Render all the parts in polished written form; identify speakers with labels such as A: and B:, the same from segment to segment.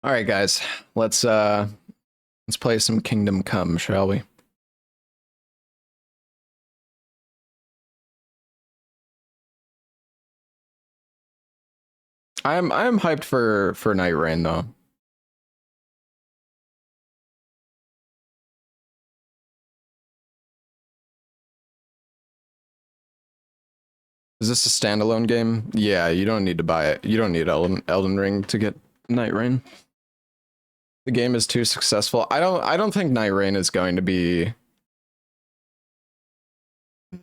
A: All right, guys. Let's play some Kingdom Come, shall we? I am hyped for Night Rain though. Is this a standalone game? Yeah, you don't need to buy it. You don't need Elden Ring to get Night Rain. The game is too successful. I don't think Night Rain is going to be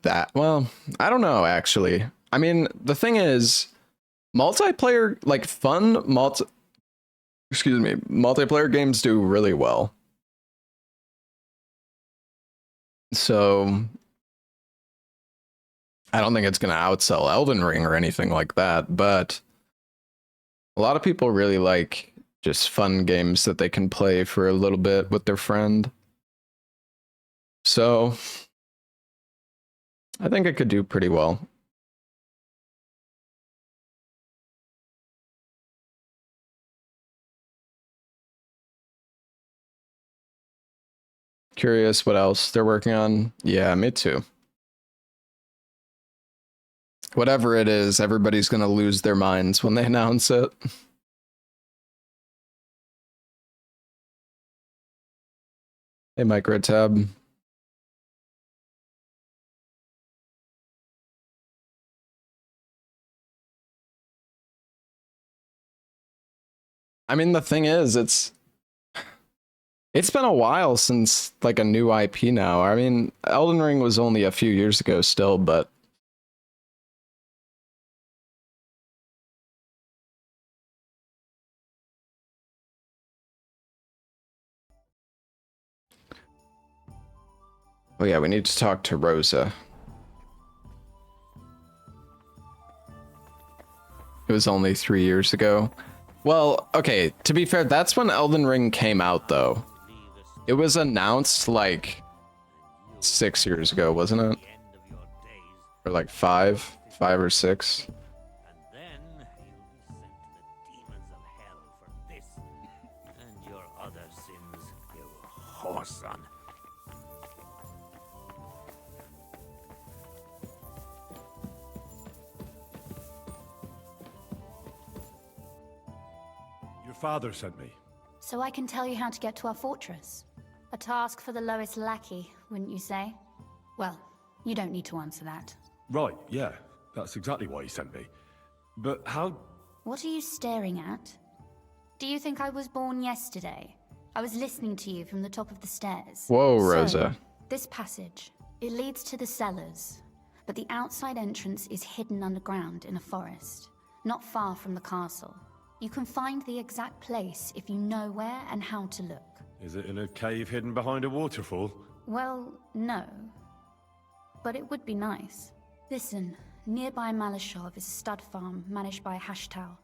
A: that well. I don't know actually. I mean, the thing is, multiplayer like fun multiplayer games do really well. So I don't think it's going to outsell Elden Ring or anything like that, but a lot of people really like just fun games that they can play for a little bit with their friend. So I think it could do pretty well. Curious what else they're working on. Yeah, me too. Whatever it is, everybody's going to lose their minds when they announce it. Hey, Microtab. I mean, the thing is, it's been a while since like a new IP now. I mean, Elden Ring was only a few years ago still, but oh yeah, we need to talk to Rosa. It was only 3 years ago. Well, okay, to be fair, that's when Elden Ring came out, though. It was announced like 6 years ago, wasn't it? Or like five or six.
B: And then you'll be sent to the demons of hell for this and your other sins, you whoreson.
C: Your father sent me.
D: So I can tell you how to get to our fortress. A task for the lowest lackey, wouldn't you say? Well, you don't need to answer that.
C: Right, yeah. That's exactly why he sent me. But how...
D: What are you staring at? Do you think I was born yesterday? I was listening to you from the top of the stairs.
A: Whoa, Rosa.
D: So, this passage, it leads to the cellars, but the outside entrance is hidden underground in a forest, not far from the castle. You can find the exact place if you know where and how to look.
C: Is it in a cave hidden behind a waterfall?
D: Well, no. But it would be nice. Listen, nearby Malashov is a stud farm managed by Hashtal,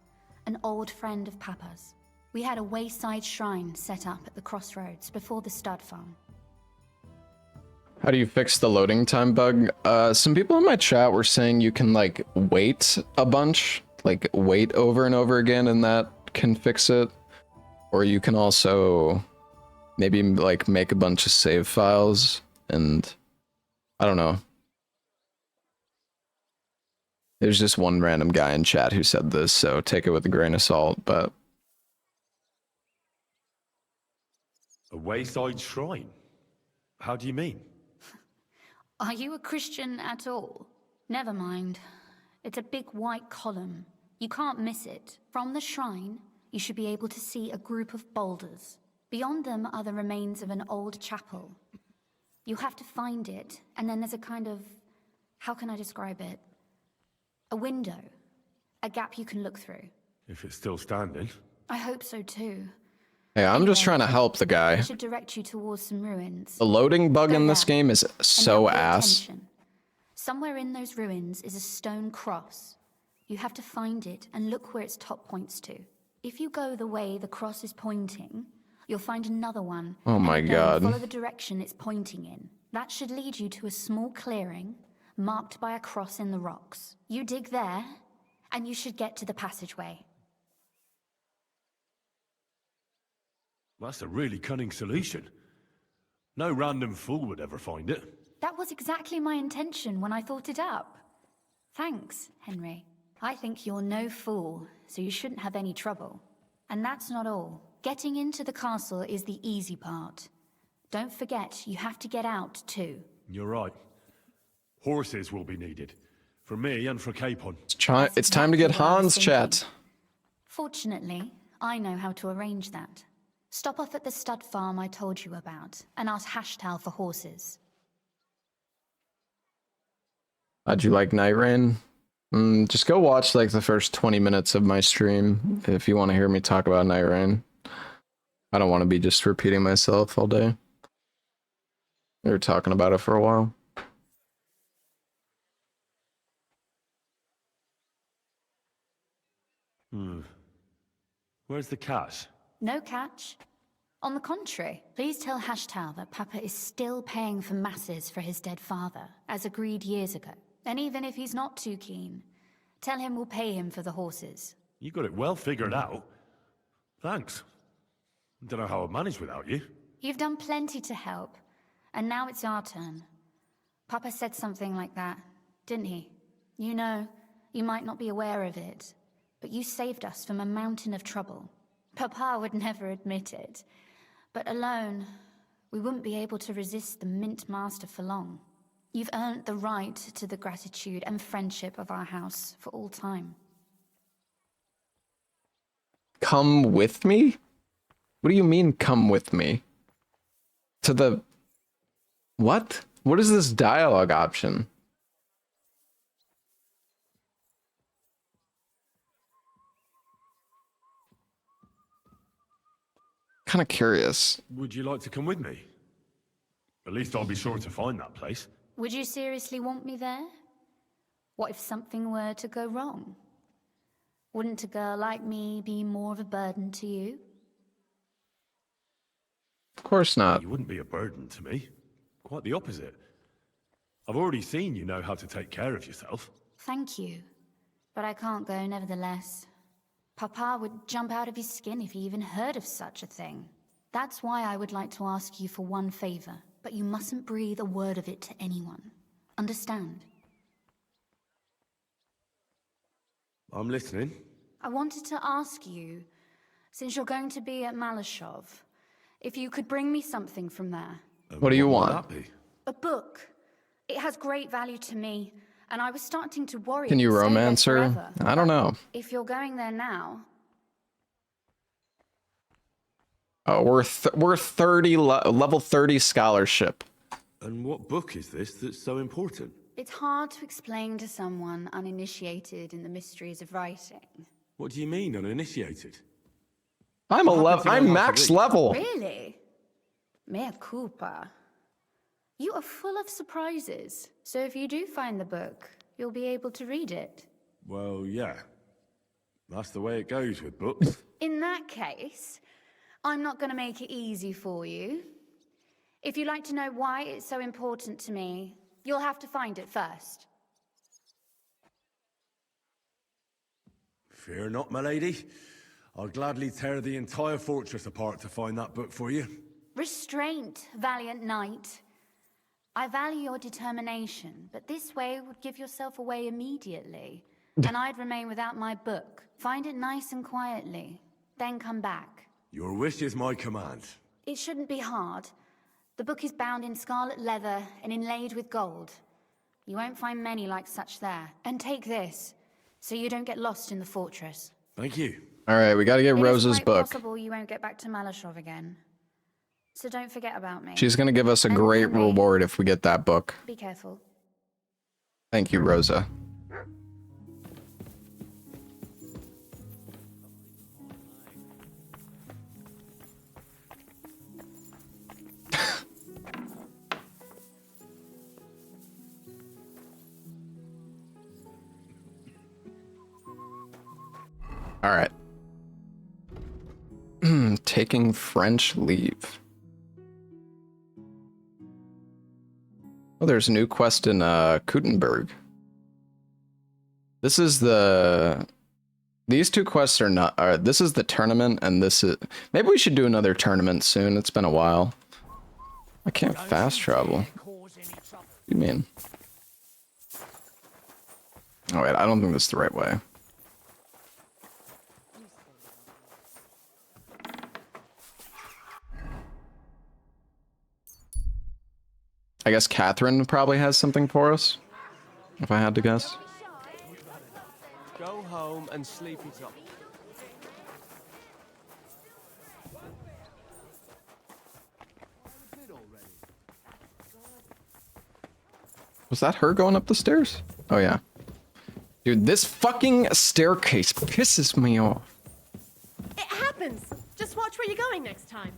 D: an old friend of Papa's. We had a wayside shrine set up at the crossroads before the stud farm.
A: How do you fix the loading time bug? Some people in my chat were saying you can like wait a bunch, like wait over and over again, and that can fix it. Or you can also maybe like make a bunch of save files, and I don't know. There's just one random guy in chat who said this, so take it with a grain of salt, but
C: A wayside shrine? How do you mean?
D: Are you a Christian at all? Never mind. It's a big white column. You can't miss it. From the shrine, you should be able to see a group of boulders. Beyond them are the remains of an old chapel. You have to find it, and then there's a kind of... how can I describe it? A window. A gap you can look through.
C: If it's still standing.
D: I hope so too.
A: hey, I'm just
D: Anyway,
A: trying to help the guy.
D: I should direct you towards some ruins.
A: The loading bug
D: Go
A: in this
D: there.
A: game is
D: And
A: so
D: now pay
A: ass.
D: attention. Somewhere in those ruins is a stone cross. You have to find it and look where its top points to. If you go the way the cross is pointing, you'll find another one.
A: Oh my
D: and again,
A: God.
D: follow the direction it's pointing in. That should lead you to a small clearing marked by a cross in the rocks. You dig there, and you should get to the passageway.
C: That's a really cunning solution. No random fool would ever find it.
D: That was exactly my intention when I thought it up. Thanks, Henry. I think you're no fool, so you shouldn't have any trouble. And that's not all. Getting into the castle is the easy part. Don't forget, you have to get out too.
C: You're right. Horses will be needed. For me and for Capon.
A: It's time to get
D: exactly what I was
A: Hans,
D: thinking.
A: chat.
D: Fortunately, I know how to arrange that. Stop off at the stud farm I told you about, and ask Hashtal for horses.
A: How'd you like Night Rain? Just go watch like the first 20 minutes of my stream if you want to hear me talk about Night Rain. I don't want to be just repeating myself all day. We were talking about it for a while.
C: Where's the cash?
D: No catch. On the contrary, please tell Hashtal that Papa is still paying for masses for his dead father, as agreed years ago. And even if he's not too keen, tell him we'll pay him for the horses.
C: You got it well figured out. Thanks. Don't know how I'd manage without you.
D: You've done plenty to help, and now it's our turn. Papa said something like that, didn't he? You know, you might not be aware of it, but you saved us from a mountain of trouble. Papa would never admit it, but alone, we wouldn't be able to resist the Mint Master for long. You've earned the right to the gratitude and friendship of our house for all time.
A: Come with me? What do you mean, come with me? To the... What? What is this dialogue option? Kind of curious.
C: Would you like to come with me? At least I'll be sure to find that place.
D: Would you seriously want me there? What if something were to go wrong? Wouldn't a girl like me be more of a burden to you?
A: Of course not.
C: You wouldn't be a burden to me. Quite the opposite. I've already seen you know how to take care of yourself.
D: Thank you, but I can't go nevertheless. Papa would jump out of his skin if he even heard of such a thing. That's why I would like to ask you for one favor, but you mustn't breathe a word of it to anyone. Understand?
C: I'm listening.
D: I wanted to ask you, since you're going to be at Malashov, if you could bring me something from there.
A: What do you
C: would
A: want?
C: that be?
D: A book. It has great value to me, and I was starting to worry.
A: Can you
D: it would stay there
A: romance her?
D: forever.
A: I don't know.
D: If you're going there now,
A: Oh, we're 30 level 30 scholarship.
C: And what book is this that's so important?
D: it's hard to explain to someone uninitiated in the mysteries of writing.
C: What do you mean, uninitiated?
A: I'm
C: What happened to
A: I'm
C: know how to
A: max
C: read?
A: level.
D: Really? Mea culpa. You are full of surprises. So if you do find the book, you'll be able to read it.
C: Well, yeah. That's the way it goes with books.
D: In that case, I'm not going to make it easy for you. If you'd like to know why it's so important to me, you'll have to find it first.
C: Fear not, my lady. I'll gladly tear the entire fortress apart to find that book for you.
D: Restraint, valiant knight. I value your determination, but this way would give yourself away immediately, and I'd remain without my book. Find it nice and quietly, then come back.
C: Your wish is my command.
D: It shouldn't be hard. The book is bound in scarlet leather and inlaid with gold. You won't find many like such there. And take this, so you don't get lost in the fortress.
C: Thank you.
A: All right, we got to get Rosa's
D: It is quite
A: book.
D: possible you won't get back to Malashov again. So don't forget about me.
A: She's going to give us a
D: And
A: great
D: Henry.
A: reward if we get that book.
D: Be careful.
A: Thank you, Rosa. All right. Taking French leave. Oh, there's a new quest in Kutenberg. This is the These two quests are not. This is the tournament, and this is. Maybe we should do another tournament soon. It's been a while. I can't fast travel. What do you mean? Oh wait, I don't think this is the right way. I guess Catherine probably has something for us, if I had to guess.
E: Go home and sleep it up.
A: Was that her going up the stairs? Oh yeah. Dude, this fucking staircase pisses me off.
F: It happens. Just watch where you're going next time.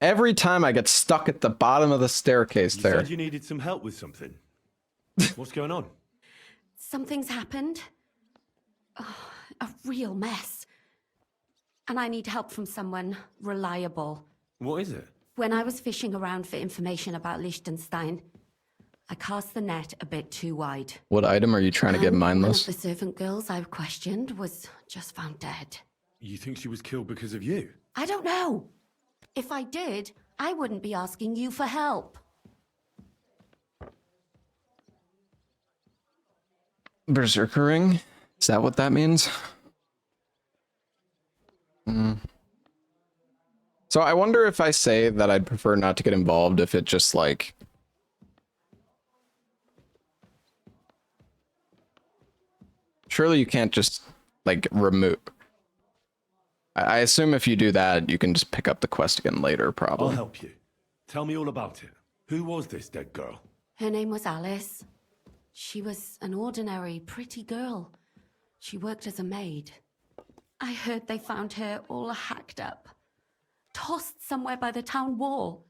A: Every time I get stuck at the bottom of the staircase
C: You
A: there.
C: said you needed some help with something. What's going on?
F: Something's happened. Oh, a real mess. And I need help from someone reliable.
C: What is it?
F: When I was fishing around for information about Liechtenstein, I cast the net a bit too wide.
A: What item are you trying to get
F: And
A: mindless?
F: one of the servant girls I questioned was just found dead.
C: You think she was killed because of you?
F: I don't know. If I did, I wouldn't be asking you for help.
A: Berserkering? Is that what that means? So I wonder if I say that I'd prefer not to get involved if it just like... Surely you can't just like remove... I assume if you do that, you can just pick up the quest again later,
C: I'll
A: probably.
C: help you. Tell me all about it. Who was this dead girl?
F: Her name was Alice. She was an ordinary, pretty girl. She worked as a maid. I heard they found her all hacked up, tossed somewhere by the town wall.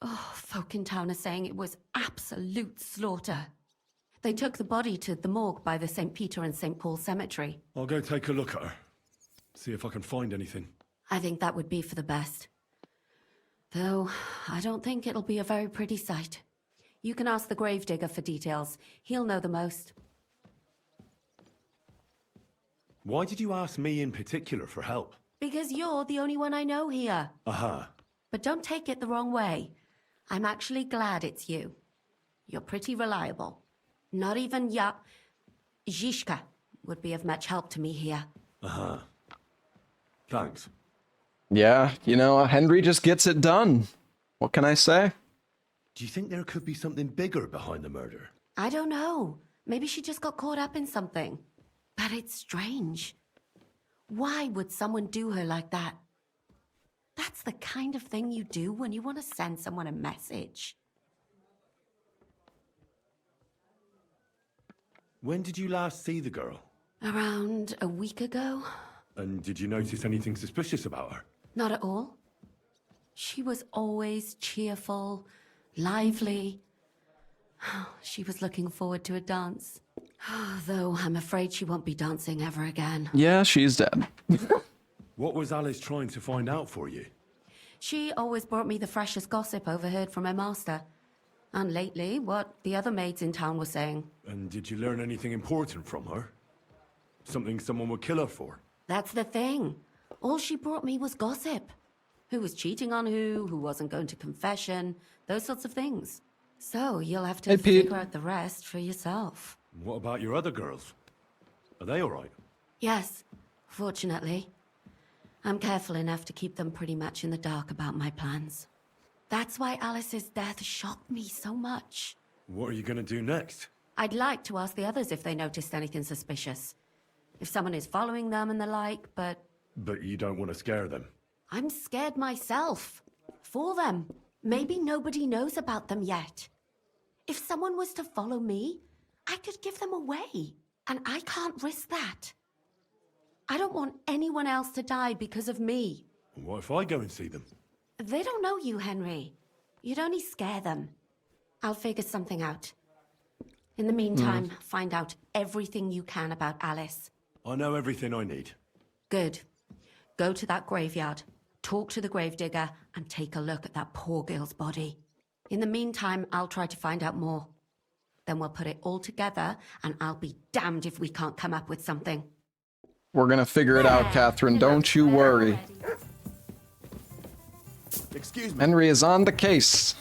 F: Oh, folk in town are saying it was absolute slaughter. They took the body to the morgue by the St. Peter and St. Paul cemetery.
C: I'll go take a look at her. See if I can find anything.
F: I think that would be for the best. Though, I don't think it'll be a very pretty sight. You can ask the gravedigger for details. He'll know the most.
C: Why did you ask me in particular for help?
F: Because you're the only one I know here.
C: Aha.
F: But don't take it the wrong way. I'm actually glad it's you. You're pretty reliable. Not even Zhishka would be of much help to me here.
C: Aha. Thanks.
A: Yeah, you know, Henry just gets it done. What can I say?
C: Do you think there could be something bigger behind the murder?
F: I don't know. Maybe she just got caught up in something. But it's strange. Why would someone do her like that? That's the kind of thing you do when you want to send someone a message.
C: When did you last see the girl?
F: Around a week ago?
C: And did you notice anything suspicious about her?
F: Not at all. She was always cheerful, lively. She was looking forward to a dance. Though I'm afraid she won't be dancing ever again.
A: Yeah, she's dead.
C: What was Alice trying to find out for you?
F: She always brought me the freshest gossip overheard from her master. And lately, what the other maids in town were saying.
C: And did you learn anything important from her? Something someone would kill her for?
F: That's the thing. All she brought me was gossip. Who was cheating on who wasn't going to confession, those sorts of things. So you'll have to
A: Hey, Pete.
F: figure out the rest for yourself.
C: What about your other girls? Are they all right?
F: Yes, fortunately. I'm careful enough to keep them pretty much in the dark about my plans. That's why Alice's death shocked me so much.
C: What are you gonna do next?
F: I'd like to ask the others if they noticed anything suspicious. If someone is following them and the like, but
C: But you don't want to scare them.
F: I'm scared myself. For them. Maybe nobody knows about them yet. If someone was to follow me, I could give them away. And I can't risk that. I don't want anyone else to die because of me.
C: What if I go and see them?
F: They don't know you, Henry. You'd only scare them. I'll figure something out. In the meantime, find out everything you can about Alice.
C: I know everything I need.
F: Good. Go to that graveyard, talk to the gravedigger, and take a look at that poor girl's body. In the meantime, I'll try to find out more. Then we'll put it all together, and I'll be damned if we can't come up with something.
A: We're gonna figure it out, Catherine. Don't you worry.
E: Excuse me.
A: Henry is on the case.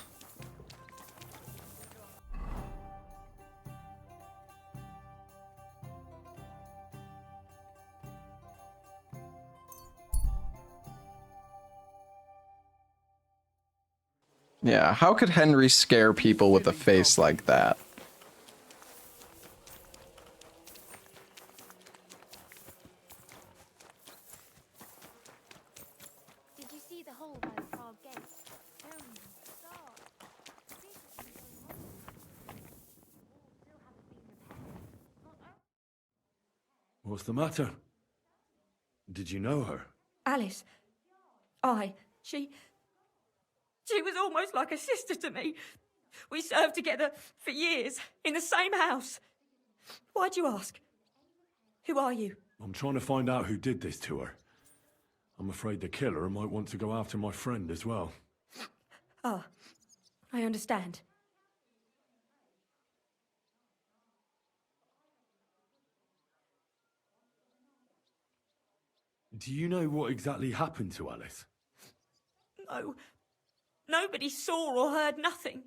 A: Yeah, how could Henry scare people with a face like that?
G: Did you see the hole by the Prague gate? Dark.
C: What's the matter? Did you know her?
H: Alice. She was almost like a sister to me. We served together for years, in the same house. Why'd you ask? Who are you?
C: I'm trying to find out who did this to her. I'm afraid the killer might want to go after my friend as well.
H: Ah, I understand.
C: Do you know what exactly happened to Alice?
H: No. Nobody saw or heard nothing.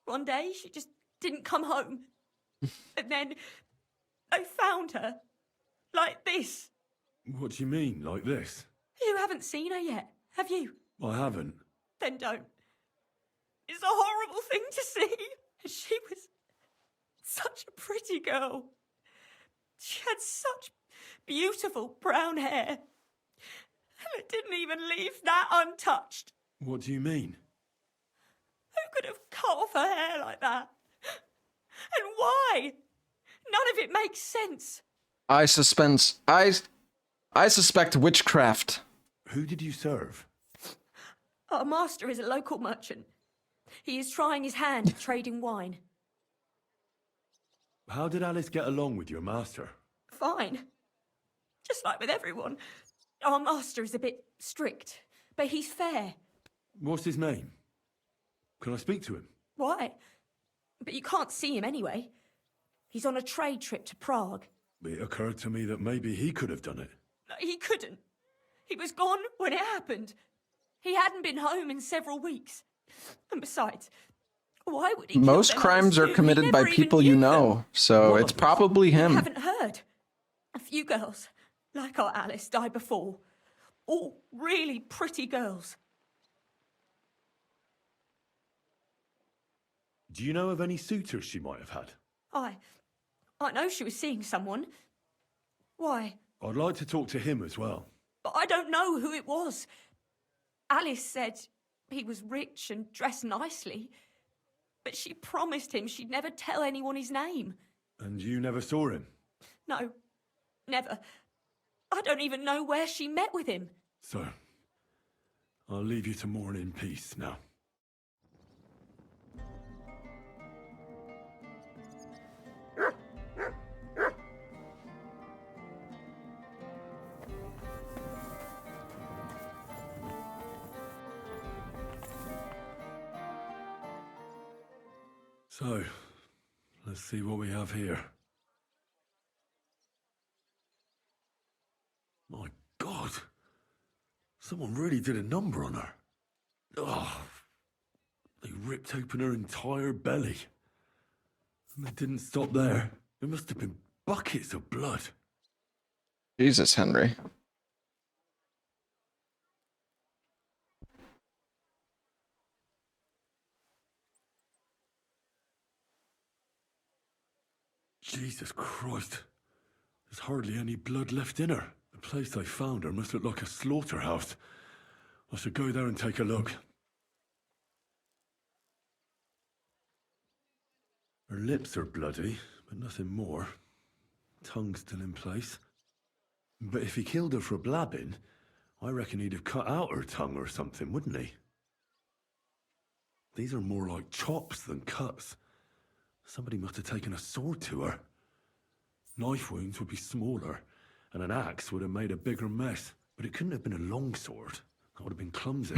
H: One day, she just didn't come home. And then I found her. Like this.
C: What do you mean, like this?
H: You haven't seen her yet, have you?
C: I haven't.
H: Then don't. It's a horrible thing to see. She was such a pretty girl. She had such beautiful brown hair. And it didn't even leave that untouched.
C: What do you mean?
H: Who could have cut off her hair like that? And why? None of it makes sense.
A: I suspect witchcraft.
C: Who did you serve?
H: Our master is a local merchant. He is trying his hand at trading wine.
C: How did Alice get along with your master?
H: Fine. Just like with everyone. Our master is a bit strict, but he's fair.
C: What's his name? Can I speak to him?
H: Why? But you can't see him anyway. He's on a trade trip to Prague.
C: It occurred to me that maybe he could have done it.
H: He couldn't. He was gone when it happened. He hadn't been home in several weeks. And besides, why would he kill
A: Most
H: them
A: crimes
H: too?
A: are
H: He
A: committed by
H: never even
A: people you
H: knew them.
A: know, so
C: What?
A: it's probably
H: You
A: him.
H: haven't heard. A few girls, like our Alice, died before. All really pretty girls.
C: Do you know of any suitors she might have had?
H: I know she was seeing someone. Why?
C: I'd like to talk to him as well.
H: But I don't know who it was. Alice said he was rich and dressed nicely. But she promised him she'd never tell anyone his name.
C: And you never saw him?
H: No, never. I don't even know where she met with him.
C: So, I'll leave you to mourn in peace now. So, let's see what we have here. My God! Someone really did a number on her. Oh, they ripped open her entire belly. And they didn't stop there. There must have been buckets of blood.
A: Jesus, Henry.
C: Jesus Christ. There's hardly any blood left in her. The place I found her must look like a slaughterhouse. I should go there and take a look. Her lips are bloody, but nothing more. Tongue still in place. But if he killed her for blabbing, I reckon he'd have cut out her tongue or something, wouldn't he? These are more like chops than cuts. Somebody must have taken a sword to her. Knife wounds would be smaller, and an axe would have made a bigger mess. But it couldn't have been a long sword. That would have been clumsy.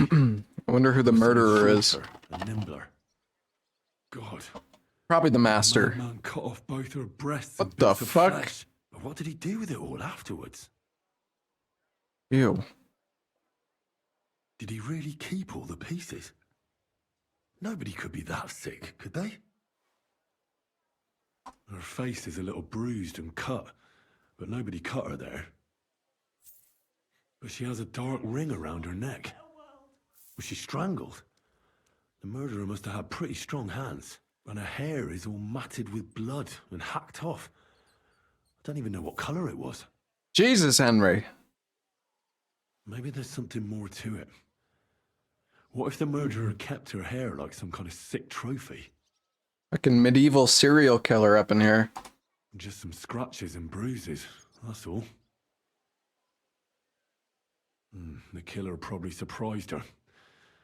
A: I wonder who the murderer is.
C: Shorter and nimbler. God,
A: Probably the master.
C: Man cut off both her breasts
A: What
C: and
A: the
C: bits of
A: fuck?
C: flesh. But what did he do with it all afterwards?
A: Ew.
C: Did he really keep all the pieces? Nobody could be that sick, could they? Her face is a little bruised and cut, but nobody cut her there. But she has a dark ring around her neck. Was she strangled? The murderer must have had pretty strong hands, and her hair is all matted with blood and hacked off. I don't even know what colour it was.
A: Jesus, Henry.
C: Maybe there's something more to it. What if the murderer kept her hair like some kind of sick trophy?
A: Fucking medieval serial killer up in here.
C: Just some scratches and bruises, that's all. The killer probably surprised her.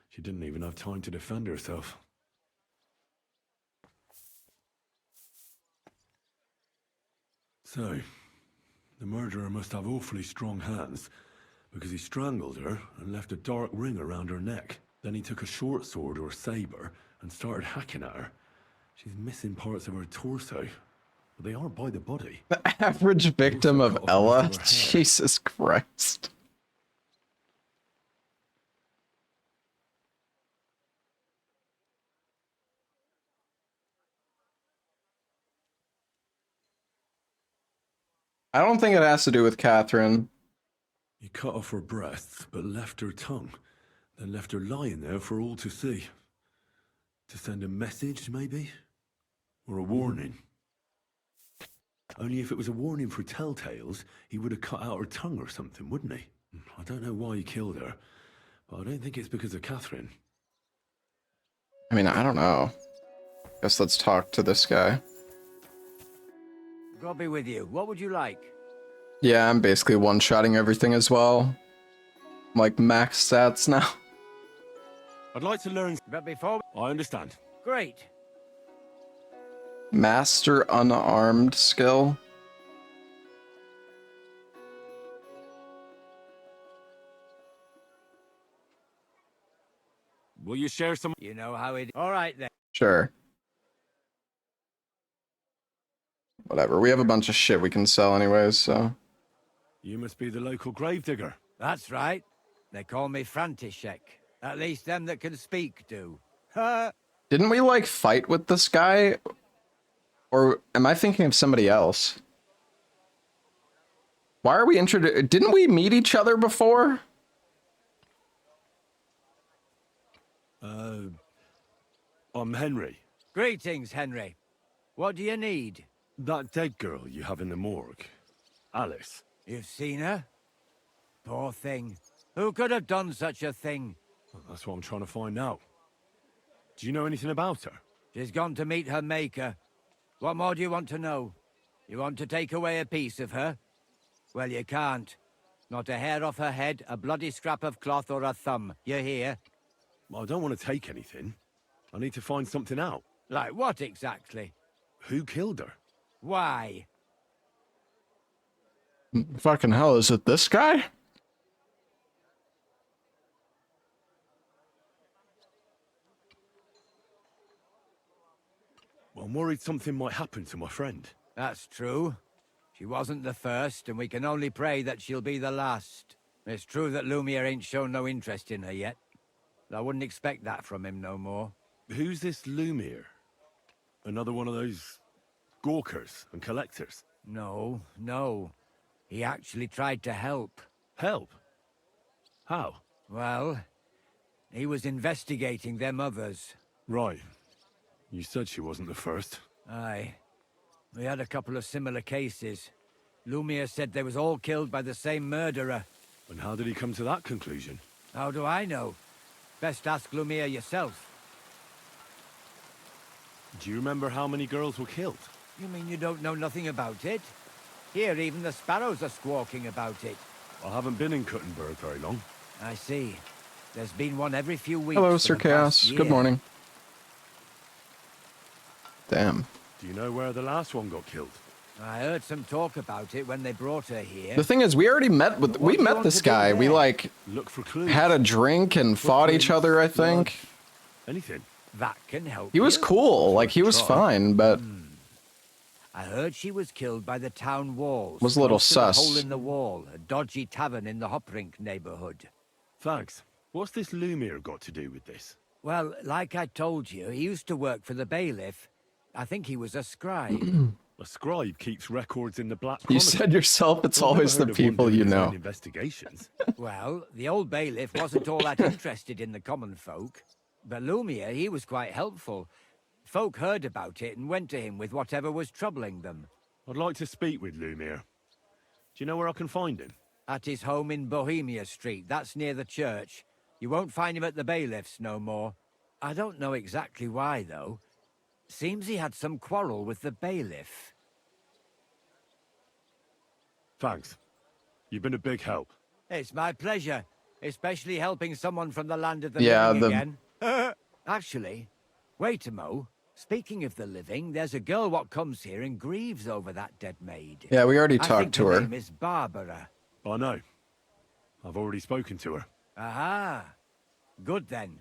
C: She didn't even have time to defend herself. So, the murderer must have awfully strong hands, because he strangled her and left a dark ring around her neck. Then he took a short sword or saber and started hacking at her. She's missing parts of her torso, but they aren't by the body.
A: The average victim of
C: cut off
A: Ella?
C: most of her hair.
A: Jesus Christ. I don't think it has to do with Catherine.
C: He cut off her breasts, but left her tongue, then left her lying there for all to see. To send a message, maybe? Or a warning? Only if it was a warning for telltales, he would have cut out her tongue or something, wouldn't he? I don't know why he killed her, but I don't think it's because of Catherine.
A: I mean, I don't know. Guess let's talk to this guy.
I: God be with you. What would you like?
A: Yeah, I'm basically one-shotting everything as well. I'm like max stats now.
C: I'd like to learn...
I: But before...
C: I understand.
I: Great.
A: Master unarmed skill.
C: Will you share some...
I: You know how it... All right, then.
A: Sure. Whatever, we have a bunch of shit we can sell anyways, so...
C: You must be the local gravedigger.
I: That's right. They call me František. At least them that can speak do.
A: Didn't we, like, fight with this guy? Or am I thinking of somebody else? Why are we introduced? Didn't we meet each other before?
C: I'm Henry.
I: Greetings, Henry. What do you need?
C: That dead girl you have in the morgue. Alice.
I: You've seen her? Poor thing. Who could have done such a thing?
C: Well, that's what I'm trying to find out. Do you know anything about her?
I: She's gone to meet her maker. What more do you want to know? You want to take away a piece of her? Well, you can't. Not a hair off her head, a bloody scrap of cloth, or a thumb. You hear?
C: Well, I don't want to take anything. I need to find something out.
I: Like what exactly?
C: Who killed her?
I: Why?
A: Fucking hell, is it this guy?
C: Well, I'm worried something might happen to my friend.
I: That's true. She wasn't the first, and we can only pray that she'll be the last. It's true that Lumiere ain't shown no interest in her yet. I wouldn't expect that from him no more.
C: Who's this Lumiere? Another one of those gawkers and collectors?
I: No, no. He actually tried to help.
C: Help? How?
I: Well, he was investigating them others.
C: Right. You said she wasn't the first.
I: Aye. We had a couple of similar cases. Lumiere said they was all killed by the same murderer.
C: And how did he come to that conclusion?
I: How do I know? Best ask Lumiere yourself.
C: Do you remember how many girls were killed?
I: You mean you don't know nothing about it? Here, even the sparrows are squawking about it.
C: I haven't been in Kuttenberg very long.
I: I see. There's been one every few weeks.
A: Hello,
I: for
A: Sir
I: the past
A: Chaos. Good
I: year.
A: morning. Damn.
C: Do you know where the last one got killed?
I: I heard some talk about it when they brought her here.
A: The thing is, we already met with...
I: What
A: We
I: do you
A: met
I: want
A: this
I: to do
A: guy. We,
I: there?
A: like,
C: Look for clues.
A: had a drink and fought each
C: Footprints,
A: other, I
C: blood,
A: think.
C: Anything?
I: That can help
A: He was
I: you.
A: cool. Like, he was
C: Try.
A: fine, but
I: I heard she was killed by the town walls.
A: was a little
I: close to the
A: sus.
I: Hole in the Wall, a dodgy tavern in the Hoprink neighborhood.
C: Thanks. What's this Lumiere got to do with this?
I: Well, like I told you, he used to work for the bailiff. I think he was a scribe.
C: A scribe keeps records in the Black
A: You
C: Chronicle.
A: said yourself it's
C: Well, I've never
A: always the
C: heard of one
A: people
C: doing
A: you
C: his own
A: know.
C: Investigations.
I: Well, the old bailiff wasn't all that interested in the common folk. But Lumiere, he was quite helpful. Folk heard about it and went to him with whatever was troubling them.
C: I'd like to speak with Lumiere. Do you know where I can find him?
I: At his home in Bohemia Street, that's near the church. You won't find him at the bailiff's no more. I don't know exactly why, though. Seems he had some quarrel with the bailiff.
C: Thanks. You've been a big help.
I: It's my pleasure, especially helping someone from the land of the
A: Yeah,
I: living
A: the-
I: again. Actually, wait a mo. Speaking of the living, there's a girl what comes here and grieves over that dead maid.
A: Yeah, we already
I: I
A: talked
I: think
A: to
I: her
A: her.
I: name is Barbara.
C: I know. I've already spoken to her.
I: Aha. Good then.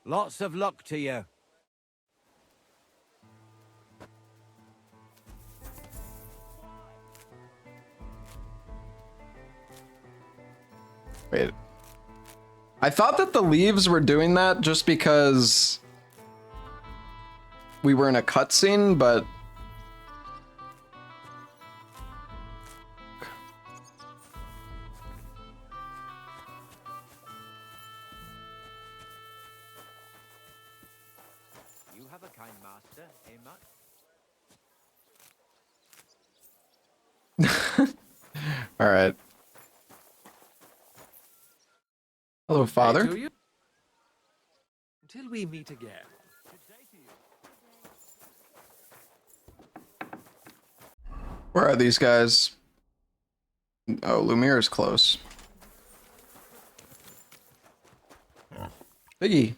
I: Lots of luck to you.
A: Wait. I thought that the leaves were doing that just because we were in a cutscene, but
I: You have a kind master, eh, Matt?
A: all right. Hello, father.
E: To you. Until we meet again.
A: Where are these guys? Oh, Lumiere is close. Biggie.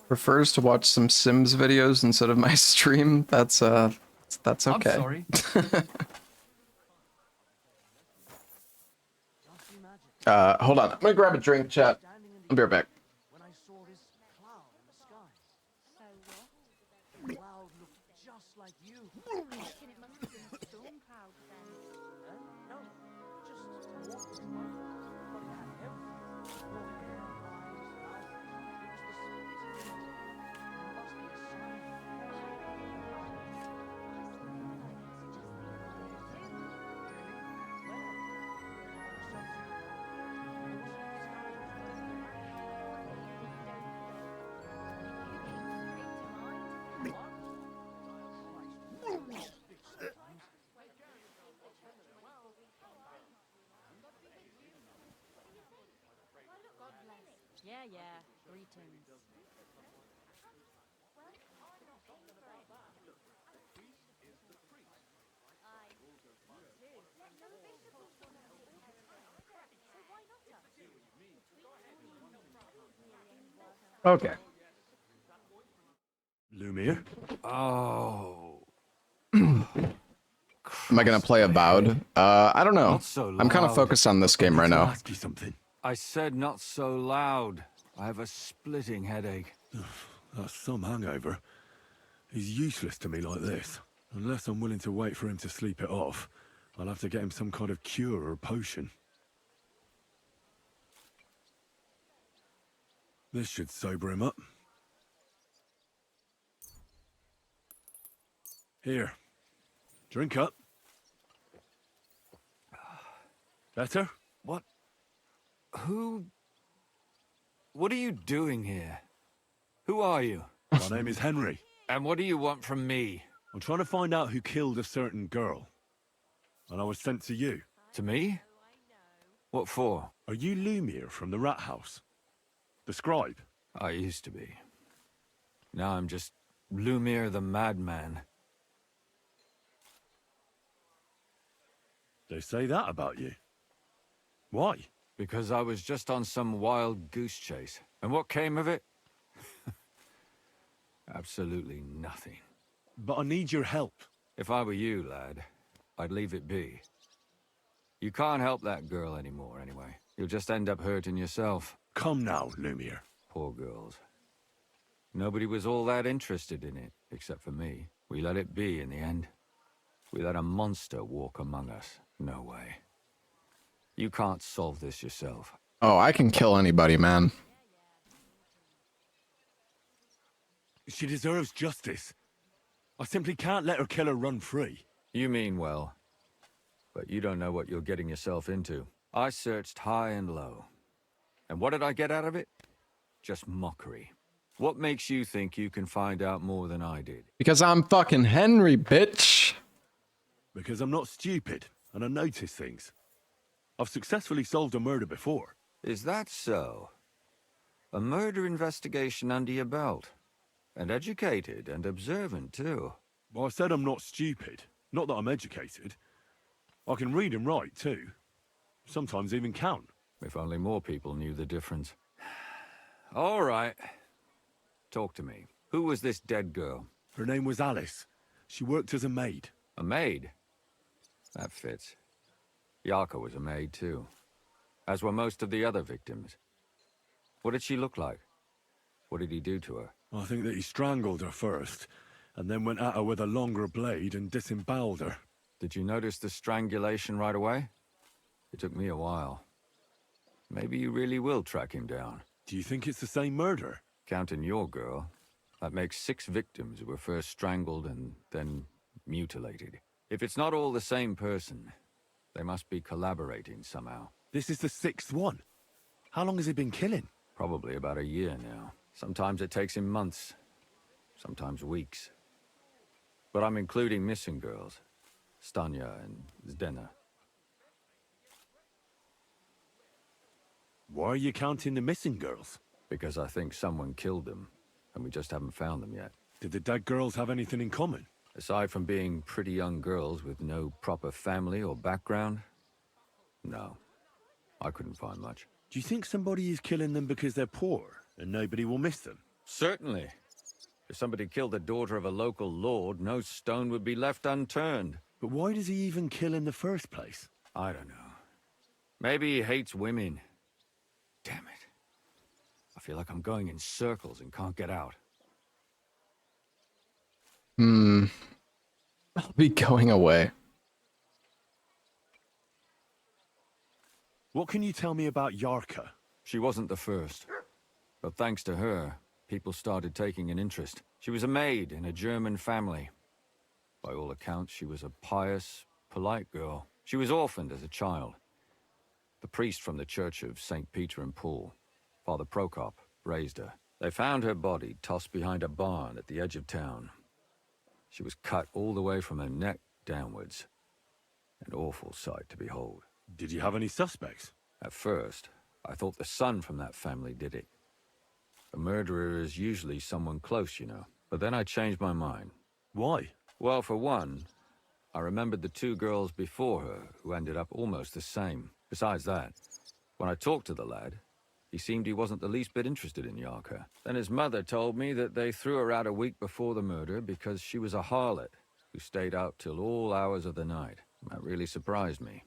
A: Prefers to watch some Sims videos instead of my stream. That's okay.
E: I'm sorry.
A: Hold on. I'm gonna grab a drink, chat. I'll be right back.
J: When I saw this cloud in the sky. So what? The cloud looked just like you.
G: I reckon it must have been a storm cloud then.
J: No, just warm. But it had everything. Glowing hair, eyes, mouth. It was the sweetest thing. It must be a sign.
G: Yeah, yeah. Greetings.
A: Okay.
C: Lumiere?
E: Oh.
A: Am I gonna play Avowed? I don't know.
E: Not so
A: I'm kind of
E: loud.
A: focused on this game right
C: I'll
A: now.
C: ask you something.
E: I said not so loud. I have a splitting headache.
C: That's some hangover. He's useless to me like this. Unless I'm willing to wait for him to sleep it off, I'll have to get him some kind of cure or potion. This should sober him up. Here. Drink up. Better?
E: What? Who? What are you doing here? Who are you?
C: My name is Henry.
E: And what do you want from me?
C: I'm trying to find out who killed a certain girl. And I was sent to you.
E: To me? What for?
C: Are you Lumiere from the rat house? The scribe?
E: I used to be. Now I'm just Lumiere the madman.
C: They say that about you. Why?
E: Because I was just on some wild goose chase. And what came of it? Absolutely nothing.
C: But I need your help.
E: If I were you, lad, I'd leave it be. You can't help that girl anymore, anyway. You'll just end up hurting yourself.
C: Come now, Lumiere.
E: Poor girls. Nobody was all that interested in it, except for me. We let it be in the end. We let a monster walk among us. No way. You can't solve this yourself.
A: Oh, I can kill anybody, man.
C: She deserves justice. I simply can't let her killer run free.
E: You mean well. But you don't know what you're getting yourself into. I searched high and low. And what did I get out of it? Just mockery. What makes you think you can find out more than I did?
A: Because I'm fucking Henry, bitch.
C: Because I'm not stupid, and I notice things. I've successfully solved a murder before.
E: Is that so? A murder investigation under your belt. And educated and observant, too.
C: Well, I said I'm not stupid. Not that I'm educated. I can read and write, too. Sometimes even count.
E: If only more people knew the difference. All right. Talk to me. Who was this dead girl?
C: Her name was Alice. She worked as a maid.
E: A maid? That fits. Yarka was a maid, too. As were most of the other victims. What did she look like? What did he do to her?
C: I think that he strangled her first, and then went at her with a longer blade and disemboweled her.
E: Did you notice the strangulation right away? It took me a while. Maybe you really will track him down.
C: Do you think it's the same murder?
E: Counting your girl, that makes 6 victims who were first strangled and then mutilated. If it's not all the same person, they must be collaborating somehow.
C: This is the 6th one. How long has he been killing?
E: Probably about a year now. Sometimes it takes him months, sometimes weeks. But I'm including missing girls, Stanya and Zdena.
C: Why are you counting the missing girls?
E: Because I think someone killed them, and we just haven't found them yet.
C: Did the dead girls have anything in common?
E: Aside from being pretty young girls with no proper family or background, no, I couldn't find much.
C: Do you think somebody is killing them because they're poor, and nobody will miss them?
E: Certainly. If somebody killed the daughter of a local lord, no stone would be left unturned.
C: But why does he even kill in the first place?
E: I don't know. Maybe he hates women. Damn it. I feel like I'm going in circles and can't get out.
A: I'll be going away.
C: What can you tell me about Yarka?
E: She wasn't the first. But thanks to her, people started taking an interest. She was a maid in a German family. By all accounts, she was a pious, polite girl. She was orphaned as a child. The priest from the Church of St. Peter and Paul, Father Prokop, raised her. They found her body tossed behind a barn at the edge of town. She was cut all the way from her neck downwards. An awful sight to behold.
C: Did you have any suspects?
E: At first, I thought the son from that family did it. A murderer is usually someone close, you know. But then I changed my mind.
C: Why?
E: Well, for one, I remembered the 2 girls before her who ended up almost the same. Besides that, when I talked to the lad, he seemed he wasn't the least bit interested in Yarka. Then his mother told me that they threw her out a week before the murder because she was a harlot who stayed out till all hours of the night. That really surprised me,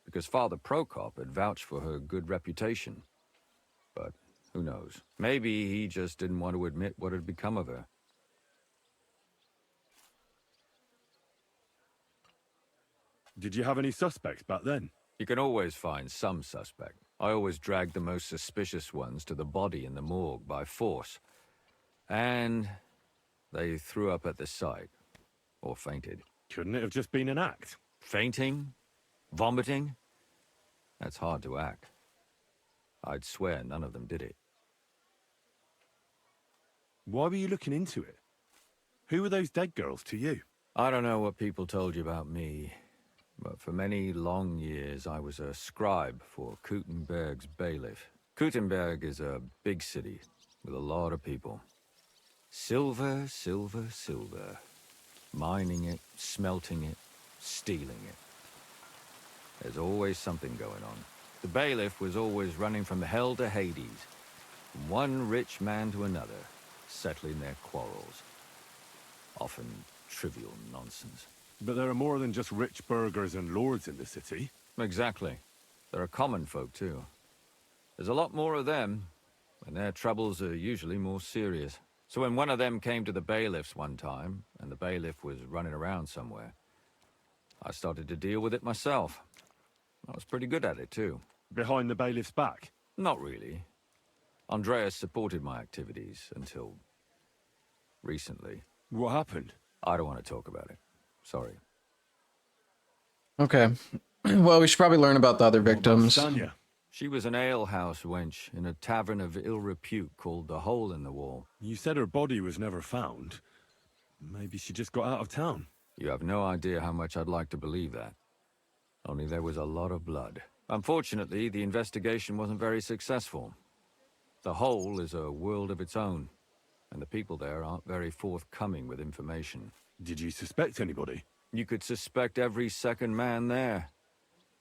E: because Father Prokop had vouched for her good reputation. But who knows? Maybe he just didn't want to admit what had become of her.
C: Did you have any suspects back then?
E: You can always find some suspect. I always dragged the most suspicious ones to the body in the morgue by force. And they threw up at the sight. Or fainted.
C: Couldn't it have just been an act?
E: Fainting? Vomiting? That's hard to act. I'd swear none of them did it.
C: Why were you looking into it? Who were those dead girls to you?
E: I don't know what people told you about me, but for many long years I was a scribe for Kuttenberg's bailiff. Kuttenberg is a big city with a lot of people. Silver, silver, silver. Mining it, smelting it, stealing it. There's always something going on. The bailiff was always running from hell to Hades, from one rich man to another. settling their quarrels. Often trivial nonsense.
C: But there are more than just rich burghers and lords in the city.
E: Exactly. There are common folk, too. There's a lot more of them, and their troubles are usually more serious. So when one of them came to the bailiffs one time, and the bailiff was running around somewhere, I started to deal with it myself. I was pretty good at it, too.
C: Behind the bailiff's back.
E: Not really. Andreas supported my activities until... recently.
C: What happened?
E: I don't want to talk about it. Sorry.
A: Okay. Well, we should probably learn about the other victims.
C: Stanya.
E: She was an alehouse wench in a tavern of ill repute called the Hole in the Wall.
C: You said her body was never found. Maybe she just got out of town.
E: You have no idea how much I'd like to believe that. Only there was a lot of blood. Unfortunately, the investigation wasn't very successful. The Hole is a world of its own, and the people there aren't very forthcoming with information.
C: Did you suspect anybody?
E: You could suspect every second man there.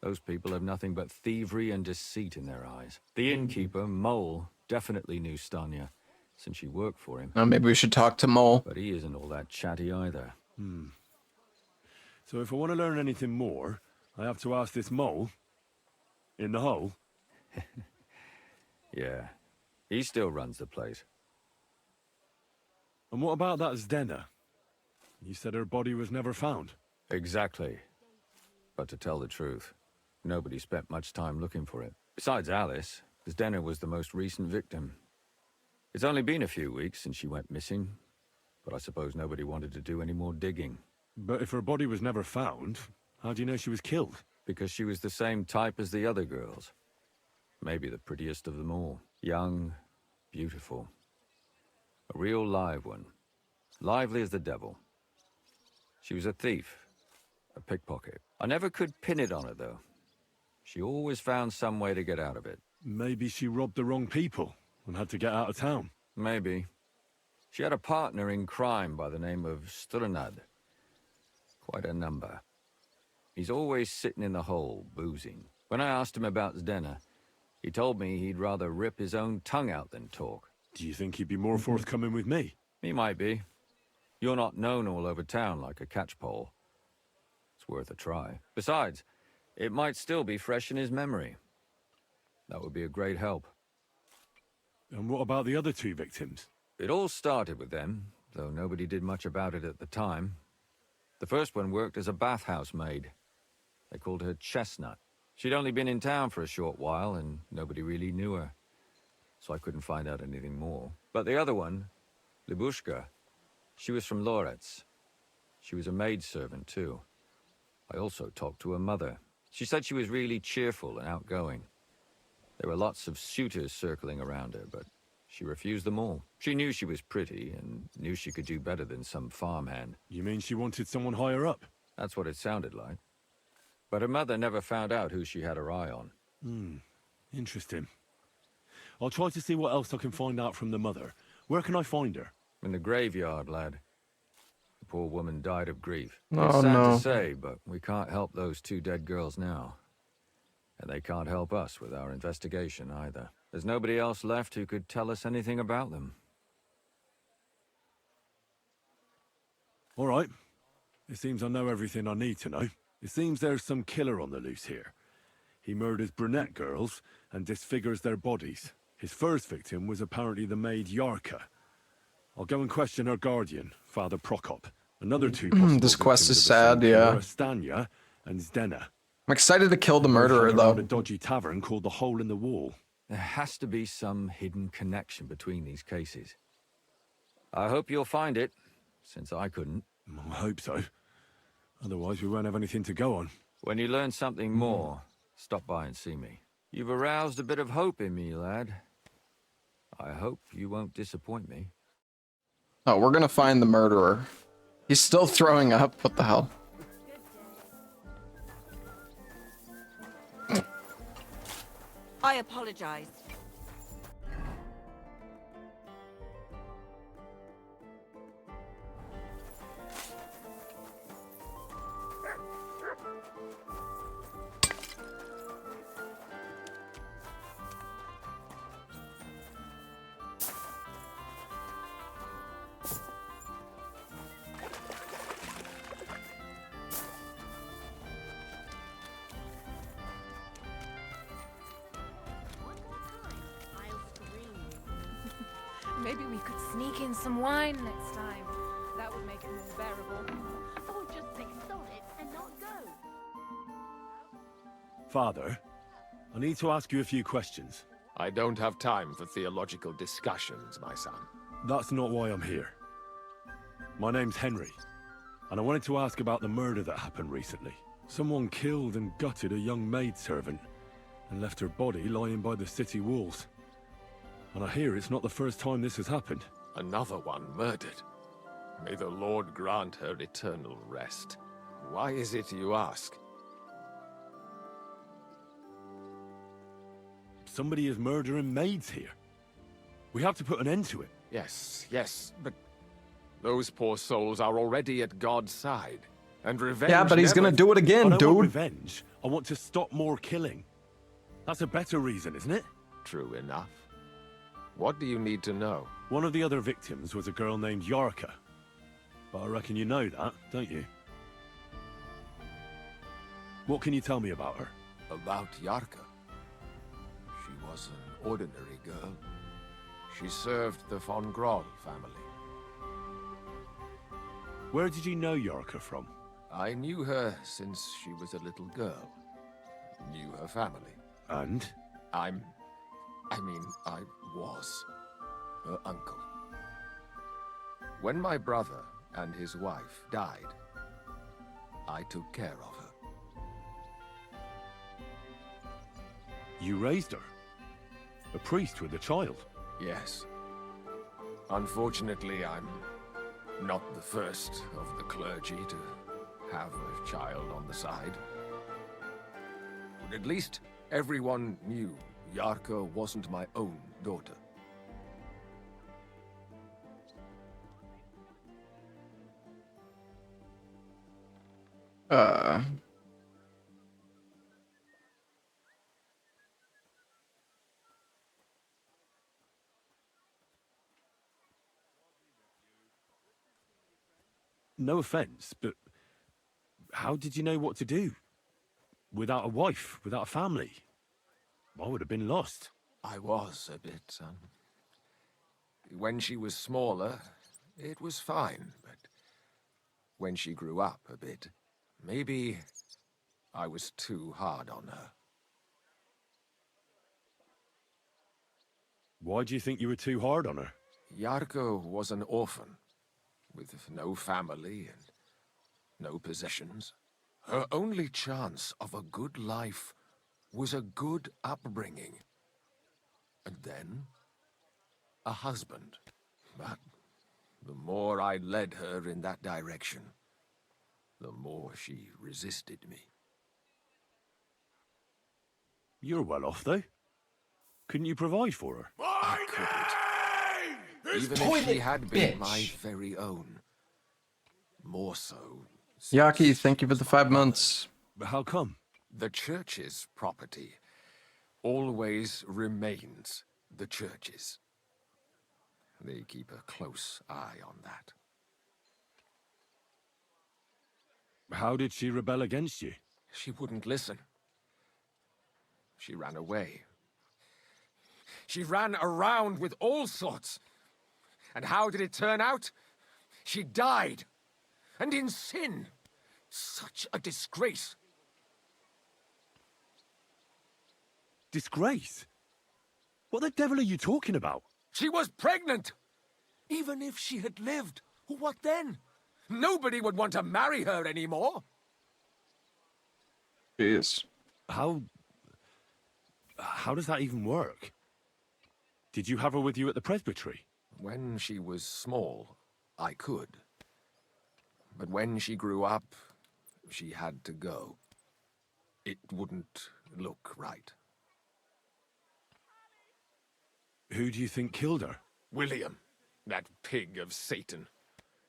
E: Those people have nothing but thievery and deceit in their eyes. The innkeeper, Mole, definitely knew Stanya, since she worked for him.
A: Maybe we should talk to Mole.
E: But he isn't all that chatty either.
C: So if I want to learn anything more, I have to ask this mole in the hole.
E: Yeah, he still runs the place.
C: And what about that Zdena? You said her body was never found.
E: Exactly. But to tell the truth, nobody spent much time looking for it. Besides Alice, Zdena was the most recent victim. It's only been a few weeks since she went missing, but I suppose nobody wanted to do any more digging.
C: But if her body was never found, how do you know she was killed?
E: Because she was the same type as the other girls. Maybe the prettiest of them all. Young, beautiful. A real live one. Lively as the devil. She was a thief. A pickpocket. I never could pin it on her, though. She always found some way to get out of it.
C: Maybe she robbed the wrong people and had to get out of town.
E: Maybe. She had a partner in crime by the name of Strunad. Quite a number. He's always sitting in the hole, boozing. When I asked him about Zdena, he told me he'd rather rip his own tongue out than talk.
C: Do you think he'd be more forthcoming with me?
E: He might be. You're not known all over town like a catchpole. It's worth a try. Besides, it might still be fresh in his memory. That would be a great help.
C: And what about the other two victims?
E: It all started with them, though nobody did much about it at the time. The first one worked as a bathhouse maid. They called her Chestnut. She'd only been in town for a short while, and nobody really knew her. So I couldn't find out anything more. But the other one, Libushka, she was from Loretz. She was a maidservant, too. I also talked to her mother. She said she was really cheerful and outgoing. There were lots of suitors circling around her, but she refused them all. She knew she was pretty and knew she could do better than some farmhand.
C: You mean she wanted someone higher up?
E: That's what it sounded like. But her mother never found out who she had her eye on.
C: Interesting. I'll try to see what else I can find out from the mother. Where can I find her?
E: In the graveyard, lad. The poor woman died of grief.
A: Oh,
E: It's sad
A: no.
E: to say, but we can't help those two dead girls now. And they can't help us with our investigation either. There's nobody else left who could tell us anything about them.
C: All right. It seems I know everything I need to know. It seems there's some killer on the loose here. He murders brunette girls and disfigures their bodies. His first victim was apparently the maid Yarka. I'll go and question her guardian, Father Prokop. Another two possible
A: This quest
C: victims
A: is
C: of the same
A: sad,
C: killer
A: yeah.
C: are Stanya and Zdena.
A: I'm excited to kill the murderer,
C: They're around a
A: though.
C: dodgy tavern called the Hole in the Wall.
E: There has to be some hidden connection between these cases. I hope you'll find it, since I couldn't.
C: I hope so. Otherwise, we won't have anything to go on.
E: When you learn something more, stop by and see me. You've aroused a bit of hope in me, lad. I hope you won't disappoint me.
A: Oh, we're gonna find the murderer. He's still throwing up. What the hell?
H: I apologize.
G: Maybe we could sneak in some wine next time. That would make it more bearable.
K: Or just say sorry and not go.
C: Father, I need to ask you a few questions.
L: I don't have time for theological discussions, my son.
C: That's not why I'm here. My name's Henry, and I wanted to ask about the murder that happened recently. Someone killed and gutted a young maidservant and left her body lying by the city walls. And I hear it's not the first time this has happened.
L: Another one murdered. May the Lord grant her eternal rest. Why is it you ask?
C: Somebody is murdering maids here. We have to put an end to it.
L: Yes, but those poor souls are already at God's side. And revenge
A: Yeah, but he's
L: never-
A: gonna do it again,
C: I don't want
A: dude.
C: revenge. I want to stop more killing. That's a better reason, isn't it?
L: True enough. What do you need to know?
C: One of the other victims was a girl named Yarka. But I reckon you know that, don't you? What can you tell me about her?
L: About Yarka. She was an ordinary girl. She served the von Groll family.
C: Where did you know Yarka from?
L: I knew her since she was a little girl. Knew her family.
C: And?
L: I was her uncle. When my brother and his wife died, I took care of her.
C: You raised her? A priest with a child?
L: Yes. Unfortunately, I'm not the first of the clergy to have a child on the side. But at least everyone knew Yarka wasn't my own daughter.
C: No offense, but how did you know what to do? Without a wife, without a family? I would have been lost.
L: I was a bit, when she was smaller, it was fine, but when she grew up a bit, maybe I was too hard on her.
C: Why do you think you were too hard on her?
L: Yarko was an orphan, with no family and no possessions. Her only chance of a good life was a good upbringing. And then, a husband. But the more I led her in that direction, the more she resisted me.
C: You're well off, though. Couldn't you provide for her?
L: I couldn't. Even if she had been my very own. More so.
A: Yaki, thank you for the 5 months.
C: But how come?
L: The church's property always remains the church's. They keep a close eye on that.
C: How did she rebel against you?
L: She wouldn't listen. She ran away. She ran around with all sorts. And how did it turn out? She died. And in sin. Such a disgrace.
C: Disgrace? What the devil are you talking about?
L: She was pregnant! Even if she had lived, what then? Nobody would want to marry her anymore.
A: Jeez.
C: How does that even work? Did you have her with you at the presbytery?
L: When she was small, I could. But when she grew up, she had to go. It wouldn't look right.
C: Who do you think killed her?
L: William, that pig of Satan.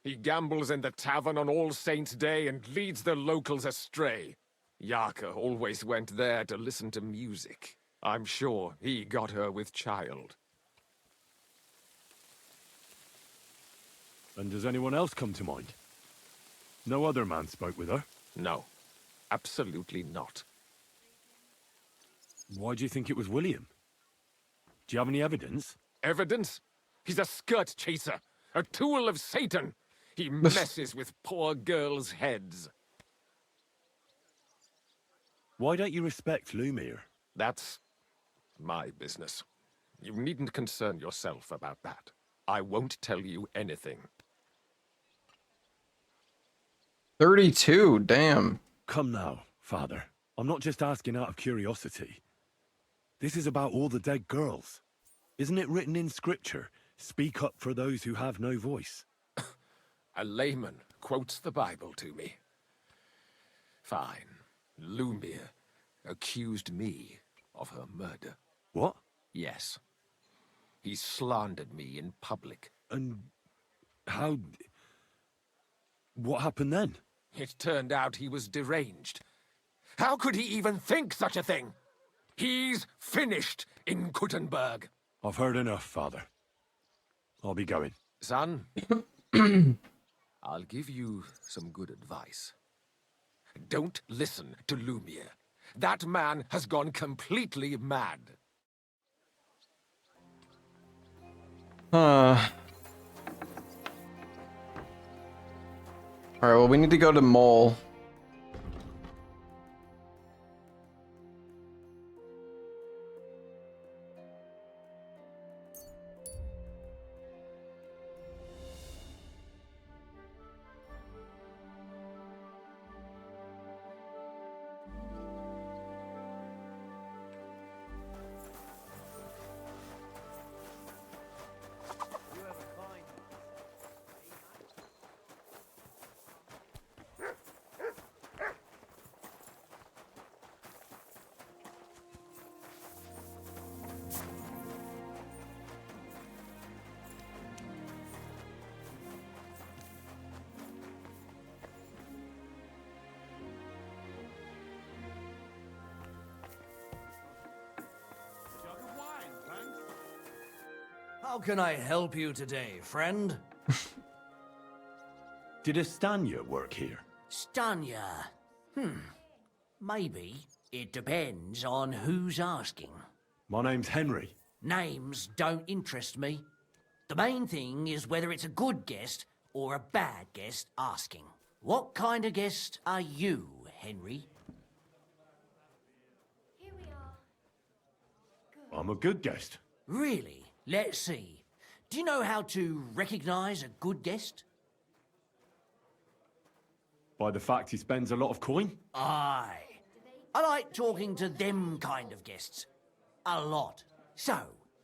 L: He gambles in the tavern on All Saints' Day and leads the locals astray. Yarka always went there to listen to music. I'm sure he got her with child.
C: And does anyone else come to mind? No other man spoke with her?
L: No, absolutely not.
C: Why do you think it was William? Do you have any evidence?
L: Evidence? He's a skirt chaser, a tool of Satan. He messes with poor girls' heads.
C: Why don't you respect Lumiere?
L: That's my business. You needn't concern yourself about that. I won't tell you anything.
A: 32, damn.
C: Come now, Father. I'm not just asking out of curiosity. This is about all the dead girls. Isn't it written in scripture, speak up for those who have no voice?
L: A layman quotes the Bible to me. Fine. Lumiere accused me of her murder.
C: What?
L: Yes. He slandered me in public.
C: And how... What happened then?
L: It turned out he was deranged. How could he even think such a thing? He's finished in Kuttenberg.
C: I've heard enough, Father. I'll be going.
L: Son, I'll give you some good advice. Don't listen to Lumiere. That man has gone completely mad.
A: Alright, well, we need to go to Mole.
M: How can I help you today, friend?
C: Did a Stanya work here?
M: Stanya? Maybe. It depends on who's asking.
C: My name's Henry.
M: Names don't interest me. The main thing is whether it's a good guest or a bad guest asking. What kind of guest are you, Henry?
G: Here we are.
C: I'm a good guest.
M: Really? Let's see. Do you know how to recognize a good guest?
C: By the fact he spends a lot of coin?
M: Aye. I like talking to them kind of guests. A lot. So,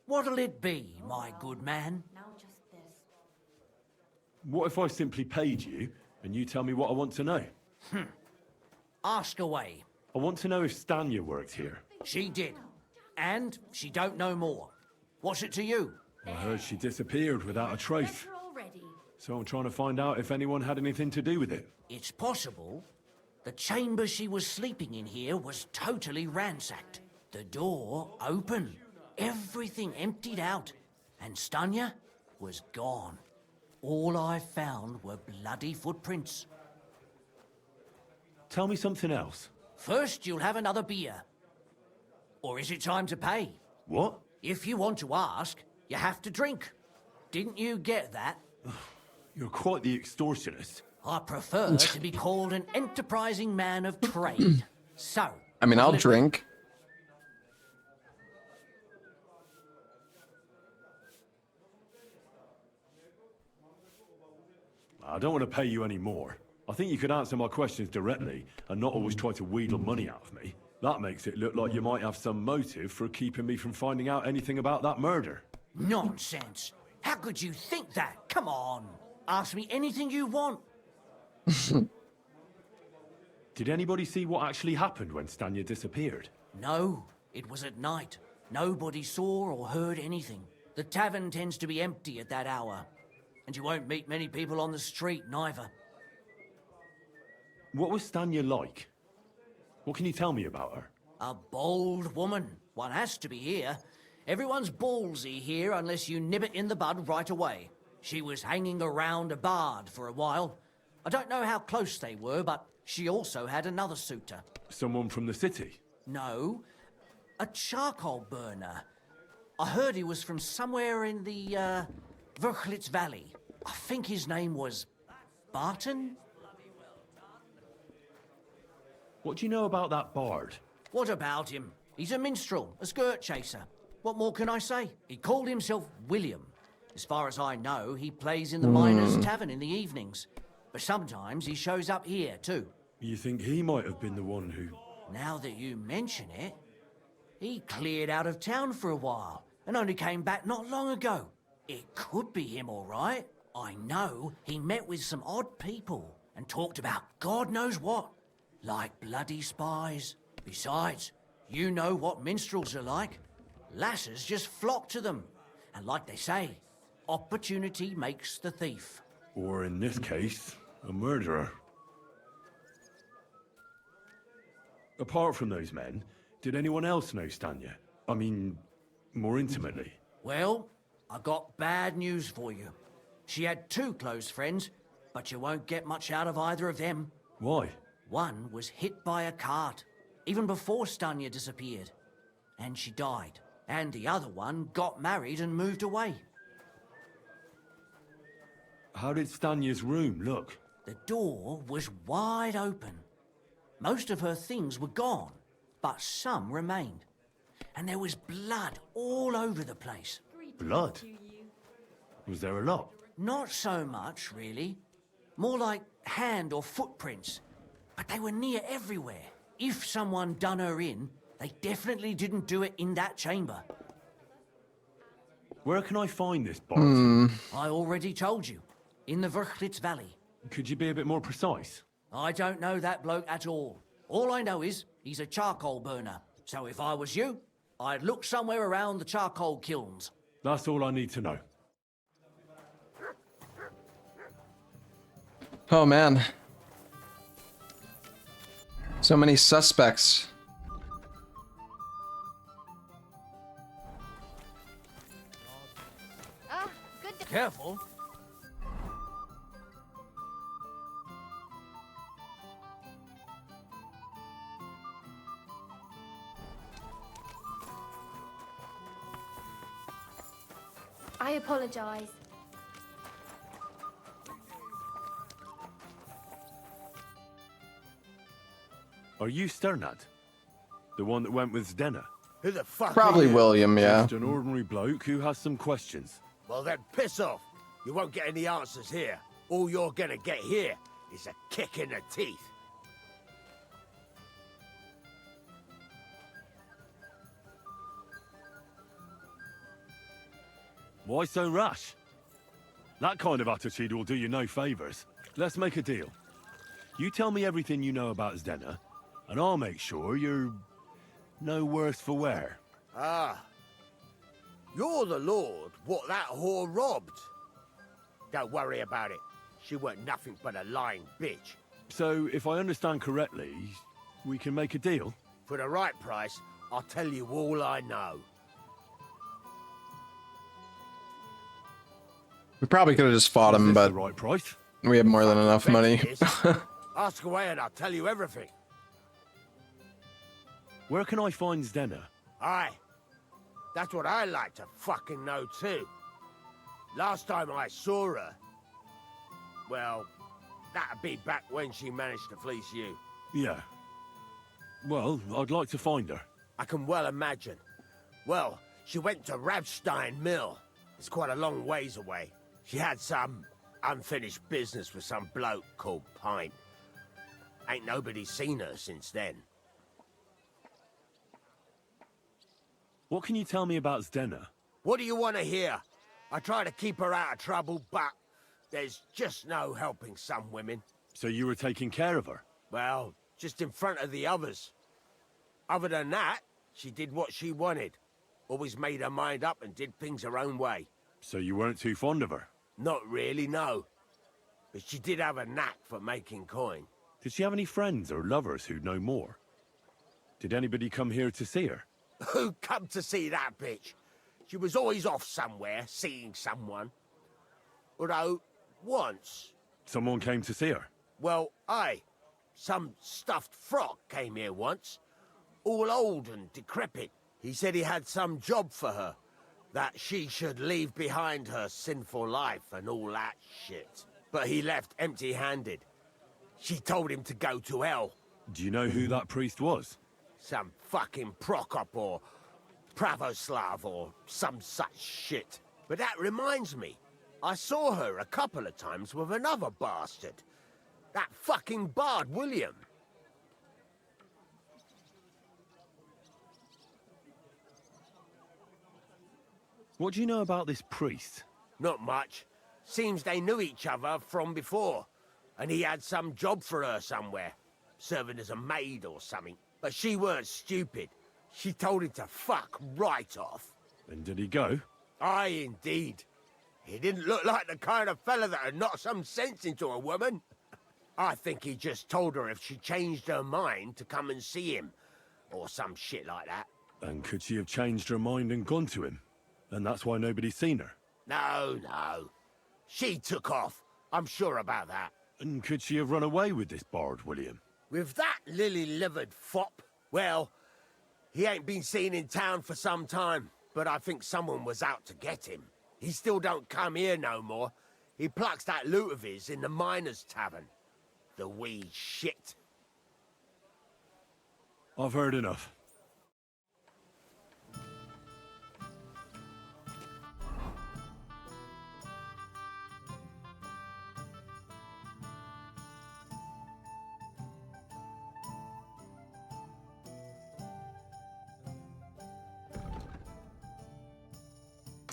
M: what'll it be, my good man?
F: Now just this.
C: What if I simply paid you and you tell me what I want to know?
M: Ask away.
C: I want to know if Stanya worked here.
M: She did. And she don't know more. What's it to you?
C: I heard she disappeared without a trace.
D: Already.
C: So I'm trying to find out if anyone had anything to do with it.
M: It's possible. The chamber she was sleeping in here was totally ransacked. The door open. Everything emptied out. And Stanya was gone. All I found were bloody footprints.
C: Tell me something else.
M: First, you'll have another beer. Or is it time to pay?
C: What?
M: If you want to ask, you have to drink. Didn't you get that?
C: You're quite the extortionist.
M: I prefer to be called an enterprising man of trade. So,
A: I mean, I'll
M: what'll it be?
A: drink.
C: I don't want to pay you any more. I think you could answer my questions directly and not always try to wheedle money out of me. That makes it look like you might have some motive for keeping me from finding out anything about that murder.
M: Nonsense. How could you think that? Come on. Ask me anything you want.
C: Did anybody see what actually happened when Stanya disappeared?
M: No, it was at night. Nobody saw or heard anything. The tavern tends to be empty at that hour. And you won't meet many people on the street, neither.
C: What was Stanya like? What can you tell me about her?
M: A bold woman. One has to be here. Everyone's ballsy here unless you nib it in the bud right away. She was hanging around a bard for a while. I don't know how close they were, but she also had another suitor.
C: Someone from the city?
M: No, a charcoal burner. I heard he was from somewhere in the, Verchlitz Valley. I think his name was Barton?
C: What do you know about that bard?
M: What about him? He's a minstrel, a skirt chaser. What more can I say? He called himself William. As far as I know, he plays in the miners' tavern in the evenings. But sometimes he shows up here, too.
C: You think he might have been the one who...
M: Now that you mention it, he cleared out of town for a while and only came back not long ago. It could be him, all right. I know he met with some odd people and talked about God knows what, like bloody spies. Besides, you know what minstrels are like. Lasses just flock to them. And like they say, opportunity makes the thief.
C: Or in this case, a murderer. Apart from those men, did anyone else know Stanya? I mean, more intimately?
M: Well, I got bad news for you. She had 2 close friends, but you won't get much out of either of them.
C: Why?
M: One was hit by a cart, even before Stanya disappeared. And she died. And the other one got married and moved away.
C: How did Stanya's room look?
M: The door was wide open. Most of her things were gone, but some remained. And there was blood all over the place.
C: Blood? Was there a lot?
M: Not so much, really. More like hand or footprints. But they were near everywhere. If someone done her in, they definitely didn't do it in that chamber.
C: Where can I find this bard?
M: I already told you. In the Verchlitz Valley.
C: Could you be a bit more precise?
M: I don't know that bloke at all. All I know is he's a charcoal burner. So if I was you, I'd look somewhere around the charcoal kilns.
C: That's all I need to know.
A: Oh man. So many suspects.
K: Ah, good.
M: Careful.
G: I apologize.
C: Are you Sternad? The one that went with Zdena?
N: Who the fuck
A: Probably
N: are you?
A: William, yeah.
C: Just an ordinary bloke who has some questions.
N: Well then, piss off. You won't get any answers here. All you're gonna get here is a kick in the teeth.
C: Why so rash? That kind of attitude will do you no favors. Let's make a deal. You tell me everything you know about Zdena, and I'll make sure you're no worse for wear.
N: Ah. You're the lord what that whore robbed. Don't worry about it. She weren't nothing but a lying bitch.
C: So, if I understand correctly, we can make a deal?
N: For the right price, I'll tell you all I know.
A: We probably could have just fought
C: Is
A: him,
C: this
A: but
C: the right price?
A: we have more than enough
N: Bet
A: money.
N: it is. Ask away and I'll tell you everything.
C: Where can I find Zdena?
N: Aye. That's what I like to fucking know too. Last time I saw her... Well, that'd be back when she managed to fleece you.
C: Yeah. Well, I'd like to find her.
N: I can well imagine. Well, she went to Rabstein Mill. It's quite a long ways away. She had some unfinished business with some bloke called Pine. Ain't nobody seen her since then.
C: What can you tell me about Zdena?
N: What do you want to hear? I try to keep her out of trouble, but there's just no helping some women.
C: So you were taking care of her?
N: Well, just in front of the others. Other than that, she did what she wanted. Always made her mind up and did things her own way.
C: So you weren't too fond of her?
N: Not really, no. But she did have a knack for making coin.
C: Did she have any friends or lovers who'd know more? Did anybody come here to see her?
N: Who come to see that bitch? She was always off somewhere, seeing someone. Although, once...
C: Someone came to see her?
N: Well, aye. Some stuffed frock came here once. All old and decrepit. He said he had some job for her. that she should leave behind her sinful life and all that shit. But he left empty-handed. She told him to go to hell.
C: Do you know who that priest was?
N: Some fucking Prokop or Pravoslav or some such shit. But that reminds me, I saw her a couple of times with another bastard. That fucking bard, William.
C: What do you know about this priest?
N: Not much. Seems they knew each other from before. And he had some job for her somewhere. Serving as a maid or something. But she weren't stupid. She told him to fuck right off.
C: And did he go?
N: Aye, indeed. He didn't look like the kind of fella that would knock some sense into a woman. I think he just told her if she changed her mind to come and see him. Or some shit like that.
C: And could she have changed her mind and gone to him? And that's why nobody's seen her?
N: No, no. She took off. I'm sure about that.
C: And could she have run away with this bard, William?
N: With that lily-livered fop? Well, he ain't been seen in town for some time, but I think someone was out to get him. He still don't come here no more. He plucks that loot of his in the miners' tavern. The wee shit.
C: I've heard enough.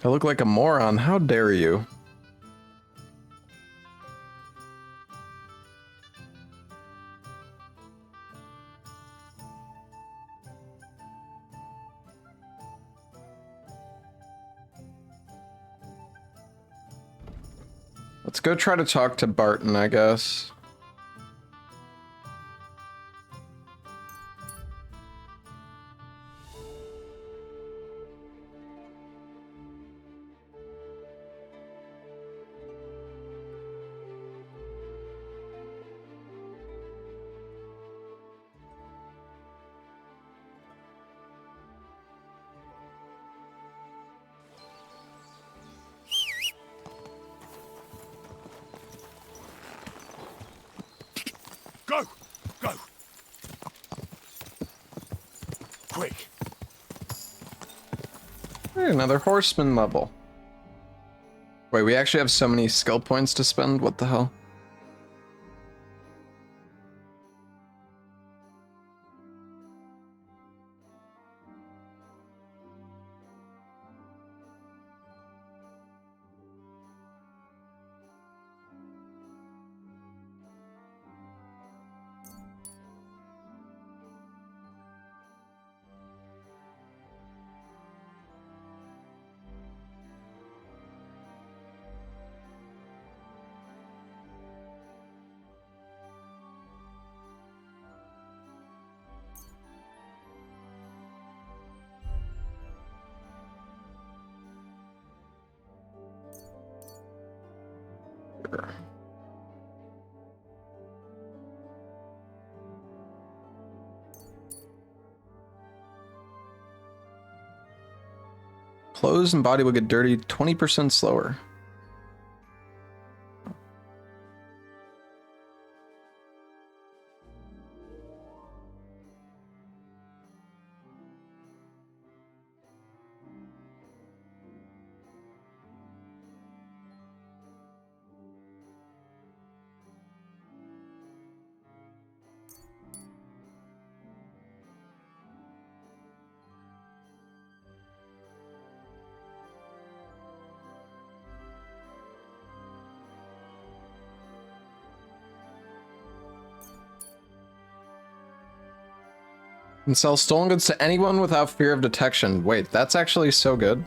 A: I look like a moron. How dare you? Let's go try to talk to Barton, I guess.
N: Go! Go! Quick!
A: Hey, another horseman level. Wait, we actually have so many skill points to spend? What the hell? Clothes and body will get dirty 20% slower. And sell stolen goods to anyone without fear of detection. Wait, that's actually so good.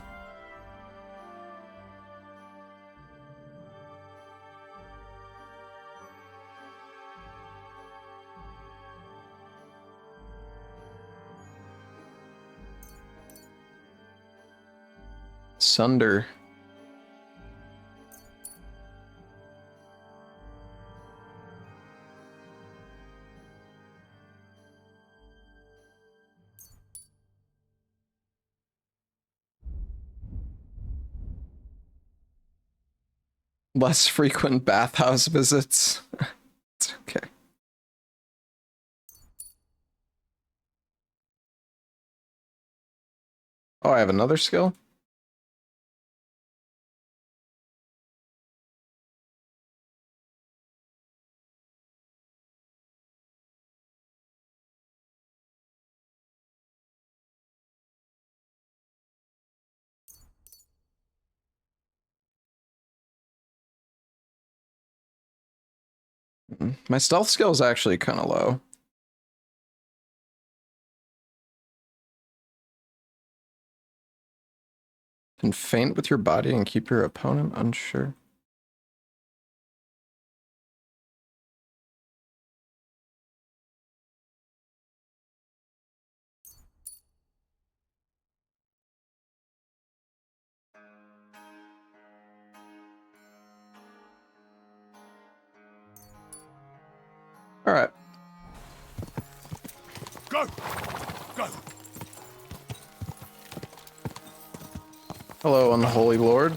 A: Sunder. Less frequent bathhouse visits. It's okay. Oh, I have another skill? My stealth skill is actually kind of low. Can feint with your body and keep your opponent unsure. All right.
C: Go! Go!
A: Hello, unholy lord.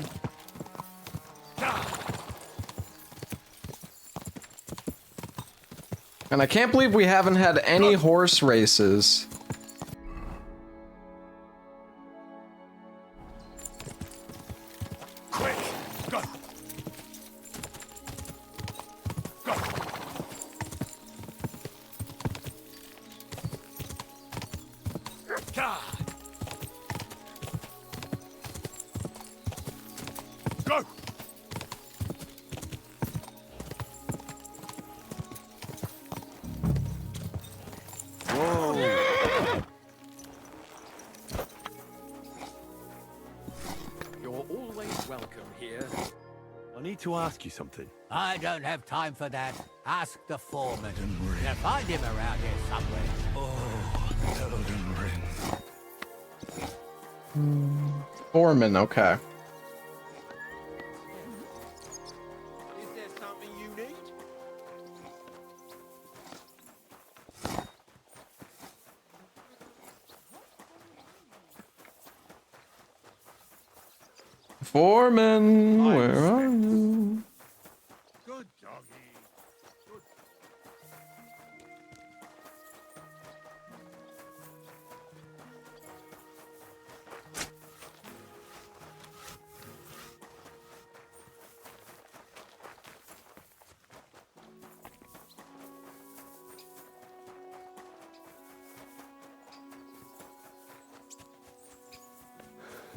A: And I can't believe we haven't had any horse races.
C: Quick! Go! Go! Go!
N: Whoa!
O: You're always welcome here.
C: I need to ask you something.
I: I don't have time for that. Ask the foreman. You'll find him around here somewhere.
C: Oh, Elden Ring.
A: Foreman, okay.
N: Is there something you need?
A: Foreman, where are you?
N: Good doggy. Good.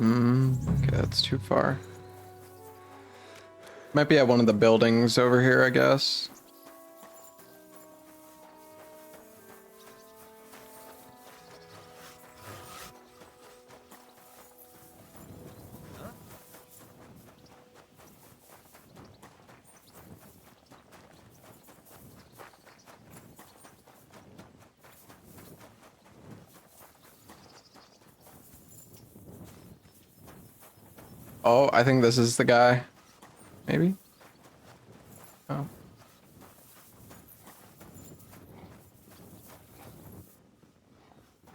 A: Okay, that's too far. Might be at one of the buildings over here, I guess. Oh, I think this is the guy. Maybe? Oh.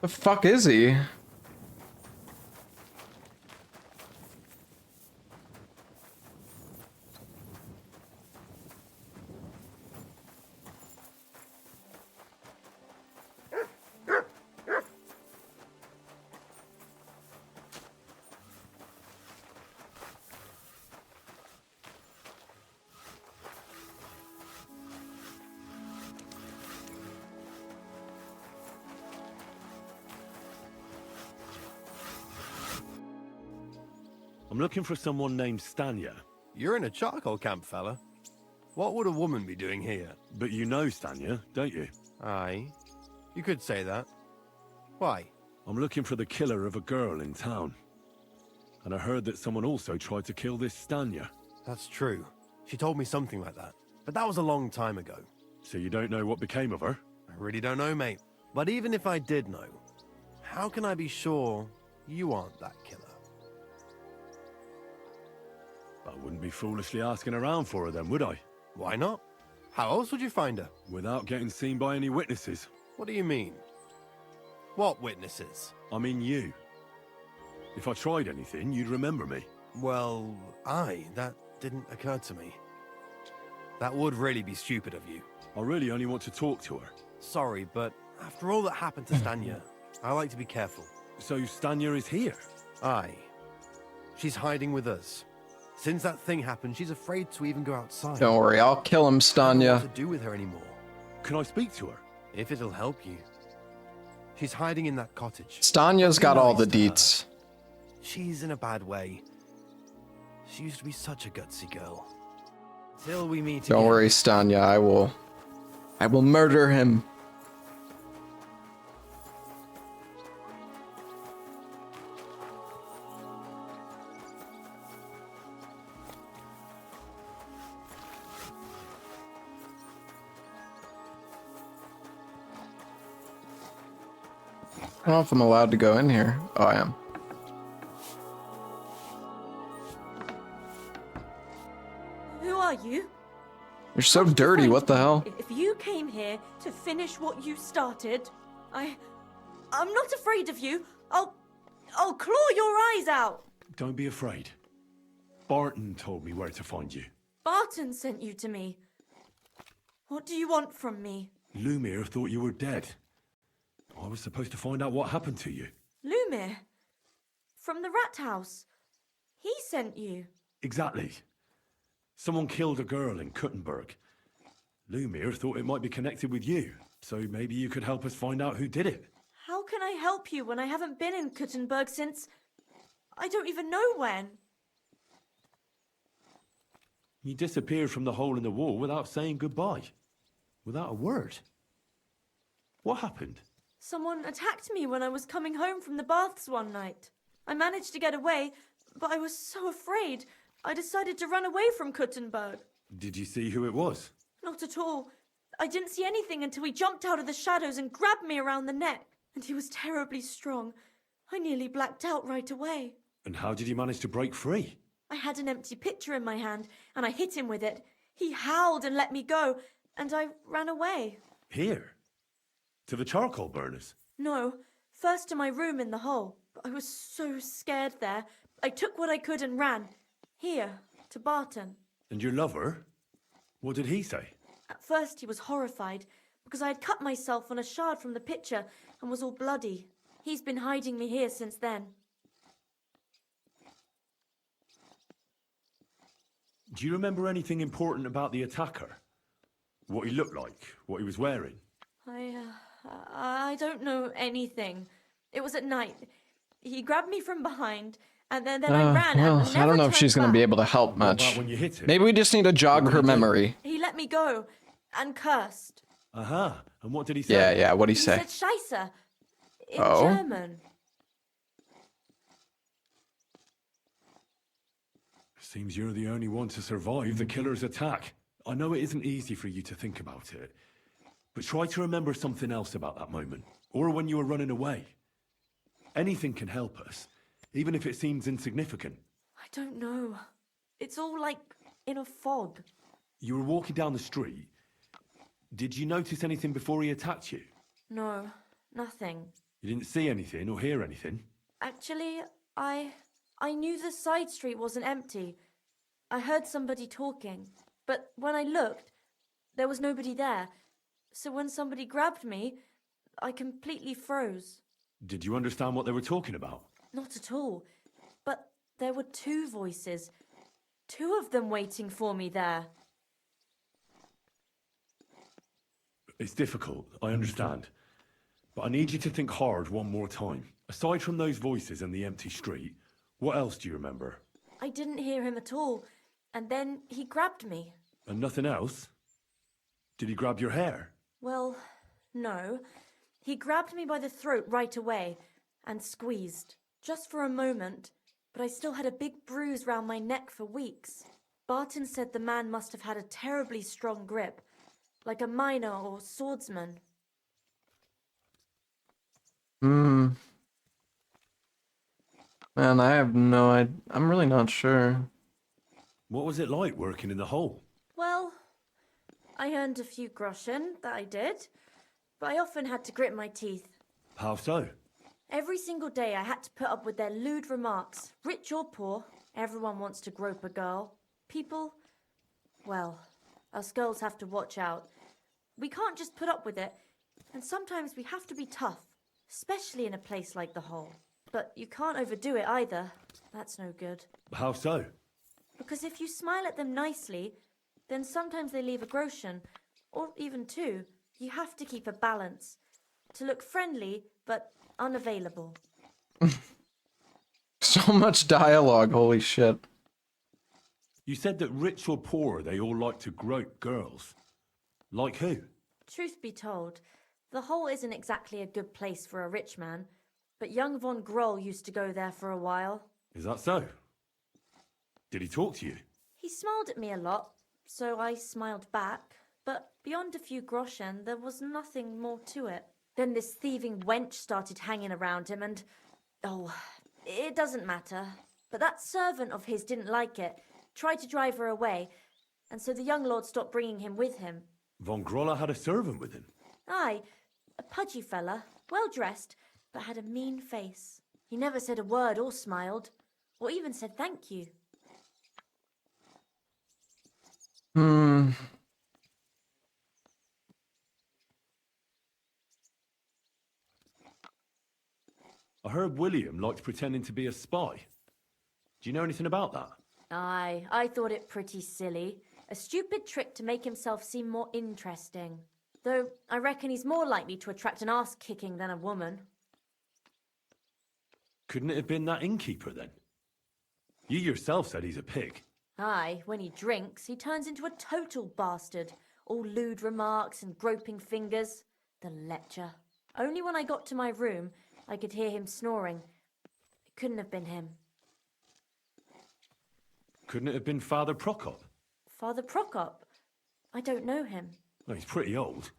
A: The fuck is he?
C: I'm looking for someone named Stanya.
P: You're in a charcoal camp, fella. What would a woman be doing here?
C: But you know Stanya, don't you?
P: Aye. You could say that. Why?
C: I'm looking for the killer of a girl in town. And I heard that someone also tried to kill this Stanya.
P: That's true. She told me something like that. But that was a long time ago.
C: So you don't know what became of her?
P: I really don't know, mate. But even if I did know, how can I be sure you aren't that killer?
C: I wouldn't be foolishly asking around for her then, would I?
P: Why not? How else would you find her?
C: Without getting seen by any witnesses.
P: What do you mean? What witnesses?
C: I mean you. If I tried anything, you'd remember me.
P: Well, aye, that didn't occur to me. That would really be stupid of you.
C: I really only want to talk to her.
P: Sorry, but after all that happened to Stanya, I like to be careful.
C: So Stanya is here?
P: Aye. She's hiding with us. Since that thing happened, she's afraid to even go outside.
A: Don't worry, I'll kill him,
P: I don't know
A: Stanya.
P: what to do with her anymore.
C: Can I speak to her?
P: If it'll help you. She's hiding in that cottage.
A: Stanya's got all the
P: Be nice to
A: deets.
P: her. She's in a bad way. She used to be such a gutsy girl. Till we meet
A: Don't
P: again.
A: worry, Stanya, I will murder him. I don't know if I'm allowed to go in here. Oh, I am.
H: Who are you?
A: You're so dirty, what the hell?
H: If you came here to finish what you started, I'm not afraid of you. I'll claw your eyes out.
C: Don't be afraid. Barton told me where to find you.
H: Barton sent you to me. What do you want from me?
C: Lumir thought you were dead. I was supposed to find out what happened to you.
H: Lumir? From the rat house. He sent you.
C: Exactly. Someone killed a girl in Kuttenberg. Lumir thought it might be connected with you, so maybe you could help us find out who did it.
H: How can I help you when I haven't been in Kuttenberg since... I don't even know when.
C: You disappeared from the hole in the wall without saying goodbye. Without a word. What happened?
H: Someone attacked me when I was coming home from the baths one night. I managed to get away, but I was so afraid. I decided to run away from Kuttenberg.
C: Did you see who it was?
H: Not at all. I didn't see anything until he jumped out of the shadows and grabbed me around the neck. And he was terribly strong. I nearly blacked out right away.
C: And how did you manage to break free?
H: I had an empty pitcher in my hand, and I hit him with it. He howled and let me go, and I ran away.
C: Here? To the charcoal burners?
H: No, first to my room in the hole. I was so scared there. I took what I could and ran. Here, to Barton.
C: And your lover? What did he say?
H: At first he was horrified, because I had cut myself on a shard from the pitcher and was all bloody. He's been hiding me here since then.
C: Do you remember anything important about the attacker? What he looked like? What he was wearing?
H: I don't know anything. It was at night. He grabbed me from behind, and then I ran.
A: Well,
H: and
A: I don't know if
H: never
A: she's
H: turned
A: going to be
H: back.
A: able to help
C: What about
A: much.
C: when you hit him?
A: Maybe we just need to jog her memory.
H: He let me go and cursed.
C: Uh-huh. And what did he say?
A: Yeah, what'd he
H: He
A: say?
H: said Scheisse in
A: Oh?
H: German.
C: Seems you're the only one to survive the killer's attack. I know it isn't easy for you to think about it, but try to remember something else about that moment, or when you were running away. Anything can help us, even if it seems insignificant.
H: I don't know. It's all like in a fog.
C: You were walking down the street. Did you notice anything before he attacked you?
H: No, nothing.
C: You didn't see anything or hear anything?
H: Actually, I knew the side street wasn't empty. I heard somebody talking, but when I looked, there was nobody there. So when somebody grabbed me, I completely froze.
C: Did you understand what they were talking about?
H: Not at all. But there were two voices. Two of them waiting for me there.
C: It's difficult, I understand. But I need you to think hard one more time. Aside from those voices and the empty street, what else do you remember?
H: I didn't hear him at all. And then he grabbed me.
C: And nothing else? Did he grab your hair?
H: Well, no. He grabbed me by the throat right away and squeezed. Just for a moment, but I still had a big bruise round my neck for weeks. Barton said the man must have had a terribly strong grip, like a miner or swordsman.
A: Man, I have no idea. I'm really not sure.
C: What was it like working in the hole?
H: Well, I earned a few groschen, that I did, but I often had to grit my teeth.
C: How so?
H: Every single day I had to put up with their lewd remarks. Rich or poor, everyone wants to grope a girl.
Q: People, well, us girls have to watch out. We can't just put up with it, and sometimes we have to be tough, especially in a place like the Hole. But you can't overdo it either. That's no good.
C: How so?
Q: Because if you smile at them nicely, then sometimes they leave a groschen, or even two. You have to keep a balance. To look friendly, but unavailable.
A: So much dialogue, holy shit.
C: You said that rich or poor, they all like to grope girls. Like who?
Q: Truth be told, the Hole isn't exactly a good place for a rich man, but young von Groll used to go there for a while.
C: Is that so? Did he talk to you?
Q: He smiled at me a lot, so I smiled back, but beyond a few groschen, there was nothing more to it. Then this thieving wench started hanging around him and... oh, it doesn't matter. But that servant of his didn't like it, tried to drive her away, and so the young lord stopped bringing him with him.
C: Von Groller had a servant with him?
Q: Aye, a pudgy fella, well-dressed, but had a mean face. He never said a word or smiled, or even said thank you.
C: I heard William liked pretending to be a spy. Do you know anything about that?
Q: Aye, I thought it pretty silly. A stupid trick to make himself seem more interesting. Though, I reckon he's more likely to attract an ass-kicking than a woman.
C: Couldn't it have been that innkeeper then? You yourself said he's a pig.
Q: Aye, when he drinks, he turns into a total bastard. All lewd remarks and groping fingers. The lecher. Only when I got to my room, I could hear him snoring. It couldn't have been him.
C: Couldn't it have been Father Prokop?
Q: Father Prokop? I don't know him.
C: Well, he's pretty old.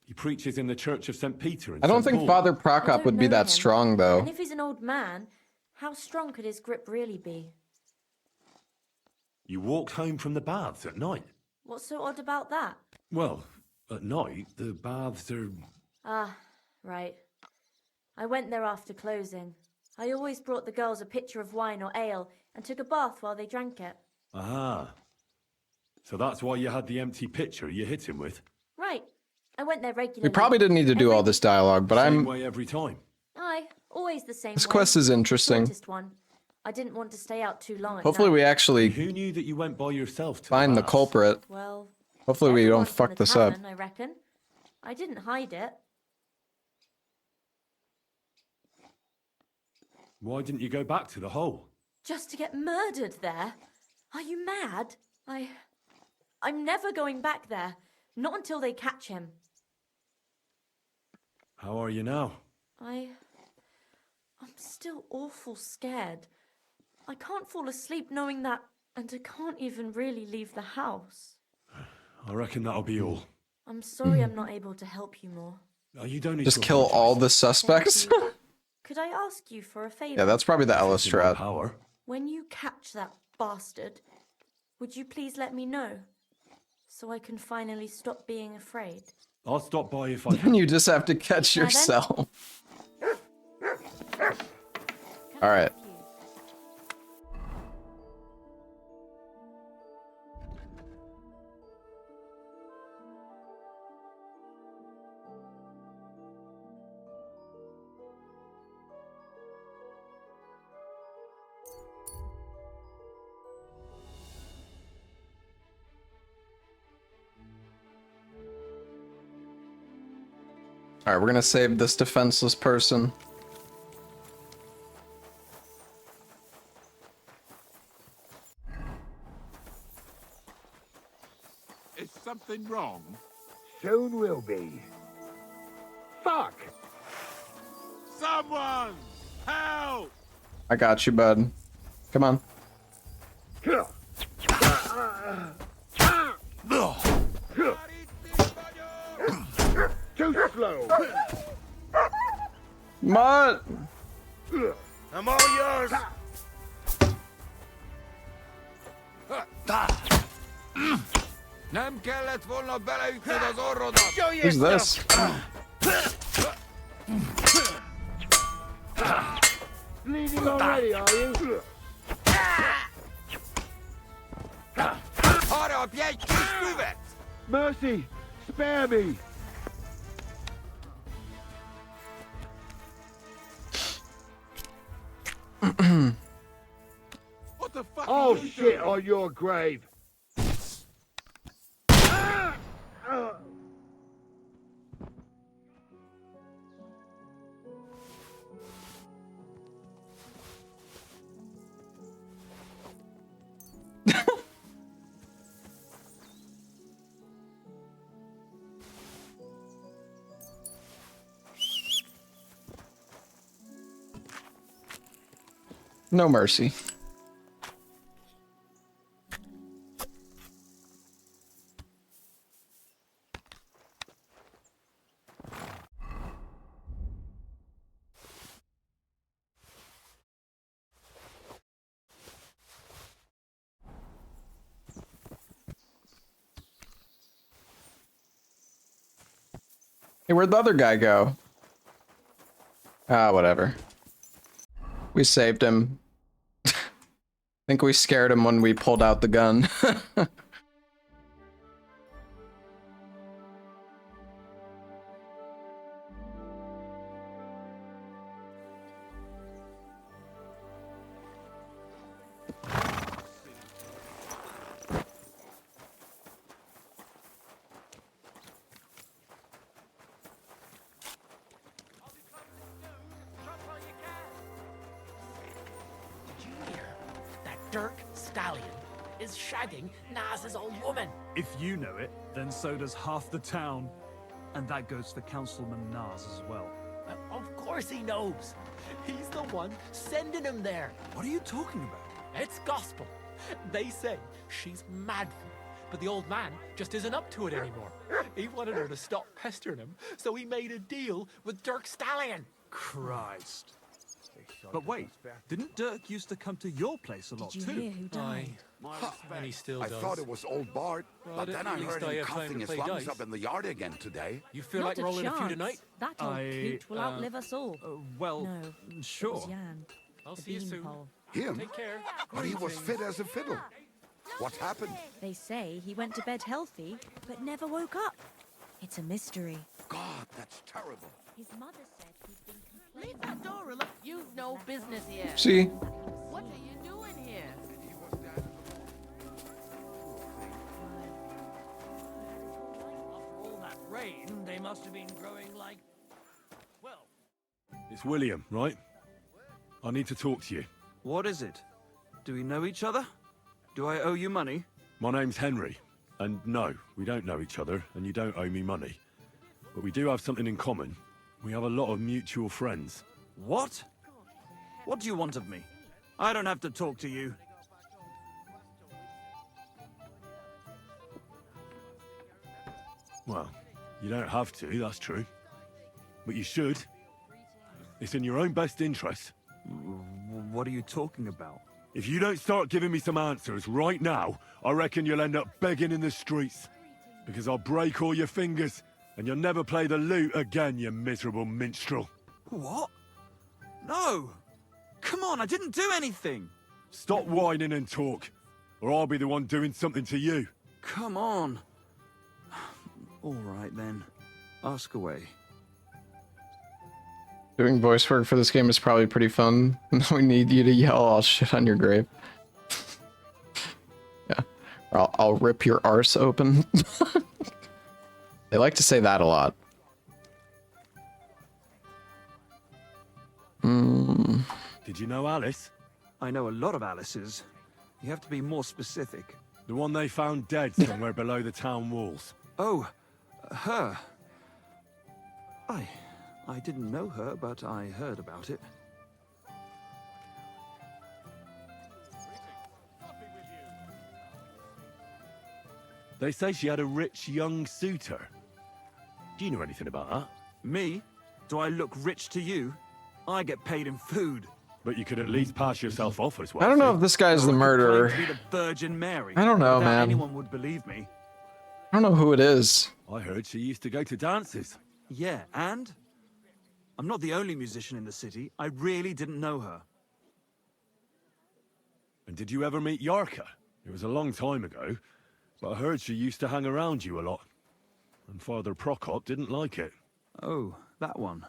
C: He preaches in the Church of St. Peter in
A: I don't
C: St.
A: think
C: Paul.
A: Father Prokop would be that strong, though.
Q: And if he's an old man, how strong could his grip really be?
C: You walked home from the baths at night?
Q: What's so odd about that?
C: Well, at night, the baths are...
Q: Ah, right. I went there after closing. I always brought the girls a pitcher of wine or ale and took a bath while they drank it.
C: Ah. So that's why you had the empty pitcher you hit him with?
Q: Right. I went there regularly.
A: We probably didn't need to do all this dialogue, but
C: Same way every time.
Q: Aye, always the same
A: This
Q: way.
A: quest is interesting.
Q: Shortest one. I didn't want to stay out too long at
A: Hopefully
Q: night.
A: we actually
C: Who knew that you went by yourself to
A: find the
C: baths?
A: culprit.
Q: Well,
A: Hopefully we
Q: everyone
A: don't
Q: from
A: fuck
Q: the
A: this up.
Q: tavern, I reckon. I didn't hide it.
C: Why didn't you go back to the hole?
Q: Just to get murdered there? Are you mad? I'm never going back there. Not until they catch him.
C: How are you now?
Q: I'm still awful scared. I can't fall asleep knowing that, and I can't even really leave the house.
C: I reckon that'll be all.
Q: I'm sorry I'm not able to help you more.
C: Oh, you don't need
A: Just
C: to
A: kill
C: apologize.
A: all the suspects?
Q: Could I ask you for a favor?
A: Yeah, that's probably the Ellis strat.
C: Power.
Q: When you catch that bastard, would you please let me know? So I can finally stop being afraid.
C: I'll stop by if I
A: Then
C: can.
A: you just have to catch
Q: Now then.
A: yourself. Alright. Alright, we're gonna save this defenseless person.
R: Is something wrong?
N: Soon will be. Fuck!
R: Someone! Help!
A: I got you, bud. Come on.
N: Too slow.
A: What?
N: I'm all yours.
E: Nem kellett volna beleütnöd az orrodat!
A: Who's this?
N: Bleeding already, are you?
R: up yet? Keep with it!
N: Mercy! Spare me!
R: What the fuck
N: Oh
R: are you
N: shit
R: doing?
N: on your grave!
A: No mercy. Hey, where'd the other guy go? Ah, whatever. We saved him. I think we scared him when we pulled out the gun.
S: Did you hear that Dirk Stallion is shagging Naz's old woman?
T: If you know it, then so does half the town. And that goes for Councilman Nas as well.
S: Of course he knows. He's the one sending him there.
T: What are you talking about?
S: It's gospel. They say she's mad for him, but the old man just isn't up to it anymore. He wanted her to stop pestering him, so he made a deal with Dirk Stallion.
T: Christ. But wait, didn't Dirk used to come to your place a lot
S: Did you
T: too?
S: hear who died? And he still
U: I
S: does.
U: thought it was old Bart,
S: Well,
U: but then I
S: at least
U: heard
S: I
U: him
S: have time
U: coughing
S: to
U: his
S: play
U: lungs
S: dice.
U: up in the yard again today.
S: You feel
G: Not
S: like
G: a
S: rolling a few
G: chance.
S: tonight?
G: That old coot will outlive us all.
T: Well,
G: no,
T: sure.
G: It was Jan.
S: I'll
G: the
S: see you soon.
G: beanpole.
U: Him?
S: Take care.
U: But he was fit as a fiddle. What happened?
G: They say he went to bed healthy, but never woke up. It's a mystery.
U: God, that's terrible.
G: His mother said he'd been
K: Leave that door alone. You've no business here.
A: See?
K: What are you doing here?
S: After all that rain, they must have been growing like... Well...
C: It's William, right? I need to talk to you.
T: What is it? Do we know each other? Do I owe you money?
C: My name's Henry, and no, we don't know each other, and you don't owe me money. But we do have something in common. We have a lot of mutual friends.
T: What? What do you want of me? I don't have to talk to you.
C: Well, you don't have to, that's true. But you should. It's in your own best interest.
T: What are you talking about?
C: If you don't start giving me some answers right now, I reckon you'll end up begging in the streets. Because I'll break all your fingers, and you'll never play the lute again, you miserable minstrel.
T: What? No! Come on, I didn't do anything!
C: Stop whining and talk, or I'll be the one doing something to you.
T: Come on. All right then. Ask away.
A: Doing voice work for this game is probably pretty fun. We need you to yell all shit on your grave. Yeah. Or I'll rip your arse open. They like to say that a lot.
C: Did you know Alice?
T: I know a lot of Alice's. You have to be more specific.
C: The one they found dead somewhere below the town walls.
T: Oh, her. I didn't know her, but I heard about it.
C: They say she had a rich young suitor. Do you know anything about that?
T: Me? Do I look rich to you? I get paid in food.
C: But you could at least pass yourself off as well.
A: I don't know if this guy's the murderer.
T: To be the Virgin Mary.
A: I don't know,
T: Without
A: man.
T: Anyone would believe me.
A: I don't know who it is.
C: I heard she used to go to dances.
T: Yeah, and? I'm not the only musician in the city. I really didn't know her.
C: And did you ever meet Yarka? It was a long time ago. But I heard she used to hang around you a lot. And Father Prokop didn't like it.
T: Oh, that one.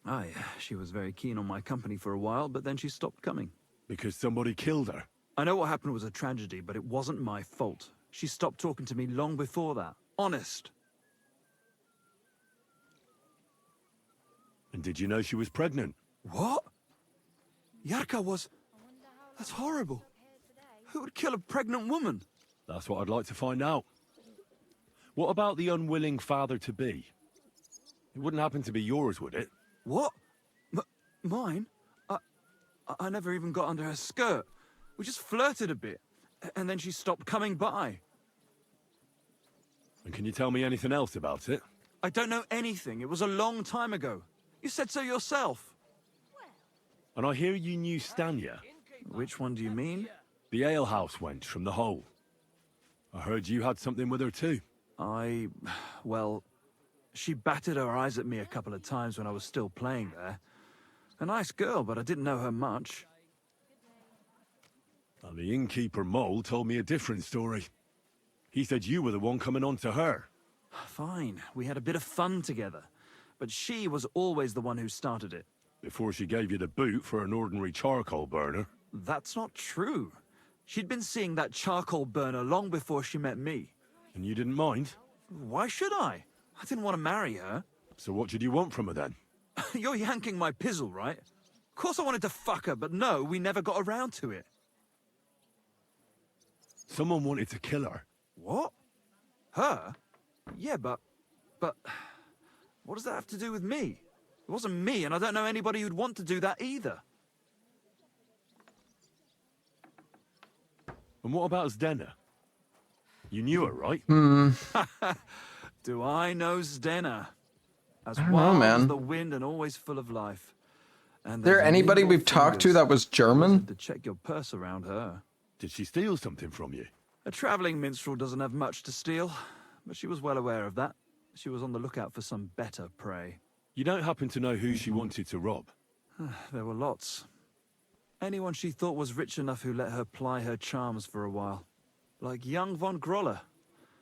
T: Aye, she was very keen on my company for a while, but then she stopped coming.
C: Because somebody killed her?
T: I know what happened was a tragedy, but it wasn't my fault. She stopped talking to me long before that. Honest.
C: And did you know she was pregnant?
T: What? Yarka was... That's horrible. Who would kill a pregnant woman?
C: That's what I'd like to find out. What about the unwilling father-to-be? It wouldn't happen to be yours, would it?
T: What? Mine? I never even got under her skirt. We just flirted a bit, and then she stopped coming by.
C: And can you tell me anything else about it?
T: I don't know anything. It was a long time ago. You said so yourself.
C: And I hear you knew Stanya.
T: Which one do you mean?
C: The alehouse wench from the hole. I heard you had something with her too.
T: Well, she batted her eyes at me a couple of times when I was still playing there. A nice girl, but I didn't know her much.
C: And the innkeeper Mole told me a different story. He said you were the one coming on to her.
T: Fine, we had a bit of fun together. But she was always the one who started it.
C: Before she gave you the boot for an ordinary charcoal burner.
T: That's not true. She'd been seeing that charcoal burner long before she met me.
C: And you didn't mind?
T: Why should I? I didn't want to marry her.
C: So what did you want from her then?
T: You're yanking my pizzle, right? Of course I wanted to fuck her, but no, we never got around to it.
C: Someone wanted to kill her.
T: What? Her? Yeah, but... What does that have to do with me? It wasn't me, and I don't know anybody who'd want to do that either.
C: And what about Zdena? You knew her, right?
T: Do I know Zdena? As
A: I don't know,
T: wild
A: man.
T: as the wind and always full of life. And
A: There
T: there's
A: anybody
T: nimble
A: we've talked to
T: fingers.
A: that was German?
T: To check your purse around her.
C: Did she steal something from you?
T: A traveling minstrel doesn't have much to steal, but she was well aware of that. She was on the lookout for some better prey.
C: You don't happen to know who she wanted to rob?
T: There were lots. Anyone she thought was rich enough who let her ply her charms for a while. Like young von Groller.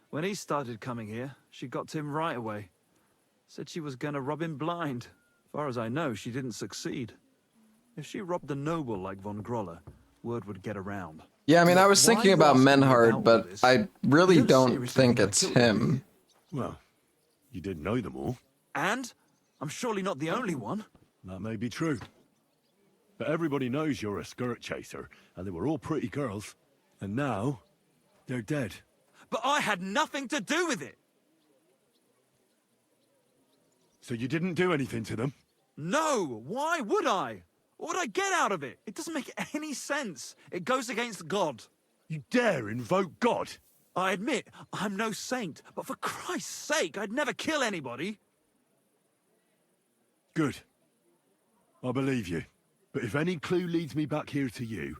T: When he started coming here, she got to him right away. Said she was gonna rob him blind. Far as I know, she didn't succeed. If she robbed a noble like von Groller, word would get around.
A: Yeah, I mean, I was
T: Why
A: thinking about
T: ask me
A: Menhard,
T: about
A: but
T: all this?
A: I really
T: You
A: don't
T: seriously
A: think
T: think I
A: it's
T: killed them,
A: him.
C: Well, you did know them all.
T: And? I'm surely not the only one.
C: That may be true. But everybody knows you're a skirt chaser, and they were all pretty girls. And now, they're dead.
T: But I had nothing to do with it!
C: So you didn't do anything to them?
T: No! Why would I? What would I get out of it? It doesn't make any sense. It goes against God.
C: You dare invoke God?
T: I admit, I'm no saint, but for Christ's sake, I'd never kill anybody.
C: Good. I believe you. But if any clue leads me back here to you,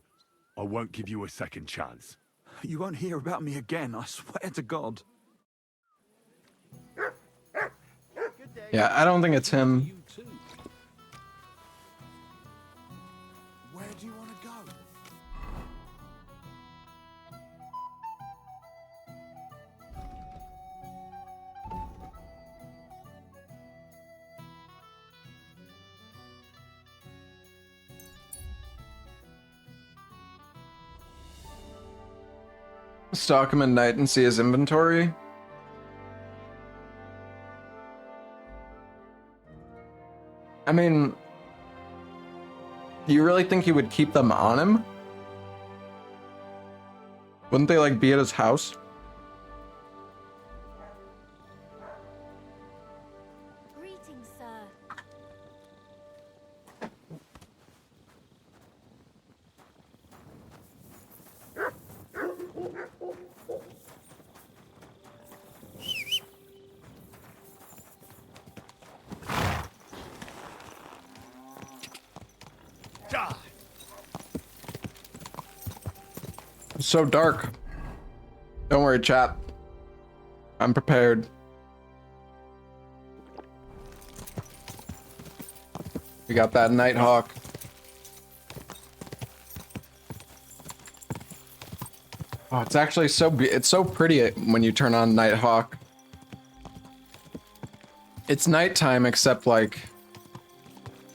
C: I won't give you a second chance.
T: You won't hear about me again, I swear to God.
A: Yeah, I don't think it's him.
N: Where do you want to go?
A: Stalk him at night and see his inventory. I mean, do you really think he would keep them on him? Wouldn't they like be at his house?
G: Greetings, sir.
A: It's so dark. Don't worry, chat. I'm prepared. We got that Nighthawk. Oh, it's actually it's so pretty when you turn on Nighthawk. It's nighttime, except like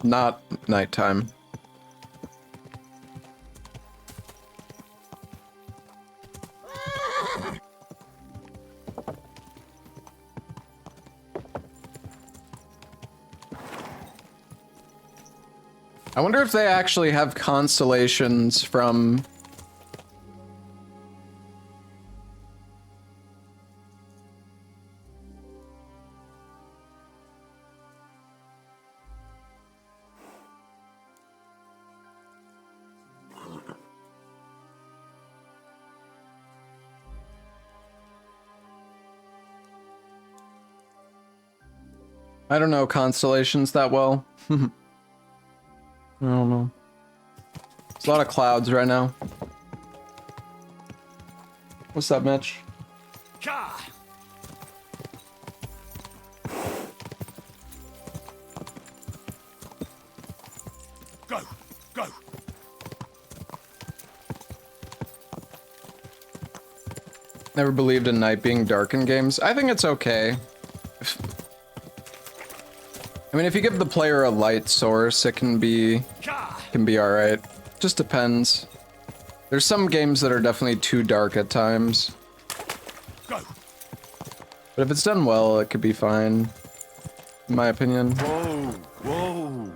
A: not nighttime. I wonder if they actually have constellations from... I don't know constellations that well. I don't know. There's a lot of clouds right now. What's up, Mitch?
C: Go! Go!
A: Never believed in night being dark in games. I think it's okay. I mean, if you give the player a light source, it can be alright. Just depends. There's some games that are definitely too dark at times. But if it's done well, it could be fine. In my opinion.
C: Whoa! Whoa!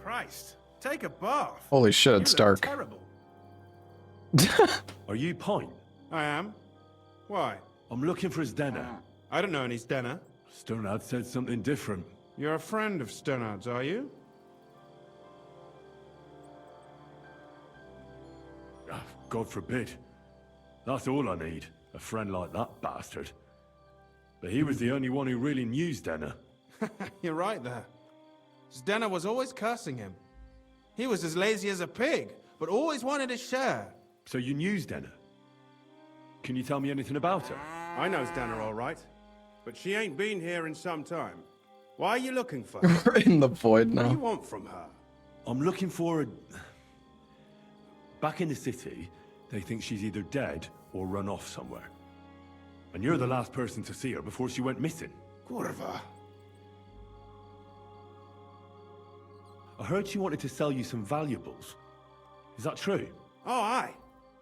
B: Christ, take a bath.
A: Holy shit, it's
B: You look
A: dark.
B: Terrible.
C: Are you Pint?
B: I am. Why?
C: I'm looking for Zdena.
B: I don't know any Zdena.
C: Sternad said something different.
B: You're a friend of Sternad's, are you?
C: Ah, God forbid. That's all I need. A friend like that bastard. But he was the only one who really knew Zdena.
B: You're right there. Zdena was always cursing him. He was as lazy as a pig, but always wanted his share.
C: So you knew Zdena? Can you tell me anything about her?
B: I know Zdena all right, but she ain't been here in some time. Why are you looking for her?
A: We're in the void
B: What do you
A: now.
B: want from her?
C: I'm looking for a... Back in the city, they think she's either dead or run off somewhere. And you're the last person to see her before she went missing.
B: Kurva.
C: I heard she wanted to sell you some valuables. Is that true?
B: Oh, aye.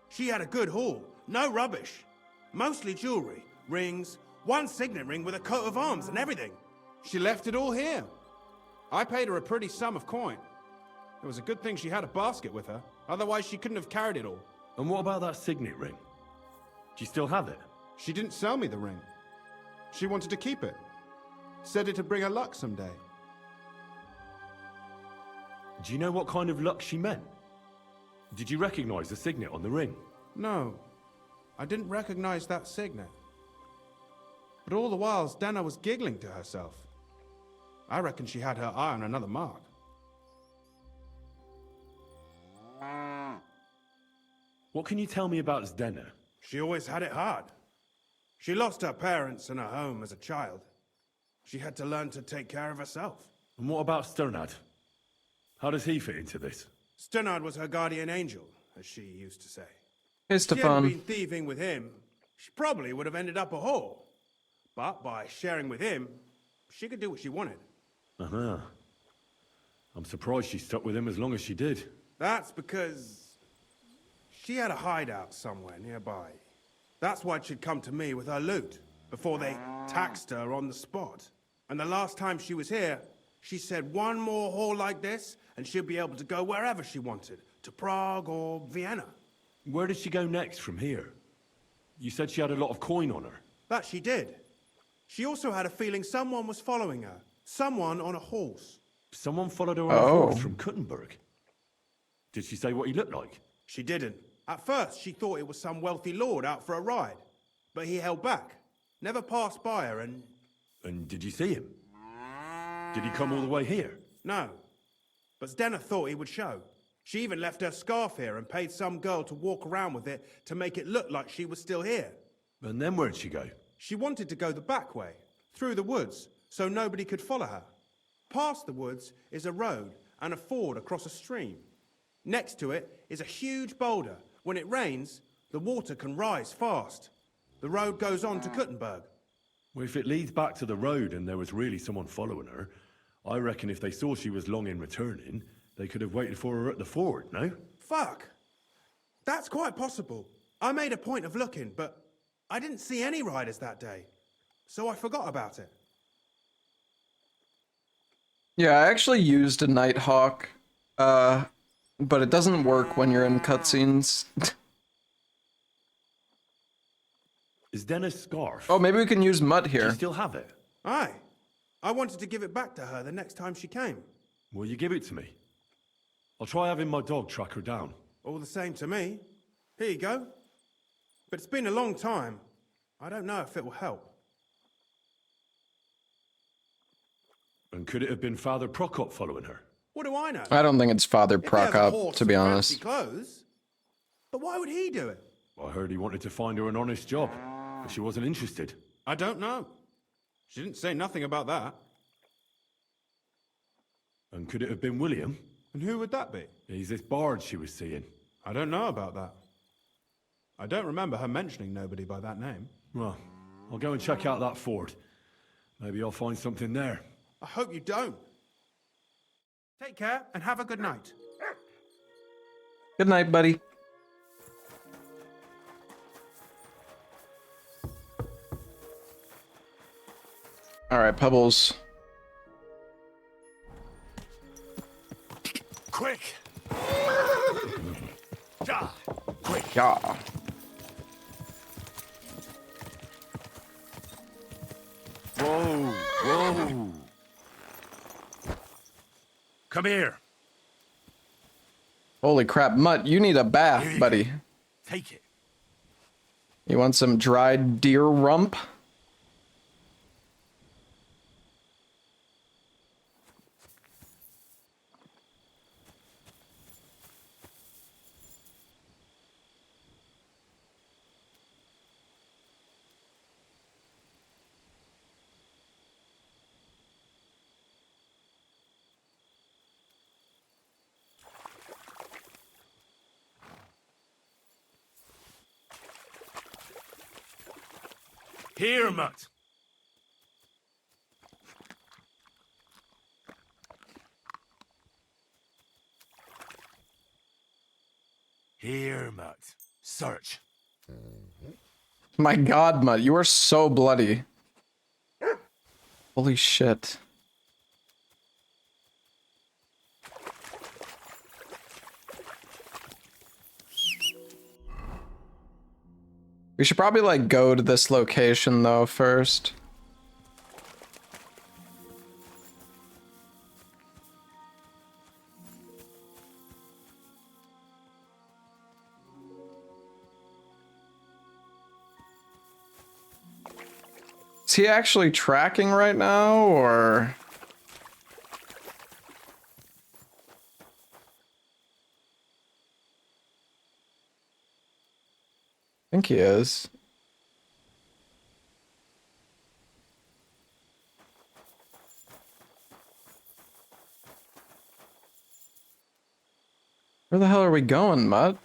B: She had a good haul. No rubbish. Mostly jewelry, rings, one signet ring with a coat of arms and everything. She left it all here. I paid her a pretty sum of coin. It was a good thing she had a basket with her. Otherwise, she couldn't have carried it all.
C: And what about that signet ring? Do you still have it?
B: She didn't sell me the ring. She wanted to keep it. Said it'd bring her luck someday.
C: Do you know what kind of luck she meant? Did you recognize the signet on the ring?
B: No, I didn't recognize that signet. But all the while, Zdena was giggling to herself. I reckon she had her eye on another mark.
C: What can you tell me about Zdena?
B: She always had it hard. She lost her parents and her home as a child. She had to learn to take care of herself.
C: And what about Sternad? How does he fit into this?
B: Sternad was her guardian angel, as she used to say.
A: Hey,
B: If she hadn't
A: Stefan.
B: been thieving with him, she probably would have ended up a whore. But by sharing with him, she could do what she wanted.
C: Uh-huh. I'm surprised she stuck with him as long as she did.
B: That's because she had a hideout somewhere nearby. That's why she'd come to me with her loot, before they taxed her on the spot. And the last time she was here, she said one more haul like this, and she'd be able to go wherever she wanted, to Prague or Vienna.
C: Where did she go next from here? You said she had a lot of coin on her.
B: That she did. She also had a feeling someone was following her. Someone on a horse.
C: Someone followed her on a horse from Kuttenberg. Did she say what he looked like?
B: She didn't. At first, she thought it was some wealthy lord out for a ride. But he held back. Never passed by her and...
C: And did you see him? Did he come all the way here?
B: No. But Zdena thought he would show. She even left her scarf here and paid some girl to walk around with it to make it look like she was still here.
C: And then where'd she go?
B: She wanted to go the back way, through the woods, so nobody could follow her. Past the woods is a road and a ford across a stream. Next to it is a huge boulder. When it rains, the water can rise fast. The road goes on to Kuttenberg.
C: Well, if it leads back to the road and there was really someone following her, I reckon if they saw she was long in returning, they could have waited for her at the ford, no?
B: Fuck! That's quite possible. I made a point of looking, but I didn't see any riders that day, so I forgot about it.
A: Yeah, I actually used a Nighthawk, but it doesn't work when you're in cutscenes.
C: Is Dennis' scarf?
A: Oh, maybe we can use Mutt here.
C: Do you still have it?
B: Aye. I wanted to give it back to her the next time she came.
C: Will you give it to me? I'll try having my dog track her down.
B: All the same to me. Here you go. But it's been a long time. I don't know if it will help.
C: And could it have been Father Prokop following her?
B: What do I know?
A: I don't think it's Father
B: If he has a
A: Prokop,
B: horse
A: to be
B: and
A: honest.
B: fancy clothes. But why would he do it?
C: I heard he wanted to find her an honest job, but she wasn't interested.
B: I don't know. She didn't say nothing about that.
C: And could it have been William?
B: And who would that be?
C: He's this bard she was seeing.
B: I don't know about that. I don't remember her mentioning nobody by that name.
C: Well, I'll go and check out that ford. Maybe I'll find something there.
B: I hope you don't. Take care and have a good night.
A: Good night, buddy. Alright, Pebbles.
N: Quick! Ja! Quick!
A: Yeah.
C: Whoa! Whoa!
N: Come here.
A: Holy crap, Mutt, you need a bath,
N: Here you
A: buddy.
N: go. Take it.
A: You want some dried deer rump?
N: Here, Mutt. Here, Mutt. Search.
A: My god, Mutt, you are so bloody. Holy shit. We should probably, like, go to this location, though, first. Is he actually tracking right now, or...? I think he is. Where the hell are we going, Mutt?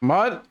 A: Mutt?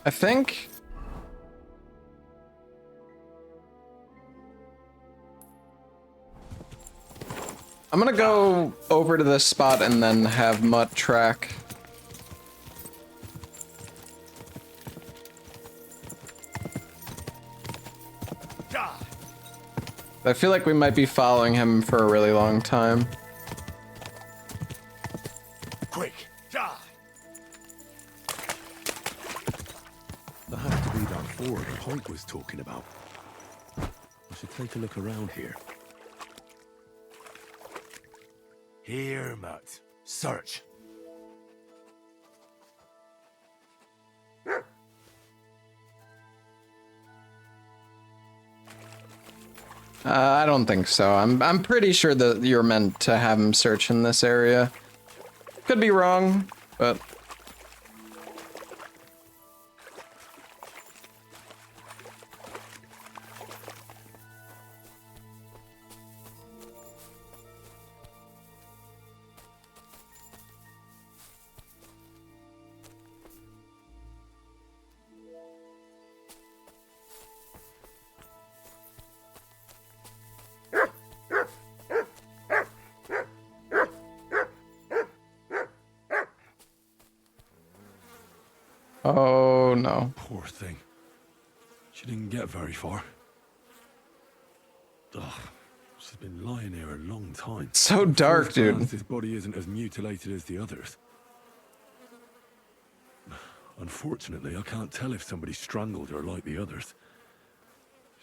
A: I think... I'm gonna go over to this spot and then have Mutt track. I feel like we might be following him for a really long time.
N: Quick!
C: That has to be that ford Pike was talking about. I should take a look around here. Here, Mutt. Search.
A: I don't think so. I'm pretty sure that you're meant to have him search in this area. Could be wrong, but... Oh no.
C: Poor thing. She didn't get very far. Ugh, she's been lying here a long time.
A: So dark,
C: First
A: dude.
C: glance, this body isn't as mutilated as the others. Unfortunately, I can't tell if somebody strangled her like the others.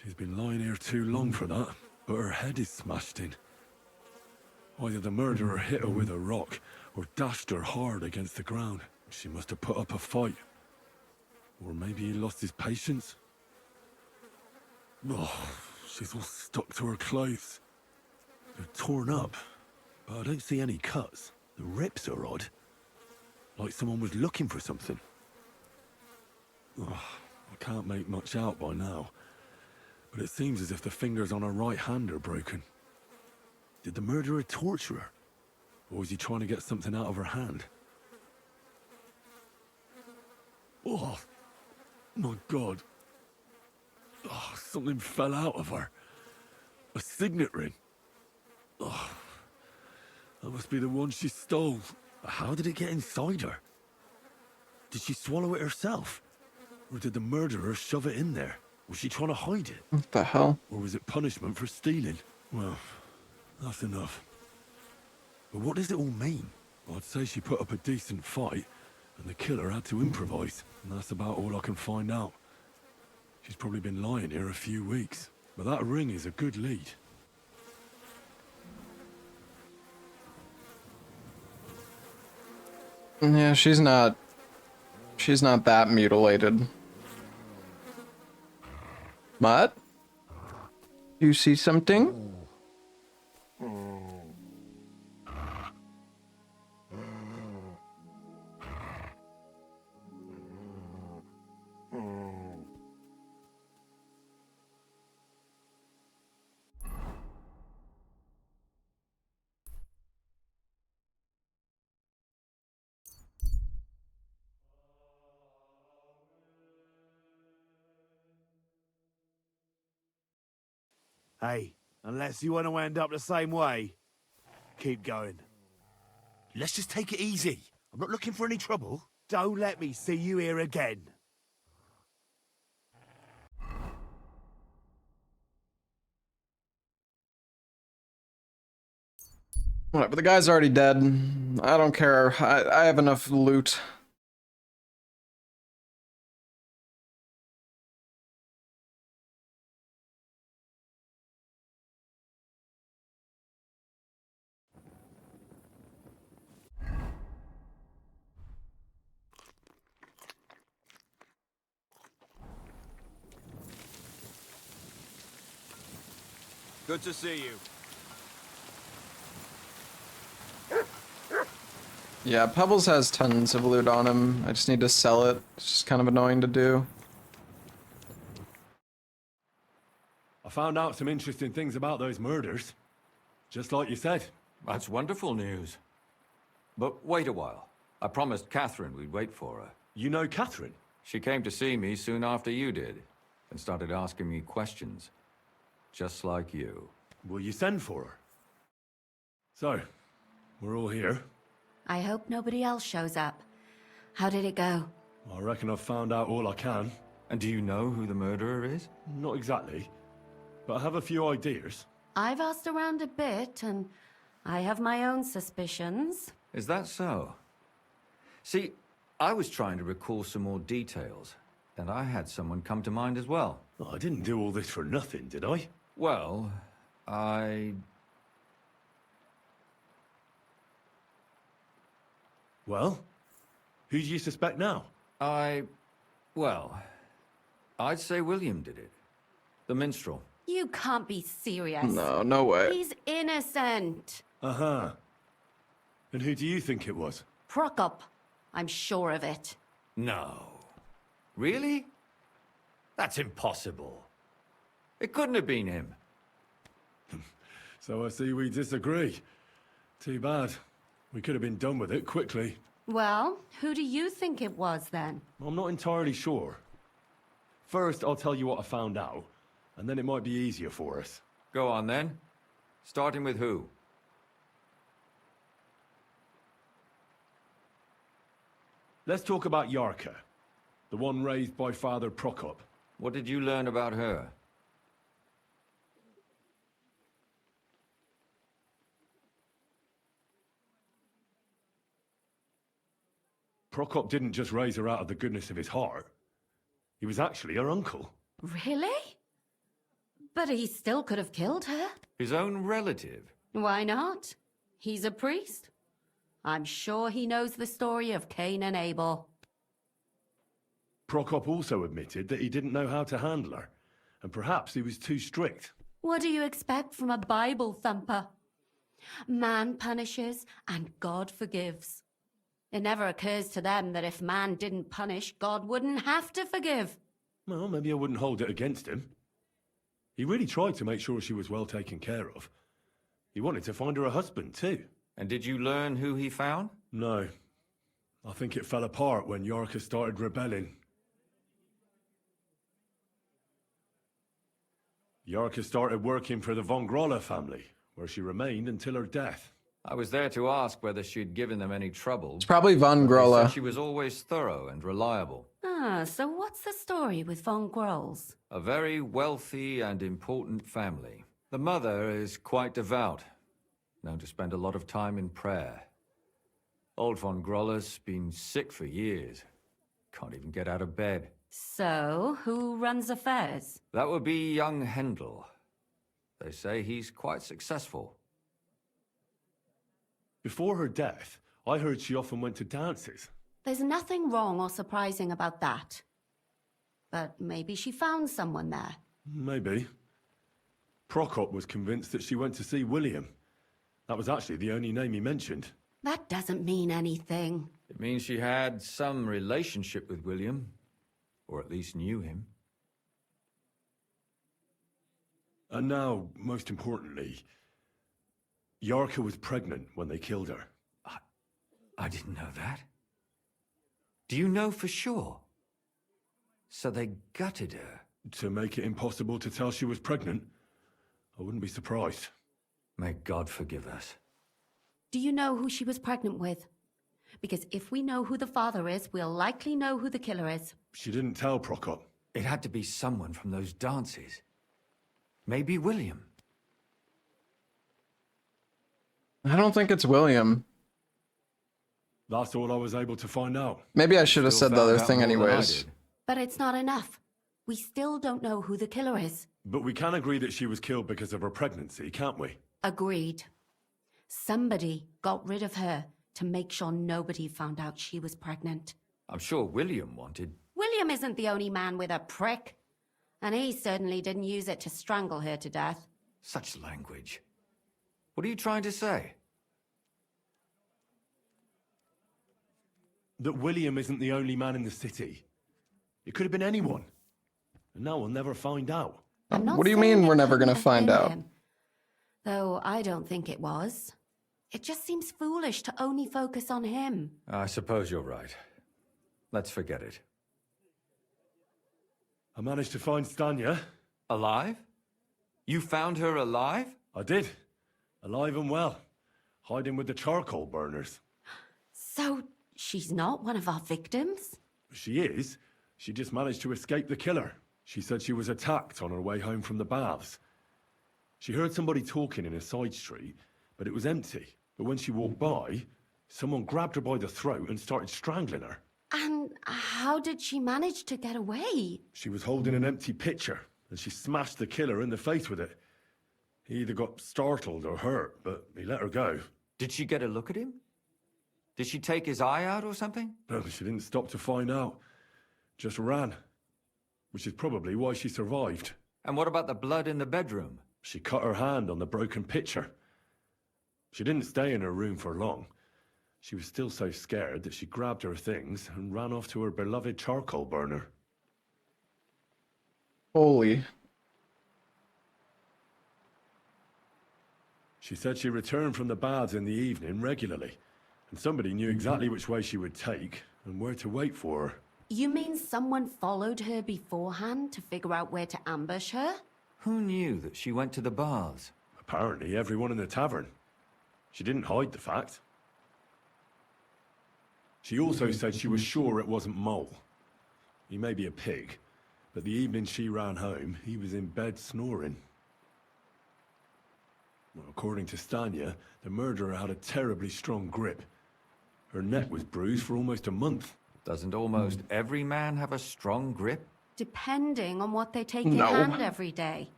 C: She's been lying here too long for that, but her head is smashed in. Either the murderer hit her with a rock, or dashed her hard against the ground. She must have put up a fight. Or maybe he lost his patience. Oh, she's all stuck to her clothes. They're torn up, but I don't see any cuts. The rips are odd. Like someone was looking for something. Oh, I can't make much out by now, but it seems as if the fingers on her right hand are broken. Did the murderer torture her? Or was he trying to get something out of her hand? Oh, my God. Oh, something fell out of her. A signet ring. Oh, that must be the one she stole. How did it get inside her? Did she swallow it herself? Or did the murderer shove it in there? Was she trying to hide it?
A: What the hell?
C: Or was it punishment for stealing? Well, that's enough. But what does it all mean? I'd say she put up a decent fight, and the killer had to improvise, and that's about all I can find out. She's probably been lying here a few weeks, but that ring is a good lead.
A: Yeah, she's not that mutilated. Mutt? You see something?
N: Hey, unless you want to end up the same way, keep going.
P: Let's just take it easy. I'm not looking for any trouble.
N: Don't let me see you here again.
A: Whatever, the guy's already dead. I don't care. I have enough loot.
P: Good to see you.
A: Yeah, Pebbles has tons of loot on him. I just need to sell it. It's just kind of annoying to do.
C: I found out some interesting things about those murders. Just like you said.
E: That's wonderful news. But wait a while. I promised Catherine we'd wait for her.
C: You know Catherine?
E: She came to see me soon after you did, and started asking me questions. Just like you.
C: Will you send for her? So, we're all here.
F: I hope nobody else shows up. How did it go?
C: I reckon I've found out all I can.
E: And do you know who the murderer is?
C: Not exactly, but I have a few ideas.
F: I've asked around a bit, and I have my own suspicions.
E: Is that so? See, I was trying to recall some more details, and I had someone come to mind as well.
C: Oh, I didn't do all this for nothing, did I?
E: Well,
C: Well? Who do you suspect now?
E: Well, I'd say William did it. The minstrel.
F: You can't be serious.
A: No, no way.
F: He's innocent.
C: Uh-huh. And who do you think it was?
F: Prokop. I'm sure of it.
E: No. Really? That's impossible. It couldn't have been him.
C: So I see we disagree. Too bad. We could have been done with it quickly.
F: Well, who do you think it was then?
C: I'm not entirely sure. First, I'll tell you what I found out, and then it might be easier for us.
E: Go on then. Starting with who?
C: Let's talk about Yarka, the one raised by Father Prokop.
E: What did you learn about her?
C: Prokop didn't just raise her out of the goodness of his heart. He was actually her uncle.
F: Really? But he still could have killed her.
E: His own relative?
F: Why not? He's a priest. I'm sure he knows the story of Cain and Abel.
C: Prokop also admitted that he didn't know how to handle her, and perhaps he was too strict.
F: What do you expect from a Bible thumper? Man punishes and God forgives. It never occurs to them that if man didn't punish, God wouldn't have to forgive.
C: Well, maybe I wouldn't hold it against him. He really tried to make sure she was well taken care of. He wanted to find her a husband, too.
E: And did you learn who he found?
C: No. I think it fell apart when Yarka started rebelling. Yarka started working for the von Grolla family, where she remained until her death.
E: I was there to ask whether she'd given them any trouble.
A: It's probably von
E: They
A: Grolla.
E: said she was always thorough and reliable.
F: Ah, so what's the story with von Grolls?
E: A very wealthy and important family. The mother is quite devout, known to spend a lot of time in prayer. Old von Grolla's been sick for years. Can't even get out of bed.
F: So, who runs affairs?
E: That would be young Hendel. They say he's quite successful.
C: Before her death, I heard she often went to dances.
F: There's nothing wrong or surprising about that. But maybe she found someone there.
C: Maybe. Prokop was convinced that she went to see William. That was actually the only name he mentioned.
F: That doesn't mean anything.
E: It means she had some relationship with William, or at least knew him.
C: And now, most importantly, Yarka was pregnant when they killed her.
E: I didn't know that. Do you know for sure? So they gutted her?
C: To make it impossible to tell she was pregnant? I wouldn't be surprised.
E: May God forgive us.
F: Do you know who she was pregnant with? Because if we know who the father is, we'll likely know who the killer is.
C: She didn't tell Prokop.
E: It had to be someone from those dances. Maybe William.
A: I don't think it's William.
C: That's all I was able to find out.
A: Maybe I should have
E: Still
A: said the other
E: found out
A: thing
E: more than I
A: anyways.
E: did.
F: But it's not enough. We still don't know who the killer is.
C: But we can agree that she was killed because of her pregnancy, can't we?
F: Agreed. Somebody got rid of her to make sure nobody found out she was pregnant.
E: I'm sure William wanted.
F: William isn't the only man with a prick. And he certainly didn't use it to strangle her to death.
E: Such language. What are you trying to say?
C: That William isn't the only man in the city. It could have been anyone. And now we'll never find out.
F: I'm not
A: What do you
F: saying
A: mean
F: it
A: we're never
F: couldn't
A: gonna
F: have
A: find
F: been
A: out?
F: him, though I don't think it was. It just seems foolish to only focus on him.
E: I suppose you're right. Let's forget it.
C: I managed to find Stanya.
E: Alive? You found her alive?
C: I did. Alive and well. Hiding with the charcoal burners.
F: So, she's not one of our victims?
C: She is. She just managed to escape the killer. She said she was attacked on her way home from the baths. She heard somebody talking in a side street, but it was empty. But when she walked by, someone grabbed her by the throat and started strangling her.
F: And how did she manage to get away?
C: She was holding an empty pitcher, and she smashed the killer in the face with it. He either got startled or hurt, but he let her go.
E: Did she get a look at him? Did she take his eye out or something?
C: No, she didn't stop to find out. Just ran. Which is probably why she survived.
E: And what about the blood in the bedroom?
C: She cut her hand on the broken pitcher. She didn't stay in her room for long. She was still so scared that she grabbed her things and ran off to her beloved charcoal burner.
A: Holy.
C: She said she returned from the baths in the evening regularly, and somebody knew exactly which way she would take and where to wait for her.
F: You mean someone followed her beforehand to figure out where to ambush her?
E: Who knew that she went to the baths?
C: Apparently everyone in the tavern. She didn't hide the fact. She also said she was sure it wasn't Mole. He may be a pig, but the evening she ran home, he was in bed snoring. Well, according to Stanya, the murderer had a terribly strong grip. Her neck was bruised for almost a month.
E: Doesn't almost every man have a strong grip?
F: Depending on what they take in hand every day.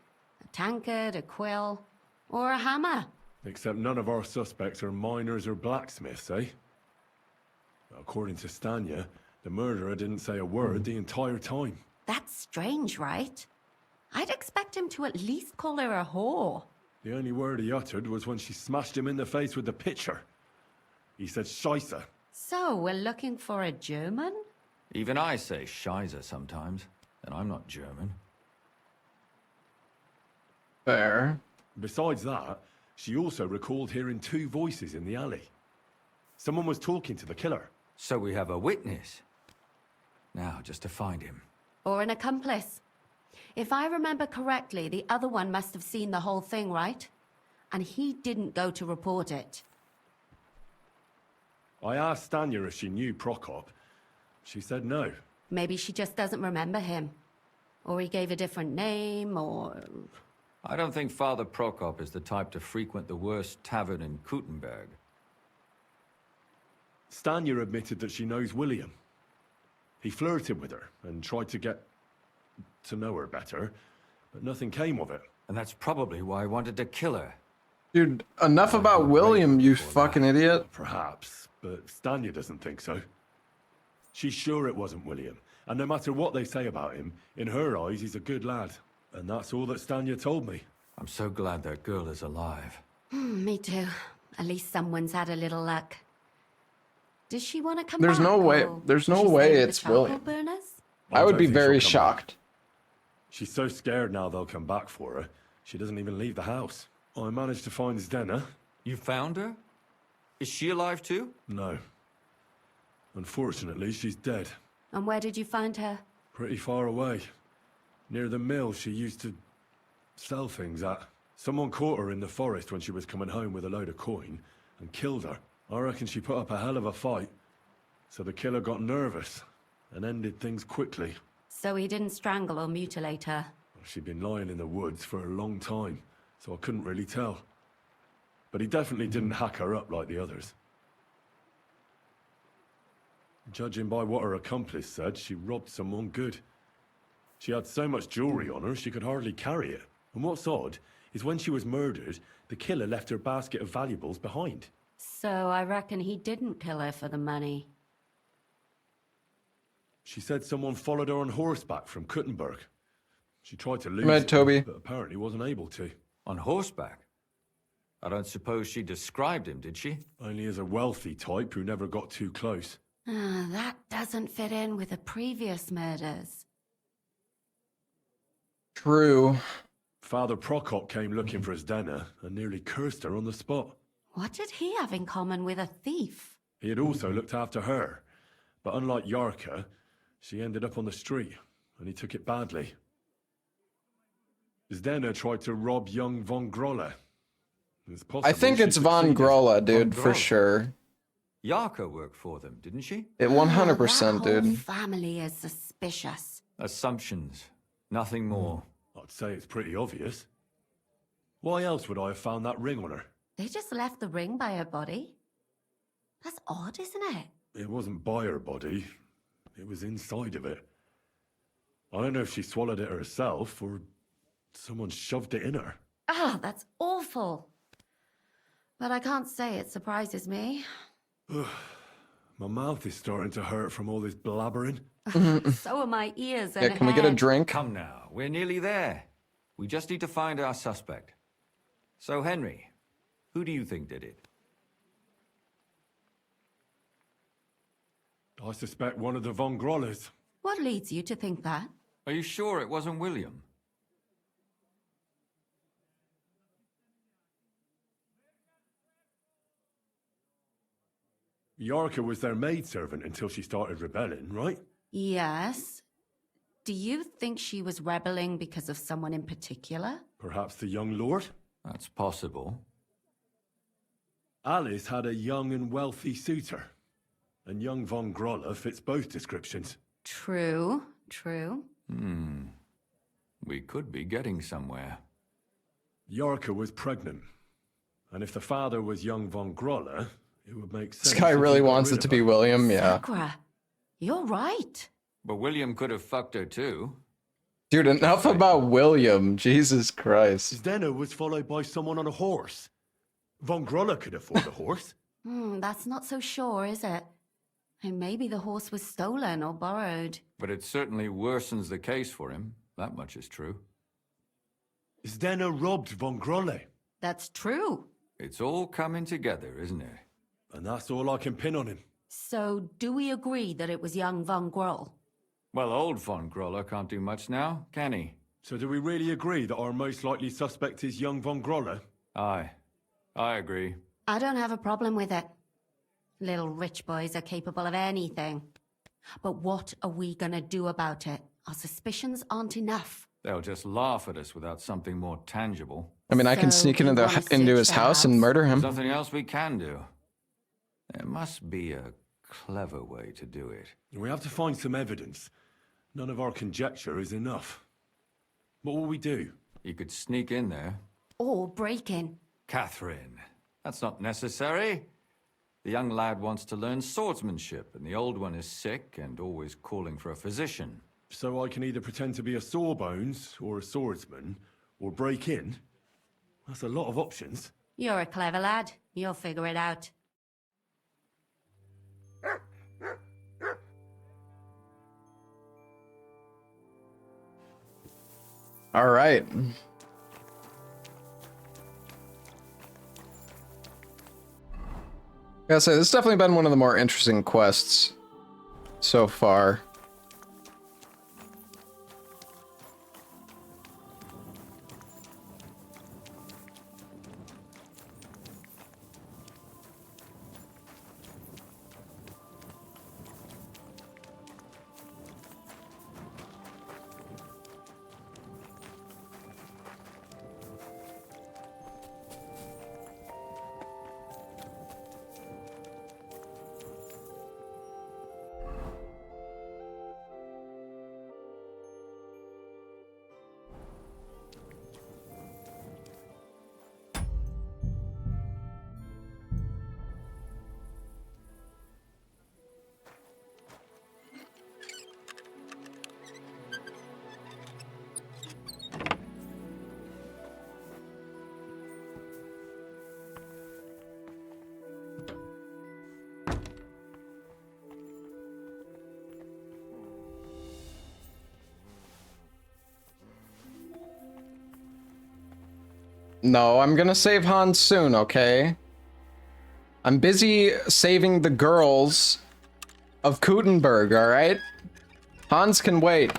F: A tankard, a quill, or a hammer.
C: Except none of our suspects are miners or blacksmiths, eh? According to Stanya, the murderer didn't say a word the entire time.
F: That's strange, right? I'd expect him to at least call her a whore.
C: The only word he uttered was when she smashed him in the face with the pitcher. He said Scheisse.
F: So, we're looking for a German?
E: Even I say Scheiße sometimes, and I'm not German.
A: Fair.
C: Besides that, she also recalled hearing two voices in the alley. Someone was talking to the killer.
E: So we have a witness. Now, just to find him.
F: Or an accomplice. If I remember correctly, the other one must have seen the whole thing, right? And he didn't go to report it.
C: I asked Stanya if she knew Prokop. She said no.
F: Maybe she just doesn't remember him. Or he gave a different name, or...
E: I don't think Father Prokop is the type to frequent the worst tavern in Kuttenberg.
C: Stanya admitted that she knows William. He flirted with her and tried to get to know her better, but nothing came of it.
E: And that's probably why I wanted to kill her.
A: Dude, enough about William, you fucking idiot.
C: Perhaps, but Stanya doesn't think so. She's sure it wasn't William, and no matter what they say about him, in her eyes he's a good lad. And that's all that Stanya told me.
E: I'm so glad that girl is alive.
F: Me too. At least someone's had a little luck. Does she want to come
A: There's
F: back?
A: no way.
F: or
A: There's
F: does
A: no
F: she
A: way
F: stay with
A: it's
F: the charcoal
A: William.
F: burners?
A: I would
C: don't
A: be
C: think
A: very
C: she'll come back.
A: shocked.
C: She's so scared now they'll come back for her, she doesn't even leave the house. I managed to find Zdena.
E: You found her? Is she alive too?
C: No. Unfortunately, she's dead.
F: And where did you find her?
C: Pretty far away. Near the mill she used to sell things at. Someone caught her in the forest when she was coming home with a load of coin and killed her. I reckon she put up a hell of a fight. So the killer got nervous and ended things quickly.
F: So he didn't strangle or mutilate her?
C: She'd been lying in the woods for a long time, so I couldn't really tell. But he definitely didn't hack her up like the others. Judging by what her accomplice said, she robbed someone good. She had so much jewelry on her, she could hardly carry it. And what's odd is when she was murdered, the killer left her basket of valuables behind.
F: So I reckon he didn't kill her for the money.
C: She said someone followed her on horseback from Kuttenberg. She tried to lose
A: Right,
C: it,
A: Toby.
C: but apparently wasn't able to.
E: On horseback? I don't suppose she described him, did she?
C: Only as a wealthy type who never got too close.
F: That doesn't fit in with the previous murders.
A: True.
C: Father Prokop came looking for Zdena and nearly cursed her on the spot.
F: What did he have in common with a thief?
C: He had also looked after her, But unlike Yarka, she ended up on the street, and he took it badly. Zdena tried to rob young von Grolle. It's possible
A: I think
C: she
A: it's Von
C: succeeded.
A: Grolle, dude,
E: Von
A: for
E: Grolle?
A: sure.
E: Yarka worked for them, didn't she?
A: It 100%,
F: That whole
A: dude.
F: family is suspicious.
E: Assumptions. Nothing more.
C: I'd say it's pretty obvious. Why else would I have found that ring on her?
F: They just left the ring by her body. That's odd, isn't it?
C: It wasn't by her body. It was inside of it. I don't know if she swallowed it herself or someone shoved it in her.
F: Ah, that's awful. But I can't say it surprises me.
C: My mouth is starting to hurt from all this blabbering.
F: So are my ears and
A: Yeah, can we get a
F: head.
A: drink?
E: Come now, we're nearly there. We just need to find our suspect. So, Henry, who do you think did it?
C: I suspect one of the Von Grolles.
F: What leads you to think that?
E: Are you sure it wasn't William?
C: Yarka was their maidservant until she started rebelling, right?
F: Yes. Do you think she was rebelling because of someone in particular?
C: Perhaps the young lord?
E: That's possible.
C: Alice had a young and wealthy suitor. And young Von Grolle fits both descriptions.
F: True, true.
E: We could be getting somewhere.
C: Yarka was pregnant. And if the father was young Von Grolle, it would make sense.
A: This guy
C: if he
A: really
C: got
A: wants
C: rid
A: it to
C: of
A: be
C: her.
A: William, yeah.
F: Sakura, you're right.
E: But William could have fucked her too.
A: Dude, enough about William. Jesus Christ.
C: Zdena was followed by someone on a horse. Von Grolle could afford a horse.
F: That's not so sure, is it? And maybe the horse was stolen or borrowed.
E: But it certainly worsens the case for him. That much is true.
C: Zdena robbed Von Grolle.
F: That's true.
E: It's all coming together, isn't it?
C: And that's all I can pin on him.
F: So, do we agree that it was young Von Groll?
E: Well, old Von Grolle can't do much now, can he?
C: So do we really agree that our most likely suspect is young Von Grolle?
E: Aye. I agree.
F: I don't have a problem with it. Little rich boys are capable of anything. But what are we gonna do about it? Our suspicions aren't enough.
E: They'll just laugh at us without something more tangible.
A: I mean, I can
F: So
A: sneak
F: we
A: into,
F: wanna
A: into
F: search
A: his
F: the
A: house and
F: house?
A: murder him.
E: There's nothing else we can do. There must be a clever way to do it.
C: We have to find some evidence. None of our conjecture is enough. What will we do?
E: You could sneak in there.
F: Or break in.
E: Catherine, that's not necessary. The young lad wants to learn swordsmanship, and the old one is sick and always calling for a physician.
C: So I can either pretend to be a sawbones or a swordsman, or break in? That's a lot of options.
F: You're a clever lad. You'll figure it out.
A: All right. Gotta say, this has definitely been one of the more interesting quests so far. No, I'm gonna save Hans soon, okay? I'm busy saving the girls of Kutenberg, alright? Hans can wait.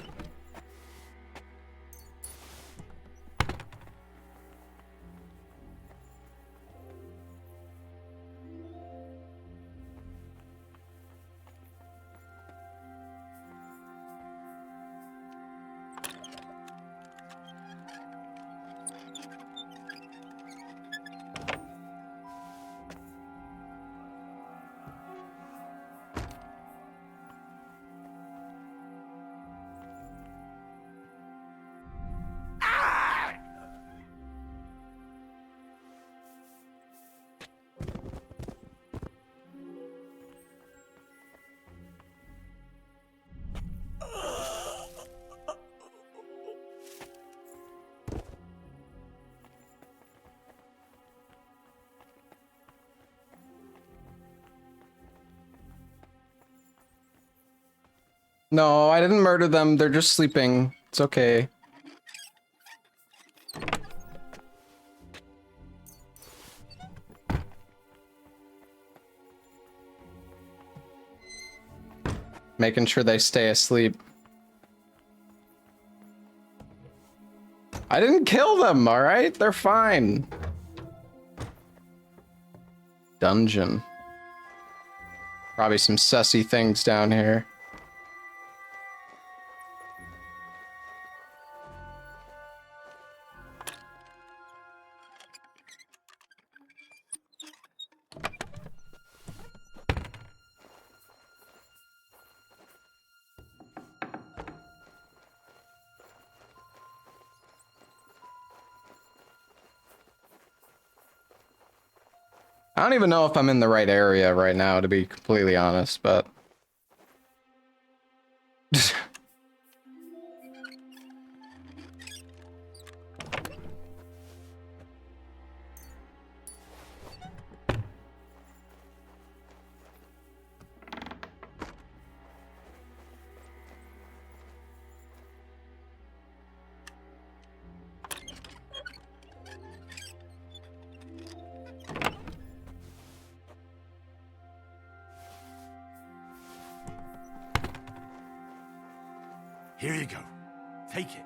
A: No, I didn't murder them. They're just sleeping. It's okay. Making sure they stay asleep. I didn't kill them, alright? They're fine. Dungeon. Probably some sussy things down here. I don't even know if I'm in the right area right now, to be completely honest, but...
C: Here you go. Take it.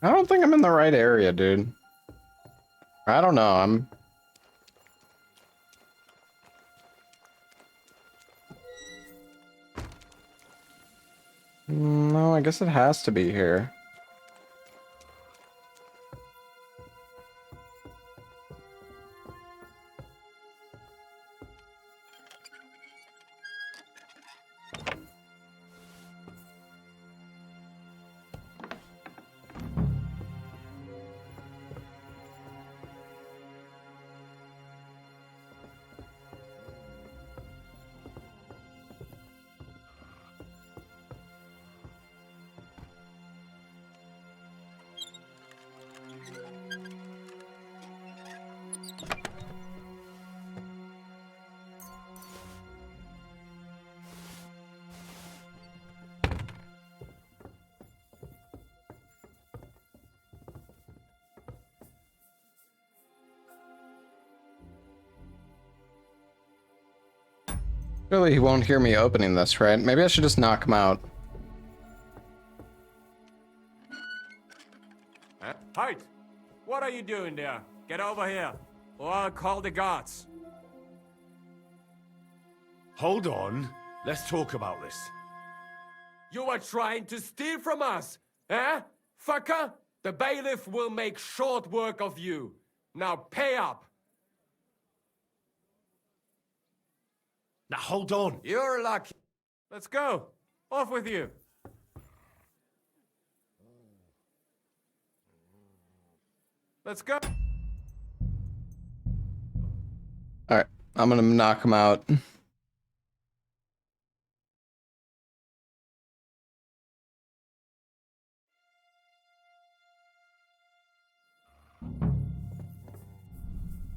A: I don't think I'm in the right area, dude. I don't know, I'm... No, I guess it has to be here. Surely he won't hear me opening this, right? Maybe I should just knock him out.
J: Halt! What are you doing there? Get over here, or I'll call the guards.
C: Hold on. Let's talk about this.
J: You are trying to steal from us, eh? Fucker! The bailiff will make short work of you. Now pay up!
C: Now hold on.
J: You're lucky. Let's go. Off with you. Let's go.
A: Alright, I'm gonna knock him out.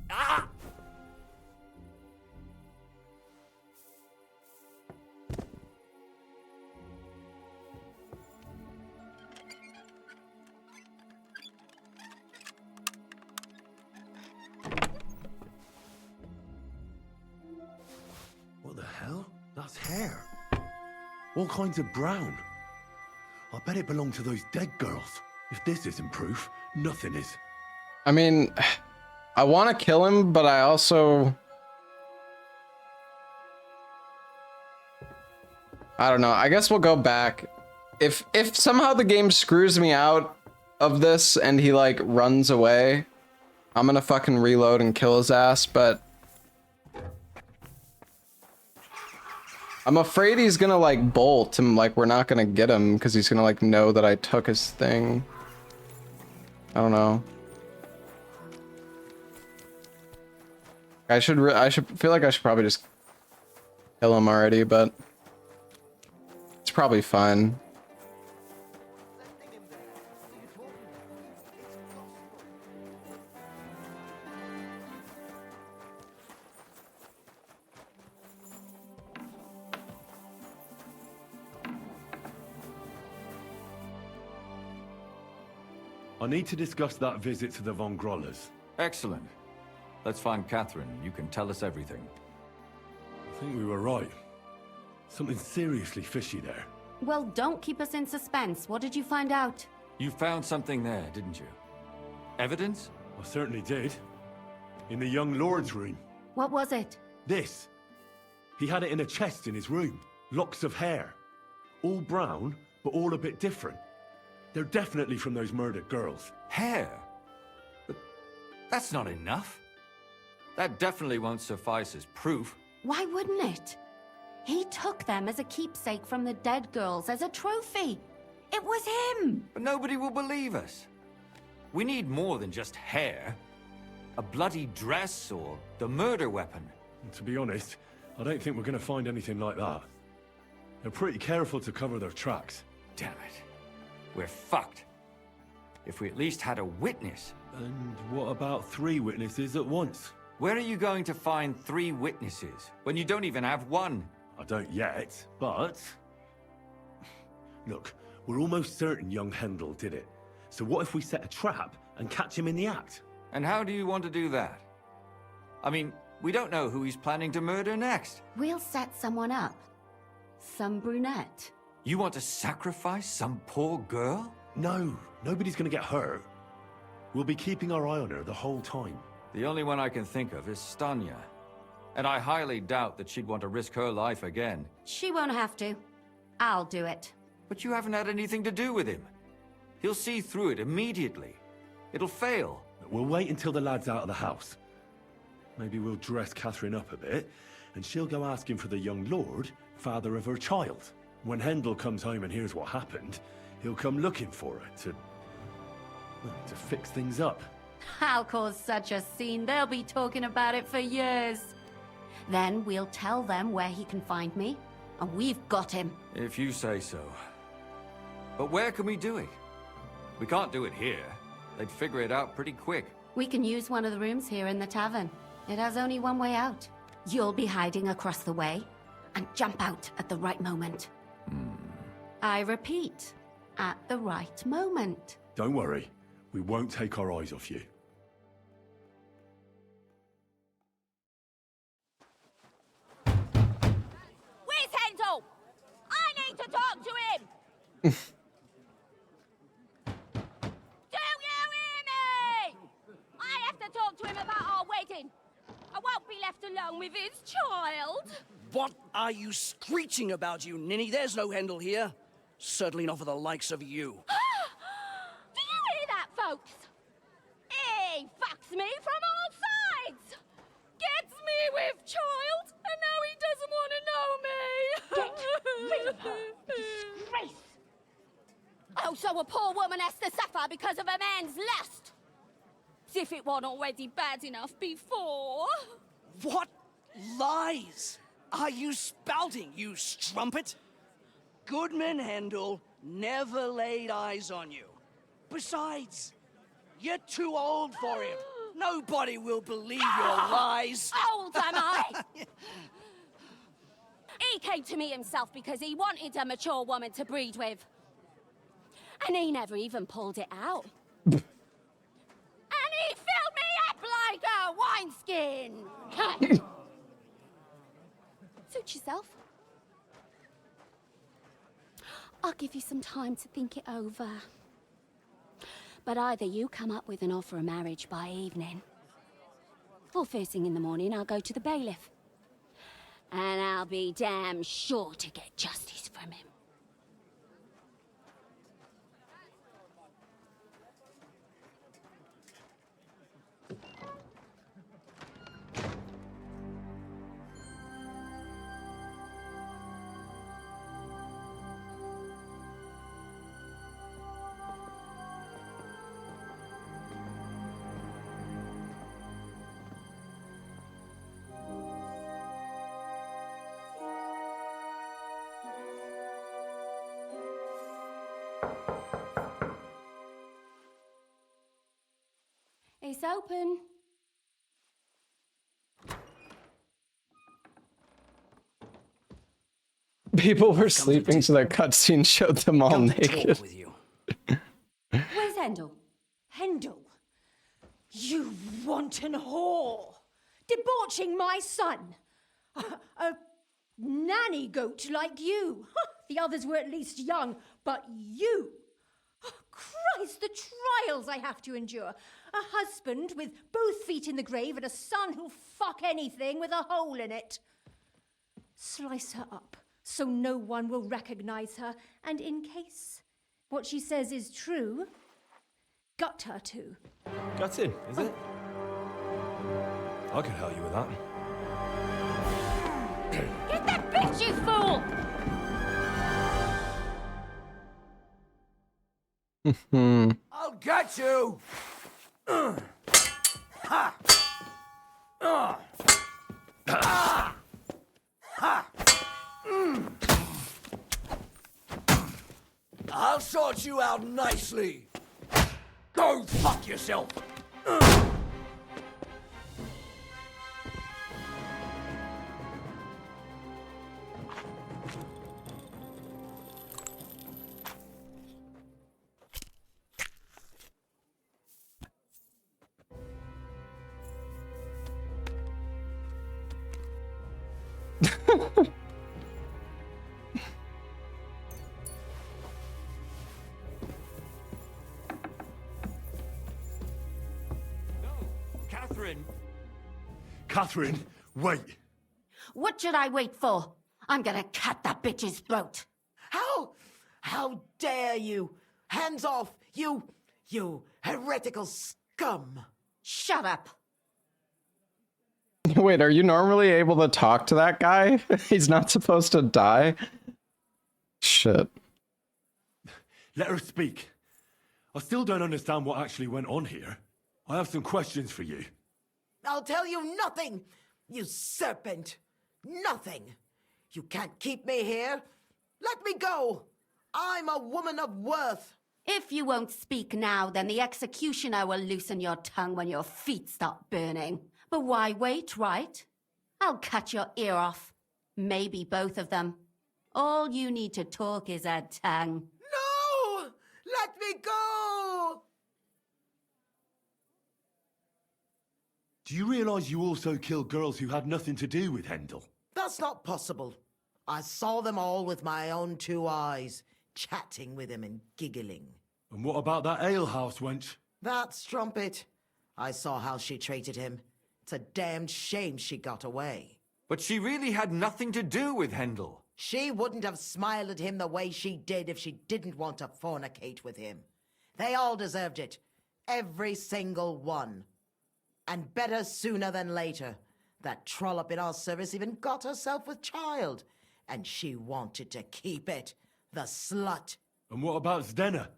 J: Ah!
C: What the hell? That's hair. All kinds of brown. I bet it belonged to those dead girls. If this isn't proof, nothing is.
A: I mean, I want to kill him, but I also... I don't know. I guess we'll go back. If somehow the game screws me out of this and he like runs away, I'm gonna fucking reload and kill his ass, but I'm afraid he's gonna like bolt and like we're not gonna get him because he's gonna like know that I took his thing. I don't know. I should feel like I should probably just kill him already, but it's probably fine.
C: I need to discuss that visit to the Von Grollers.
E: Excellent. Let's find Catherine. You can tell us everything.
C: I think we were right. Something seriously fishy there.
F: Well, don't keep us in suspense. What did you find out?
E: You found something there, didn't you? Evidence?
C: I certainly did. In the young lord's room.
F: What was it?
C: This. He had it in a chest in his room. Locks of hair. All brown, but all a bit different. They're definitely from those murdered girls.
E: Hair? But that's not enough. That definitely won't suffice as proof.
F: Why wouldn't it? He took them as a keepsake from the dead girls, as a trophy. It was him!
E: But nobody will believe us. We need more than just hair. A bloody dress or the murder weapon.
C: And to be honest, I don't think we're going to find anything like that. They're pretty careful to cover their tracks.
E: Damn it. We're fucked. If we at least had a witness.
C: And what about 3 witnesses at once?
E: Where are you going to find 3 witnesses when you don't even have one?
C: I don't yet, but... Look, we're almost certain young Hendel did it. So what if we set a trap and catch him in the act?
E: And how do you want to do that? I mean, we don't know who he's planning to murder next.
F: We'll set someone up. Some brunette.
E: You want to sacrifice some poor girl?
C: No, nobody's gonna get hurt. We'll be keeping our eye on her the whole time.
E: The only one I can think of is Stanya. And I highly doubt that she'd want to risk her life again.
F: She won't have to. I'll do it.
E: But you haven't had anything to do with him. He'll see through it immediately. It'll fail.
C: We'll wait until the lad's out of the house. Maybe we'll dress Catherine up a bit, and she'll go asking for the young lord, father of her child. When Hendel comes home and hears what happened, he'll come looking for her to fix things up.
F: I'll cause such a scene, they'll be talking about it for years. Then we'll tell them where he can find me, and we've got him.
E: If you say so. But where can we do it? We can't do it here. They'd figure it out pretty quick.
F: We can use one of the rooms here in the tavern. It has only one way out. You'll be hiding across the way, and jump out at the right moment. I repeat, at the right moment.
C: Don't worry, we won't take our eyes off you.
L: Where's Hendel? I need to talk to him! Do you hear me? I have to talk to him about our wedding. I won't be left alone with his child.
V: What are you screeching about, you ninny? There's no Hendel here. Certainly not for the likes of you.
L: Do you hear that, folks? He fucks me from all sides. Gets me with child, and now he doesn't want to know me. Get rid of her. Disgrace. Oh, so a poor woman has to suffer because of a man's lust. As if it wasn't already bad enough before.
V: What lies are you spouting, you strumpet? Goodman Hendel never laid eyes on you. Besides, you're too old for him. Nobody will believe your lies.
L: Old am I? He came to me himself because he wanted a mature woman to breed with. And he never even pulled it out. And he filled me up like a wineskin. Suit yourself. I'll give you some time to think it over. But either you come up with an offer of marriage by evening, or first thing in the morning I'll go to the bailiff. And I'll be damn sure to get justice from him. It's open.
A: People were sleeping, so that cutscene showed them all naked.
D: Where's Hendel? Hendel? You wanton whore! Debauching my son! A nanny goat like you! The others were at least young, but you! Christ, the trials I have to endure! A husband with both feet in the grave and a son who'll fuck anything with a hole in it. Slice her up so no one will recognize her, and in case what she says is true, gut her too.
P: Gutting, is it? I could help you with that.
D: Get that bitch, you fool!
N: I'll get you! Ha! Ha! Ha! I'll sort you out nicely. Go fuck yourself.
C: Catherine, wait.
F: What should I wait for? I'm gonna cut that bitch's throat.
N: How dare you? Hands off, you heretical scum.
F: Shut up.
A: Wait, are you normally able to talk to that guy? He's not supposed to die? Shit.
C: Let her speak. I still don't understand what actually went on here. I have some questions for you.
N: I'll tell you nothing, you serpent. Nothing. You can't keep me here. Let me go. I'm a woman of worth.
F: If you won't speak now, then the executioner will loosen your tongue when your feet start burning. But why wait, right? I'll cut your ear off. Maybe both of them. All you need to talk is a tongue.
N: No! Let me go!
C: Do you realize you also killed girls who had nothing to do with Hendel?
N: That's not possible. I saw them all with my own two eyes, chatting with him and giggling.
C: And what about that alehouse wench?
N: That strumpet. I saw how she treated him. It's a damned shame she got away.
E: But she really had nothing to do with Hendel.
N: She wouldn't have smiled at him the way she did if she didn't want to fornicate with him. They all deserved it. Every single one. And better sooner than later. That trollop in our service even got herself with child. And she wanted to keep it. The slut.
C: And what about Zdena?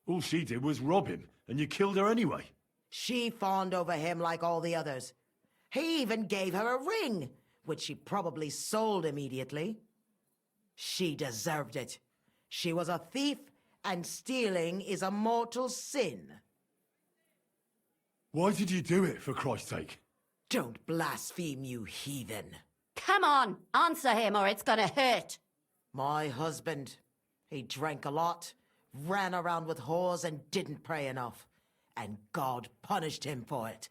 C: All she did was rob him, and you killed her anyway.
N: She fawned over him like all the others. He even gave her a ring, which she probably sold immediately. She deserved it. She was a thief, and stealing is a mortal sin.
C: Why did you do it, for Christ's sake?
N: Don't blaspheme, you heathen.
F: Come on, answer him or it's gonna hurt.
N: My husband. He drank a lot, ran around with whores, and didn't pray enough. And God punished him for it.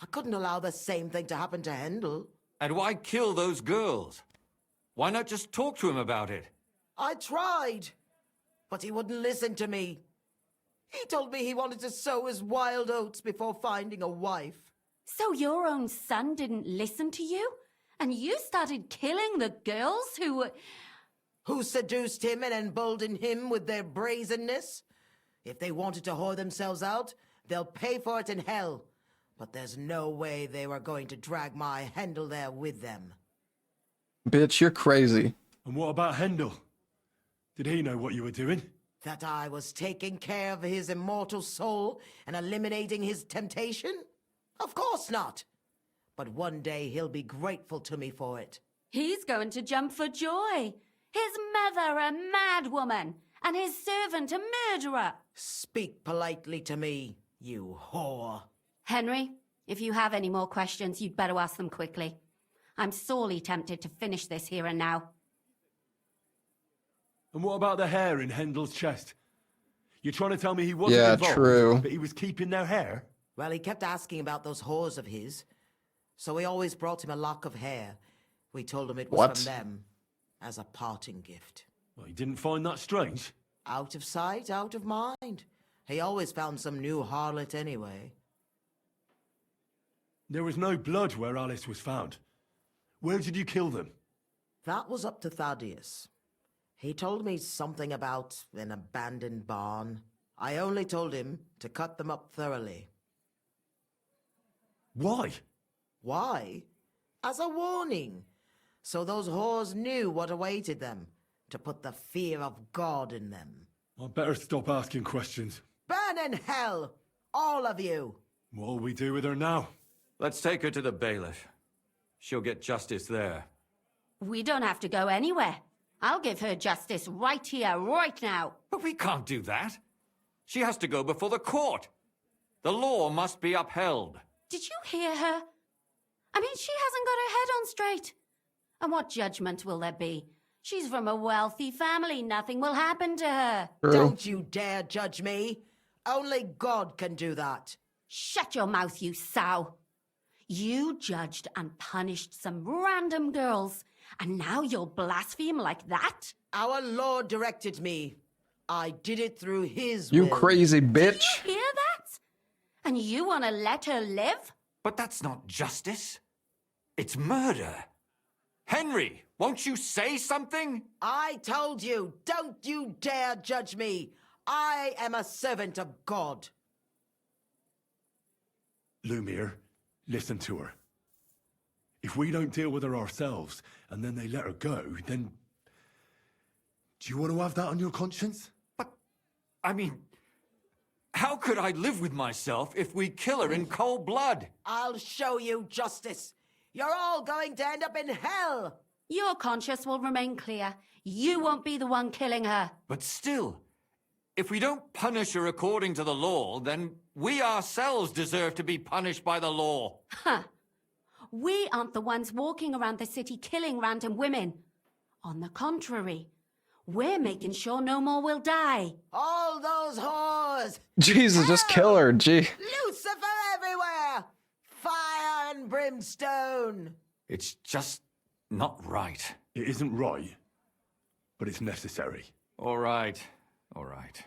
N: I couldn't allow the same thing to happen to Hendel.
E: And why kill those girls? Why not just talk to him about it?
N: I tried, but he wouldn't listen to me. He told me he wanted to sow his wild oats before finding a wife.
F: So your own son didn't listen to you? And you started killing the girls who were...
N: Who seduced him and emboldened him with their brazenness? If they wanted to whore themselves out, they'll pay for it in hell. But there's no way they were going to drag my Hendel there with them.
A: Bitch, you're crazy.
C: And what about Hendel? Did he know what you were doing?
N: That I was taking care of his immortal soul and eliminating his temptation? Of course not. But one day he'll be grateful to me for it.
F: He's going to jump for joy. His mother a mad woman, and his servant a murderer.
N: Speak politely to me,
M: You whore.
F: Henry, if you have any more questions, you'd better ask them quickly. I'm sorely tempted to finish this here and now.
C: And what about the hair in Hendel's chest? You're trying to tell me he wasn't
A: Yeah,
C: involved,
A: true.
C: but he was keeping their hair?
M: Well, he kept asking about those whores of his, so we always brought him a lock of hair. We told him it was
A: What?
M: from them, as a parting gift.
C: Well, he didn't find that strange?
M: Out of sight, out of mind. He always found some new harlot anyway.
C: There was no blood where Alice was found. Where did you kill them?
M: That was up to Thaddeus. He told me something about an abandoned barn. I only told him to cut them up thoroughly.
C: Why?
M: Why? As a warning. So those whores knew what awaited them. To put the fear of God in them.
C: I better stop asking questions.
M: Burn in hell! All of you!
C: What'll we do with her now?
E: Let's take her to the bailiff. She'll get justice there.
F: We don't have to go anywhere. I'll give her justice right here, right now.
E: But we can't do that. She has to go before the court. The law must be upheld.
F: Did you hear her? I mean, she hasn't got her head on straight. And what judgment will there be? She's from a wealthy family. Nothing will happen to her.
A: True.
M: Don't you dare judge me. Only God can do that.
F: Shut your mouth, you sow. You judged and punished some random girls, and now you'll blaspheme like that?
M: Our Lord directed me. I did it through His
A: You
M: will.
A: crazy bitch.
F: Hear that? And you want to let her live?
E: But that's not justice. It's murder. Henry, won't you say something?
M: I told you, don't you dare judge me. I am a servant of God.
C: Lumiere, listen to her. If we don't deal with her ourselves, and then they let her go, then... Do you want to have that on your conscience?
E: But, I mean... How could I live with myself if we kill her in cold blood?
M: I'll show you justice. You're all going to end up in hell.
F: Your conscience will remain clear. You won't be the one killing her.
E: But still, if we don't punish her according to the law, then we ourselves deserve to be punished by the law.
F: Huh. We aren't the ones walking around the city killing random women. On the contrary, we're making sure no more will die.
M: All those whores.
A: Jesus, just kill her, gee.
M: Lucifer everywhere. Fire and brimstone.
E: It's just not right.
C: It isn't right, but it's necessary.
E: All right, all right.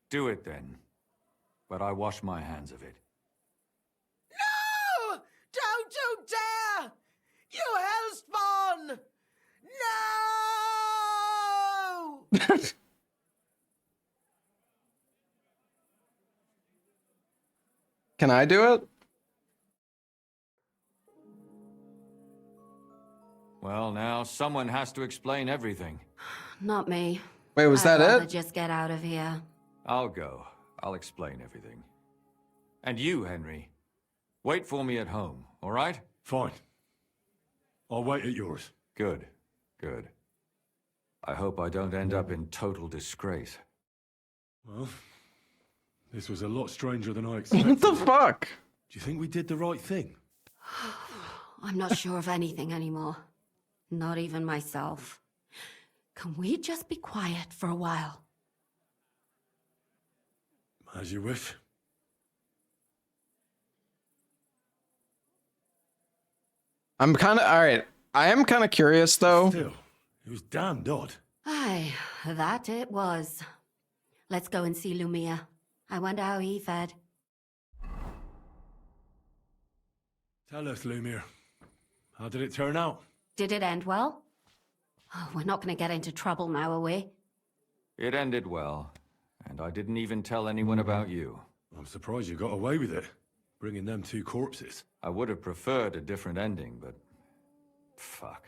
E: Do it then. But I wash my hands of it.
M: No! Don't you dare! You hellspawn! No!
A: Can I do it?
E: Well, now someone has to explain everything.
F: Not me.
A: Wait, was
F: I'd
A: that
F: rather
A: it?
F: just get out of here.
E: I'll go. I'll explain everything. And you, Henry, wait for me at home, all right?
C: Fine. I'll wait at yours.
E: Good, good. I hope I don't end up in total disgrace.
C: Well, this was a lot stranger than I expected.
A: What the fuck?
C: Do you think we did the right thing?
F: I'm not sure of anything anymore. Not even myself. Can we just be quiet for a while?
C: As you wish.
A: I'm kind of... Alright. I am kind of curious, though.
C: Still, it was damned odd.
F: Aye, that it was. Let's go and see Lumiere. I wonder how he fared.
C: Tell us, Lumiere. How did it turn out?
F: Did it end well? Oh, we're not going to get into trouble now, are we?
E: It ended well, and I didn't even tell anyone about you.
C: I'm surprised you got away with it, bringing them two corpses.
E: I would have preferred a different ending, but... Fuck.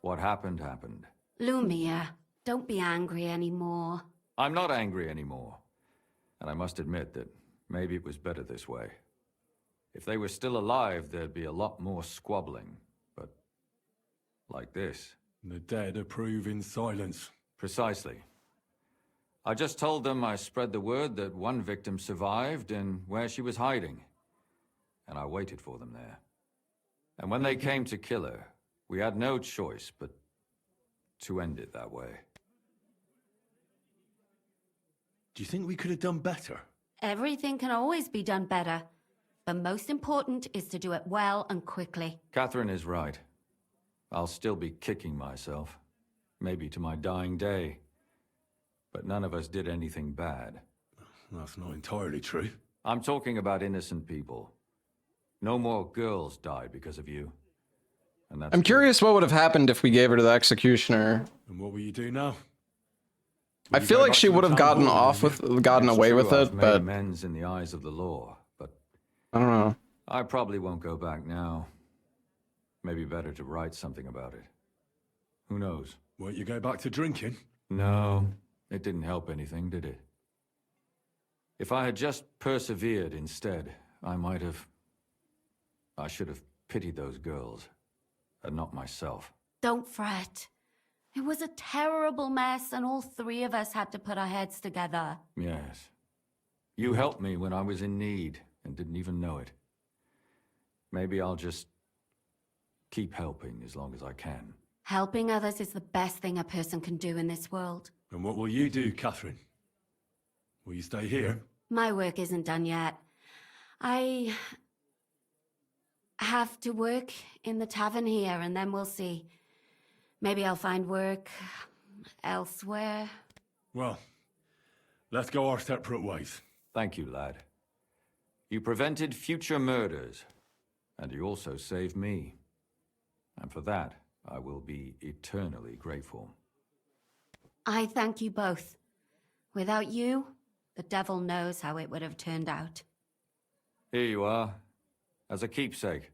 E: What happened, happened.
F: Lumiere, don't be angry anymore.
E: I'm not angry anymore. And I must admit that maybe it was better this way. If they were still alive, there'd be a lot more squabbling. But... like this.
C: The dead approve in silence.
E: Precisely. I just told them I spread the word that one victim survived and where she was hiding. And I waited for them there. And when they came to kill her, we had no choice but to end it that way.
C: Do you think we could have done better?
F: Everything can always be done better. The most important is to do it well and quickly.
E: Catherine is right. I'll still be kicking myself. Maybe to my dying day. But none of us did anything bad.
C: That's not entirely true.
E: I'm talking about innocent people. No more girls died because of you. And that's
A: I'm curious what would have happened if we gave her to the executioner.
C: And what will you do now?
A: I feel like she would have gotten away with it, but
E: amends in the eyes of the law, but
A: I don't know.
E: I probably won't go back now. Maybe better to write something about it. Who knows?
C: Won't you go back to drinking?
E: No, it didn't help anything, did it? If I had just persevered instead, I should have pitied those girls, and not myself.
F: Don't fret. It was a terrible mess, and all three of us had to put our heads together.
E: Yes. You helped me when I was in need, and didn't even know it. Maybe I'll just keep helping as long as I can.
F: Helping others is the best thing a person can do in this world.
C: And what will you do, Catherine? Will you stay here?
F: My work isn't done yet. I have to work in the tavern here, and then we'll see. Maybe I'll find work elsewhere.
C: Well, let's go our separate ways.
E: Thank you, lad. You prevented future murders, and you also saved me. And for that, I will be eternally grateful.
F: I thank you both. Without you, the devil knows how it would have turned out.
E: Here you are, as a keepsake.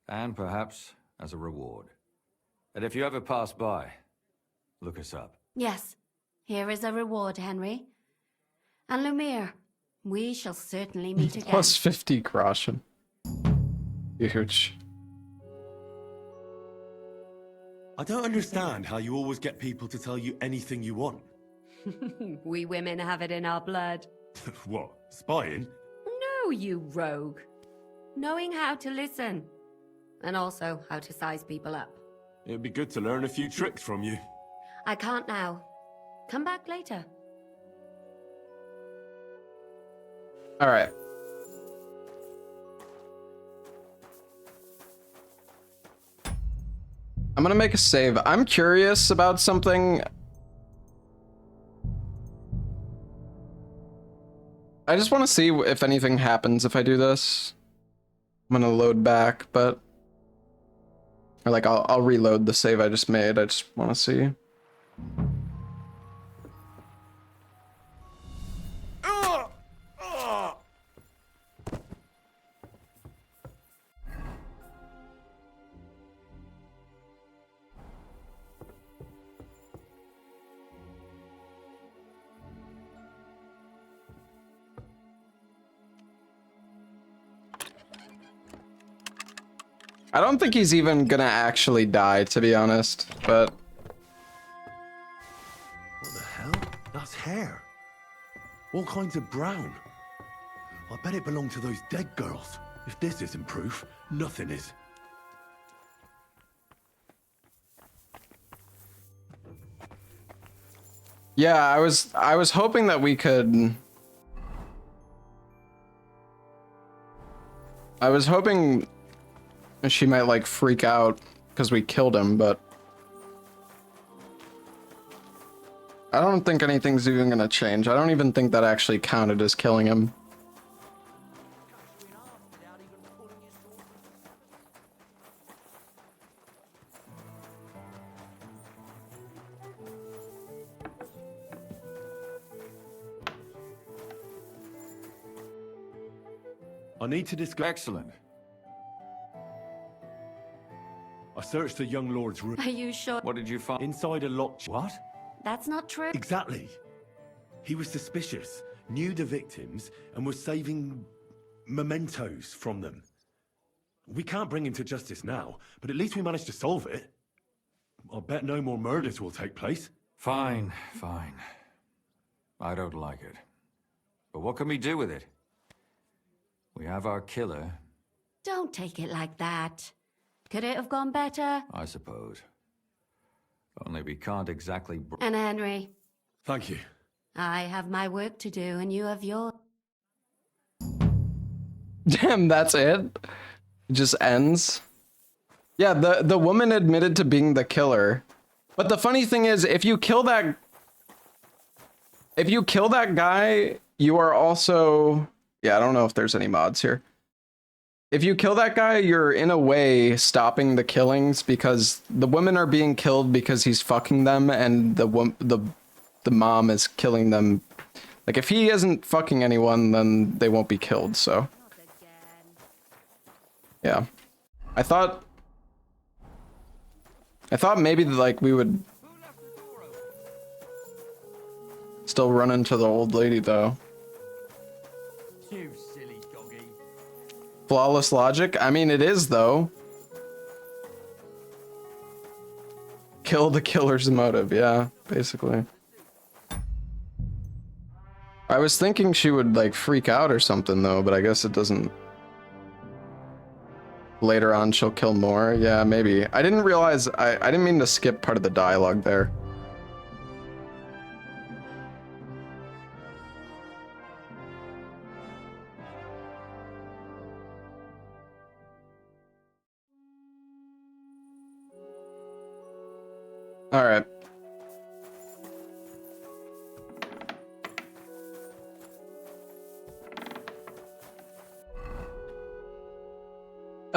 E: And perhaps as a reward. And if you ever pass by, look us up.
F: Yes, here is a reward, Henry. And Lumiere, we shall certainly meet again.
A: Plus 50 groschen. Huge.
C: I don't understand how you always get people to tell you anything you want.
F: We women have it in our blood.
C: What, spying?
F: No, you rogue. Knowing how to listen. And also how to size people up.
C: It'd be good to learn a few tricks from you.
F: I can't now. Come back later.
A: All right. I'm gonna make a save. I'm curious about something. I just want to see if anything happens if I do this. I'm gonna load back, but or like I'll reload the save I just made. I just want to see. I don't think he's even gonna actually die, to be honest, but...
C: What the hell? That's hair. All kinds of brown. I bet it belonged to those dead girls. If this isn't proof, nothing is.
A: Yeah, I was hoping that we could... I was hoping she might like freak out because we killed him, but I don't think anything's even gonna change. I don't even think that actually counted as killing him.
C: I need to discuss...
E: Excellent.
C: I searched the young lord's room.
F: Are you sure?
E: What did you find?
C: Inside a locked... What?
F: That's not true.
C: Exactly. He was suspicious, knew the victims, and was saving mementos from them. We can't bring him to justice now, but at least we managed to solve it. I'll bet no more murders will take place.
E: Fine, fine. I don't like it. But what can we do with it? We have our killer,
F: Don't take it like that. Could it have gone better?
E: I suppose. Only we can't exactly...
F: And Henry,
C: Thank you.
F: I have my work to do and you have yours.
A: Damn, that's it? It just ends? Yeah, the woman admitted to being the killer. But the funny thing is, if you kill that guy, you are also... Yeah, I don't know if there's any mods here. If you kill that guy, you're in a way stopping the killings because the women are being killed because he's fucking them and the mom is killing them. Like, if he isn't fucking anyone, then they won't be killed, so... Yeah. I thought maybe, like, we would still run into the old lady, though.
J: You silly doggy.
A: Flawless logic? I mean, it is, though. Kill the killer's motive, yeah, basically. I was thinking she would, like, freak out or something, though, but I guess it doesn't... Later on, she'll kill more. Yeah, maybe. I didn't realize... I didn't mean to skip part of the dialogue there. Alright.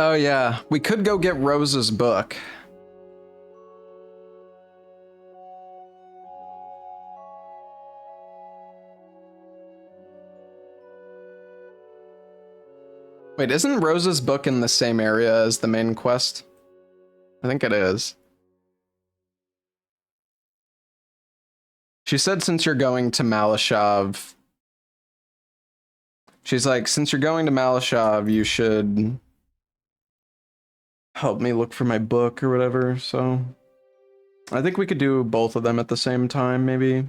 A: Oh yeah, we could go get Rosa's book. Wait, isn't Rosa's book in the same area as the main quest? I think it is. She said since you're going to Malashov... She's like, since you're going to Malashov, you should... help me look for my book or whatever, so... I think we could do both of them at the same time, maybe.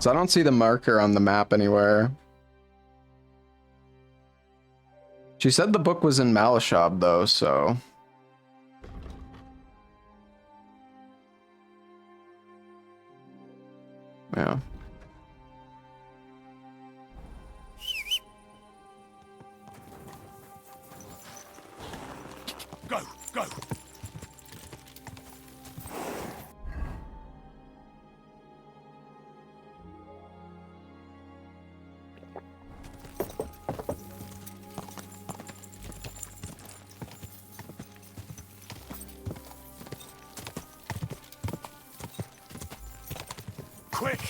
A: So I don't see the marker on the map anywhere. She said the book was in Malashov, though, so... Yeah.
N: Go, go. Quick.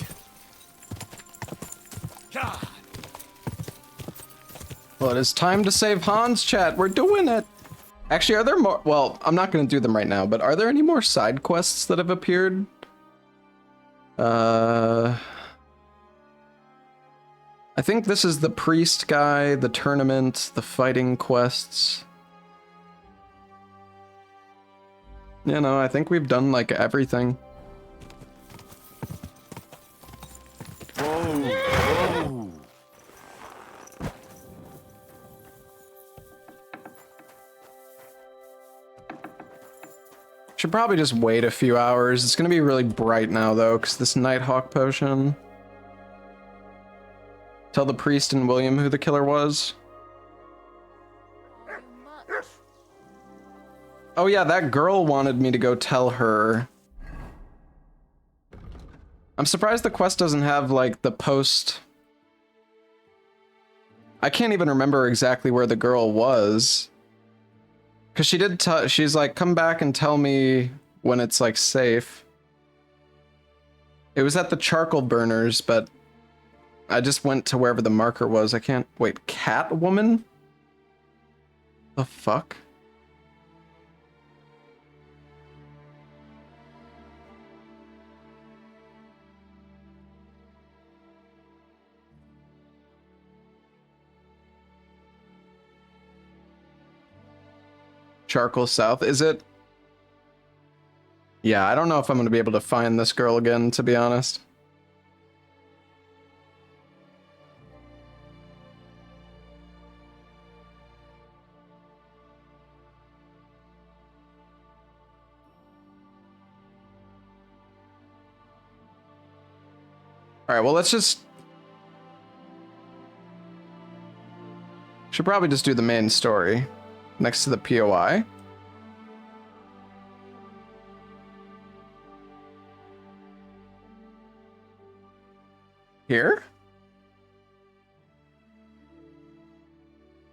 N: God.
A: Well, it is time to save Hans, chat. We're doing it. Actually, are there more? Well, I'm not going to do them right now, but are there any more side quests that have appeared? I think this is the priest guy, the tournament, the fighting quests. You know, I think we've done like everything.
C: Whoa, whoa.
A: Should probably just wait a few hours. It's gonna be really bright now though, because this Nighthawk potion. Tell the priest and William who the killer was. Oh yeah, that girl wanted me to go tell her. I'm surprised the quest doesn't have like the post. I can't even remember exactly where the girl was. Cause she did she's like, come back and tell me when it's like safe. It was at the charcoal burners, but I just went to wherever the marker was. I can't, wait, Catwoman? The fuck? Charcoal South, is it? Yeah, I don't know if I'm gonna be able to find this girl again, to be honest. Alright, well, let's just... Should probably just do the main story next to the POI. Here?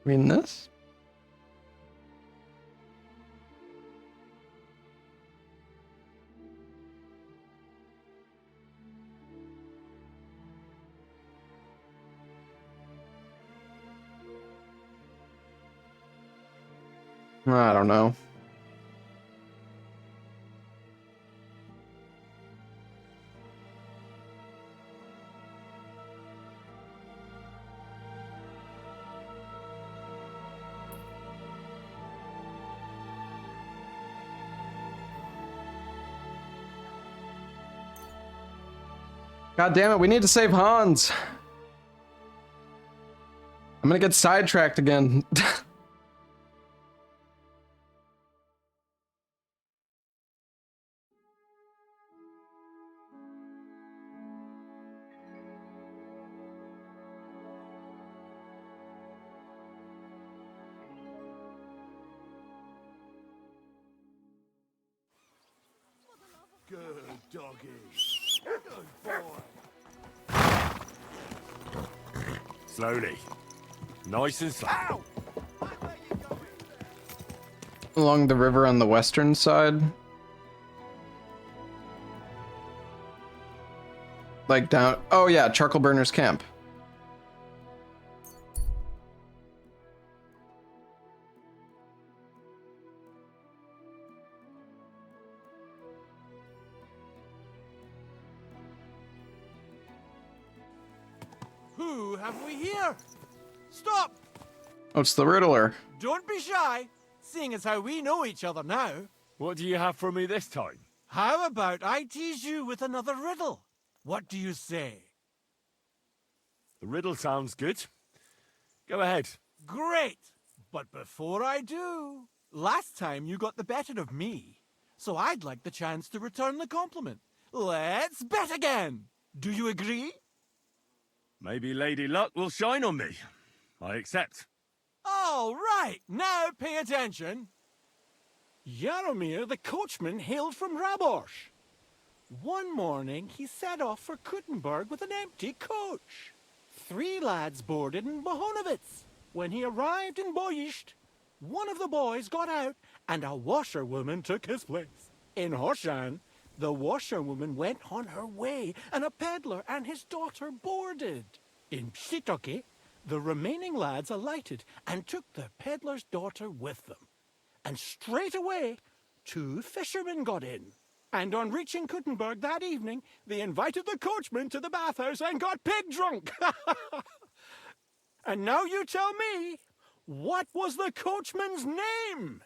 A: Reading this? I don't know. God damn it, we need to save Hans. I'm gonna get sidetracked again.
C: Good doggy. Good boy. Slowly. Nice and slow.
A: Along the river on the western side. Like down... Oh yeah, Charcoal Burner's Camp.
I: Who have we here? Stop!
A: Oh, it's the Riddler.
I: Don't be shy, seeing as how we know each other now.
C: What do you have for me this time?
I: How about I tease you with another riddle? What do you say?
C: The riddle sounds good. Go ahead.
I: Great! But before I do, last time you got the better of me, so I'd like the chance to return the compliment. Let's bet again! Do you agree?
C: Maybe Lady Luck will shine on me. I accept.
I: All right, now pay attention. Jaromir the coachman hailed from Rabosh. One morning he set off for Kuttenberg with an empty coach. 3 lads boarded in Bohonovitz. When he arrived in Boyisht, one of the boys got out and a washerwoman took his place. In Hoshan, the washerwoman went on her way and a peddler and his daughter boarded. In Psitoke, the remaining lads alighted and took the peddler's daughter with them. And straight away, 2 fishermen got in. And on reaching Kuttenberg that evening, they invited the coachman to the bathhouse and got pig drunk. And now you tell me, what was the coachman's name?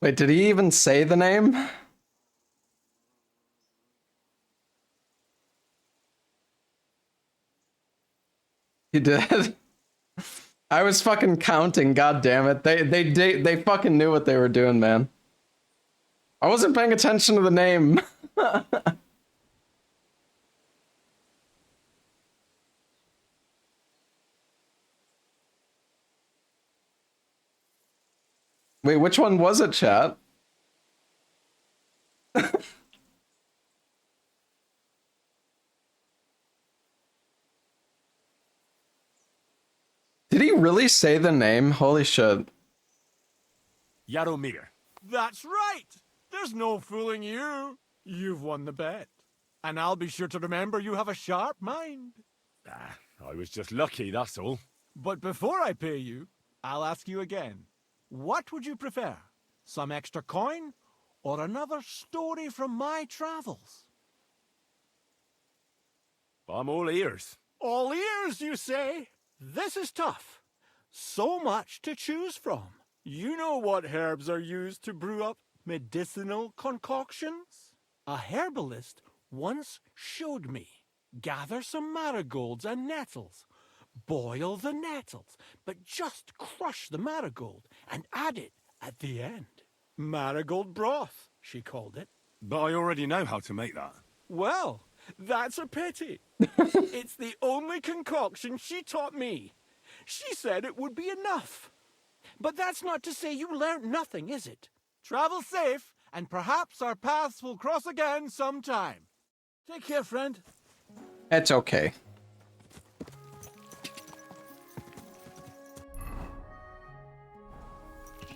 A: Wait, did he even say the name? He did. I was fucking counting, god damn it. They fucking knew what they were doing, man. I wasn't paying attention to the name. Wait, which one was it, chat? Did he really say the name? Holy shit.
C: Jaromir.
I: That's right. There's no fooling you. You've won the bet. And I'll be sure to remember you have a sharp mind.
C: I was just lucky, that's all.
I: But before I pay you, I'll ask you again. What would you prefer? Some extra coin or another story from my travels?
C: I'm all ears.
I: All ears, you say? This is tough. So much to choose from. You know what herbs are used to brew up medicinal concoctions? A herbalist once showed me. Gather some marigolds and nettles. Boil the nettles, but just crush the marigold and add it at the end. Marigold broth, she called it.
C: But I already know how to make that.
I: Well, that's a pity. It's the only concoction she taught me. She said it would be enough. But that's not to say you learnt nothing, is it? Travel safe, and perhaps our paths will cross again sometime. Take care, friend.
A: It's okay.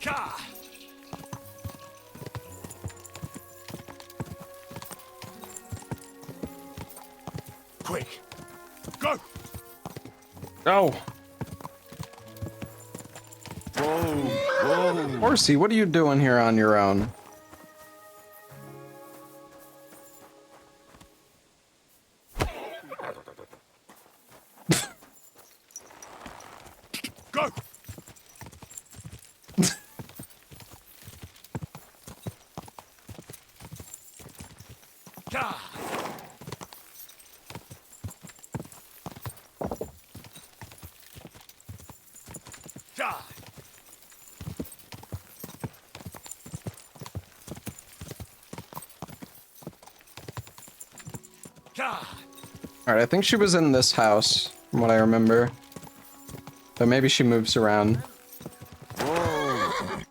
C: Ka! Quick! Go!
A: Oh.
C: Whoa! Whoa!
A: Horsey, what are you doing here on your own?
C: Go! Ka! Ka!
A: Alright, I think she was in this house, from what I remember. But maybe she moves around.
C: Whoa!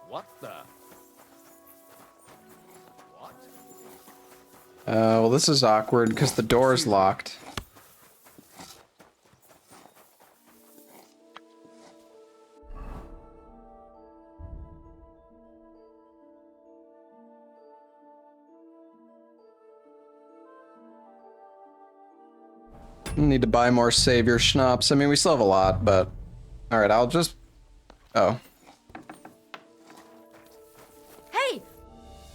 I: What the?
A: Well, this is awkward because the door is locked. Need to buy more savior schnapps. I mean, we still have a lot, but... Alright, I'll just... Oh.
Q: Hey!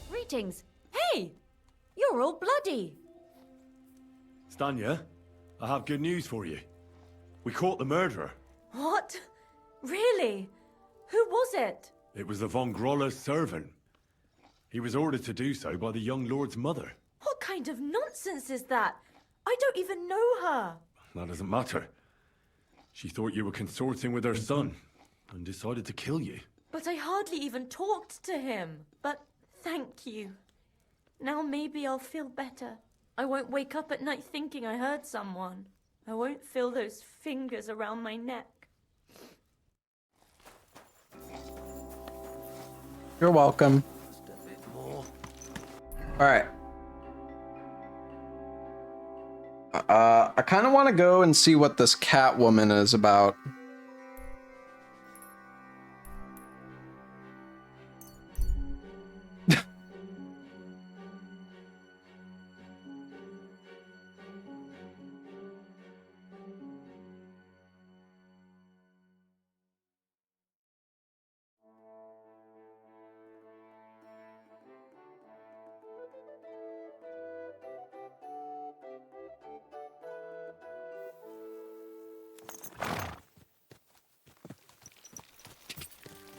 Q: Greetings. Hey! You're all bloody.
C: Stanya, I have good news for you. We caught the murderer.
Q: What? Really? Who was it?
C: It was the von Groller's servant. He was ordered to do so by the young lord's mother.
Q: What kind of nonsense is that? I don't even know her.
C: That doesn't matter. She thought you were consorting with her son and decided to kill you.
Q: But I hardly even talked to him. But thank you. Now maybe I'll feel better. I won't wake up at night thinking I hurt someone. I won't feel those fingers around my neck.
A: You're welcome. Alright. I kind of want to go and see what this cat woman is about.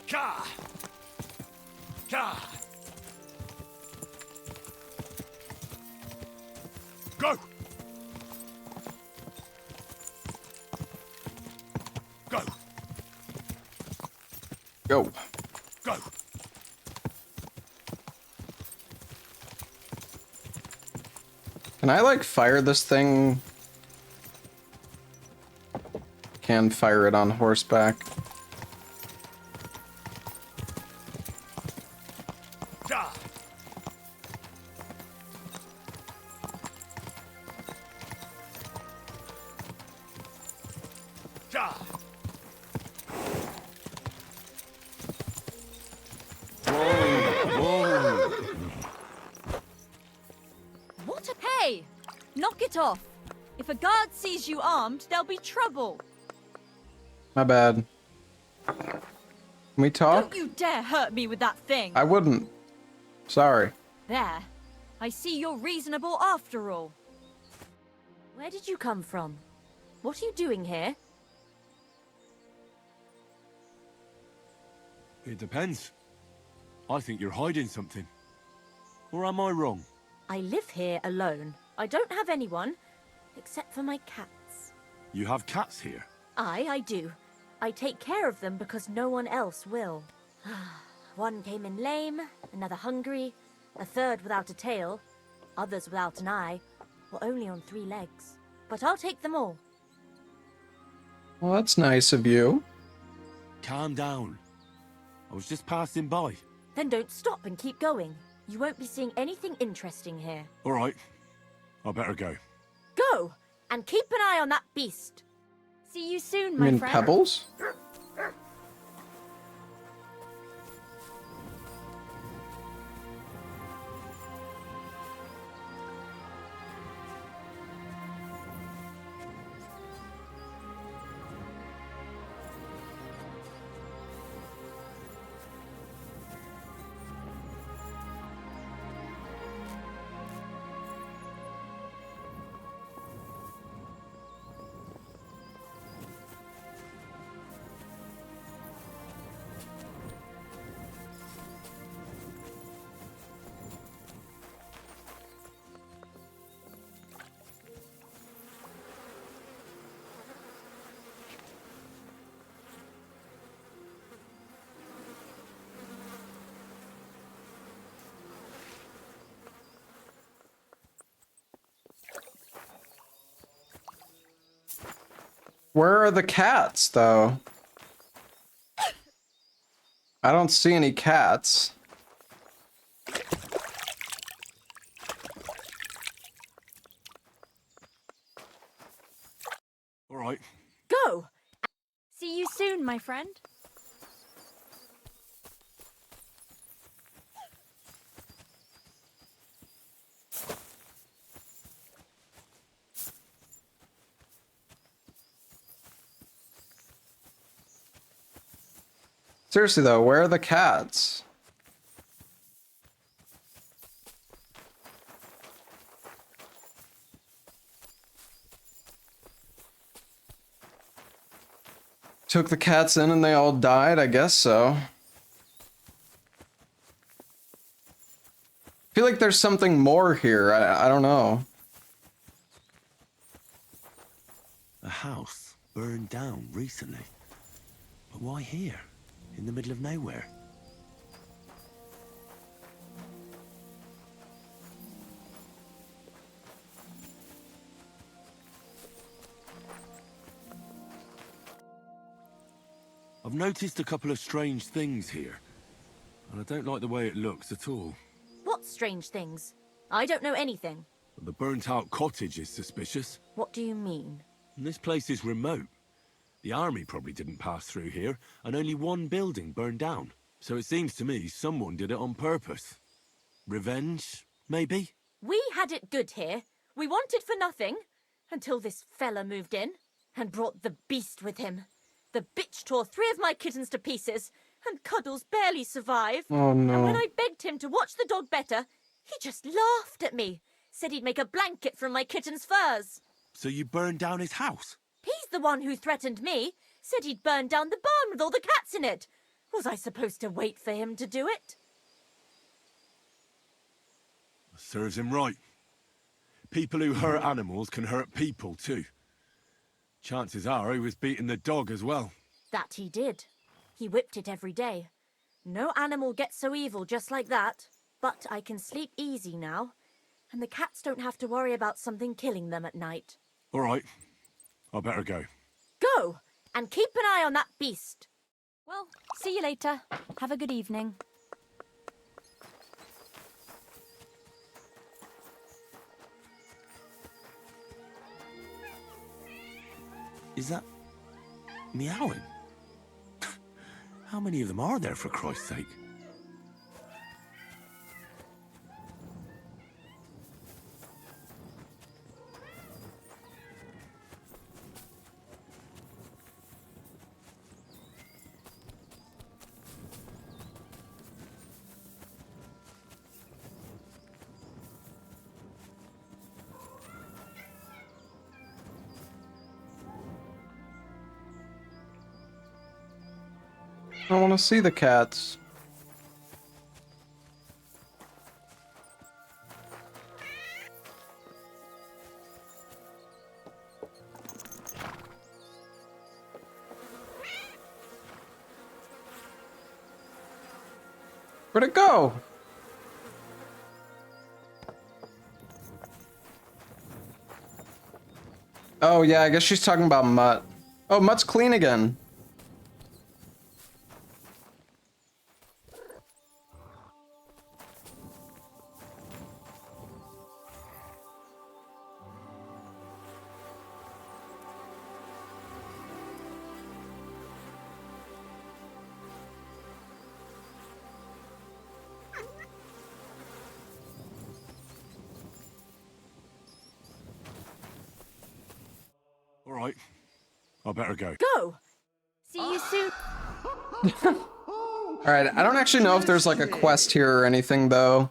C: Ka! Ka! Go! Go!
A: Go.
C: Go!
A: Can I, like, fire this thing? Can fire it on horseback.
C: Ja! Ja! Whoa!
H: What a pay! Knock it off. If a guard sees you armed, there'll be trouble.
A: My bad. Can we talk?
H: Don't you dare hurt me with that thing.
A: I wouldn't. Sorry.
H: There. I see you're reasonable after all.
Q: Where did you come from? What are you doing here?
C: It depends. I think you're hiding something. Or am I wrong?
Q: I live here alone. I don't have anyone, except for my cats.
C: You have cats here?
Q: I do. I take care of them because no one else will. One came in lame, another hungry, a third without a tail, others without an eye, or only on 3 legs. But I'll take them all.
A: Well, that's nice of you.
C: Calm down. I was just passing by.
Q: Then don't stop and keep going. You won't be seeing anything interesting here.
C: All right. I better go.
Q: Go! And keep an eye on that beast.
H: See you soon,
A: You
H: my
A: mean
H: friend.
A: Pebbles? Where are the cats, though? I don't see any cats.
C: All right.
Q: Go!
H: See you soon, my friend.
A: Seriously though, where are the cats? Took the cats in and they all died? I guess so. I feel like there's something more here. I don't know.
C: A house burned down recently. But why here? In the middle of nowhere? I've noticed a couple of strange things here. And I don't like the way it looks at all.
Q: What strange things? I don't know anything.
C: The burnt-out cottage is suspicious.
Q: What do you mean?
C: This place is remote. The army probably didn't pass through here, and only one building burned down. So it seems to me someone did it on purpose. Revenge, maybe?
Q: We had it good here. We wanted for nothing. Until this fella moved in and brought the beast with him. The bitch tore 3 of my kittens to pieces, and Cuddles barely survived.
A: Oh no.
Q: And when I begged him to watch the dog better, he just laughed at me. Said he'd make a blanket from my kitten's furs.
C: So you burned down his house?
Q: He's the one who threatened me. Said he'd burn down the barn with all the cats in it. Was I supposed to wait for him to do it?
C: Serves him right. People who hurt animals can hurt people too. Chances are he was beating the dog as well.
Q: That he did. He whipped it every day. No animal gets so evil just like that. But I can sleep easy now, and the cats don't have to worry about something killing them at night.
C: All right. I better go.
Q: Go! And keep an eye on that beast.
H: Well, see you later. Have a good evening.
C: Is that... meowing? How many of them are there, for Christ's sake?
A: I want to see the cats. Where'd it go? Oh yeah, I guess she's talking about Mutt. Oh, Mutt's clean again.
C: All right. I better go.
H: Go! See you soon.
A: Alright, I don't actually know if there's like a quest here or anything though.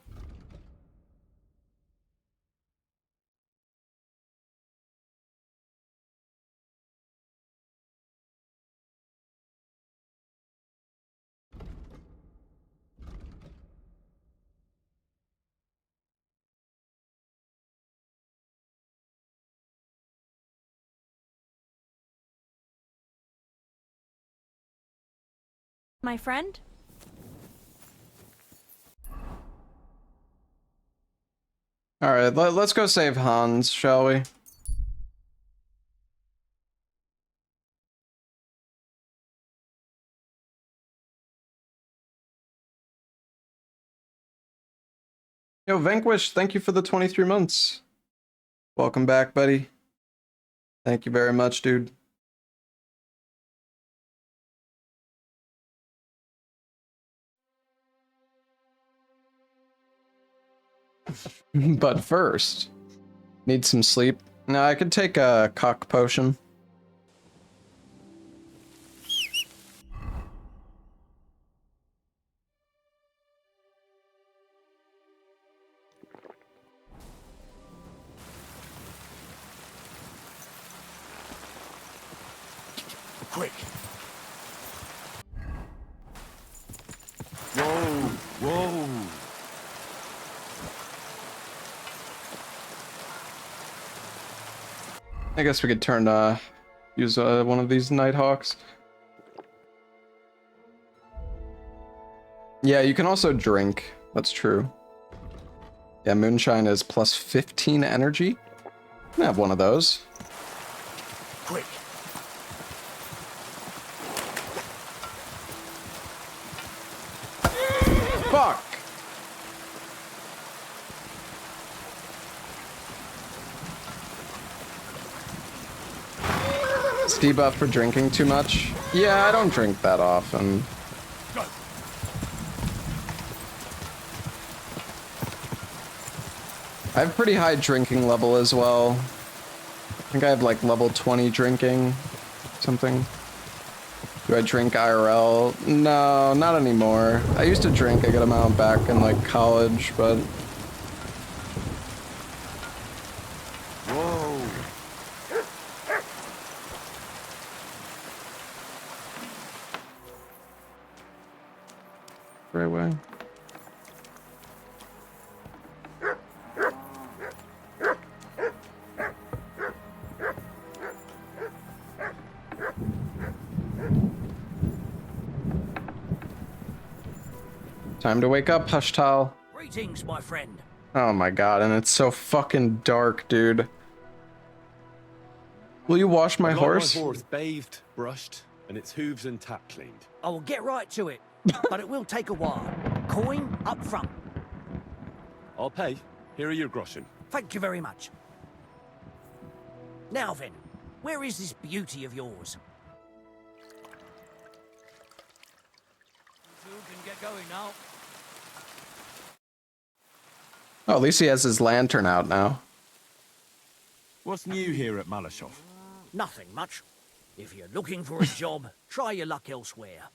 H: My friend?
A: Alright, let's go save Hans, shall we? Yo, Vanquish, thank you for the 23 months. Welcome back, buddy. Thank you very much, dude. But first, need some sleep. No, I could take a cock potion.
C: Quick. Whoa, whoa.
A: I guess we could use one of these Nighthawks. Yeah, you can also drink. That's true. Yeah, moonshine is plus 15 energy. I can have one of those.
C: Quick.
A: Fuck! Is debuff for drinking too much? Yeah, I don't drink that often. I have pretty high drinking level as well. I think I have like level 20 drinking, something. Do I drink IRL? No, not anymore. I used to drink a good amount back in like college, but...
C: Whoa.
A: Right away. Time to wake up, Hushtal.
V: Greetings, my friend.
A: Oh my god, and it's so fucking dark, dude. Will you wash my horse?
O: My horse bathed, brushed, and its hooves and tap cleaned.
V: I will get right to it, but it will take a while. Coin up front.
O: I'll pay. Here are your groschen.
V: Thank you very much. Now then, where is this beauty of yours? You two can get going now.
A: Oh, at least he has his lantern out now.
O: What's new here at Malashov?
V: Nothing much. If you're looking for a job, try your luck elsewhere.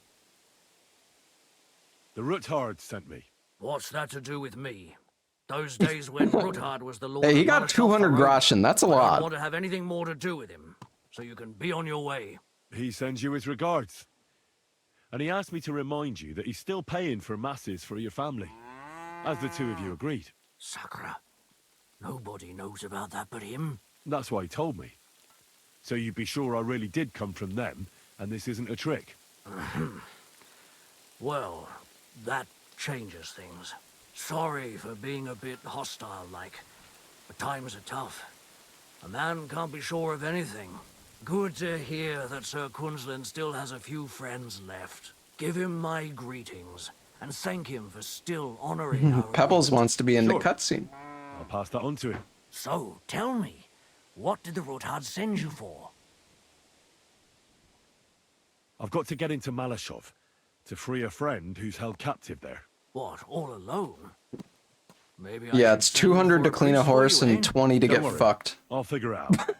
O: The Ruthard sent me.
V: What's that to do with me? Those days when Ruthard was the lord.
A: Hey, he
V: of
A: got
V: Malashov
A: 200
V: Road,
A: groschen. That's a
V: I don't
A: lot.
V: want to have anything more to do with him, so you can be on your way.
O: He sends you his regards.
C: and he asked me to remind you that he's still paying for masses for your family, as the two of you agreed.
V: Sakura, nobody knows about that but him.
C: That's why he told me. So you'd be sure I really did come from them, and this isn't a trick.
V: Well, that changes things. Sorry for being a bit hostile-like, but times are tough. A man can't be sure of anything. Good to hear that Sir Quinlan still has a few friends left. Give him my greetings, and thank him for still honoring our
A: Pebbles wants to be in the
C: Sure.
A: cutscene.
C: I'll pass that on to him.
V: So, tell me, what did the Rothard send you for?
C: I've got to get into Malashov to free a friend who's held captive there.
V: What, all alone? Maybe
A: Yeah,
V: should
A: it's
V: send him
A: 200
V: for
A: to clean a
V: priest for
A: horse
V: you,
A: and
V: eh?
A: 20 to
C: Don't
A: get
C: worry.
A: fucked.
C: I'll figure it out.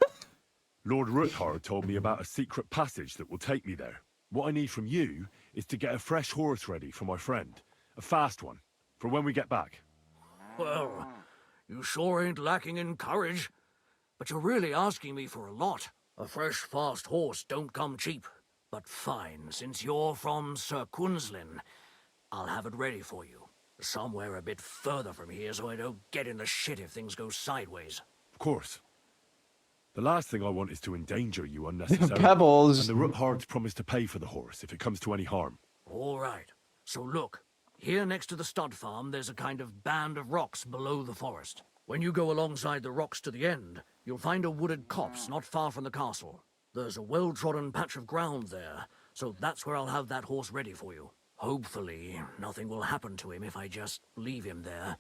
C: Lord Ruthard told me about a secret passage that will take me there. What I need from you is to get a fresh horse ready for my friend. A fast one, for when we get back.
V: Well, you sure ain't lacking in courage. But you're really asking me for a lot. A fresh, fast horse don't come cheap. But fine, since you're from Sir Quinlan, I'll have it ready for you. Somewhere a bit further from here so I don't get in the shit if things go sideways.
C: Of course. The last thing I want is to endanger you unnecessarily.
A: Pebbles.
C: And the Ruthards promised to pay for the horse if it comes to any harm.
V: All right. So look, here next to the stud farm, there's a kind of band of rocks below the forest. When you go alongside the rocks to the end, you'll find a wooded copse not far from the castle. There's a well-trodden patch of ground there, so that's where I'll have that horse ready for you. Hopefully, nothing will happen to him if I just leave him there.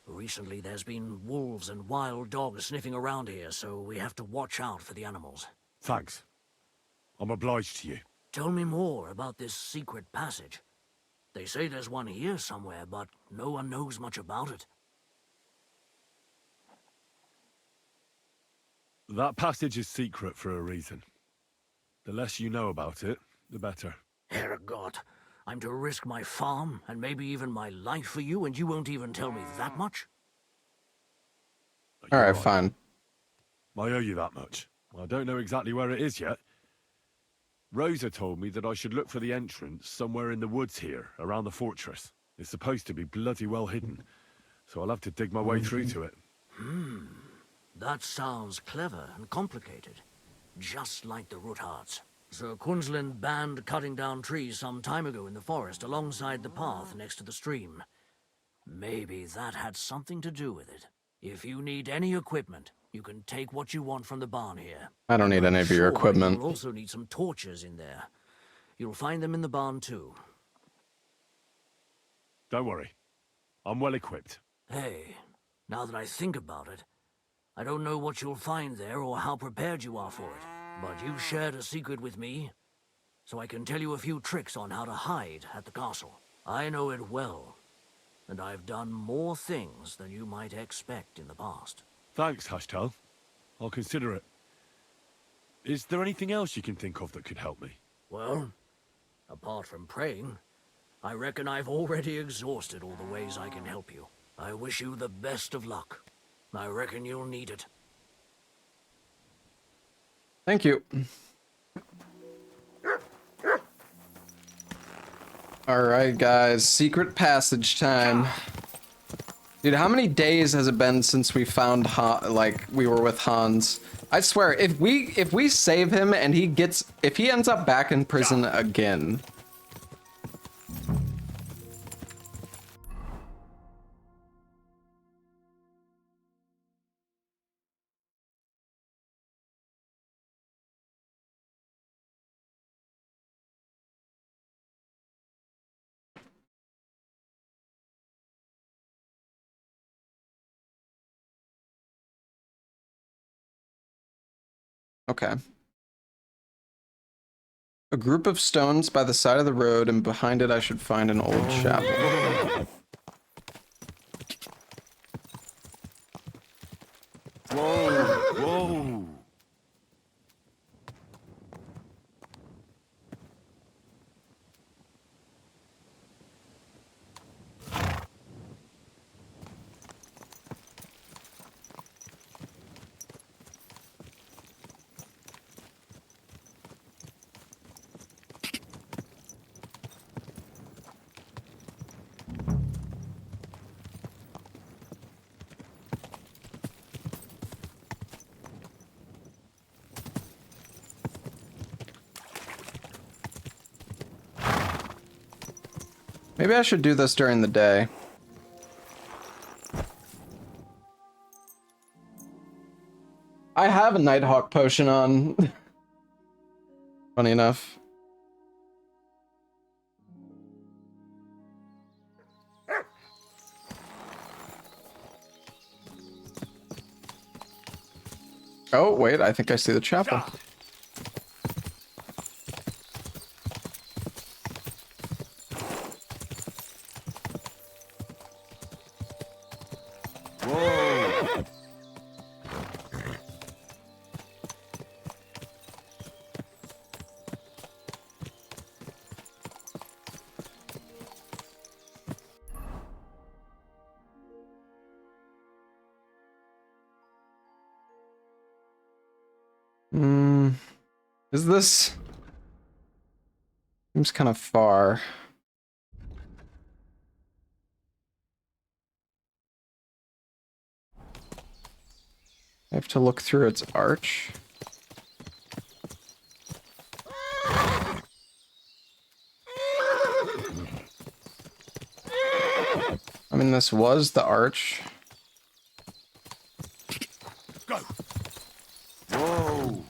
V: Recently, there's been wolves and wild dogs sniffing around here, so we have to watch out for the animals.
C: Thanks. I'm obliged to you.
V: Tell me more about this secret passage. They say there's one here somewhere, but no one knows much about it.
C: That passage is secret for a reason. The less you know about it, the better.
V: Herregott, I'm to risk my farm and maybe even my life for you, and you won't even tell me that much?
A: All right, fine.
C: I owe you that much. I don't know exactly where it is yet. Rosa told me that I should look for the entrance somewhere in the woods here, around the fortress. It's supposed to be bloody well hidden, so I'll have to dig my way through to it.
V: That sounds clever and complicated. Just like the Ruthards. Sir Quinlan banned cutting down trees some time ago in the forest alongside the path next to the stream. Maybe that had something to do with it. If you need any equipment, you can take what you want from the barn here.
A: I don't need any of your
V: Sure,
A: equipment.
V: You'll also need some torches in there. You'll find them in the barn too.
C: Don't worry. I'm well equipped.
V: Hey, now that I think about it, I don't know what you'll find there or how prepared you are for it. But you shared a secret with me, so I can tell you a few tricks on how to hide at the castle. I know it well, and I've done more things than you might expect in the past.
C: Thanks, Hashtal. I'll consider it. Is there anything else you can think of that could help me?
V: Well, apart from praying, I reckon I've already exhausted all the ways I can help you. I wish you the best of luck. I reckon you'll need it.
A: Thank you. All right, guys. Secret passage time. Dude, how many days has it been since we found we were with Hans? I swear, if we save him and if he ends up back in prison again. Okay. A group of stones by the side of the road, and behind it I should find an old chapel.
C: Whoa, whoa.
A: Maybe I should do this during the day. I have a Nighthawk potion on. Funny enough. Oh, wait, I think I see the chapel.
C: Whoa!
A: Is this... Seems kind of far. I have to look through its arch. I mean, this was the arch.
C: Go! Whoa!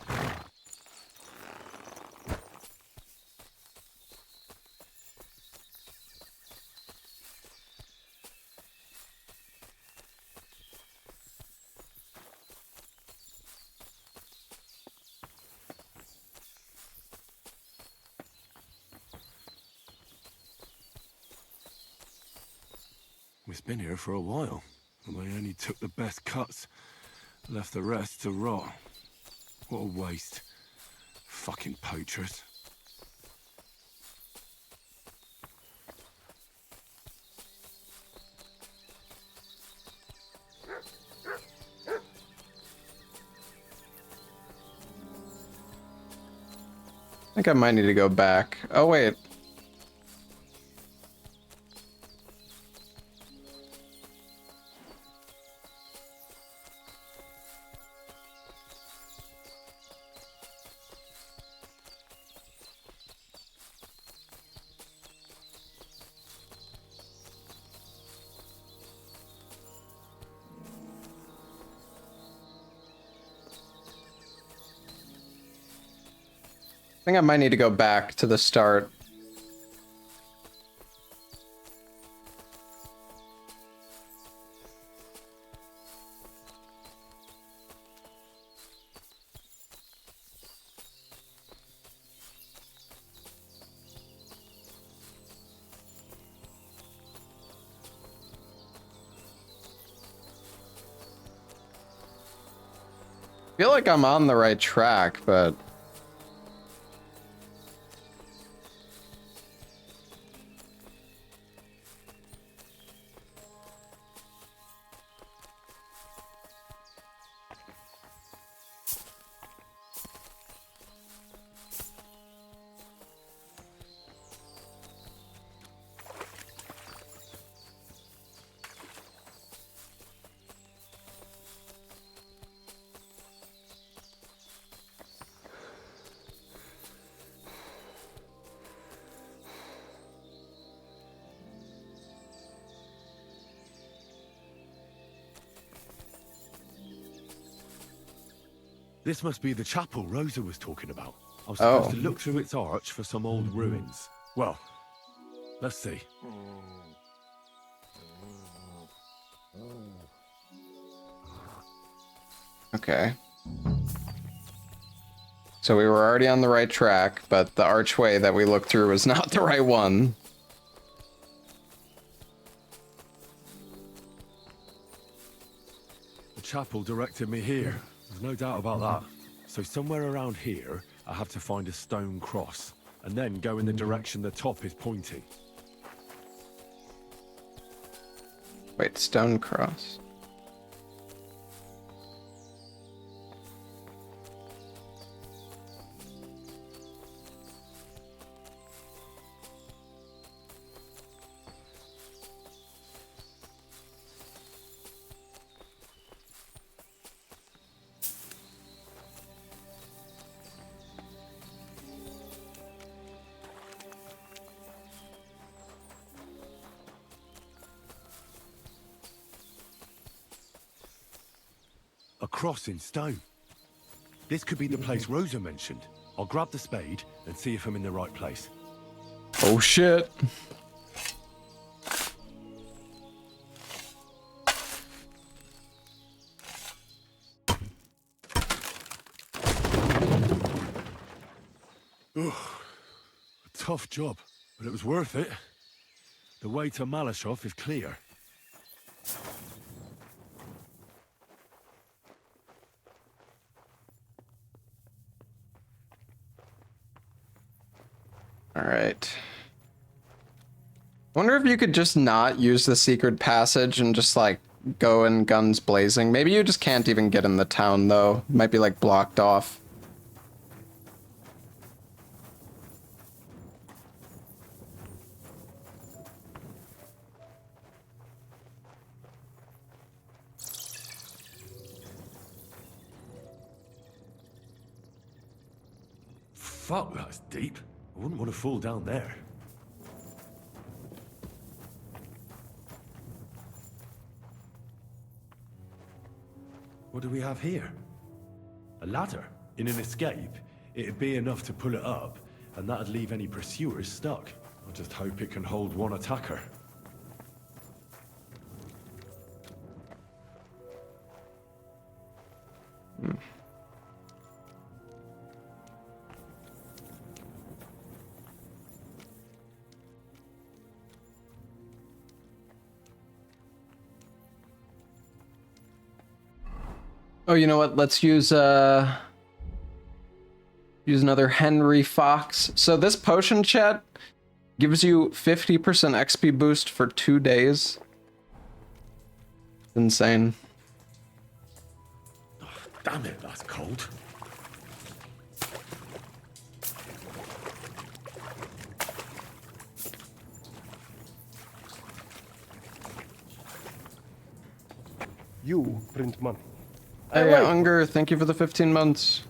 C: We've been here for a while, and they only took the best cuts, left the rest to rot. What a waste. Fucking poachers.
A: I think I might need to go back. Oh, wait. I think I might need to go back to the start. I feel like I'm on the right track, but...
C: This must be the chapel Rosa was talking about. I was supposed to look through its arch for some old ruins. Well, let's see.
A: Okay. So we were already on the right track, but the archway that we looked through was not the right one.
C: The chapel directed me here. There's no doubt about that. So somewhere around here, I have to find a stone cross, and then go in the direction the top is pointing.
A: Wait, stone cross.
C: cross in stone. This could be the place Rosa mentioned. I'll grab the spade and see if I'm in the right place.
A: Oh shit.
C: Ugh. A tough job, but it was worth it. The way to Malashov is clear.
A: All right. Wonder if you could just not use the secret passage and just like go in guns blazing. Maybe you just can't even get in the town though. Might be like blocked off.
C: Fuck, that's deep. I wouldn't want to fall down there. What do we have here? A ladder? In an escape, it'd be enough to pull it up, and that'd leave any pursuers stuck. I just hope it can hold one attacker.
A: Oh, you know what? Let's use another Henry Fox. So this potion chat gives you 50% XP boost for 2 days. It's insane.
C: Oh, damn it, that's cold.
R: You print money.
A: Hey, Unger, thank you for the 15 months.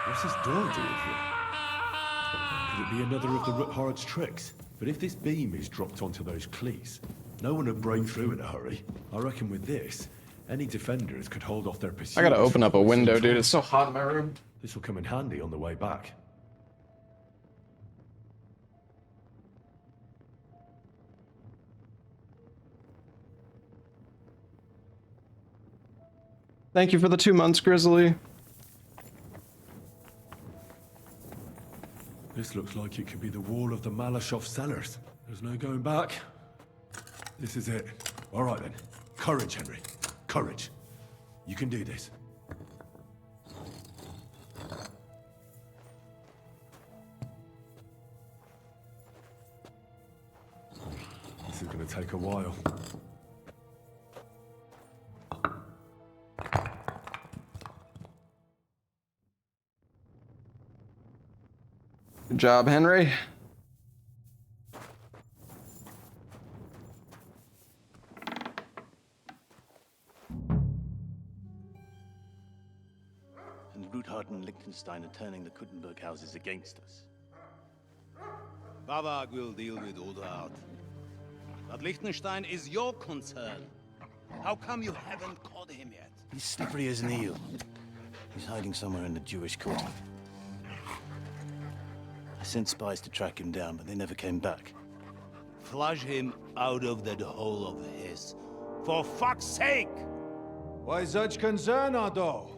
C: What's this door doing here? Could it be another of the Ruthard's tricks? But if this beam is dropped onto those cleats, no one would break through in a hurry. I reckon with this, any defenders could hold off their pursuers.
A: I gotta open up a window, dude. It's so hot in my room.
C: This will come in handy on the way back.
A: Thank you for the 2 months, Grizzly.
C: This looks like it could be the wall of the Malashov cellars. There's no going back. This is it. All right then. Courage, Henry. Courage. You can do this. This is going to take a while.
A: Good job, Henry.
U: And Ruthard and Liechtenstein are turning the Kuttenberg houses against us. Babak will deal with Ruthard. But Liechtenstein is your concern. How come you haven't caught him yet? He's slippery as an eel. He's hiding somewhere in the Jewish quarter. I sent spies to track him down, but they never came back. Flush him out of that hole of his. For fuck's sake!
W: Why such concern, Otto?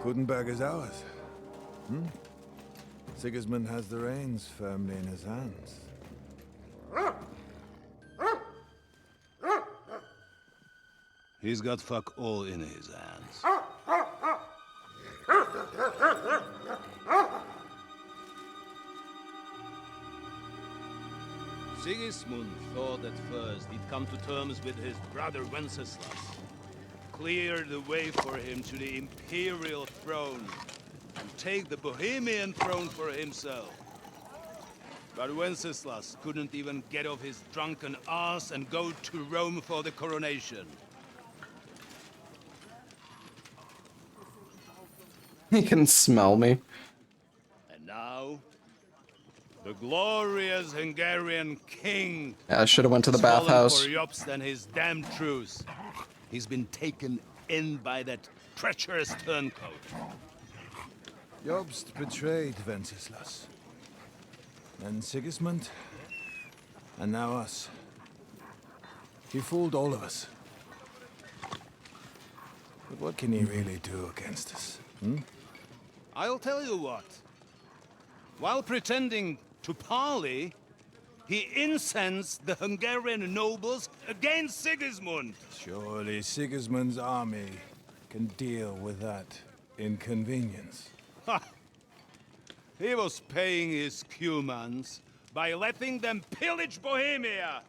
W: Kuttenberg is ours. Sigismund has the reins firmly in his hands.
U: He's got fuck all in his hands. Sigismund thought at first he'd come to terms with his brother Wenceslas, clear the way for him to the imperial throne, and take the Bohemian throne for himself. But Wenceslas couldn't even get off his drunken ass and go to Rome for the coronation.
A: He can smell me.
U: And now, the glorious Hungarian king.
A: Yeah, I should have went to the
U: has fallen
A: bathhouse.
U: for Jobst and his damn truce. He's been taken in by that treacherous turncoat.
W: Jobst betrayed Wenceslas. Then Sigismund. And now us. He fooled all of us. But what can he really do against us?
U: I'll tell you what. While pretending to parley, he incensed the Hungarian nobles against Sigismund.
W: Surely Sigismund's army can deal with that inconvenience.
U: Ha! He was paying his Cumans by letting them pillage Bohemia.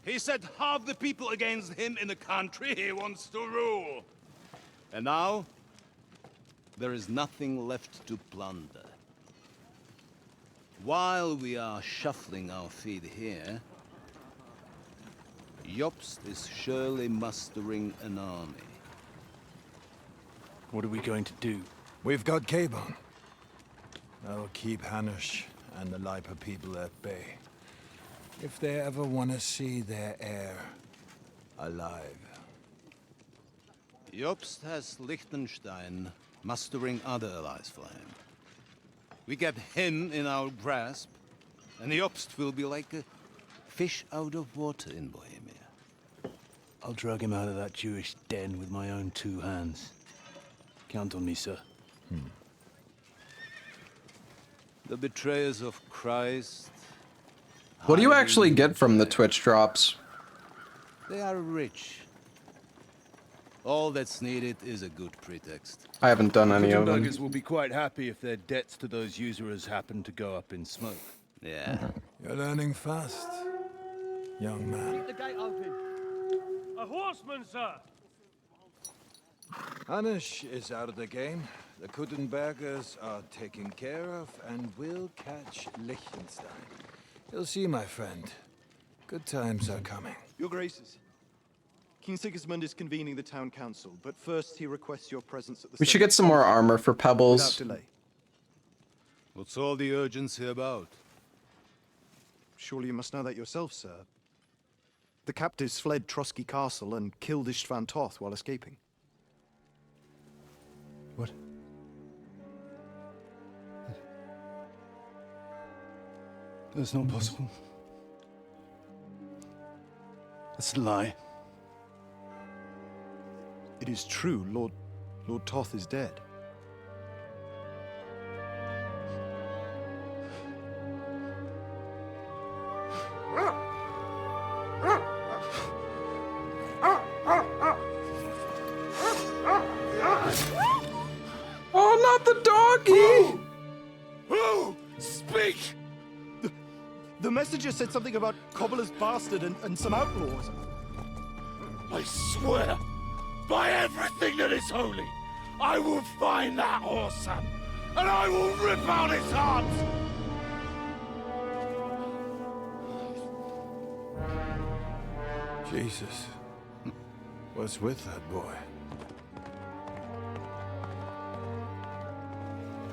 U: He set half the people against him in the country he wants to rule. And now, there is nothing left to plunder. While we are shuffling our feet here, Jobst is surely mustering an army.
P: What are we going to do?
W: We've got Cabon. That'll keep Hanush and the Lipa people at bay. If they ever want to see their heir alive.
U: Jobst has Liechtenstein mustering other allies for him. We get him in our grasp, and Jobst will be like a fish out of water in Bohemia.
P: I'll drag him out of that Jewish den with my own 2 hands. Count on me, sir.
U: The betrayers of Christ.
A: What do you actually get from the Twitch drops?
U: They are rich. All that's needed is a good pretext.
A: I haven't done any of them.
U: Kuttenbergers
P: will be quite happy if their debts to those usurers happen to go up in smoke.
U: Yeah.
W: You're learning fast, young man.
K: Keep the gate open. A horseman, sir!
W: Hanush is out of the game. The Kuttenbergers are taken care of, and we'll catch Liechtenstein. You'll see, my friend. Good times are coming.
S: Your Graces, King Sigismund is convening the town council, but first he requests your presence at the...
A: We should get some more armor for Pebbles.
S: Without delay.
U: What's all the urgency about?
S: Surely you must know that yourself, sir. The captives fled Trotsky Castle and killed Istvan Toth while escaping.
P: What? That's not possible. That's a lie.
S: It is true, Lord Toth is dead.
A: Oh, not the doggy!
S: Who? Speak! The messenger said something about Cobbler's bastard and some outlaws.
U: I swear, by everything that is holy, I will find that whoreson, and I will rip out his heart!
W: Jesus. What's with that boy?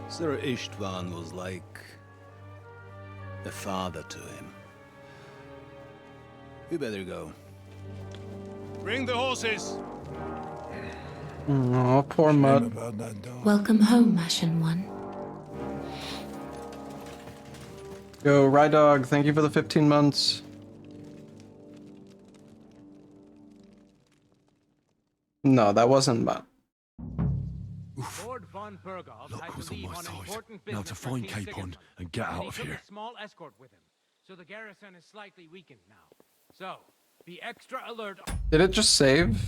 U: Sir Istvan was like a father to him. We better go. Bring the horses!
A: Oh, poor Mud.
F: Welcome home, Ashen One.
A: Yo, Rydog, thank you for the 15 months. No, that wasn't Mud.
I: Lord von Bergov
C: Luck
I: had
C: was
I: to
C: on
I: leave
C: my
I: on
C: side.
I: important
C: Now
I: business
C: to
I: for
C: find
I: King
C: Capon
I: Sigismund,
C: and get out
I: he
C: of
I: took
C: here.
I: a small escort with him, so the garrison is slightly weakened now. So, be extra alert.
A: Did it just save?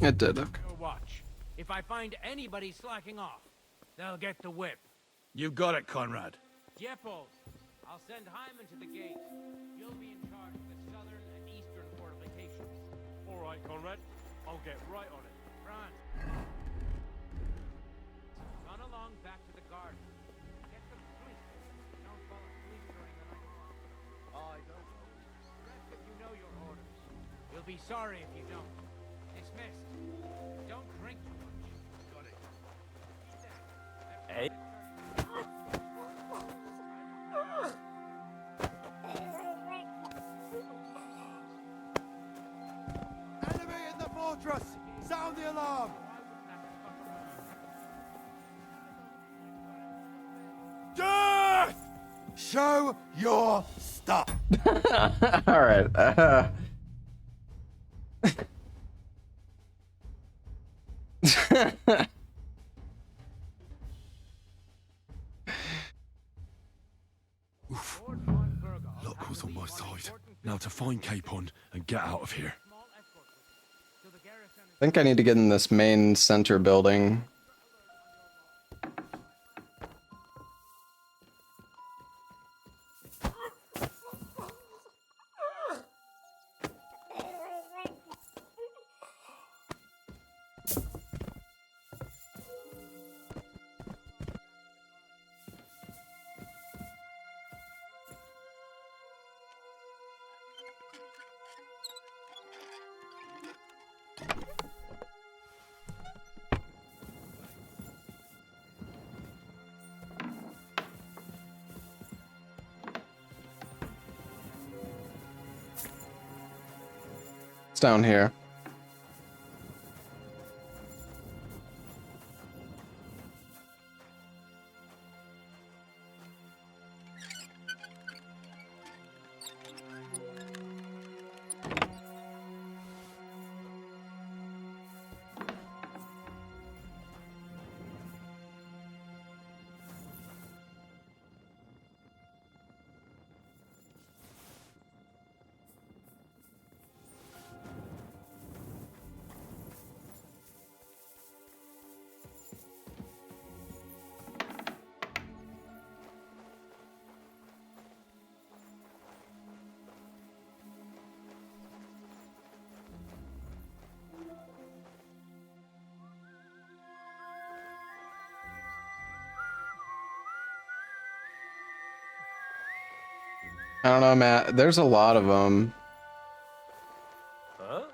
A: It did, okay.
I: Watch. If I find anybody slacking off, they'll get the whip.
C: You got it, Conrad.
I: Jeppel,
B: I'll send Hyman to the gate. You'll be in charge of the southern and eastern fortifications.
K: All right, Conrad. I'll get right on it.
B: Run. Run along back to the garden. Get some sleep. Don't fall asleep during the night.
K: I don't know.
B: Rest if you know your orders. You'll be sorry if you don't. Dismissed. Don't drink too much. Got it.
I: Hey.
N: Enemy in the fortress! Sound the alarm! Death! Show your stuff!
A: All right.
C: Luck was on my side. Now to find Capon and get out of here.
A: I think I need to get in this main center building. It's down here. I don't know, Matt. There's a lot of them.
K: Huh?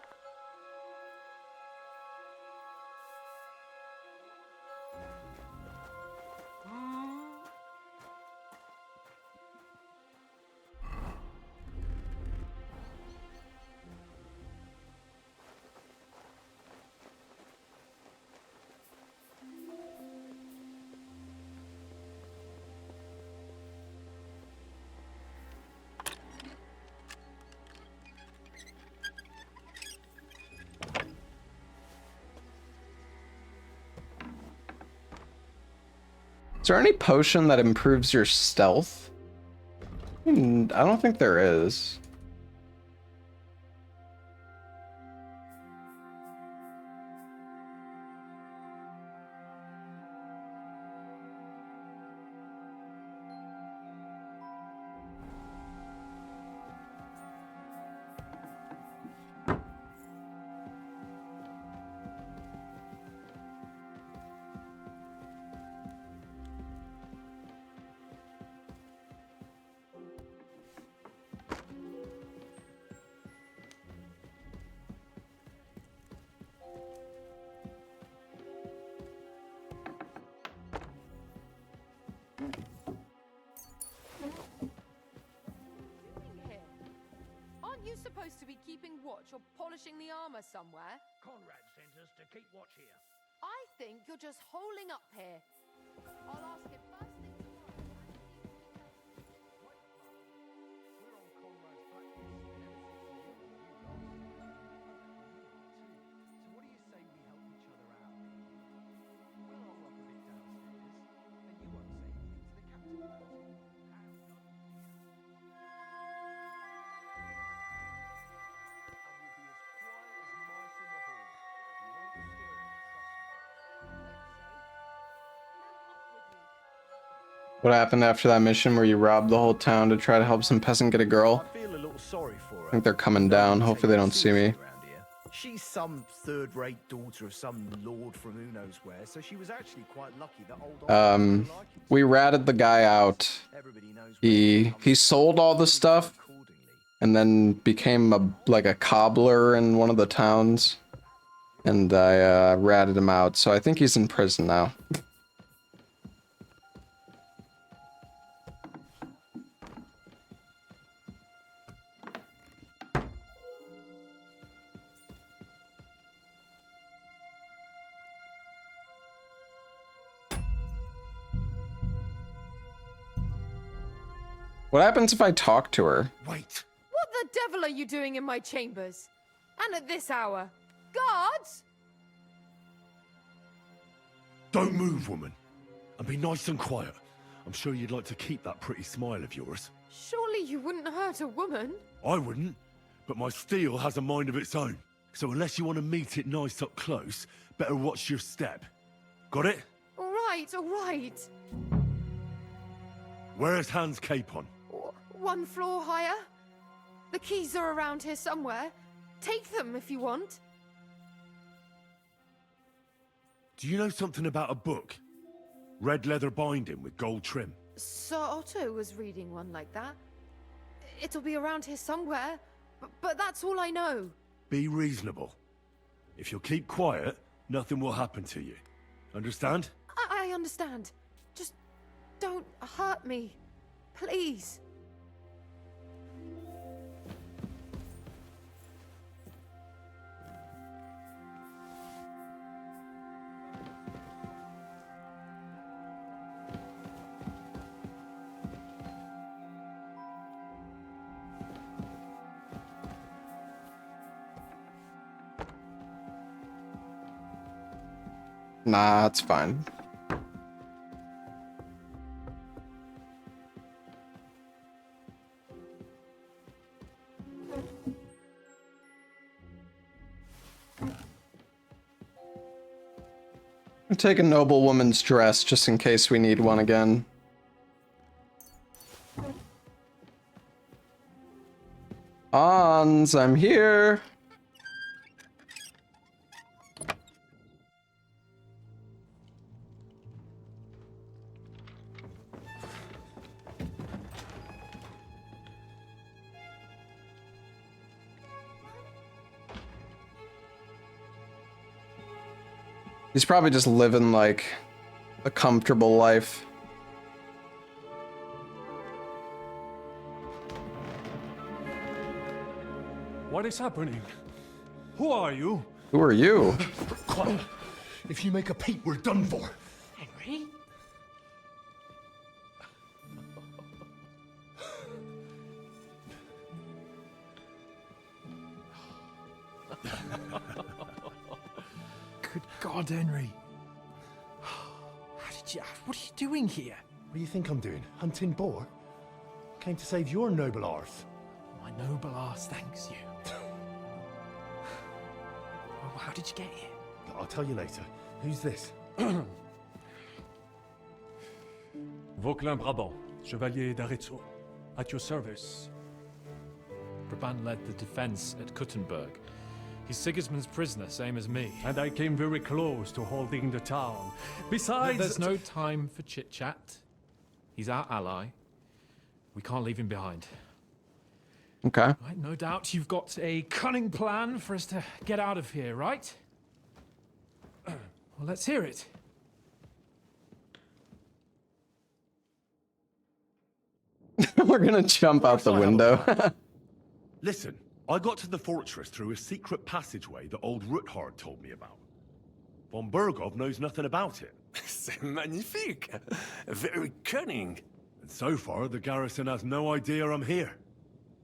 A: Is there any potion that improves your stealth? I don't think there is.
G: Aren't you supposed to be keeping watch or polishing the armor somewhere?
B: Conrad sent us to keep watch here.
G: I think you're just holing up here. I'll ask him first thing tomorrow.
B: We're on Conrad's black list ever since you lost.
P: So what do you say we help each other out? We'll all up a bit downstairs, and you won't say anything to the captain about it.
A: What happened after that mission where you robbed the whole town to try to help some peasant get a girl?
N: I feel a little sorry for her.
A: I think they're coming down. Hopefully they don't see me.
N: She's some third-rate daughter of some lord from who knows where, so she was actually quite lucky that old
A: We ratted the guy out. He sold all the stuff and then became like a cobbler in one of the towns. And I ratted him out, so I think he's in prison now. What happens if I talk to her?
C: Wait.
G: What the devil are you doing in my chambers? And at this hour? Guards?
C: Don't move, woman. And be nice and quiet. I'm sure you'd like to keep that pretty smile of yours.
G: Surely you wouldn't hurt a woman?
C: I wouldn't, but my steel has a mind of its own. So unless you want to meet it nice up close, better watch your step. Got it?
G: All right, all right.
C: Where's Hans Capon?
G: One floor higher. The keys are around here somewhere. Take them if you want.
C: Do you know something about a book? Red leather binding with gold trim.
G: Sir Otto was reading one like that. It'll be around here somewhere, but that's all I know.
C: Be reasonable. If you'll keep quiet, nothing will happen to you. Understand?
G: I understand. Just don't hurt me. Please.
A: Nah, it's fine. Take a noble woman's dress just in case we need one again. Hans, I'm here. He's probably just living like a comfortable life.
K: What is happening? Who are you?
A: Who are you?
C: Quiet. If you make a peep, we're done for.
G: Henry?
K: Good God, Henry. What are you doing here?
C: What do you think I'm doing? Hunting boar? Came to save your noble arse.
K: My noble arse thanks you. Well, how did you get here?
C: I'll tell you later. Who's this?
K: Vauquelin Brabant, Chevalier d'Arezzo. At your service.
D: Brabant led the defense at Kuttenberg. He's Sigismund's prisoner, same as me.
K: And I came very close to holding the town. Besides...
D: There's no time for chit-chat. He's our ally. We can't leave him behind.
A: Okay.
D: Right, no doubt you've got a cunning plan for us to get out of here, right? Well, let's hear it.
A: We're gonna jump out the window.
C: Listen, I got to the fortress through a secret passageway that old Ruthard told me about. Von Bergov knows nothing about it.
L: C'est magnifique! Very cunning.
C: And so far, the garrison has no idea I'm here.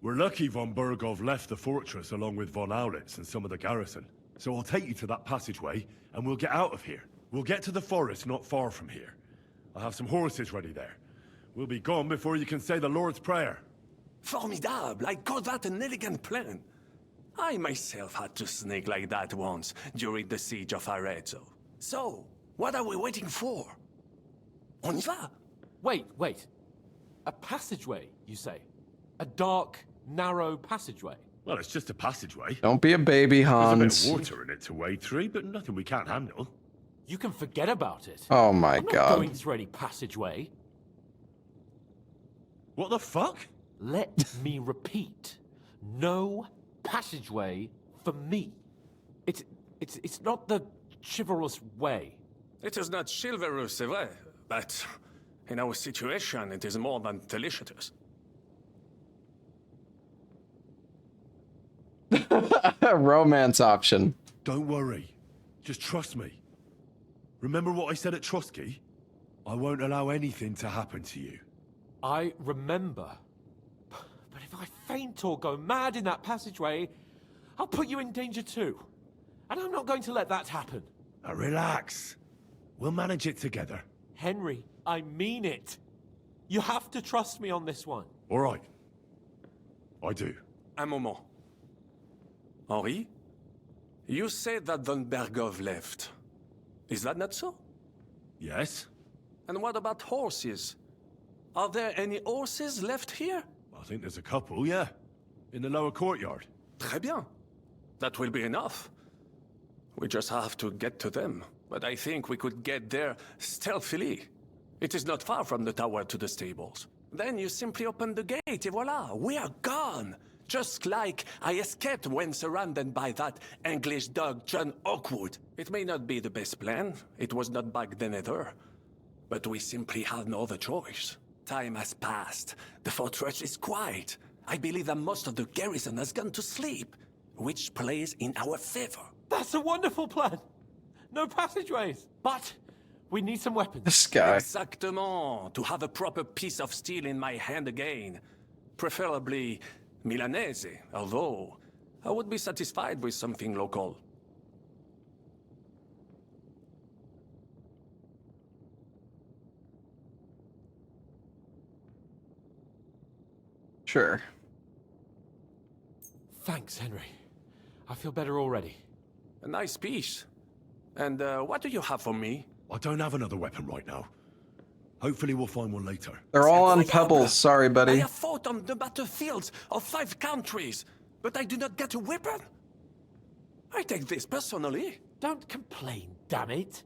C: We're lucky Von Bergov left the fortress along with Von Aulitz and some of the garrison. So I'll take you to that passageway, and we'll get out of here. We'll get to the forest not far from here. I'll have some horses ready there. We'll be gone before you can say the Lord's Prayer.
L: Formidable! I call that an elegant plan. I myself had to sneak like that once during the siege of Arezzo. So, what are we waiting for? On y va!
E: Wait. A passageway, you say? A dark, narrow passageway?
C: Well, it's just a passageway.
A: Don't be a baby, Hans.
C: There's a bit of water in it to wade through, but nothing we can't handle.
E: You can forget about it.
A: Oh my
E: I'm not
A: god.
E: going through any passageway.
C: What the fuck?
E: Let me repeat. No passageway for me. It's not the chivalrous way.
L: It is not chivalrous, c'est vrai, but in our situation, it is more than delicious.
A: Romance option.
C: Don't worry. Just trust me. Remember what I said at Trotsky? I won't allow anything to happen to you.
E: I remember. But if I faint or go mad in that passageway, I'll put you in danger too. And I'm not going to let that happen.
C: Now relax. We'll manage it together.
E: Henry, I mean it. You have to trust me on this one.
C: All right. I do.
L: Un moment. Henri? You said that Von Bergov left. Is that not so?
C: Yes.
L: And what about horses? Are there any horses left here?
C: I think there's a couple, yeah. In the lower courtyard.
L: Très bien. That will be enough. We just have to get to them. But I think we could get there stealthily. It is not far from the tower to the stables. Then you simply open the gate, et voila, we are gone! Just like I escaped when surrounded by that English dog John Oakwood. It may not be the best plan, it was not back then either. But we simply had no other choice. Time has passed. The fortress is quiet. I believe that most of the garrison has gone to sleep, which plays in our favor.
E: That's a wonderful plan. No passageways. But we need some weapons.
A: This guy.
L: Exactement. To have a proper piece of steel in my hand again. Preferably Milanese, although I would be satisfied with something local.
A: Sure.
E: Thanks, Henry. I feel better already.
L: A nice piece. And what do you have for me?
C: I don't have another weapon right now. Hopefully we'll find one later.
A: They're all on pebbles. Sorry,
L: I
A: buddy.
L: have fought on the battlefields of 5 countries, but I do not get a weapon. I take this personally.
E: Don't complain, damn it.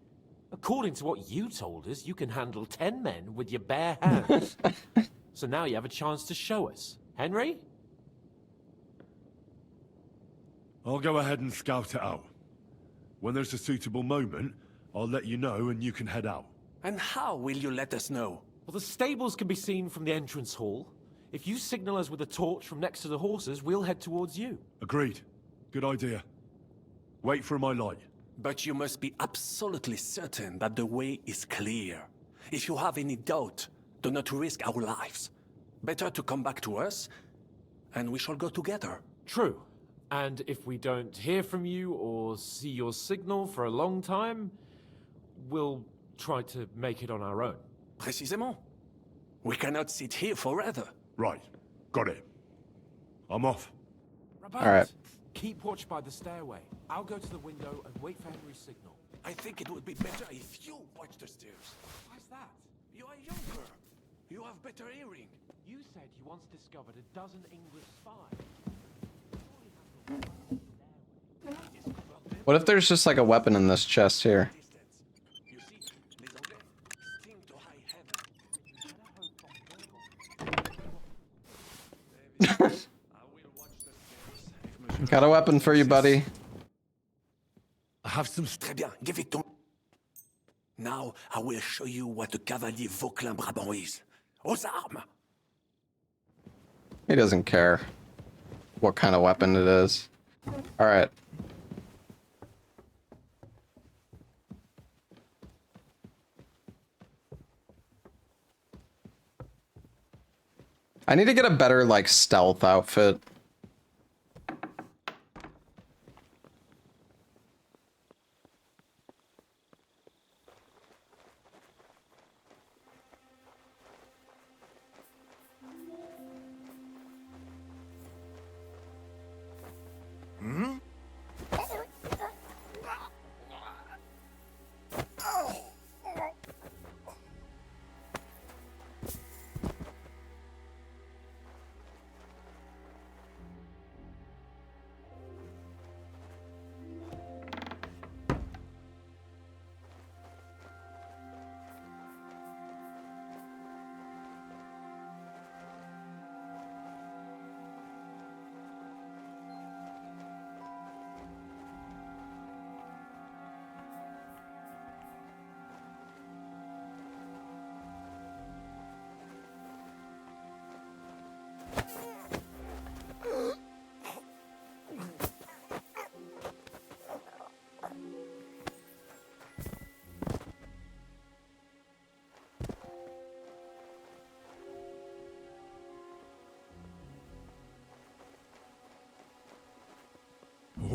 E: According to what you told us, you can handle 10 men with your bare hands. So now you have a chance to show us. Henry?
C: I'll go ahead and scout it out. When there's a suitable moment, I'll let you know and you can head out.
L: And how will you let us know?
E: Well, the stables can be seen from the entrance hall. If you signal us with a torch from next to the horses, we'll head towards you.
C: Agreed. Good idea. Wait for my light.
L: But you must be absolutely certain that the way is clear. If you have any doubt, do not risk our lives. Better to come back to us, and we shall go together.
E: True. And if we don't hear from you or see your signal for a long time, we'll try to make it on our own.
L: Précisément. We cannot sit here forever.
C: Right. Got it. I'm off.
E: Robert,
A: All right.
E: Keep watch by the stairway. I'll go to the window and wait for Henry's signal.
L: I think it would be better if you watch the stairs.
E: Why's that?
L: You are younger. You have better hearing.
E: You said you once discovered a dozen English spies.
A: What if there's just like a weapon in this chest here? Got a weapon for you, buddy.
C: I have some...
L: Très bien, give it to me. Now, I will show you what the Cavalier Vauquelin Brabant is. Aux armes!
A: He doesn't care what kind of weapon it is. Alright. I need to get a better, like, stealth outfit.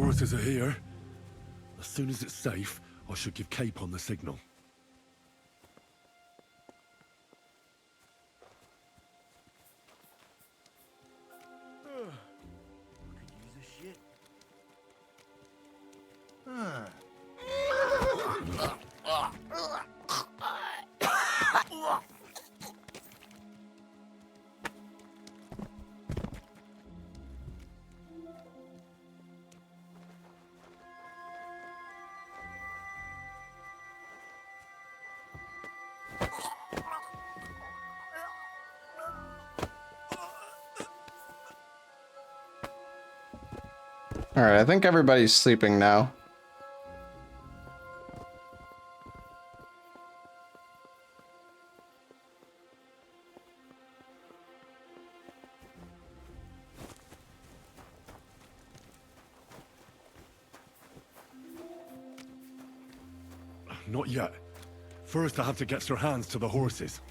C: horses are here. As soon as it's safe, I should give Capon the signal.
A: All right, I think everybody's sleeping now.
C: Not yet. First, I have to get Sir Hans to the horses.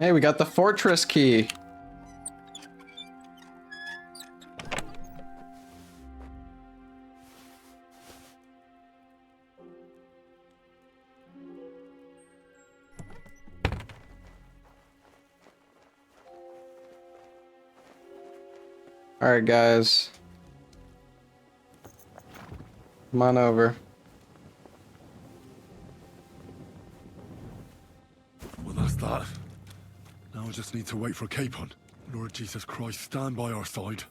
A: Hey, we got the fortress key. All right, guys. Come on over.
C: Well, that's that. Now I just need to wait for Capon. Lord Jesus Christ, stand by our side.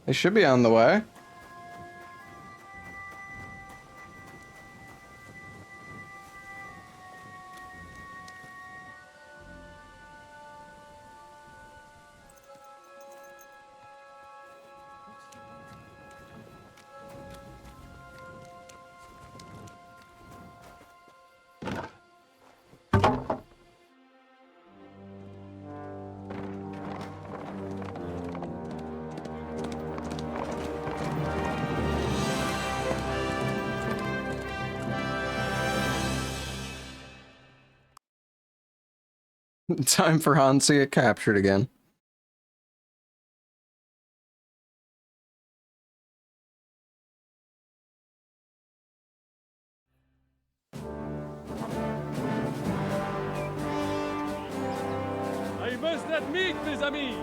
A: They should be on the way. Time for Hans to get captured again.
K: I must admit, mes amis,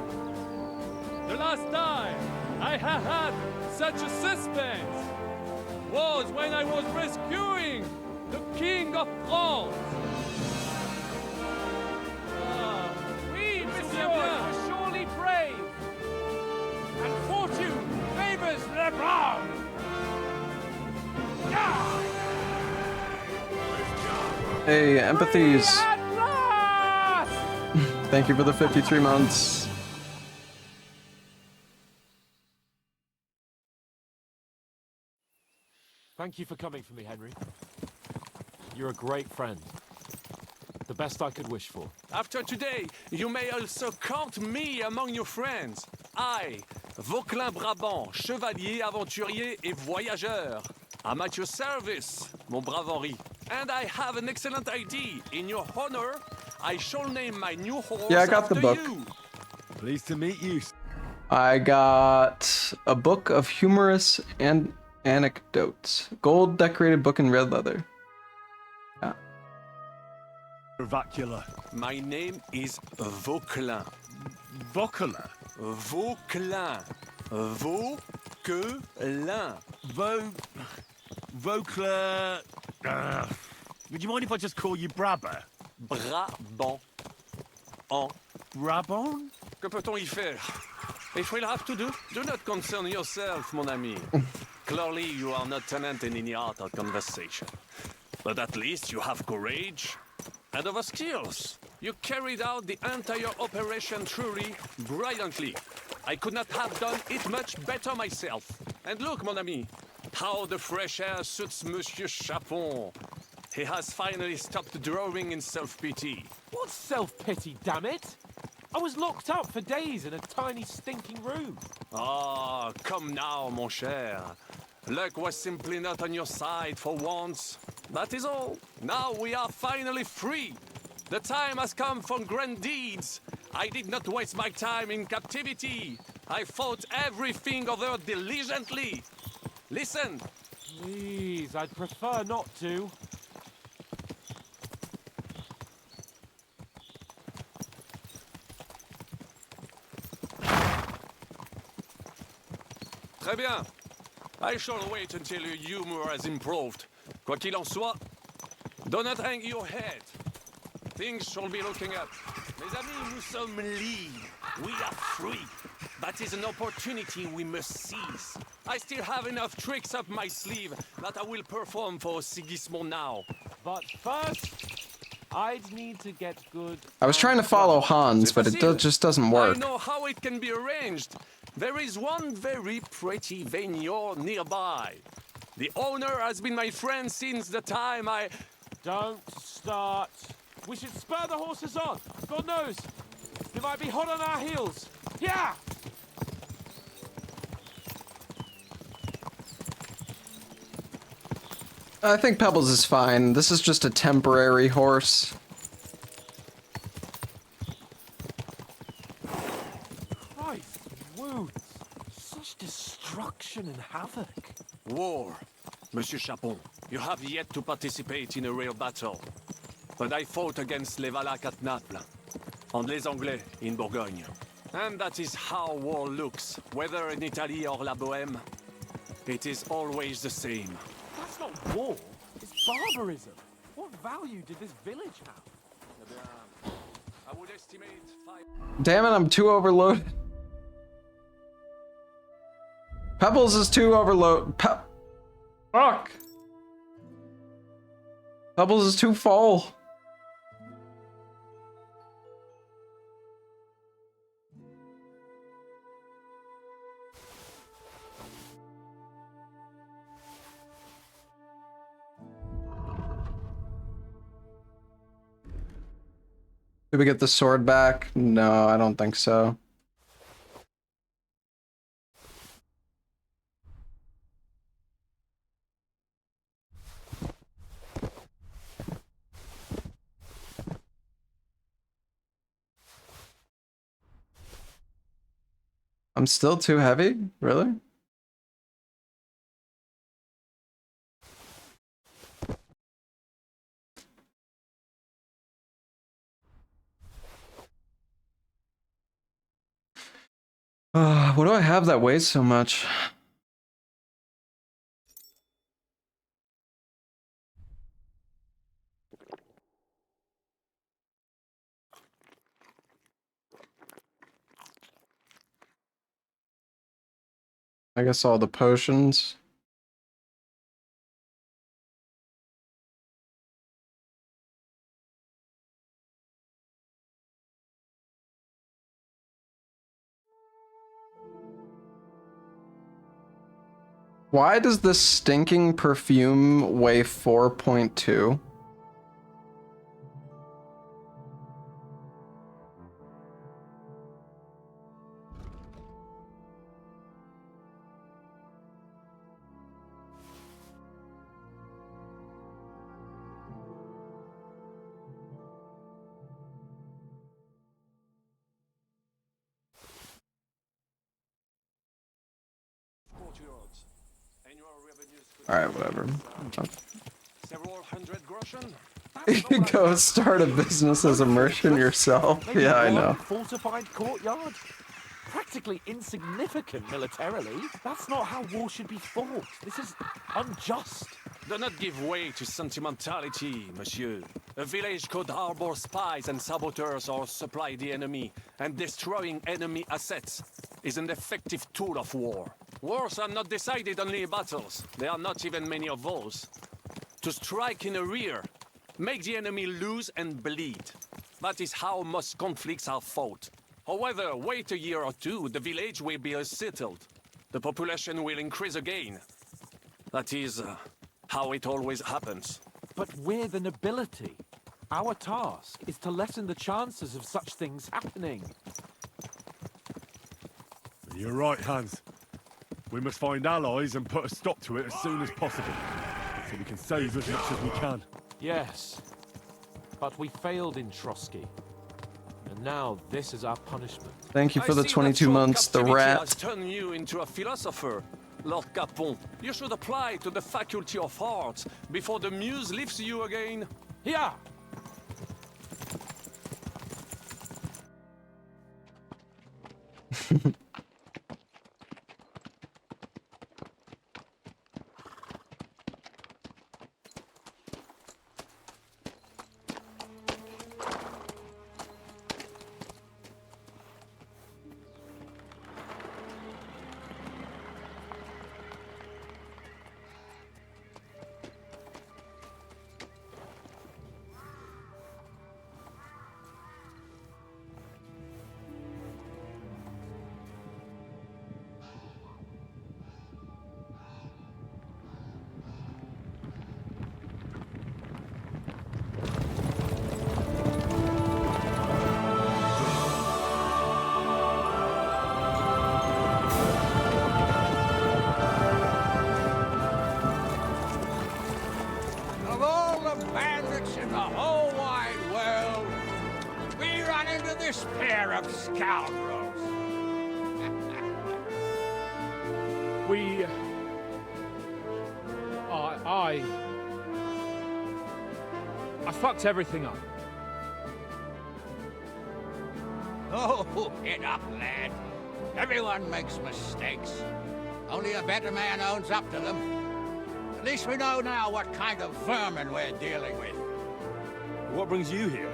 K: the last time I have had such a suspense was when I was rescuing the King of France.
B: Oui, monsieur, you're surely brave. And fortune favors the brave.
A: Hey, empathies. Thank you for the 53 months.
E: Thank you for coming for me, Henry. You're a great friend. The best I could wish for.
L: After today, you may also count me among your friends. I, Vauquelin Brabant, chevalier, aventurier et voyageur. I'm at your service, mon brave Henri. And I have an excellent idea. In your honor, I shall name my new horse
A: Yeah, I got the
L: after
A: book.
L: you.
C: Pleased to meet you.
A: I got a book of humorous and anecdotes. Gold decorated book in red leather. Yeah.
C: Vernacular.
L: My name is Vauquelin.
C: Vauquelin?
L: Vauquelin. Vauquelin.
C: Vauquelin. Would you mind if I just call you Brabber?
L: Brabant. En.
I: Brabant?
L: Que peut-on y faire? If we'll have to do not concern yourself, mon ami. Clearly, you are not tenant in any art or conversation. But at least you have courage and other skills. You carried out the entire operation truly brilliantly. I could not have done it much better myself. And look, mon ami, how the fresh air suits Monsieur Chapon. He has finally stopped drawing in self-pity.
E: What self-pity, damn it? I was locked up for days in a tiny stinking room.
L: Ah, come now, mon cher. Luck was simply not on your side for once. That is all. Now we are finally free. The time has come for grand deeds. I did not waste my time in captivity. I fought everything over diligently. Listen.
E: Please, I'd prefer not to.
L: Très bien. I shall wait until your humor has improved. Quoi qu'il en soit, do not hang your head. Things shall be looking up. Mes amis, nous sommes libres. We are free. That is an opportunity we must seize. I still have enough tricks up my sleeve that I will perform for Sigismund now.
E: But first, I'd need to get good.
A: I was trying to follow Hans, but it just doesn't work.
L: I know how it can be arranged. There is one very pretty vineyard nearby. The owner has been my friend since the time I...
E: Don't start. We should spur the horses on. God knows, they might be hot on our heels. Yeah!
A: I think Pebbles is fine. This is just a temporary horse.
E: Christ, wounds. Such destruction and havoc.
L: War. Monsieur Chapon, you have yet to participate in a real battle. But I fought against les Valaques at Naples, and les Anglais in Bourgogne. And that is how war looks, whether in Italy or La Bohème. It is always the same.
E: That's not war. It's barbarism. What value did this village have?
L: I would estimate 5...
A: Damn it, I'm too overloaded. Pebbles is too overloaded. Fuck. Pebbles is too full. Did we get the sword back? No, I don't think so. I'm still too heavy? Really? What do I have that weighs so much? I guess all the potions. Why does this stinking perfume weigh 4.2? Alright, whatever.
L: Several hundred groschen?
A: You go start a business as a merchant yourself.
E: Maybe
A: Yeah, I
E: one
A: know.
E: fortified courtyard? Practically insignificant militarily. That's not how war should be fought. This is unjust.
L: Do not give way to sentimentality, monsieur. A village could harbor spies and saboteurs or supply the enemy, and destroying enemy assets is an effective tool of war. Wars are not decided only in battles. There are not even many of those. To strike in the rear, make the enemy lose and bleed. That is how most conflicts are fought. However, wait a year or two, the village will be settled. The population will increase again. That is how it always happens.
E: But we're the nobility. Our task is to lessen the chances of such things happening.
C: You're right, Hans. We must find allies and put a stop to it as soon as possible, so we can save as much as we can.
E: Yes, but we failed in Trotsky. And now this is our punishment.
A: Thank you for the
L: I see
A: 22
L: that your
A: months, the
L: captivity
A: rat.
L: has turned you into a philosopher, Lord Capon. You should apply to the Faculty of Arts before the muse lifts you again.
E: Yeah.
B: Of all the bandits in the whole wide world, we run into this pair of scoundrels.
D: We... I fucked everything up.
B: Oh, get up, lad. Everyone makes mistakes. Only a better man owns up to them. At least we know now what kind of vermin we're dealing with.
C: What brings you here?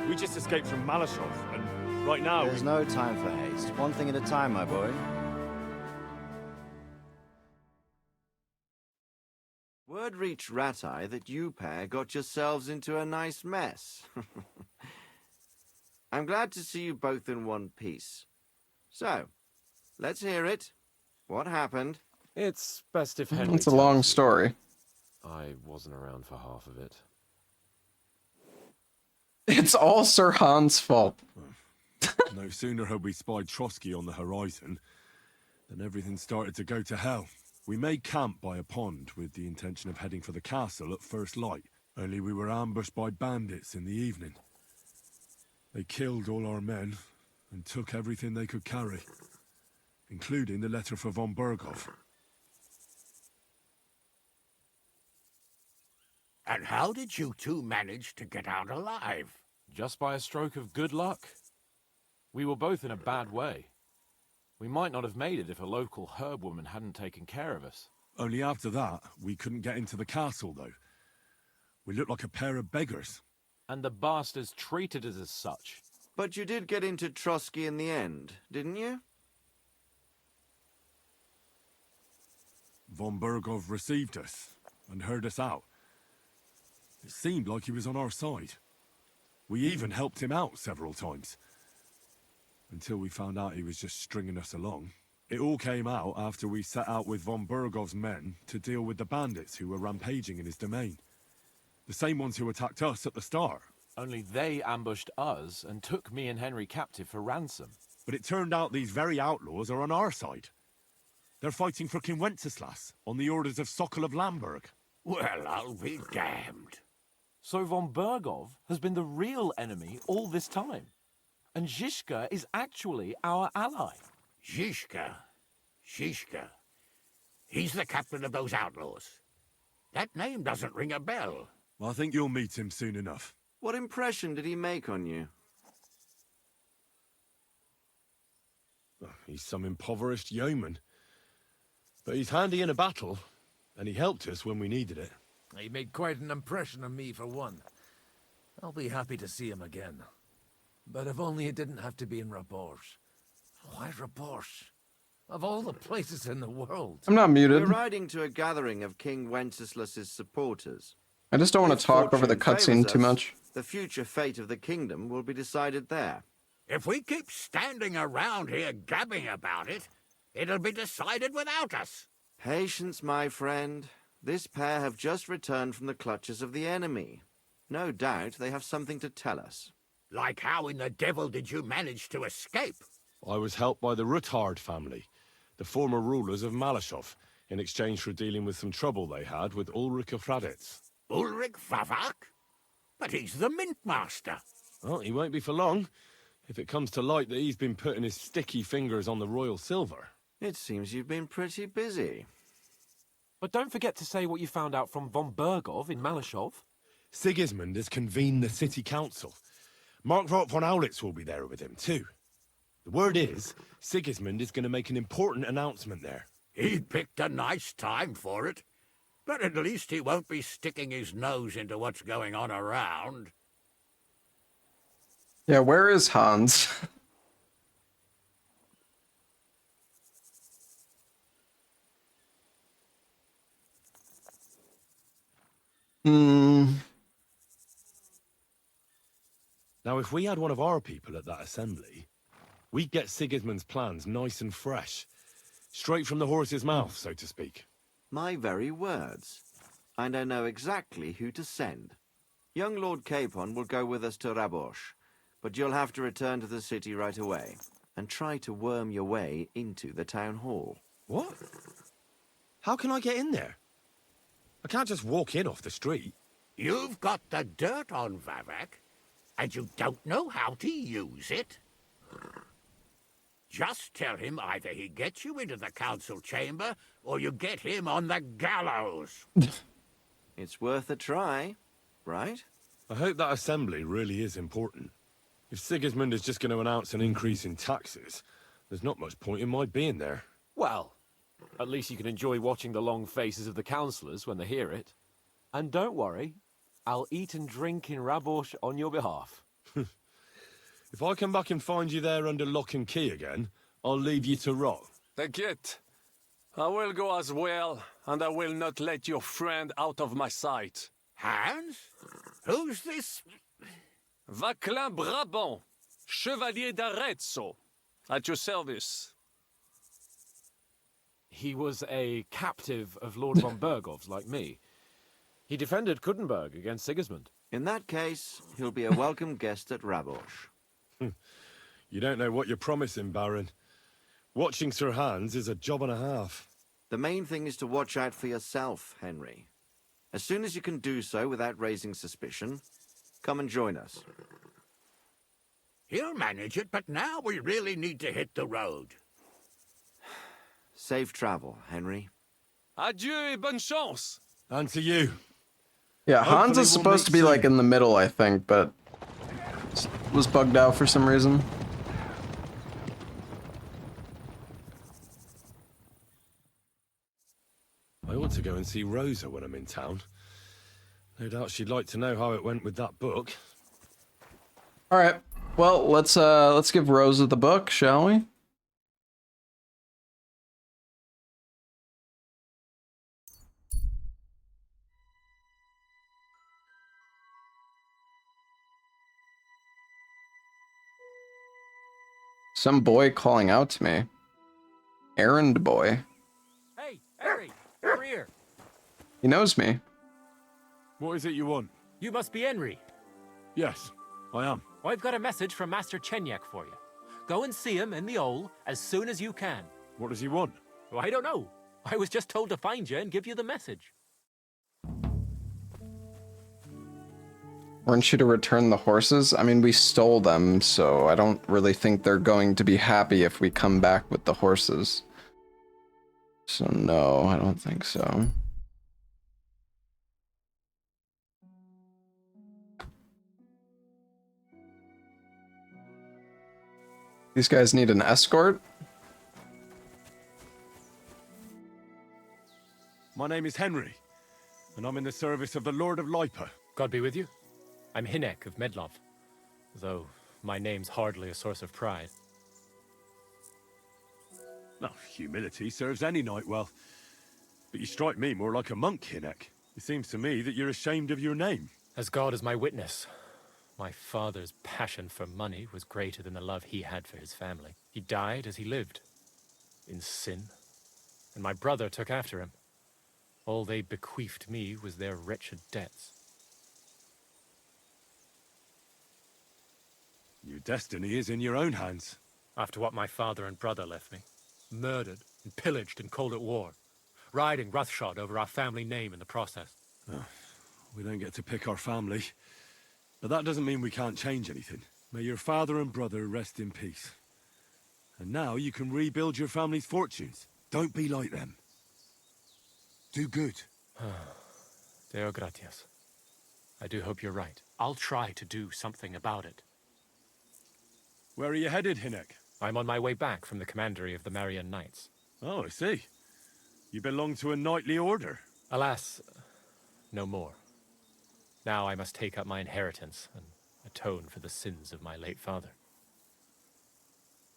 C: We just escaped from Malashov, and right now
J: There's no time for haste. One thing at a time, my boy. Word reached Rat-Eye that you pair got yourselves into a nice mess. I'm glad to see you both in one piece. So, let's hear it. What happened?
E: It's best if Henry
A: It's a long story.
E: I wasn't around for half of it.
A: It's all Sir Han's fault.
C: No sooner had we spied Trotsky on the horizon than everything started to go to hell. We made camp by a pond with the intention of heading for the castle at first light, only we were ambushed by bandits in the evening. They killed all our men and took everything they could carry, including the letter for von Berghoff.
B: And how did you two manage to get out alive?
E: Just by a stroke of good luck. We were both in a bad way. We might not have made it if a local herb woman hadn't taken care of us.
C: Only after that, we couldn't get into the castle, though. We looked like a pair of beggars.
E: And the bastards treated us as such.
J: But you did get into Trotsky in the end, didn't you?
C: Von Berghoff received us and heard us out. It seemed like he was on our side. We even helped him out several times. Until we found out he was just stringing us along. It all came out after we set out with von Berghoff's men to deal with the bandits who were rampaging in his domain. The same ones who attacked us at the start.
E: Only they ambushed us and took me and Henry captive for ransom.
C: But it turned out these very outlaws are on our side. They're fighting for King Wenceslas on the orders of Sokol of Lamberg.
B: Well, I'll be damned.
E: So von Berghoff has been the real enemy all this time. And Zizka is actually our ally.
B: Zizka? Zizka? He's the captain of those outlaws. That name doesn't ring a bell.
C: I think you'll meet him soon enough.
J: What impression did he make on you?
C: He's some impoverished yeoman. But he's handy in a battle,
O: and he helped us when we needed it.
M: He made quite an impression on me, for one. I'll be happy to see him again. But if only it didn't have to be in Raborge. Why Raborge? Of all the places in the world.
A: I'm not muted.
J: We're riding to a gathering of King Wenceslas's supporters.
A: I just don't want to talk over the cutscene too much.
J: The future fate of the kingdom will be decided there.
B: If we keep standing around here gabbing about it, it'll be decided without us.
J: Patience, my friend. This pair have just returned from the clutches of the enemy. No doubt they have something to tell us.
B: Like how in the devil did you manage to escape?
O: I was helped by the Ruthard family, the former rulers of Malashov, in exchange for dealing with some trouble they had with Ulrich of Raditz.
B: Ulrich Favak? But he's the mint master.
O: Well, he won't be for long, if it comes to light that he's been putting his sticky fingers on the royal silver.
J: It seems you've been pretty busy.
E: But don't forget to say what you found out from von Bergov in Malashov.
O: Sigismund has convened the city council. Markvart von Aulitz will be there with him, too. The word is, Sigismund is going to make an important announcement there.
B: He picked a nice time for it. But at least he won't be sticking his nose into what's going on around.
A: Yeah, where is Hans?
O: Now, if we had one of our people at that assembly, we'd get Sigismund's plans nice and fresh. Straight from the horse's mouth, so to speak.
J: My very words. And I know exactly who to send. Young Lord Capon will go with us to Rabosh, but you'll have to return to the city right away, and try to worm your way into the town hall.
O: What? How can I get in there? I can't just walk in off the street.
B: You've got the dirt on Vavak, and you don't know how to use it? Just tell him either he gets you into the council chamber, or you get him on the gallows.
J: It's worth a try, right?
O: I hope that assembly really is important. If Sigismund is just going to announce an increase in taxes, there's not much point in my being there.
E: Well, at least you can enjoy watching the long faces of the councillors when they hear it. And don't worry, I'll eat and drink in Rabosh on your behalf.
O: If I come back and find you there under lock and key again, I'll leave you to rot.
L: T'inquiète. I will go as well, and I will not let your friend out of my sight.
B: Hans? Who's this?
L: Vaclin Brabant, Chevalier d'Arezzo, at your service.
E: He was a captive of Lord von Bergov's, like me. He defended Kuttenberg against Sigismund.
J: In that case, he'll be a welcome guest at Rabosh.
O: You don't know what you're promising, Baron. Watching Sir Hans is a job and a half.
J: The main thing is to watch out for yourself, Henry. As soon as you can do so without raising suspicion, come and join us.
B: He'll manage it, but now we really need to hit the road.
J: Safe travel, Henry.
L: Adieu et bonne chance.
O: And to you.
A: Yeah, Hans
O: Hopefully
A: is
O: we'll
A: supposed to
O: meet
A: be
O: soon.
A: like in the middle, I think, but was bugged out for some reason.
O: I ought to go and see Rosa when I'm in town. No doubt she'd like to know how it went with that book.
A: All right. Well, let's give Rosa the book, shall we? Some boy calling out to me. Errand boy.
M: Hey, Harry, over here.
A: He knows me.
O: What is it you want?
M: You must be Henry.
O: Yes, I am.
M: I've got a message from Master Chenyak for you. Go and see him in the Ole as soon as you can.
O: What does he want?
M: Well, I don't know. I was just told to find you and give you the message.
A: Weren't you to return the horses? I mean, we stole them, so I don't really think they're going to be happy if we come back with the horses. So no, I don't think so. These guys need an escort?
O: My name is Henry, and I'm in the service of the Lord of Lipa.
H: God be with you. I'm Hinek of Medlov, though my name's hardly a source of pride.
O: No, humility serves any knight well. But you strike me more like a monk, Hinek. It seems to me that you're ashamed of your name.
H: As God is my witness, my father's passion for money was greater than the love he had for his family. He died as he lived, in sin, and my brother took after him. All they bequeathed me was their wretched debts.
O: Your destiny is in your own hands.
H: After what my father and brother left me, murdered and pillaged and called at war, riding roughshod over our family name in the process.
O: Oh, we don't get to pick our family. But that doesn't mean we can't change anything. May your father and brother rest in peace. And now you can rebuild your family's fortunes. Don't be like them. Do good.
H: Deo gratias. I do hope you're right. I'll try to do something about it.
O: Where are you headed, Hinek?
H: I'm on my way back from the commandery of the Marian Knights.
O: Oh, I see. You belong to a knightly order.
H: Alas, no more. Now I must take up my inheritance and atone for the sins of my late father.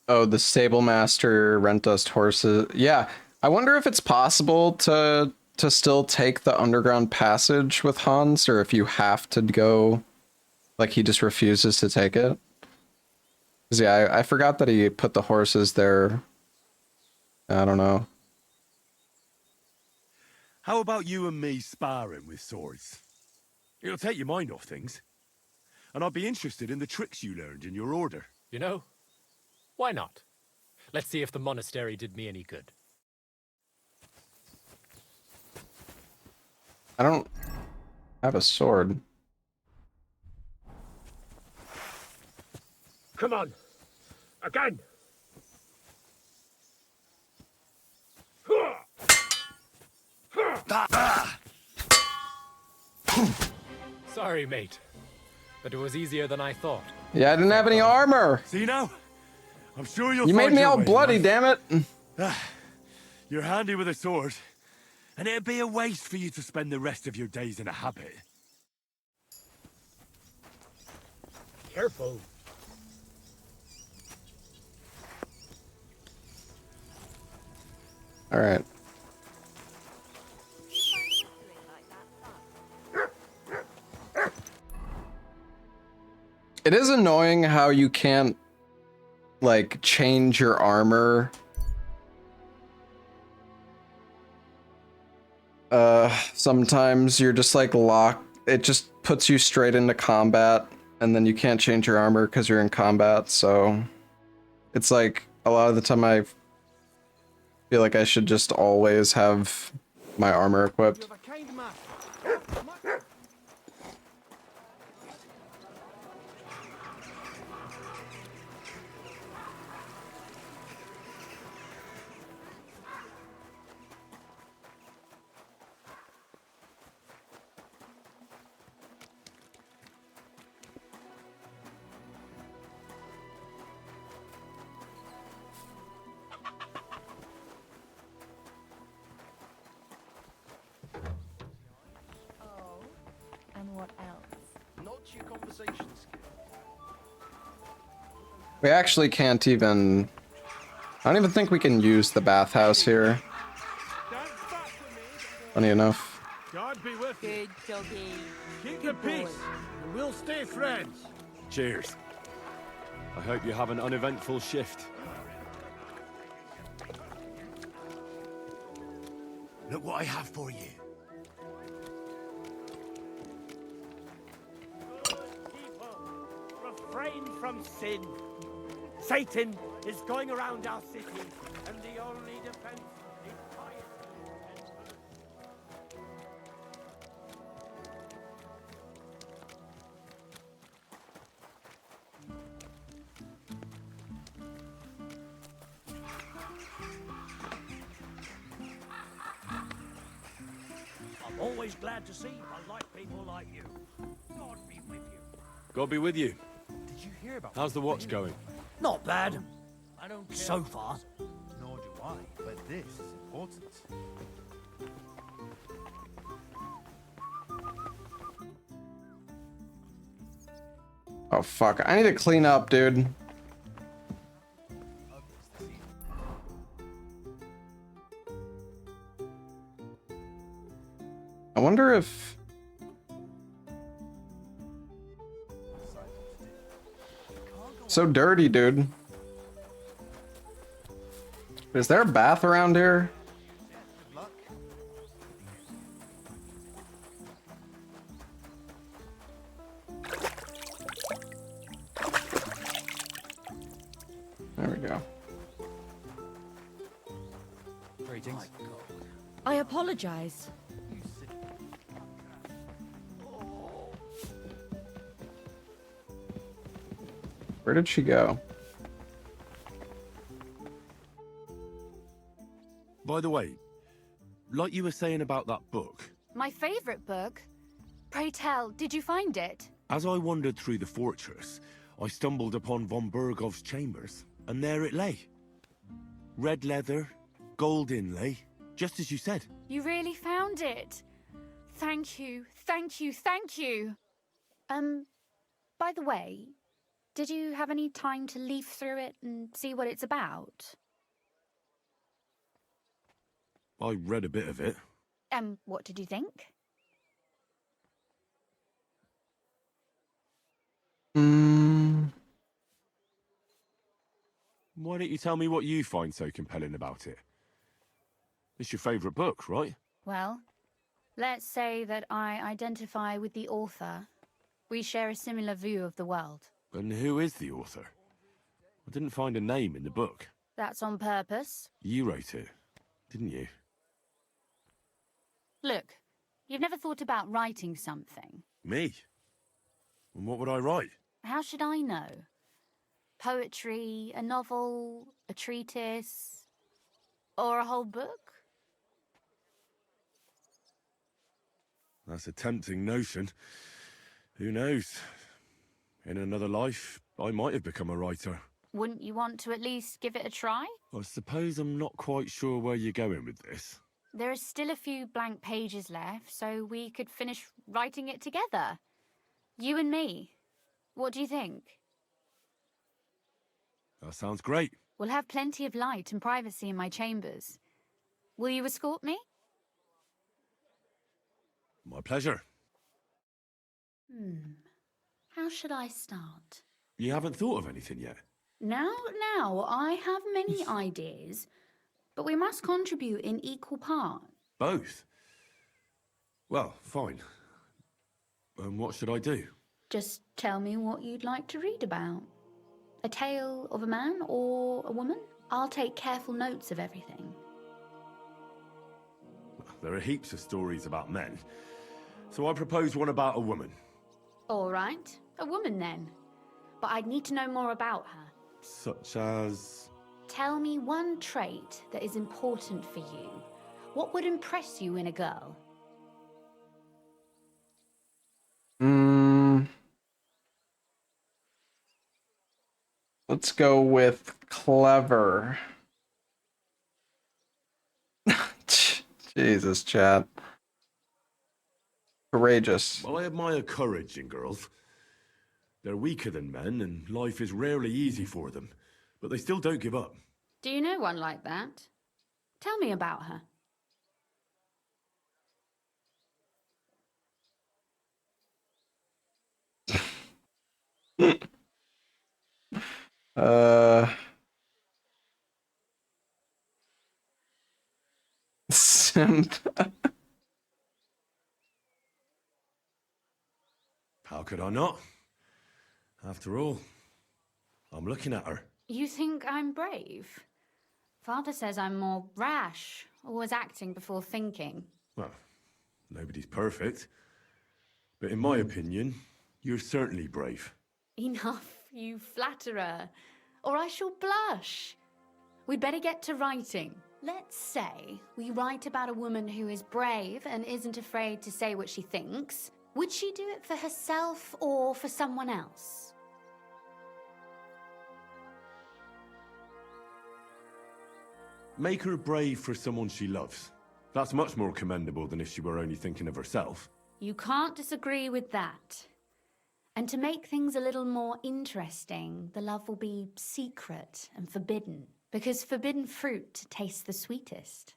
A: Oh, the stable master rent us horses. Yeah, I wonder if it's possible to still take the underground passage with Hans, or if you have to go, like he just refuses to take it. 'Cause yeah, I forgot that he put the horses there. I don't know.
O: How about you and me sparring with swords? It'll take your mind off things. And I'd be interested in the tricks you learned in your order.
H: You know, why not? Let's see if the monastery did me any good.
A: I don't have a sword.
M: Come on. Again.
H: Sorry, mate. But it was easier than I thought.
A: Yeah, I didn't have any armor.
O: Zeno, I'm sure you'll
A: You made
O: find
A: me
O: your
A: all
O: way,
A: bloody,
O: man.
A: damn it.
O: You're handy with a sword, and it'd be a waste for you to spend the rest of your days in a habit.
M: Careful.
A: All right. It is annoying how you can't, like, change your armor. Sometimes you're just, like, locked. It just puts you straight into combat, and then you can't change your armor because you're in combat, so... It's like, a lot of the time I feel like I should just always have my armor equipped.
Q: And what else?
P: Not your conversation skill.
A: We actually can't even... I don't even think we can use the bathhouse here. Funny enough.
N: God be with you.
Q: Good doggy.
N: Keep the peace, and we'll stay friends.
O: Cheers. I hope you have an uneventful shift.
N: Look what I have for you.
I: Refrain from sin. Satan is going around our city, and the only defense is piety. I'm always glad to see polite people like you. God be with you.
O: God be with you.
P: Did you hear about
O: How's the watch going?
I: Not bad.
P: I don't care.
I: So far.
P: Nor do I, but this is important.
A: Oh fuck, I need to clean up, dude. I wonder if... So dirty, dude. Is there a bath around here? There we go.
P: Greetings.
R: I apologize.
A: Where did she go?
O: By the way, like you were saying about that book,
R: My favorite book. Pray tell, did you find it?
O: as I wandered through the fortress, I stumbled upon von Bergov's chambers, and there it lay. Red leather, gold inlay, just as you said.
R: You really found it. Thank you, thank you, thank you. By the way, did you have any time to leaf through it and see what it's about?
O: I read a bit of it.
R: What did you think?
O: Why don't you tell me what you find so compelling about it? It's your favourite book, right?
R: Well, let's say that I identify with the author. We share a similar view of the world.
O: And who is the author? I didn't find a name in the book.
R: That's on purpose.
O: You wrote it, didn't you?
R: Look, you've never thought about writing something.
O: Me? And what would I write?
R: How should I know? Poetry, a novel, a treatise, or a whole book?
O: That's a tempting notion. Who knows? In another life, I might have become a writer.
R: Wouldn't you want to at least give it a try?
O: I suppose I'm not quite sure where you're going with this.
R: There are still a few blank pages left, so we could finish writing it together. You and me. What do you think?
O: That sounds great.
R: We'll have plenty of light and privacy in my chambers. Will you escort me?
O: My pleasure.
R: How should I start?
O: You haven't thought of anything yet?
R: Now, I have many ideas, but we must contribute in equal parts.
O: Both? Well, fine. What should I do?
R: Just tell me what you'd like to read about. A tale of a man or a woman? I'll take careful notes of everything.
O: There are heaps of stories about men, so I propose one about a woman.
R: All right, a woman then. But I'd need to know more about her.
O: Such as...
R: Tell me one trait that is important for you. What would impress you in a girl?
A: Let's go with clever. Jesus, chat. Courageous.
O: Well, I admire courage in girls. They're weaker than men, and life is rarely easy for them. But they still don't give up.
R: Do you know one like that? Tell me about her.
O: How could I not? After all, I'm looking at her.
R: You think I'm brave? Father says I'm more rash, always acting before thinking.
O: Well, nobody's perfect. But in my opinion, you're certainly brave.
R: Enough, you flatterer, or I shall blush. We'd better get to writing. Let's say we write about a woman who is brave and isn't afraid to say what she thinks. Would she do it for herself or for someone else?
O: Make her brave for someone she loves. That's much more commendable than if she were only thinking of herself.
R: You can't disagree with that. And to make things a little more interesting, the love will be secret and forbidden, because forbidden fruit tastes the sweetest.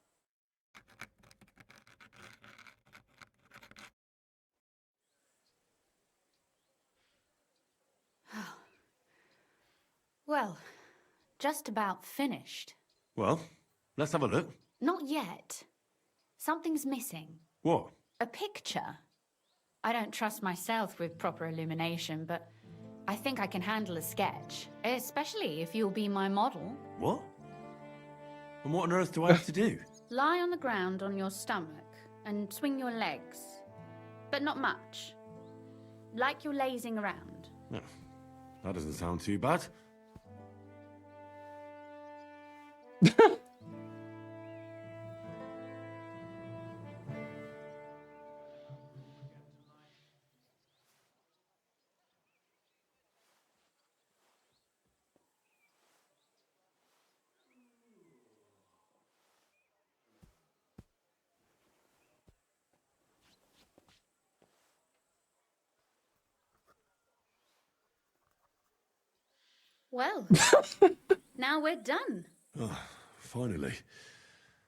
R: Well, just about finished.
O: Well, let's have a look.
R: Not yet. Something's missing.
O: What?
R: A picture. I don't trust myself with proper illumination, but I think I can handle a sketch, especially if you'll be my model.
O: What? And what on earth do I have to do?
R: Lie on the ground on your stomach and swing your legs, but not much. Like you're lazing around.
O: Yeah, that doesn't sound too bad.
R: Well, now we're done.
O: Oh, finally.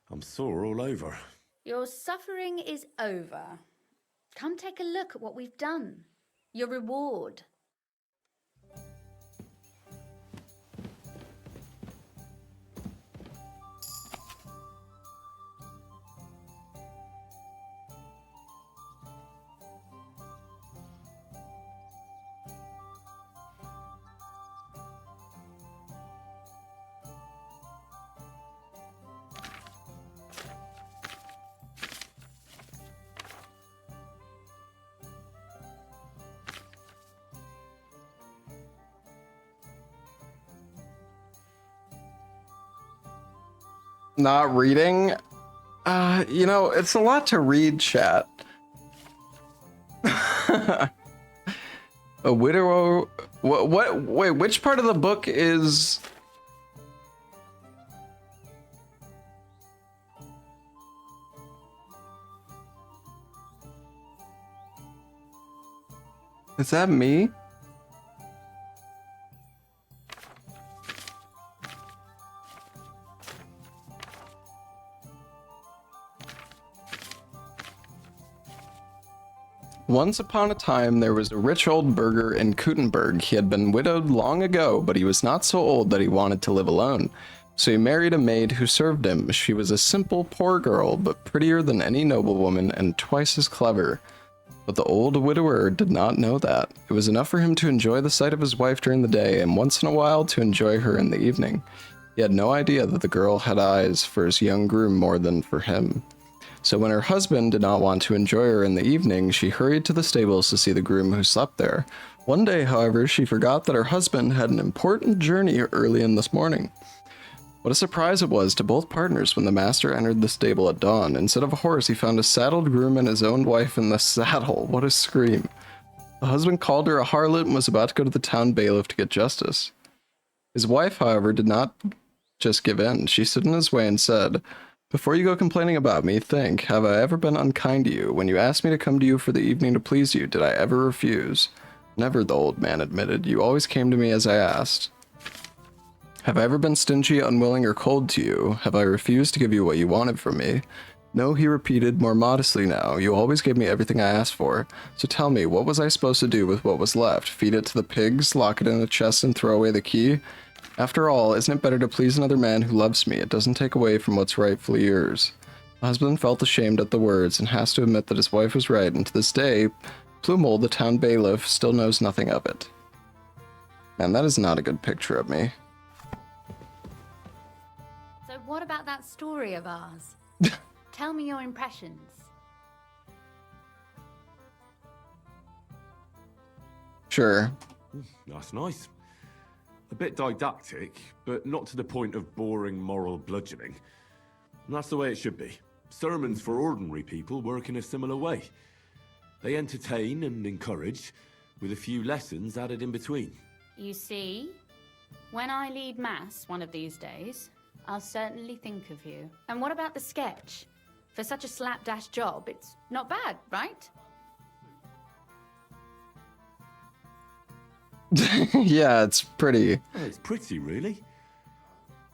O: I'm sore all over.
R: Your suffering is over. Come take a look at what we've done. Your reward.
A: Not reading? You know, it's a lot to read, chat. A widower... Wait, which part of the book is... Is that me? Once upon a time, there was a rich old burgher in Kuttenberg. He had been widowed long ago, but he was not so old that he wanted to live alone. So he married a maid who served him. She was a simple, poor girl, but prettier than any noblewoman and twice as clever. But the old widower did not know that. It was enough for him to enjoy the sight of his wife during the day, and once in a while to enjoy her in the evening. He had no idea that the girl had eyes for his young groom more than for him. So when her husband did not want to enjoy her in the evening, she hurried to the stables to see the groom who slept there. One day, however, she forgot that her husband had an important journey early in this morning. What a surprise it was to both partners when the master entered the stable at dawn. Instead of a horse, he found a saddled groom and his own wife in the saddle. What a scream. The husband called her a harlot and was about to go to the town bailiff to get justice. His wife, however, did not just give in. She stood in his way and said, "Before you go complaining about me, think, have I ever been unkind to you? When you asked me to come to you for the evening to please you, did I ever refuse?" "Never," the old man admitted. "You always came to me as I asked." "Have I ever been stingy, unwilling, or cold to you? Have I refused to give you what you wanted from me?" "No," he repeated, more modestly now. "You always gave me everything I asked for. So tell me, what was I supposed to do with what was left? Feed it to the pigs, lock it in a chest, and throw away the key? After all, isn't it better to please another man who loves me? It doesn't take away from what's rightfully yours." The husband felt ashamed at the words and has to admit that his wife was right, and to this day, Plumel, the town bailiff, still knows nothing of it. Man, that is not a good picture of me.
R: So what about that story of ours? Tell me your impressions.
A: Sure.
O: That's nice. A bit didactic, but not to the point of boring moral bludgeoning. And that's the way it should be. Sermons for ordinary people work in a similar way. They entertain and encourage, with a few lessons added in between.
R: You see, when I lead mass one of these days, I'll certainly think of you. And what about the sketch? For such a slapdash job, it's not bad, right?
A: Yeah, it's pretty.
C: Oh, it's pretty, really.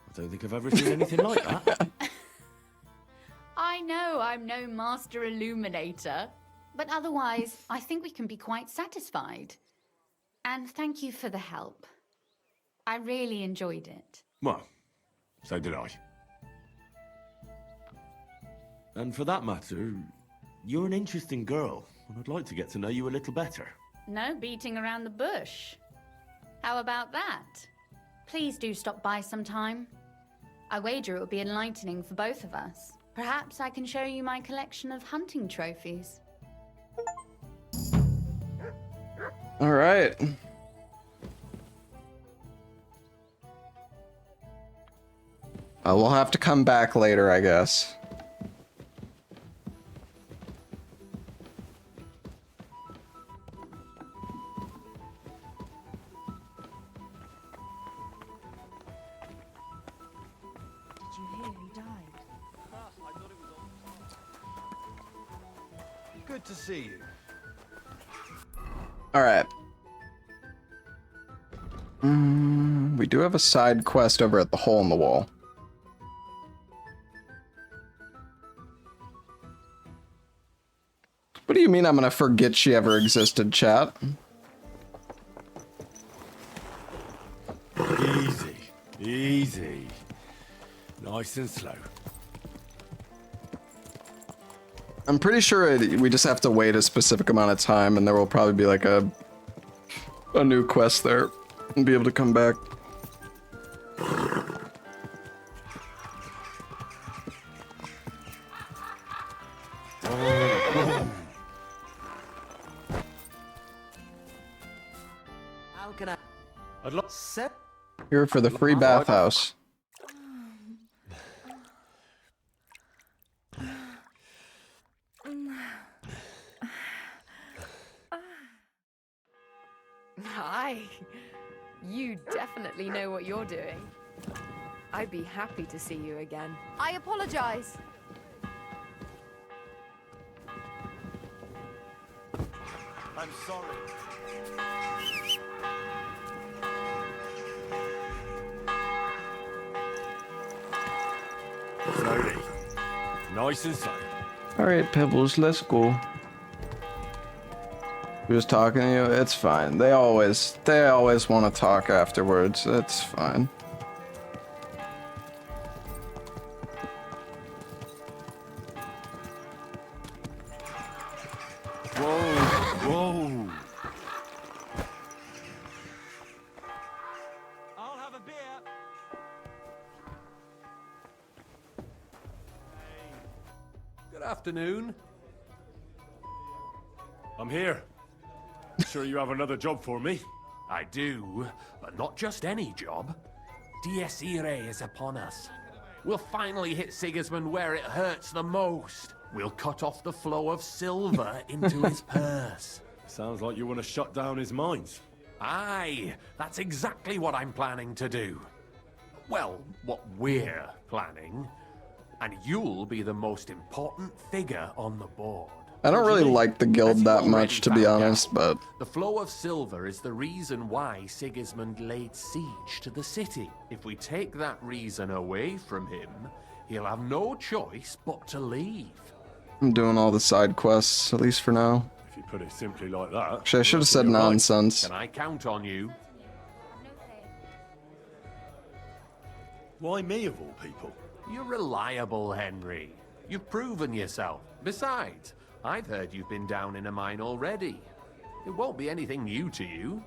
C: I don't think I've ever seen anything like that.
R: I know I'm no master illuminator, but otherwise, I think we can be quite satisfied. And thank you for the help. I really enjoyed it.
C: Well, so did I. And for that matter, you're an interesting girl, and I'd like to get to know you a little better.
R: No beating around the bush. How about that? Please do stop by sometime. I wager it will be enlightening for both of us. Perhaps I can show you my collection of hunting trophies.
A: All right. We'll have to come back later, I guess.
Q: Did you hear he died?
W: Good to see you.
A: All right. We do have a side quest over at the hole in the wall. What do you mean I'm gonna forget she ever existed, chat?
C: Easy, easy. Nice and slow.
A: I'm pretty sure we just have to wait a specific amount of time and there will probably be like a new quest there and be able to come back.
N: How can I?
C: I'd love
A: Here for the free bathhouse.
S: Hi. You definitely know what you're doing. I'd be happy to see you again.
G: I apologize.
C: I'm sorry. Slowly. Nice and slow.
A: All right, Pebbles, let's go. Who's talking to you? It's fine. They always want to talk afterwards. It's fine.
C: Whoa.
I: I'll have a beer.
E: Good afternoon.
C: I'm here. Sure you have another job for me?
E: I do, but not just any job. Dies Irae is upon us. We'll finally hit Sigismund where it hurts the most. We'll cut off the flow of silver into his purse.
C: Sounds like you want to shut down his mines.
E: Aye, that's exactly what I'm planning to do. Well, what we're planning. And you'll be the most important figure on the board.
A: I don't really like the guild that much, to be honest, but...
E: The flow of silver is the reason why Sigismund laid siege to the city. If we take that reason away from him, he'll have no choice but to leave.
A: I'm doing all the side quests, at least for now.
C: If you put it simply like that...
A: Actually, I should have said nonsense.
E: Can I count on you?
C: Why me, of all people?
E: You're reliable, Henry. You've proven yourself. Besides, I've heard you've been down in a mine already. It won't be anything new to you.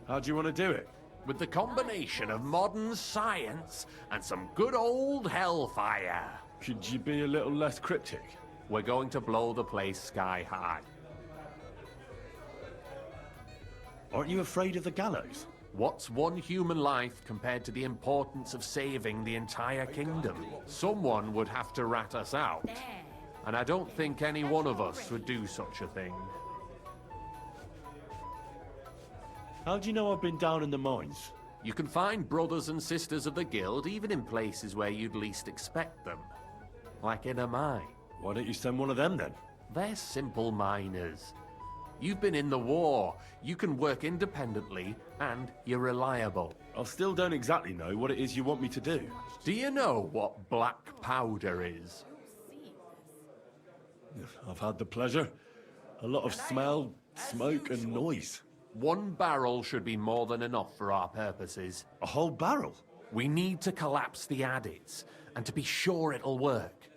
C: How do you want to do it?
E: With the combination of modern science and some good old hellfire.
C: Could you be a little less cryptic?
E: We're going to blow the place sky high.
C: Aren't you afraid of the gallows?
E: What's one human life compared to the importance of saving the entire kingdom? Someone would have to rat us out. And I don't think any one of us would do such a thing.
C: How do you know I've been down in the mines?
E: You can find brothers and sisters of the guild even in places where you'd least expect them. Like in a mine.
C: Why don't you send one of them then?
E: They're simple miners. You've been in the war. You can work independently, and you're reliable.
O: I still don't exactly know what it is you want me to do.
E: Do you know what black powder is?
O: I've had the pleasure. A lot of smell, smoke, and noise.
E: 1 barrel should be more than enough for our purposes.
O: A whole barrel?
E: We need to collapse the adits, and to be sure it'll work.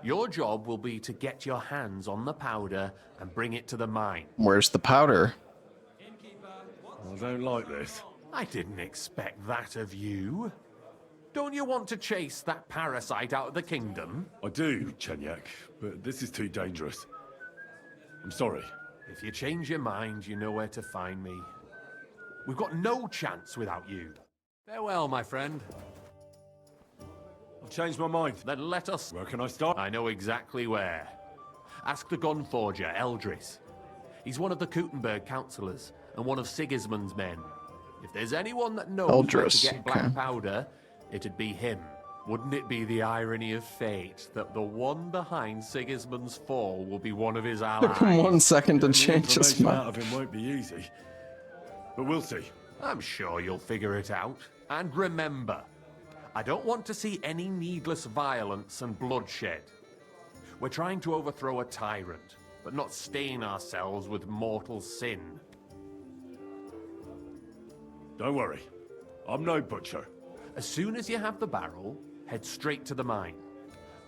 E: Your job will be to get your hands on the powder and bring it to the mine.
A: Where's the powder?
O: I don't like this.
E: I didn't expect that of you. Don't you want to chase that parasite out of the kingdom?
O: I do, Chenyak, but this is too dangerous. I'm sorry.
E: If you change your mind, you know where to find me. We've got no chance without you. Farewell, my friend.
O: I've changed my mind.
E: Then let us...
O: Where can I start?
E: I know exactly where. Ask the gun forger, Eldris. He's one of the Kuttenberg councillors and one of Sigismund's men. If there's anyone that knows where to get black powder, it'd be him. Wouldn't it be the irony of fate that the one behind Sigismund's fall will be one of his allies?
A: Took him 1 second to change his
O: Information out
A: mind.
O: of him won't be easy, but we'll see.
E: I'm sure you'll figure it out. And remember, I don't want to see any needless violence and bloodshed. We're trying to overthrow a tyrant, but not stain ourselves with mortal sin.
O: Don't worry. I'm no butcher.
E: As soon as you have the barrel, head straight to the mine.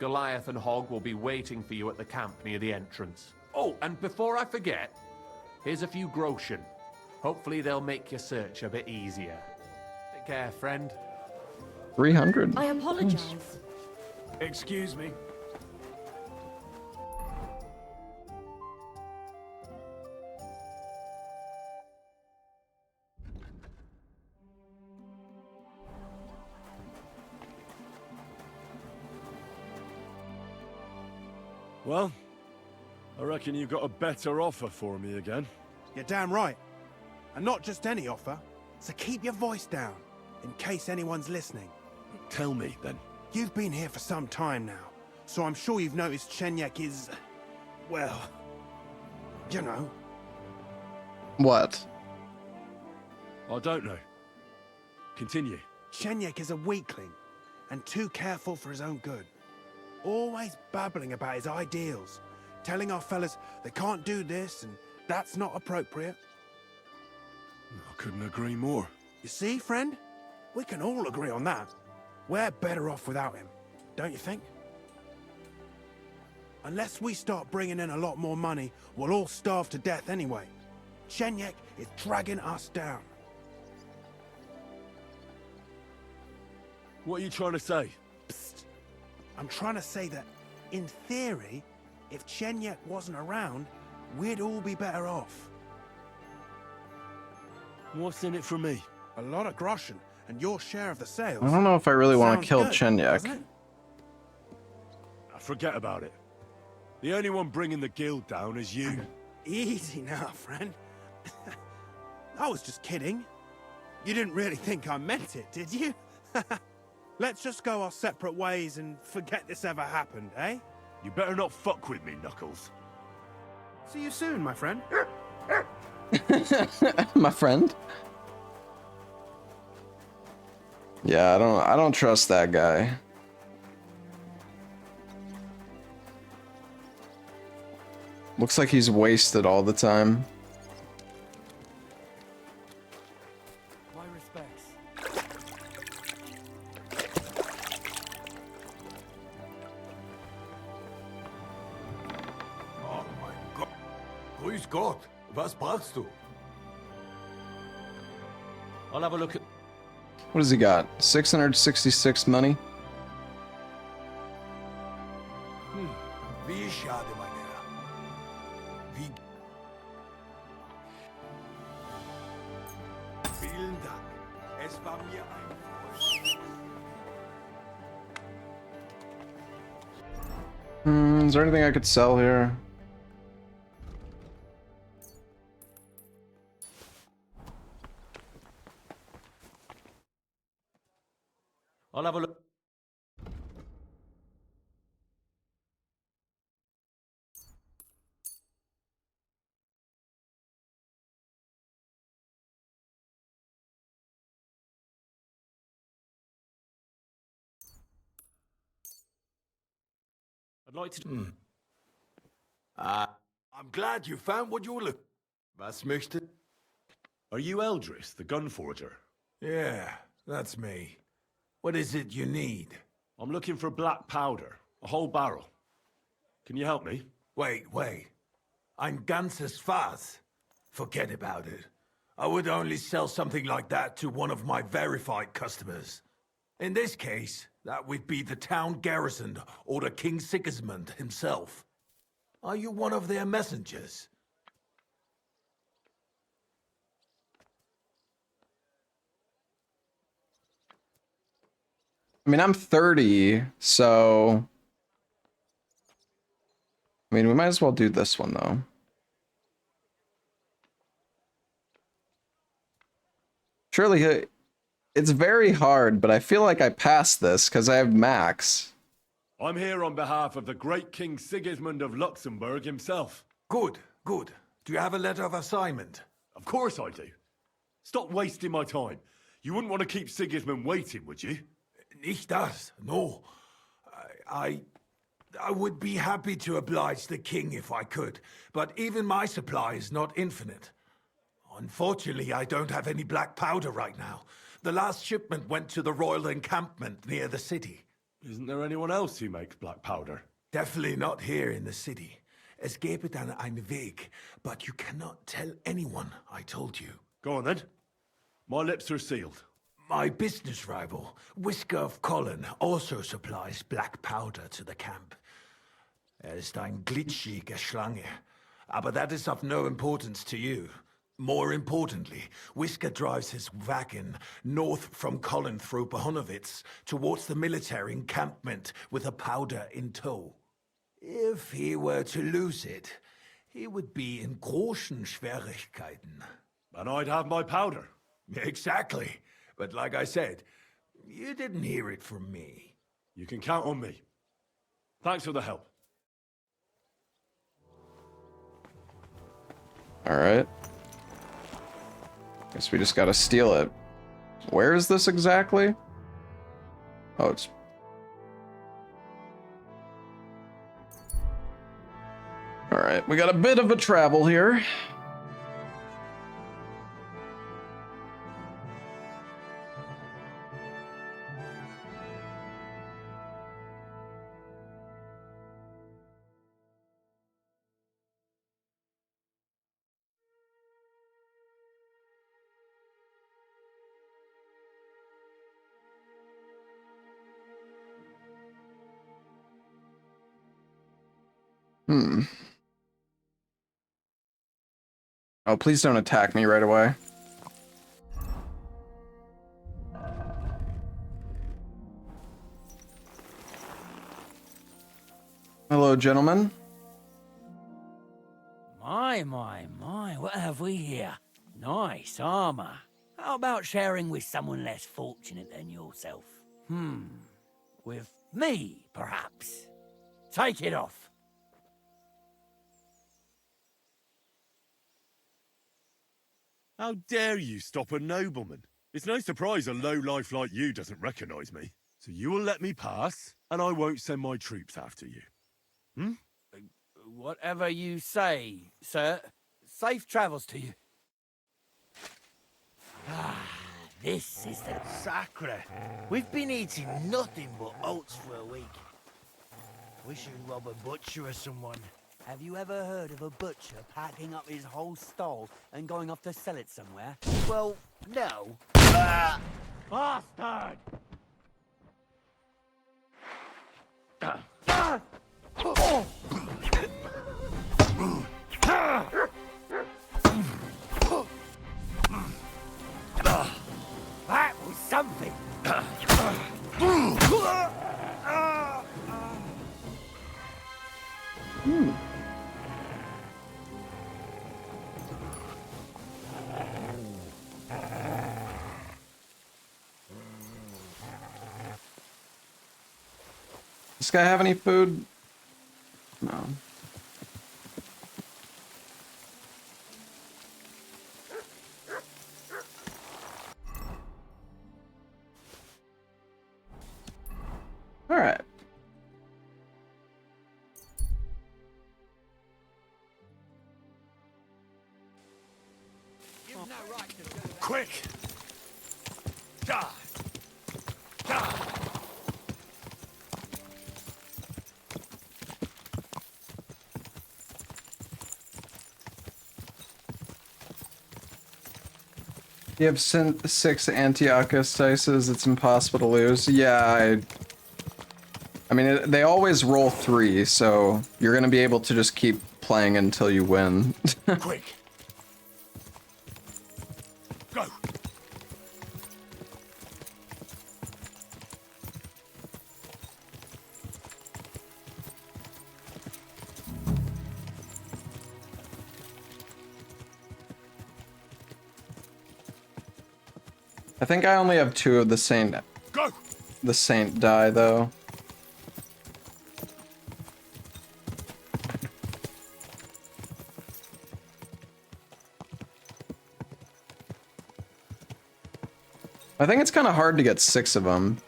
E: Goliath and Hogg will be waiting for you at the camp near the entrance. Oh, and before I forget, here's a few groschen. Hopefully they'll make your search a bit easier. Take care, friend.
A: 300.
Q: I apologize.
O: Excuse me. Well, I reckon you've got a better offer for me again.
T: You're damn right. And not just any offer. So keep your voice down, in case anyone's listening.
O: Tell me, then.
T: You've been here for some time now, so I'm sure you've noticed Chenyak is... well... you know.
A: What?
O: I don't know. Continue.
T: Chenyak is a weakling, and too careful for his own good. Always babbling about his ideals, telling our fellas they can't do this and that's not appropriate.
O: I couldn't agree more.
T: You see, friend? We can all agree on that. We're better off without him, don't you think? Unless we start bringing in a lot more money, we'll all starve to death anyway. Chenyak is dragging us down.
O: What are you trying to say?
T: Psst. I'm trying to say that, in theory, if Chenyak wasn't around, we'd all be better off.
O: What's in it for me?
T: A lot of groschen, and your share of the sales.
A: I don't know if I really want to kill
T: Sounds good,
A: Chenyak.
T: doesn't it?
O: Forget about it. The only one bringing the guild down is you.
T: Easy now, friend. I was just kidding. You didn't really think I meant it, did you? Let's just go our separate ways and forget this ever happened, eh?
O: You better not fuck with me, Knuckles.
T: See you soon, my friend.
A: My friend? Yeah, I don't trust that guy. Looks like he's wasted all the time.
K: My respects.
C: Oh mein Gott. Grüß Gott. Was brauchst du?
E: I'll have a look at...
A: What has he got? 666 money?
C: Wie schade, mein Herr. Wie... Vielen Dank. Es war mir ein Freude.
A: Is there anything I could sell here?
E: I'll have a look...
L: I'd like to...
W: I'm glad you found what you were looking. Was möchte?
O: Are you Eldris, the gun forger?
W: Yeah, that's me. What is it you need?
O: I'm looking for black powder, a whole barrel. Can you help me?
W: Wait. Ein ganzes Fass. Forget about it. I would only sell something like that to one of my verified customers. In this case, that would be the town garrison or the King Sigismund himself. Are you one of their messengers?
A: I mean, I'm 30, so... I mean, we might as well do this one, though. Surely, it's very hard, but I feel like I passed this because I have max.
O: I'm here on behalf of the great King Sigismund of Luxembourg himself.
W: Good. Do you have a letter of assignment?
O: Of course I do. Stop wasting my time. You wouldn't want to keep Sigismund waiting, would you?
W: Nicht das, no. I would be happy to oblige the king if I could, but even my supply is not infinite. Unfortunately, I don't have any black powder right now. The last shipment went to the royal encampment near the city.
O: Isn't there anyone else who makes black powder?
W: Definitely not here in the city. Es gäbe dann einen Weg, but you cannot tell anyone I told you.
O: Go on then. My lips are sealed.
W: My business rival, Whisker of Colin, also supplies black powder to the camp. Ist ein glitschige Schlange, aber that is of no importance to you. More importantly, Whisker drives his wagon north from Colin through Bohunowitz towards the military encampment with the powder in tow. If he were to lose it, he would be in großen Schwierigkeiten.
O: And I'd have my powder.
W: Exactly. But like I said, you didn't hear it from me.
O: You can count on me. Thanks for the help.
A: Alright. Guess we just gotta steal it. Where is this exactly? Oh, it's... Alright, we got a bit of a travel here. Oh, please don't attack me right away. Hello, gentlemen.
F: My, what have we here? Nice armor. How about sharing with someone less fortunate than yourself? With me, perhaps? Take it off.
O: How dare you stop a nobleman? It's no surprise a lowlife like you doesn't recognize me. So you will let me pass, and I won't send my troops after you.
F: Whatever you say, sir. Safe travels to you. This is the...
N: Sacre. We've been eating nothing but oats for a week. We should rob a butcher or someone.
F: Have you ever heard of a butcher packing up his whole stall and going off to sell it somewhere?
N: Well, no.
F: Bastard! That was something!
A: This guy have any food? No. All right.
W: Quick! Die! Die!
A: You have 6 Antiochus dices, it's impossible to lose. Yeah, I mean, they always roll 3, so you're gonna be able to just keep playing until you win.
W: Quick! Go!
A: I think I only have 2 of the Saint die though. I think it's kind of hard to get 6 of them.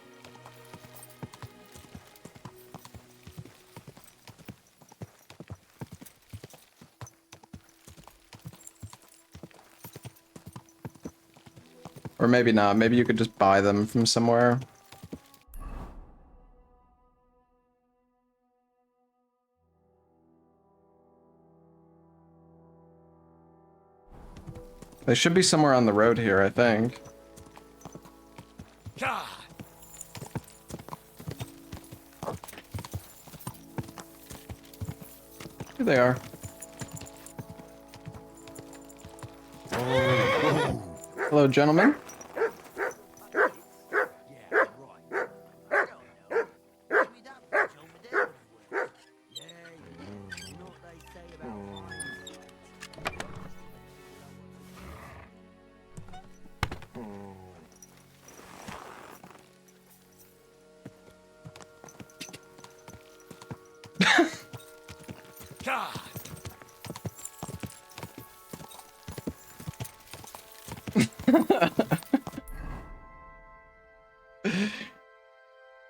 A: Or maybe not. Maybe you could just buy them from somewhere. They should be somewhere on the road here, I think. Here they are. Hello, gentlemen.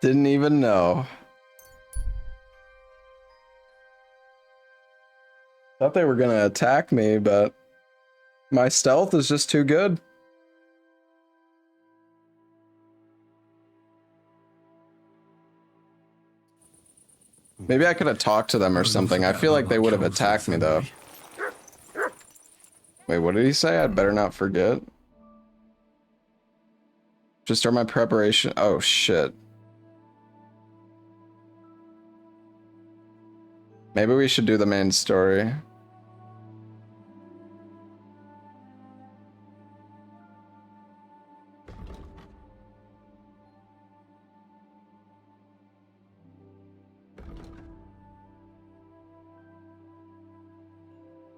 A: Didn't even know. Thought they were gonna attack me, but my stealth is just too good. Maybe I could have talked to them or something. I feel like they would have attacked me though. Wait, what did he say? I'd better not forget. Just start my preparation. Oh shit. Maybe we should do the main story.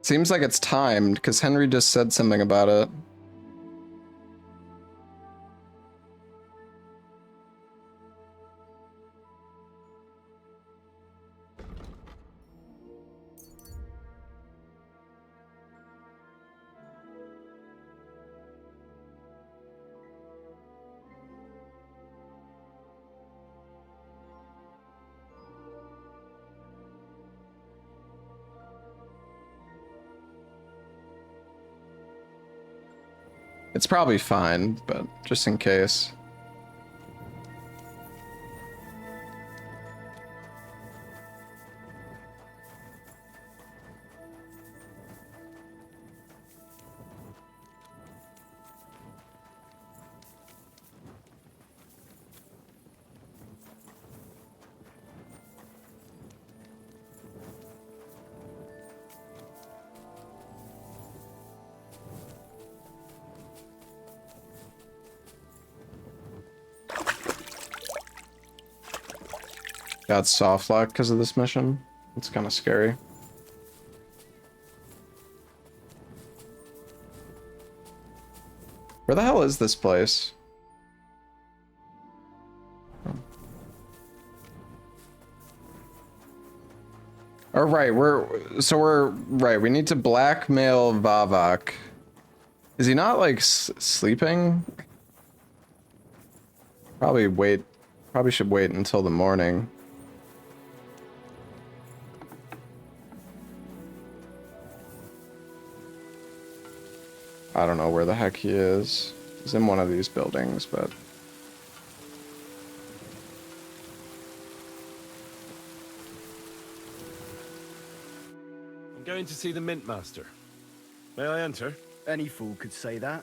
A: Seems like it's timed, because Henry just said something about it. It's probably fine, but just in case. Got soft lock because of this mission. It's kind of scary. Where the hell is this place? All right, we're right. We need to blackmail Vavak. Is he not like sleeping? Probably should wait until the morning. I don't know where the heck he is. He's in one of these buildings, but...
O: I'm going to see the Mint Master. May I enter?
D: Any fool could say that.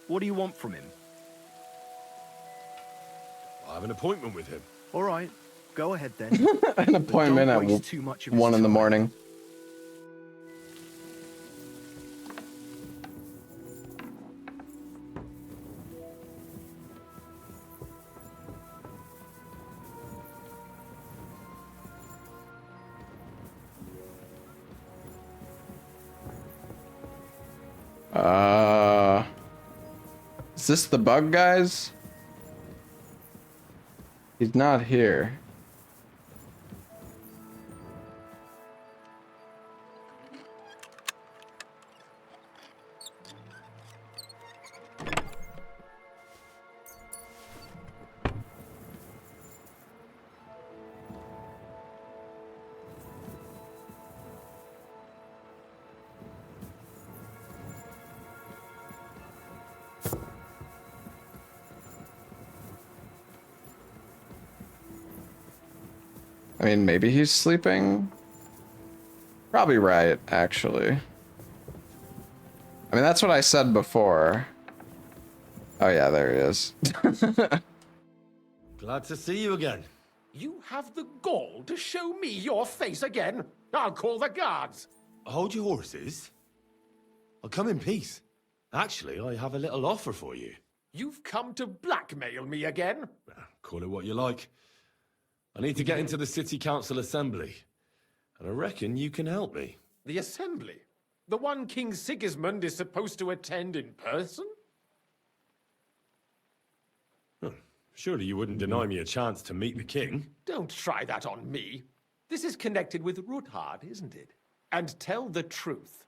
D: What do you want from him?
O: I have an appointment with him.
D: All right, go ahead then.
A: An appointment at 1 in the morning. Is this the bug, guys? He's not here. I mean, maybe he's sleeping? Probably right, actually. I mean, that's what I said before. Oh yeah, there he is.
O: Glad to see you again.
E: You have the gall to show me your face again? I'll call the guards.
O: Hold your horses. I'll come in peace. Actually, I have a little offer for you.
E: You've come to blackmail me again?
O: Call it what you like. I need to get into the City Council Assembly, and I reckon you can help me.
E: The Assembly? The one King Sigismund is supposed to attend in person?
O: Surely you wouldn't deny me a chance to meet the king?
E: Don't try that on me. This is connected with Ruthard, isn't it? And tell the truth.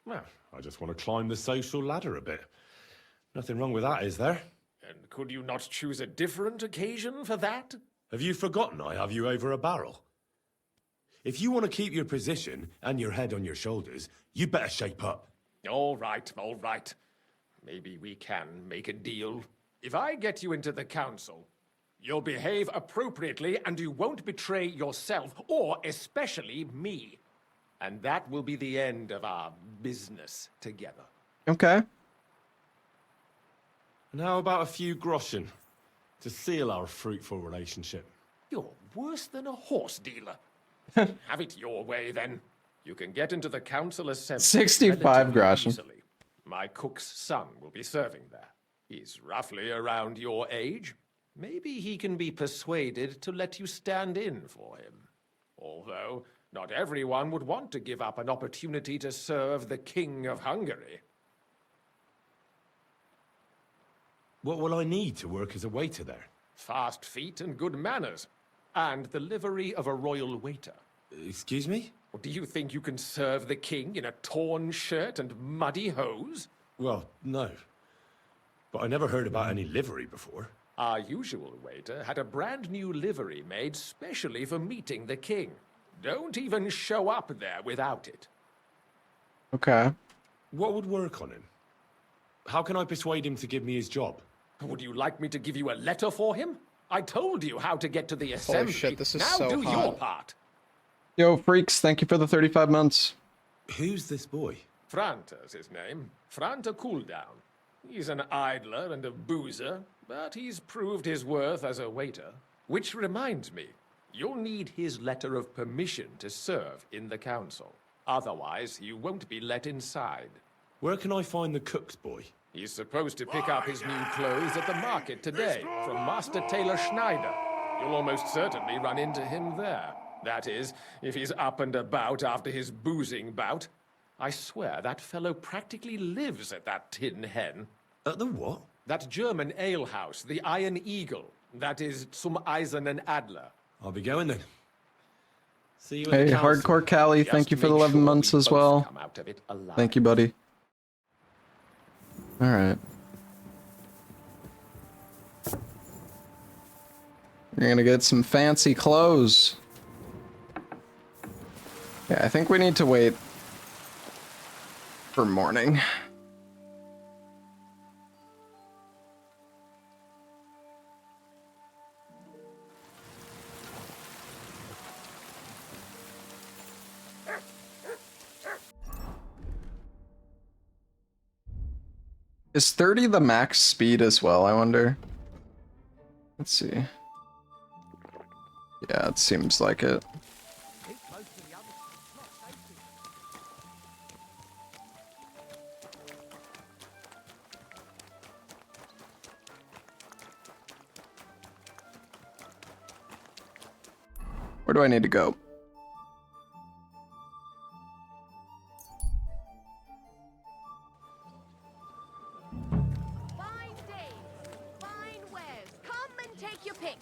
O: Well, I just want to climb the social ladder a bit. Nothing wrong with that, is there?
E: And could you not choose a different occasion for that?
O: Have you forgotten I have you over a barrel? If you want to keep your position and your head on your shoulders, you better shape up.
E: All right, all right. Maybe we can make a deal. If I get you into the council, you'll behave appropriately and you won't betray yourself, or especially me. And that will be the end of our business together.
A: Okay.
O: And how about a few groschen to seal our fruitful relationship?
E: You're worse than a horse dealer. Have it your way, then. You can get into the council assembly
A: 65 groschen.
E: easily. My cook's son will be serving there. He's roughly around your age. Maybe he can be persuaded to let you stand in for him. Although, not everyone would want to give up an opportunity to serve the King of Hungary.
O: What will I need to work as a waiter there?
E: Fast feet and good manners. And the livery of a royal waiter.
O: Excuse me?
E: Or do you think you can serve the king in a torn shirt and muddy hose?
O: Well, no. But I never heard about any livery before.
E: Our usual waiter had a brand new livery made specially for meeting the king. Don't even show up there without it.
A: Okay.
O: What would work on him? How can I persuade him to give me his job?
E: Would you like me to give you a letter for him? I told you how to get to the assembly.
A: Holy shit, this is
E: now
A: so
E: do
A: hot.
E: your part.
A: Yo, freaks, thank you for the 35 months.
O: Who's this boy?
E: Franta's his name. Franta Cooldown. He's an idler and a boozer, but he's proved his worth as a waiter. Which reminds me, you'll need his letter of permission to serve in the council. Otherwise, you won't be let inside.
O: Where can I find the cook's boy?
E: He's supposed to pick up his new clothes at the market today from Master Tailor Schneider. You'll almost certainly run into him there. That is, if he's up and about after his boozing bout. I swear that fellow practically lives at that Tin Hen.
O: At the what?
E: That German alehouse, the Iron Eagle. That is Zum Eisernen Adler.
O: I'll be going then. See you at
A: Hey,
O: the council.
A: Hardcore Callie, thank you for the 11 months as well. Thank you, buddy. Alright. We're gonna get some fancy clothes. Okay, I think we need to wait for morning. Is 30 the max speed as well, I wonder? Let's see. Yeah, it seems like it. Where do I need to go?
B: Fine days, fine wares. Come and take your pick.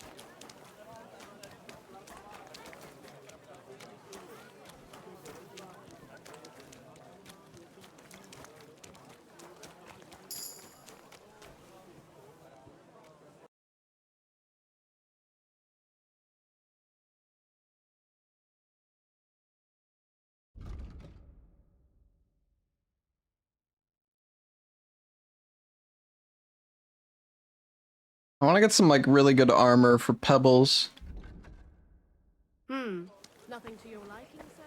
A: I want to get some like really good armor for pebbles.
B: Nothing to your liking, sir?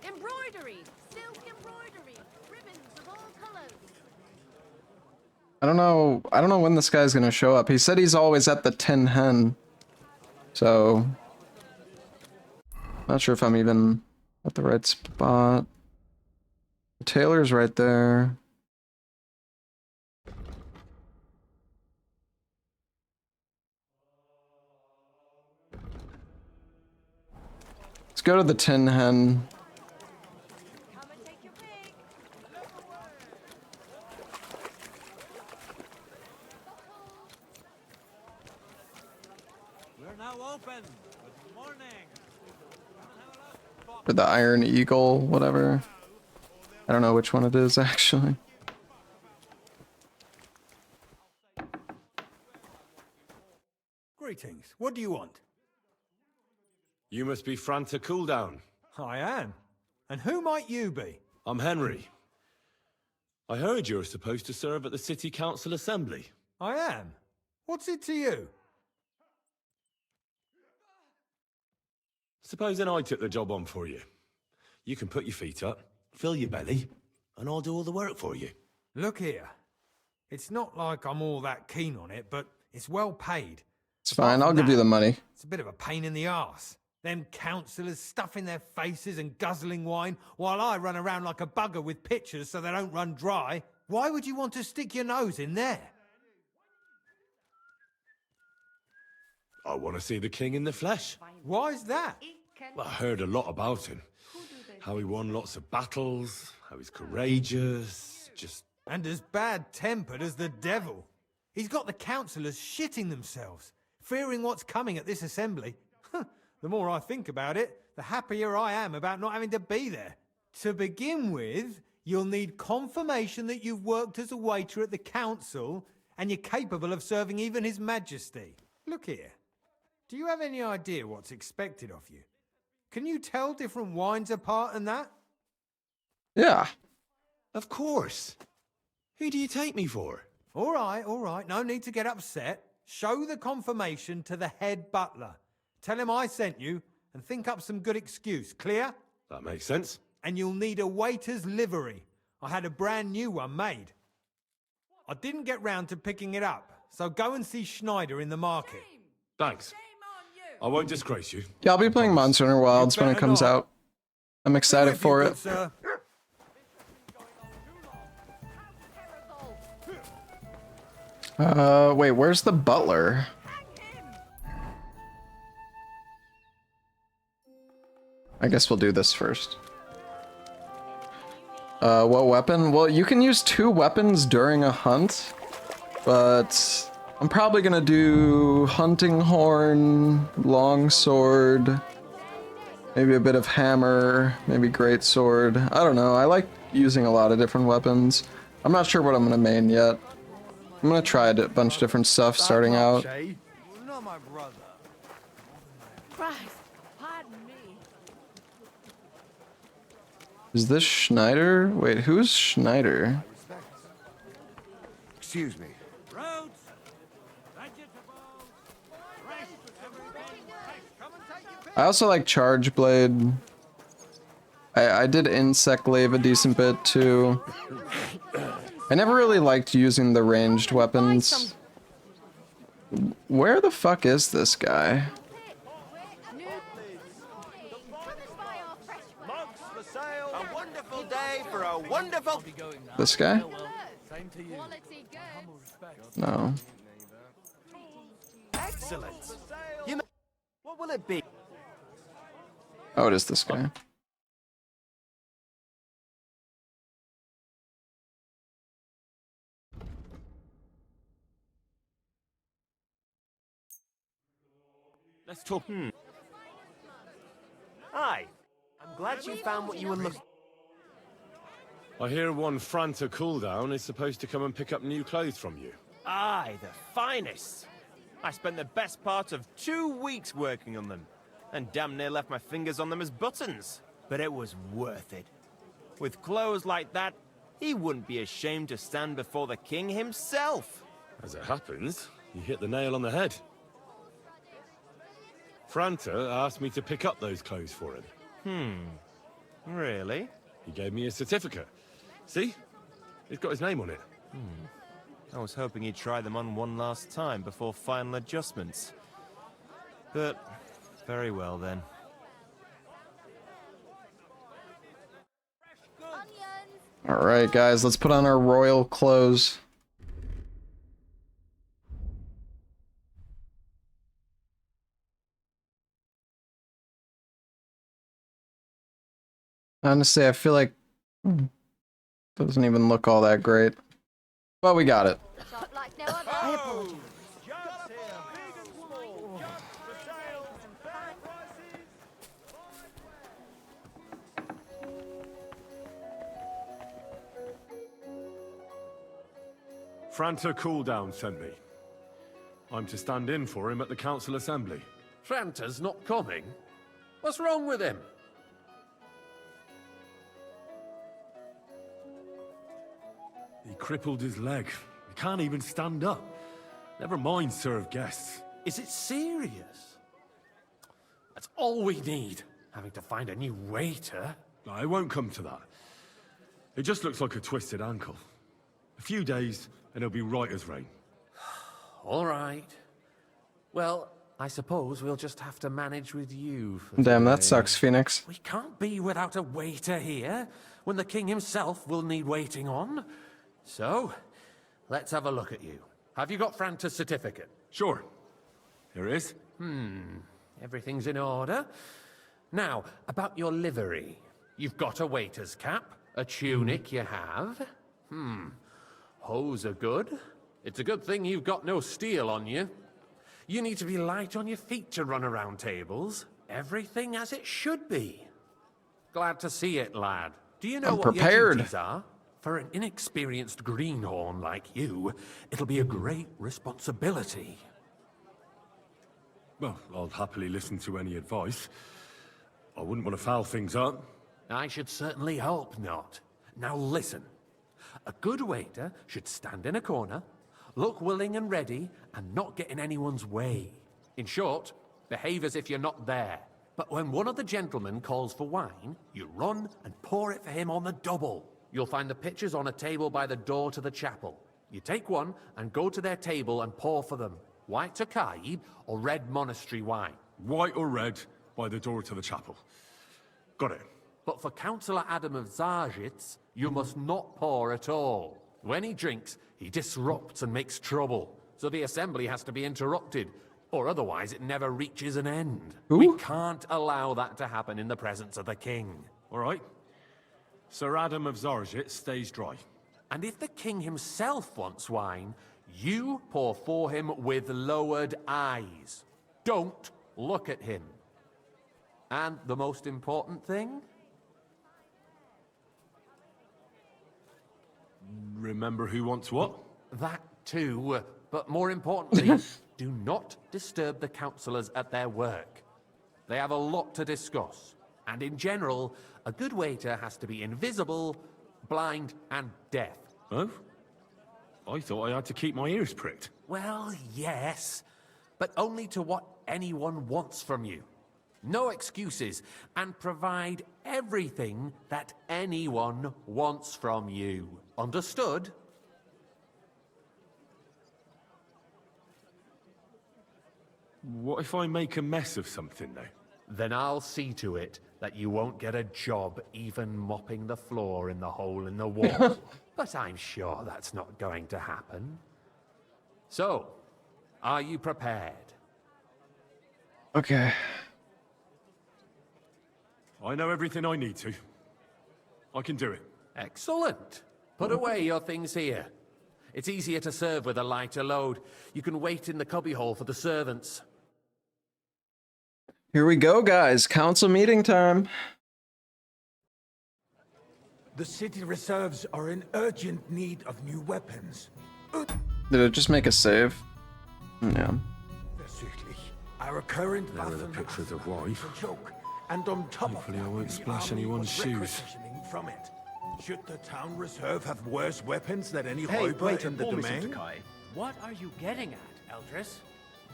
B: Embroidery, silk embroidery, ribbons of all colors.
A: I don't know when this guy's gonna show up. He said he's always at the Tin Hen. So not sure if I'm even at the right spot. The tailor's right there. Let's go to the Tin Hen.
I: We're now open. Good morning.
A: Or the Iron Eagle, whatever. I don't know which one it is, actually.
I: Greetings. What do you want?
O: You must be Franta Cooldown.
I: I am. And who might you be?
O: I'm Henry. I heard you're supposed to serve at the City Council Assembly.
I: I am. What's it to you?
O: Supposing I took the job on for you. You can put your feet up, fill your belly, and I'll do all the work for you.
I: Look here. It's not like I'm all that keen on it, but it's well paid.
A: It's fine, I'll give you the money.
I: It's a bit of a pain in the arse. Them councillors stuffing their faces and guzzling wine, while I run around like a bugger with pictures so they don't run dry. Why would you want to stick your nose in there?
O: I want to see the king in the flesh.
I: Why's that?
O: Well, I heard a lot about him. How he won lots of battles, how he's courageous, just...
I: And as bad-tempered as the devil. He's got the councillors shitting themselves, fearing what's coming at this assembly. The more I think about it, the happier I am about not having to be there. To begin with, you'll need confirmation that you've worked as a waiter at the council and you're capable of serving even His Majesty. Look here. Do you have any idea what's expected of you? Can you tell different wines apart and that?
A: Yeah.
O: Of course. Who do you take me for?
I: All right. No need to get upset. Show the confirmation to the head butler. Tell him I sent you and think up some good excuse. Clear?
O: That makes sense.
I: And you'll need a waiter's livery. I had a brand new one made. I didn't get round to picking it up, so go and see Schneider in the market.
O: Thanks. I won't disgrace you.
A: Yeah, I'll be playing Monster Hunter Wilds when it comes out. I'm excited for it. Wait, where's the butler? I guess we'll do this first. What weapon? Well, you can use 2 weapons during a hunt, but I'm probably gonna do hunting horn, longsword, maybe a bit of hammer, maybe greatsword. I don't know. I like using a lot of different weapons. I'm not sure what I'm gonna main yet. I'm gonna try a bunch of different stuff starting out.
S: Christ, pardon me.
A: Is this Schneider? Wait, who's Schneider?
N: Excuse me.
A: I also like Charge Blade. I did Insect Lave a decent bit too. I never really liked using the ranged weapons. Where the fuck is this guy?
N: A wonderful day for a wonderful...
A: This guy? No.
N: Excellent. What will it be?
A: Oh, it is this guy.
N: Let's talk. Hi. I'm glad you found what you were looking...
O: I hear one Franta cooldown is supposed to come and pick up new clothes from you.
N: Aye, the finest. I spent the best part of 2 weeks working on them, and damn near left my fingers on them as buttons. But it was worth it. With clothes like that, he wouldn't be ashamed to stand before the king himself.
O: As it happens, you hit the nail on the head. Franta asked me to pick up those clothes for him.
N: Really?
O: He gave me a certificate. See? It's got his name on it.
N: I was hoping he'd try them on one last time before final adjustments. But, very well then.
A: Alright guys, let's put on our royal clothes. Honestly, I feel like doesn't even look all that great. But we got it.
S: I apologize.
O: Franta Cooldown sent me. I'm to stand in for him at the council assembly.
E: Franta's not coming? What's wrong with him?
O: He crippled his leg. He can't even stand up. Never mind serve guests.
E: Is it serious? That's all we need. Having to find a new waiter.
O: No, it won't come to that. It just looks like a twisted ankle. A few days, and he'll be right as rain.
E: All right. Well, I suppose we'll just have to manage with you for
A: Damn,
E: today.
A: that sucks, Phoenix.
E: We can't be without a waiter here, when the king himself will need waiting on. So, let's have a look at you. Have you got Franta's certificate?
O: Sure. Here it is.
E: Everything's in order. Now, about your livery. You've got a waiter's cap, a tunic you have. Hose are good. It's a good thing you've got no steel on you. You need to be light on your feet to run around tables. Everything as it should be. Glad to see it, lad. Do you know
A: I'm
E: what
A: prepared.
E: your duties are? For an inexperienced greenhorn like you, it'll be a great responsibility.
O: Well, I'll happily listen to any advice. I wouldn't want to foul things up.
E: I should certainly hope not. Now listen. A good waiter should stand in a corner, look willing and ready, and not get in anyone's way. In short, behave as if you're not there. But when one of the gentlemen calls for wine, you run and pour it for him on the double. You'll find the pitchers on a table by the door to the chapel. You take one and go to their table and pour for them. White Tokaib or red monastery wine.
O: White or red by the door to the chapel. Got it.
E: But for Councillor Adam of Zarjitz, you must not pour at all. When he drinks, he disrupts and makes trouble. So the assembly has to be interrupted, or otherwise it never reaches an end. We can't allow that to happen in the presence of the king.
O: All right. Sir Adam of Zarjit stays dry.
E: And if the king himself wants wine, you pour for him with lowered eyes. Don't look at him. And the most important thing?
O: Remember who wants what?
E: That too, but more importantly, do not disturb the councillors at their work. They have a lot to discuss. And in general, a good waiter has to be invisible, blind, and deaf.
C: Oh? I thought I had to keep my ears pricked.
E: Well, yes, but only to what anyone wants from you. No excuses, and provide everything that anyone wants from you. Understood?
C: What if I make a mess of something, though?
E: Then I'll see to it that you won't get a job even mopping the floor in the hole in the wall. But I'm sure that's not going to happen. So, are you prepared?
A: Okay.
C: I know everything I need to. I can do it.
E: Excellent. Put away your things here. It's easier to serve with a lighter load. You can wait in the cubbyhole for the servants.
A: Here we go, guys. Council meeting time.
W: The city reserves are in urgent need of new weapons.
A: Did it just make a save? Yeah.
W: Our current
C: There are the pictures of wife.
W: a joke, and on top
C: Hopefully
W: of
C: I
W: that,
C: won't
W: the
C: splash
W: army
C: anyone's
W: was
C: shoes.
W: requisitioning from it. Should the town reserve have worse weapons than any
D: Hey,
W: Räuber
D: wait,
W: in the
D: Mr.
W: domain?
D: Takai.
F: What are you getting at, Eldris?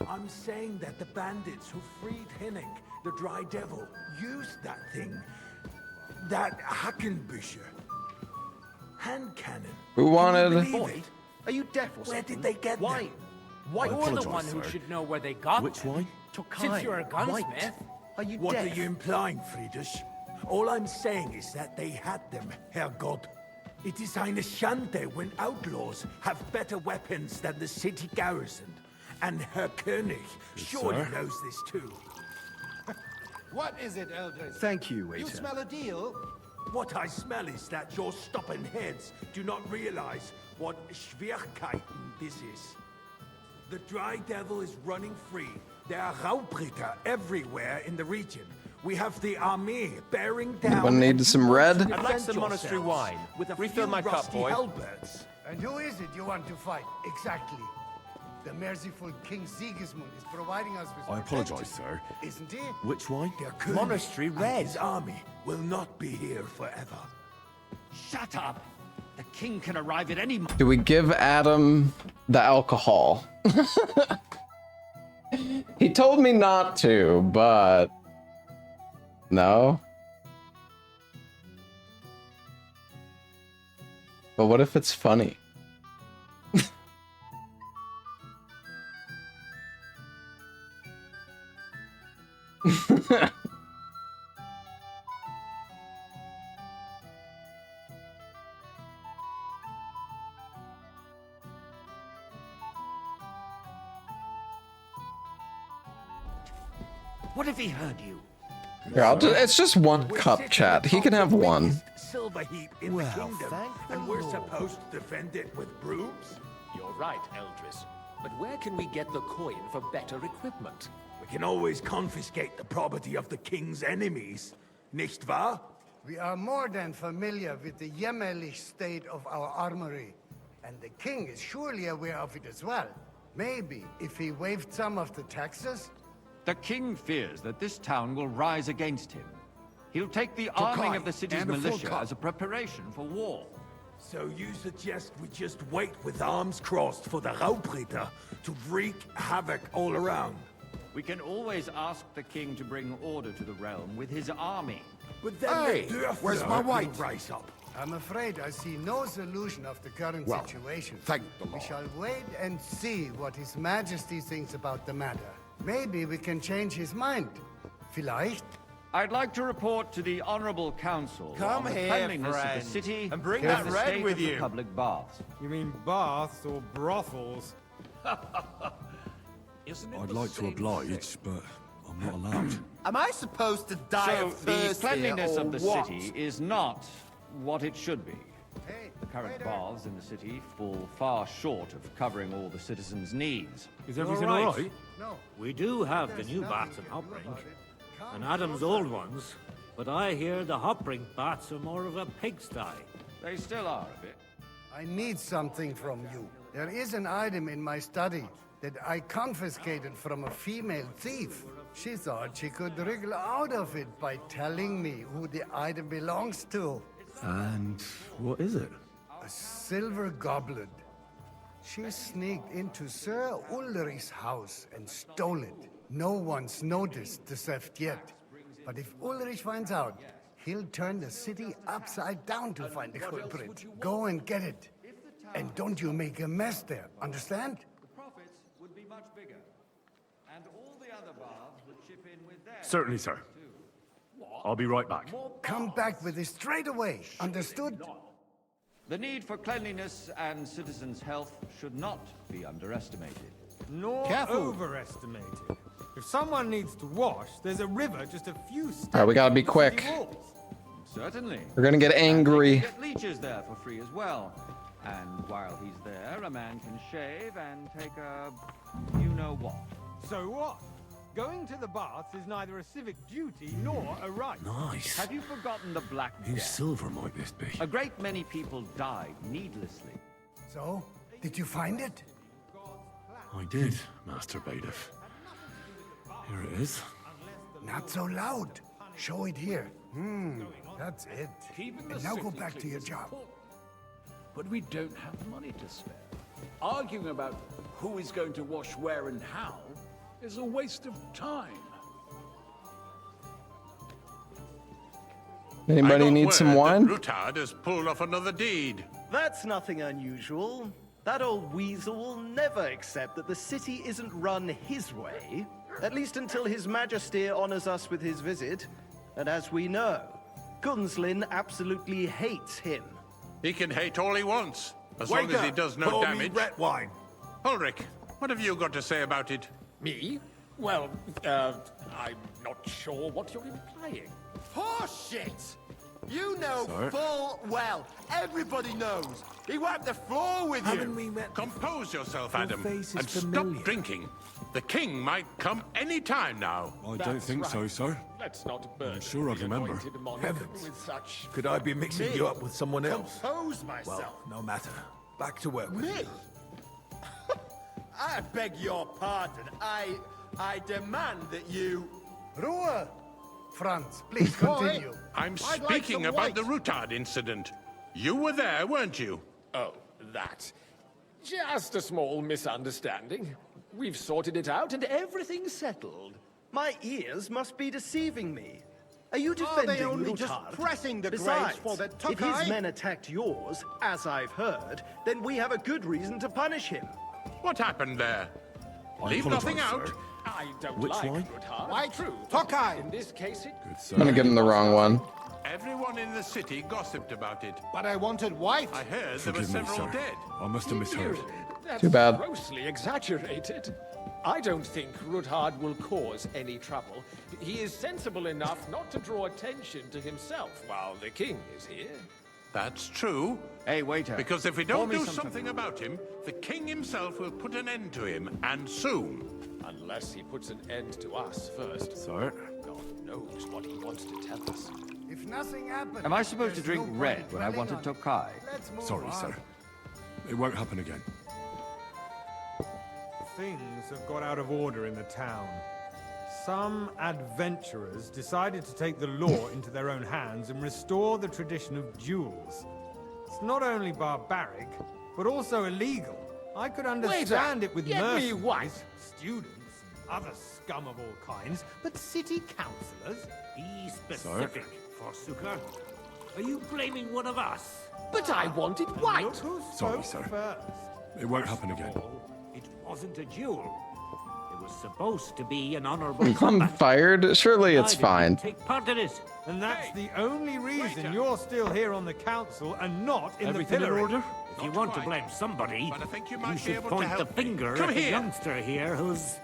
W: I'm saying that the bandits who freed Hinnick, the Dry Devil, used that thing. That Hackenbücher. Hand cannon.
A: Who wanted?
W: Boy,
D: are you deaf or
W: Where
D: something?
W: did they get
D: Why?
W: them?
D: Why?
F: You're the one who should know where they got
C: Which
F: them.
C: one?
F: Since you're a gunsmith.
D: White. Are you
W: What
D: deaf?
W: are you implying, Friedrich? All I'm saying is that they had them, Herr God. It is eine Schande when outlaws have better weapons than the city garrison. And Herr König surely
C: sir.
W: knows this too.
J: What is it, Eldris?
D: Thank you, waiter.
J: You smell a deal?
W: What I smell is that your stubborn heads do not realize what Schwierigkeiten this is. The Dry Devil is running free. There are Raubritter everywhere in the region. We have the army bearing down.
A: Anyone need some red?
W: I'd like some monastery wine. With a
U: Refill
W: few
U: my cup,
W: rusty
U: boy.
W: halberds.
J: And who is it you want to fight, exactly? The merciful King Sigismund is providing us with
C: I apologize,
J: protection,
C: sir.
J: isn't he?
C: Which wine?
W: Der König
J: Monastery
W: and
J: red.
W: his army will not be here forever.
U: Shut up! The king can arrive at any moment.
A: Do we give Adam the alcohol? He told me not to, but no. But what if it's funny?
U: What if he heard you?
A: Here, it's just one cup, chat. He can have one.
W: Silver heap in the kingdom, and we're supposed to defend it with brooms?
E: You're right, Eldris. But where can we get the coin for better equipment?
W: We can always confiscate the property of the king's enemies, nicht wahr?
J: We are more than familiar with the jämmerlich state of our armory. And the king is surely aware of it as well. Maybe if he waived some of the taxes?
U: The king fears that this town will rise against him. He'll take the arming of the city's militia as a preparation for war.
W: So you suggest we just wait with arms crossed for the Raubritter to wreak havoc all around?
U: We can always ask the king to bring order to the realm with his army.
W: But then
U: Hey,
W: where's my white rise up?
J: I'm afraid I see no solution of the current
W: Well,
J: situation.
W: thank the
J: We
W: Lord.
J: shall wait and see what His Majesty thinks about the matter. Maybe we can change his mind. Vielleicht?
U: I'd like to report to the Honorable Council
J: Come
U: on the
J: here,
U: cleanliness
J: friend,
U: of the city
J: and bring
U: and
J: that
U: the
J: red
U: state
J: with
U: of the
J: you.
U: public baths.
V: You mean baths or brothels?
C: I'd like to oblige, but I'm not allowed.
X: Am I supposed to die
U: So
X: of
U: the
X: thirst
U: cleanliness
X: here, or
U: of the
X: what?
U: city is not what it should be. The current baths in the city fall far short of covering all the citizens' needs.
C: Is everything all right?
J: No.
Y: We do have the new baths in Hopbrink, and Adam's old ones, but I hear the Hopbrink baths are more of a pigsty.
U: They still are a bit.
J: I need something from you. There is an item in my study. that I confiscated from a female thief. She thought she could wriggle out of it by telling me who the item belongs to.
C: And what is it?
J: A silver goblet. She sneaked into Sir Ulrich's house and stole it. No one's noticed the theft yet. But if Ulrich finds out, he'll turn the city upside down to find the culprit. Go and get it. And don't you make a mess there, understand?
U: The profits would be much bigger. And all the other baths would chip in with their...
O: Certainly, sir. I'll be right back.
J: Come back with it straight away, understood?
U: The need for cleanliness and citizens' health should not be underestimated.
V: Nor overestimated. If someone needs to wash, there's a river just a few steps.
A: All right, we gotta be
V: from the city
A: quick.
V: walls.
U: Certainly.
A: We're gonna get angry.
U: Get leeches there for free as well. And while he's there, a man can shave and take a... you-know-what.
V: So what? Going to the baths is neither a civic duty nor a right.
C: Nice.
U: Have you forgotten the Black
C: Whose
U: Death?
C: silver might this be?
U: A great many people died needlessly.
J: So, did you find it?
C: I did, Master Bailiff. Here it is.
J: Not so loud. Show it here. That's it. And now go back to your job.
G: But we don't have money to spare. Arguing about who is going to wash where and how is a waste of time.
A: Anybody need some wine?
H: Rutard has pulled off another deed.
M: That's nothing unusual. That old weasel will never accept that the city isn't run his way, at least until His Majesty honors us with his visit. And as we know, Gunslin absolutely hates him.
H: He can hate all he wants, as long as he does no damage.
W: Red wine.
H: Ulrich, what have you got to say about it?
E: Me? Well, I'm not sure what you're implying.
N: Horseshit! You know
H: Sir?
N: full well. Everybody knows. He wiped the floor with you.
W: Haven't we met?
H: Compose yourself,
W: Your
H: Adam,
W: face is
H: and
W: familiar.
H: stop drinking. The king might come any time now.
O: I don't think so, sir.
E: Let's not burn
O: I'm sure I remember.
W: Heavens.
E: with such...
W: Could I be mixing
N: Me?
W: you up with someone else?
N: Compose myself.
W: Well, no matter. Back to work with
N: Me?
W: you.
N: I beg your pardon. I demand that you...
J: Ruhe! Franz, please continue.
H: I'm
N: I'd like
H: speaking
N: some
H: about
N: white.
H: the Rutard incident. You were there, weren't you?
E: Oh, that. Just a small misunderstanding. We've sorted it out and everything's settled.
M: My ears must be deceiving me. Are you
N: Are
M: defending
N: they only just
M: Rutard?
N: pressing the
M: Besides,
N: graves for the
M: if
N: Tokai?
M: his men attacked yours, as I've heard, then we have a good reason to punish him.
H: What happened there? Leave nothing out.
E: I don't
C: Which
E: like
C: wine?
E: Rutard.
N: White?
E: True.
N: Tokai!
E: In this case, it...
A: I'm gonna give him the wrong one.
H: Everyone in the city gossiped about it.
N: But I wanted white.
H: I heard there were
O: Forgive me,
H: several
O: sir.
H: dead.
O: I must have misheard.
E: That's
A: Too bad.
E: grossly exaggerated. I don't think Rutard will cause any trouble. He is sensible enough not to draw attention to himself while the king is here.
H: That's true.
U: Hey, waiter.
H: Because if we
U: Pour
H: don't
U: me
H: do
U: some
H: something about him, the king himself will put an end to him, and soon.
E: Unless he puts an end to us first.
O: Sir?
E: God knows what he wants to tell us.
J: If nothing happens,
U: Am I supposed to
J: there's
U: drink
J: no point
U: red
J: in
U: when I
J: dwelling
U: wanted
J: on it.
U: Tokai?
J: Let's move
O: Sorry,
J: on.
O: sir. It won't happen again.
V: Things have got out of order in the town. Some adventurers decided to take the law into their own hands and restore the tradition of duels. It's not only barbaric, but also illegal. I could understand it with
E: get me
V: mercenaries,
E: white.
V: students, and other scum of all kinds, but city councillors?
Y: Be specific, Forsooker. Are you blaming one of us?
E: But I wanted white.
V: Look who
O: Sorry,
V: spoke
O: sir.
V: first.
O: It won't happen again.
Y: It wasn't a duel. It was supposed to be an honorable
A: I'm
Y: combat.
A: fired. Surely it's
Y: I didn't
A: fine.
Y: take part in it.
V: And that's the only reason you're still here on the council and not in
Y: Everything
V: the
Y: in
V: pillory.
Y: order? If you
H: Not
Y: want to
H: quite.
Y: blame somebody,
H: But I think you
Y: you
H: might be
Y: should
H: able to
Y: point the
H: help me.
Y: finger
H: Come
Y: at the
H: here.
Y: youngster here who's...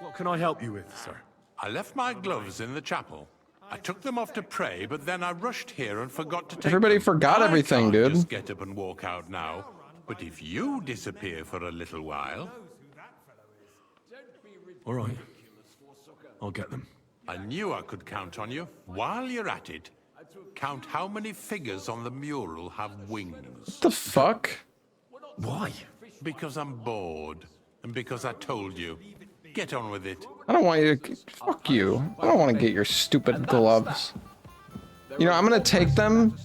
O: What can I help you with, sir?
H: I left my gloves in the chapel. I took them off to pray, but then I rushed here and forgot to take
A: Everybody
H: them.
A: forgot
H: I
A: everything,
H: can't
A: dude.
H: Just get up and walk out now. But if you disappear for a little while,
O: All right. I'll get them.
H: I knew I could count on you. While you're at it, count how many figures on the mural have wings.
A: What the fuck?
H: Why? Because I'm bored. and because I told you. Get on with it.
A: I don't want you to... Fuck you. I don't want to get your stupid gloves. You know, I'm gonna take them...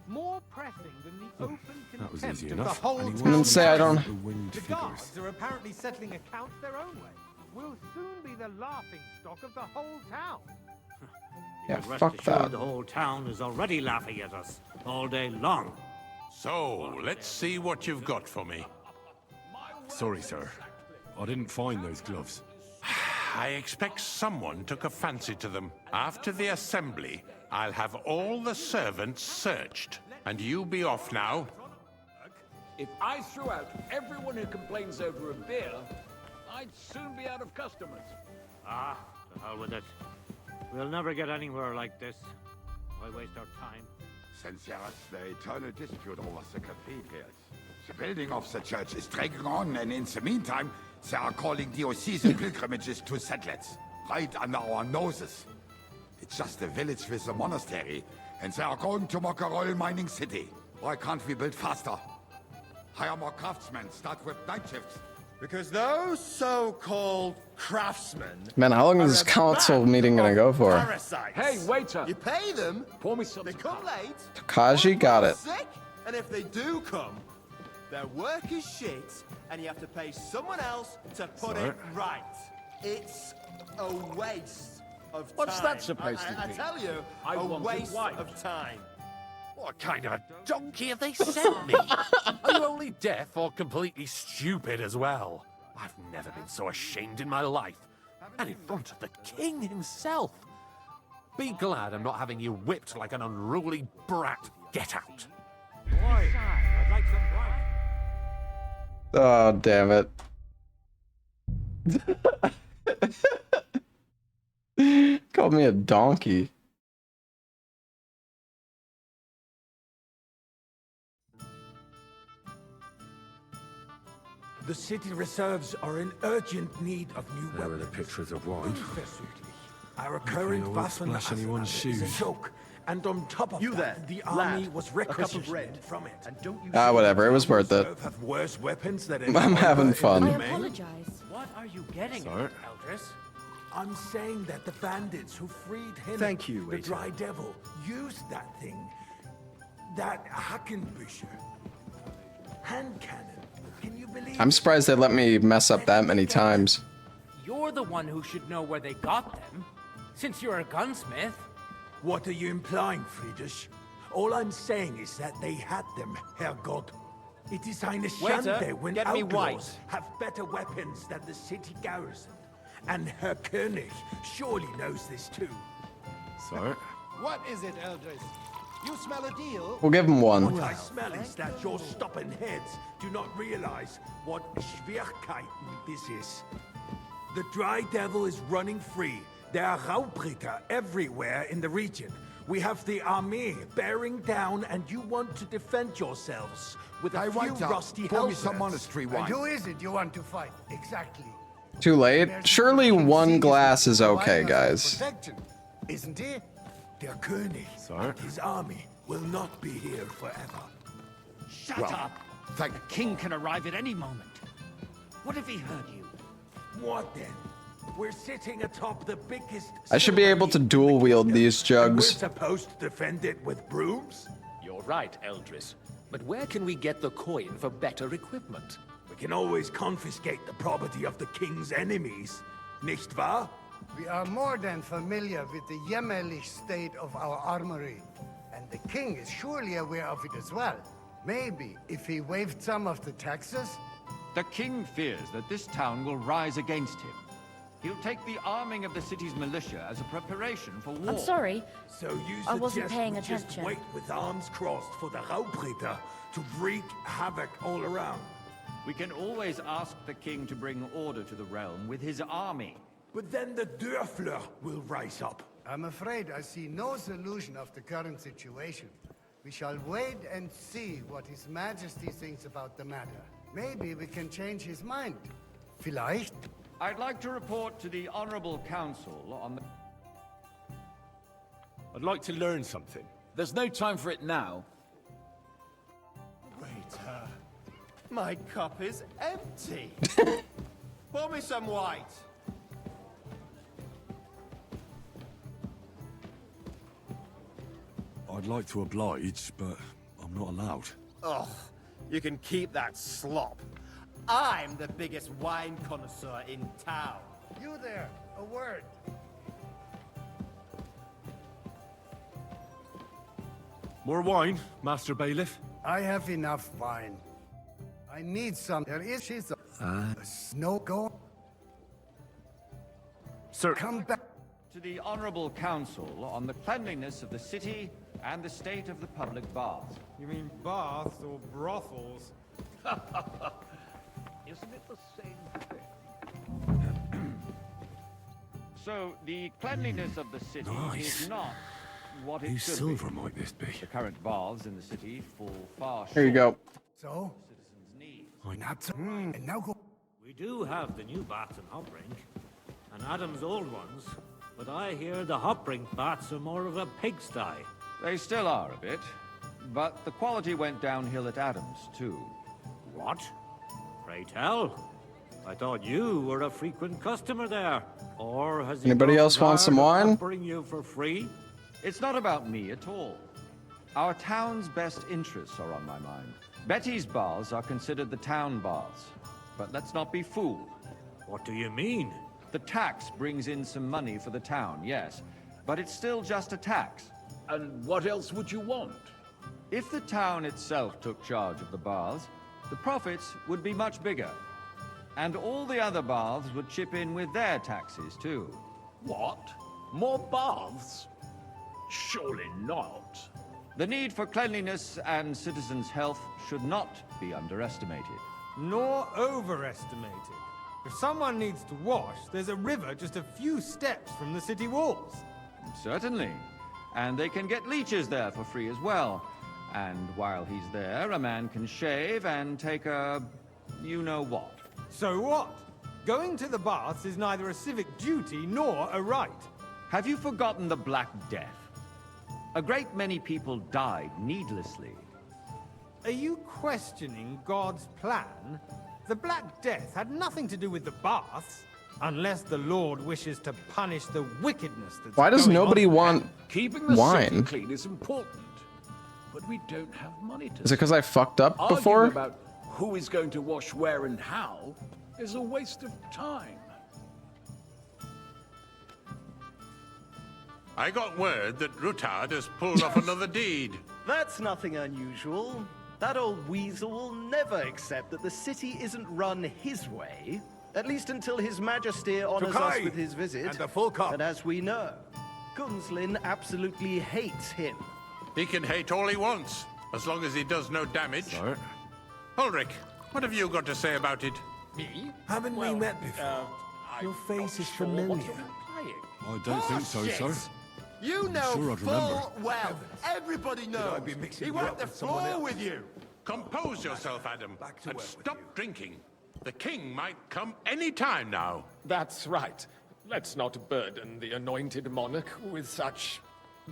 I: More pressing than the open
O: That was
I: contempt
O: easy
I: of
O: enough.
I: the whole
O: And he
A: And then say I don't...
O: The winged
I: The
O: figures.
I: guards are apparently settling accounts their own way. We'll soon be the laughing stock of the whole town.
A: Yeah,
Y: Rest
A: fuck
Y: assured
A: that.
Y: The whole town is already laughing at us all day long.
H: So, let's see what you've got for me.
O: Sorry, sir. I didn't find those gloves.
H: I expect someone took a fancy to them. After the assembly, I'll have all the servants searched. And you be off now.
G: If I threw out everyone who complains over a beer, I'd soon be out of customers.
Y: Ah, to hell with it. We'll never get anywhere like this. Why waste our time?
K: Since there is the eternal dispute over the cathedrals, the building of the church is dragging on, and in the meantime, they are calling diocesan pilgrimages to settlers, right under our noses. It's just a village with a monastery, and they are going to make a royal mining city. Why can't we build faster? Hire more craftsmen, start with night shifts.
M: Because those so-called craftsmen...
A: Man, how long is this council meeting gonna go for?
M: Parasites.
G: Hey, waiter!
M: You pay them,
G: Pour me some.
M: they come late,
A: Takashi got it.
M: sick, and if they do come, their work is shit, and you have to pay someone else to put it right. It's a waste of time.
G: What's that supposed to
M: I
G: be?
M: tell you,
G: I
M: a
G: want it
M: waste
G: white.
M: of time.
E: What kind of a donkey have they sent me? Are you only deaf or completely stupid as well? I've never been so ashamed in my life. And in front of the king himself. Be glad I'm not having you whipped like an unruly brat. Get out.
Y: Boy, I'd like some white.
A: Oh, damn it. Called me a donkey.
W: The city reserves are in urgent need of new
O: There are
W: weapons.
O: the pictures of wine.
W: Our
O: Hopefully
W: current
O: I won't
W: Waffen
O: splash anyone's
W: is a
O: shoes.
W: joke. And on top of
M: You
W: that,
M: there,
W: the army
M: lad,
W: was
M: a cup of
W: requisitioned
M: red.
W: from it.
M: And don't you
A: Whatever, it was worth it.
W: Have worse weapons than
A: I'm
W: anyone
A: having
W: in
A: fun.
W: the
A: I
W: domain?
B: Apologize.
F: What are you getting
O: Sorry.
F: at, Eldris?
W: I'm saying that the bandits who freed him,
M: Thank you,
W: the
M: waiter.
W: Dry Devil, used that thing. That Hackenbücher. Hand cannon. Can you believe
A: I'm surprised they let me mess up that many times.
F: You're the one who should know where they got them, since you're a gunsmith.
W: What are you implying, Friedrich? All I'm saying is that they had them, Herrgott. It is eine
I: Waiter,
W: Schande when
I: get me
W: outlaws
I: white.
W: have better weapons than the city garrison. And Herr König surely knows this too.
O: Sorry.
D: What is it, Eldris? You smell a deal?
A: We'll give him one.
W: What I smell is that your stubborn heads do not realize what Schwierigkeiten this is. The Dry Devil is running free. There are Raubritter everywhere in the region. We have the army bearing down, and you want to defend yourselves with a
K: Hey,
W: few
K: waiter,
W: rusty
K: pour me some
W: helmets.
K: monastery
J: And
K: wine.
J: who is it you want to fight? Exactly.
A: Too late? Surely one glass is okay, guys.
J: Protection, isn't he?
W: Der König and his army will not be here forever.
F: Shut
K: Well,
F: up!
K: thank-
F: The king can arrive at any moment. What if he heard you?
W: What then? We're sitting atop the biggest...
A: I should be able to dual wield these
W: We're
A: jugs.
W: supposed to defend it with brooms?
E: You're right, Eldris. But where can we get the coin for better equipment?
W: We can always confiscate the property of the king's enemies, nicht wahr?
J: We are more than familiar with the jämmerlich state of our armory. And the king is surely aware of it as well. Maybe if he waived some of the taxes?
U: The king fears that this town will rise against him. He'll take the arming of the city's militia as a preparation for war.
B: I'm sorry.
W: So you
B: I wasn't
W: suggest
B: paying
W: we just
B: attention.
W: wait with arms crossed for the Raubritter to wreak havoc all around?
U: We can always ask the king to bring order to the realm with his army.
W: But then the Dörfler will rise up.
J: I'm afraid I see no solution of the current situation. We shall wait and see what His Majesty thinks about the matter. Maybe we can change his mind. Vielleicht?
U: I'd like to report to the Honorable Council on the...
G: I'd like to learn something. There's no time for it now.
I: Waiter.
N: My cup is empty. Pour me some white.
O: I'd like to oblige, but I'm not allowed.
N: Oh, you can keep that slop. I'm the biggest wine connoisseur in town.
J: You there, a word.
O: More wine, Master Bailiff?
J: I have enough wine. I need some. There is she's a snow go.
O: Sir,
J: come back.
U: To the Honorable Council on the cleanliness of the city and the state of the public baths.
V: You mean baths or brothels?
U: Isn't it the same thing? So, the cleanliness of the city is not what it
O: Whose
U: should
O: silver
U: be.
O: might this be?
U: The current baths in the city fall far short.
A: Here you go.
J: So? Not so. And now go.
Y: We do have the new baths in Hoprink, and Adam's old ones, but I hear the Hoprink baths are more of a pigsty.
U: They still are a bit, but the quality went downhill at Adams, too.
Y: What? Pray tell. I thought you were a frequent customer there. Or has
A: Anybody else want some wine?
U: Bring you for free? It's not about me at all. Our town's best interests are on my mind. Betty's baths are considered the town baths. But let's not be fooled.
Y: What do you mean?
U: The tax brings in some money for the town, yes. But it's still just a tax.
G: And what else would you want?
U: If the town itself took charge of the baths, the profits would be much bigger. And all the other baths would chip in with their taxes, too.
G: What? More baths? Surely not.
U: The need for cleanliness and citizens' health should not be underestimated.
V: Nor overestimated. If someone needs to wash, there's a river just a few steps from the city walls.
U: Certainly. And they can get leeches there for free as well. And while he's there, a man can shave and take a... you-know-what.
V: So what? Going to the baths is neither a civic duty nor a right.
U: Have you forgotten the Black Death? A great many people died needlessly.
V: Are you questioning God's plan? The Black Death had nothing to do with the baths, unless the Lord wishes to punish the wickedness that's
A: Why does
V: going
A: nobody
V: on.
A: want
G: Keeping the
A: wine?
G: city clean is important, but we don't have money to.
A: Is it because I fucked up
G: Arguing
A: before?
G: about who is going to wash where and how is a waste of time.
H: I got word that Rutard has pulled off another deed.
M: That's nothing unusual. That old weasel will never accept that the city isn't run his way, at least until His Majesty honors us with his visit.
W: And the full cup.
M: And as we know, Gunslin absolutely hates him.
H: He can hate all he wants, as long as he does no damage.
O: Sir?
H: Ulrich, what have you got to say about it?
I: Me?
W: Haven't we met before?
I: Your
W: face is familiar.
O: I don't think so, sir.
N: You know
O: Sure I'd remember.
N: full well. Everybody knows.
W: be mixing
N: He
W: you
N: went
W: up
N: the
W: with someone
N: floor
W: else?
N: with you.
H: Compose yourself, Adam,
W: Back to
H: and
W: work with
H: stop drinking. The king might come any time now.
I: That's right. Let's not burden the anointed monarch with such...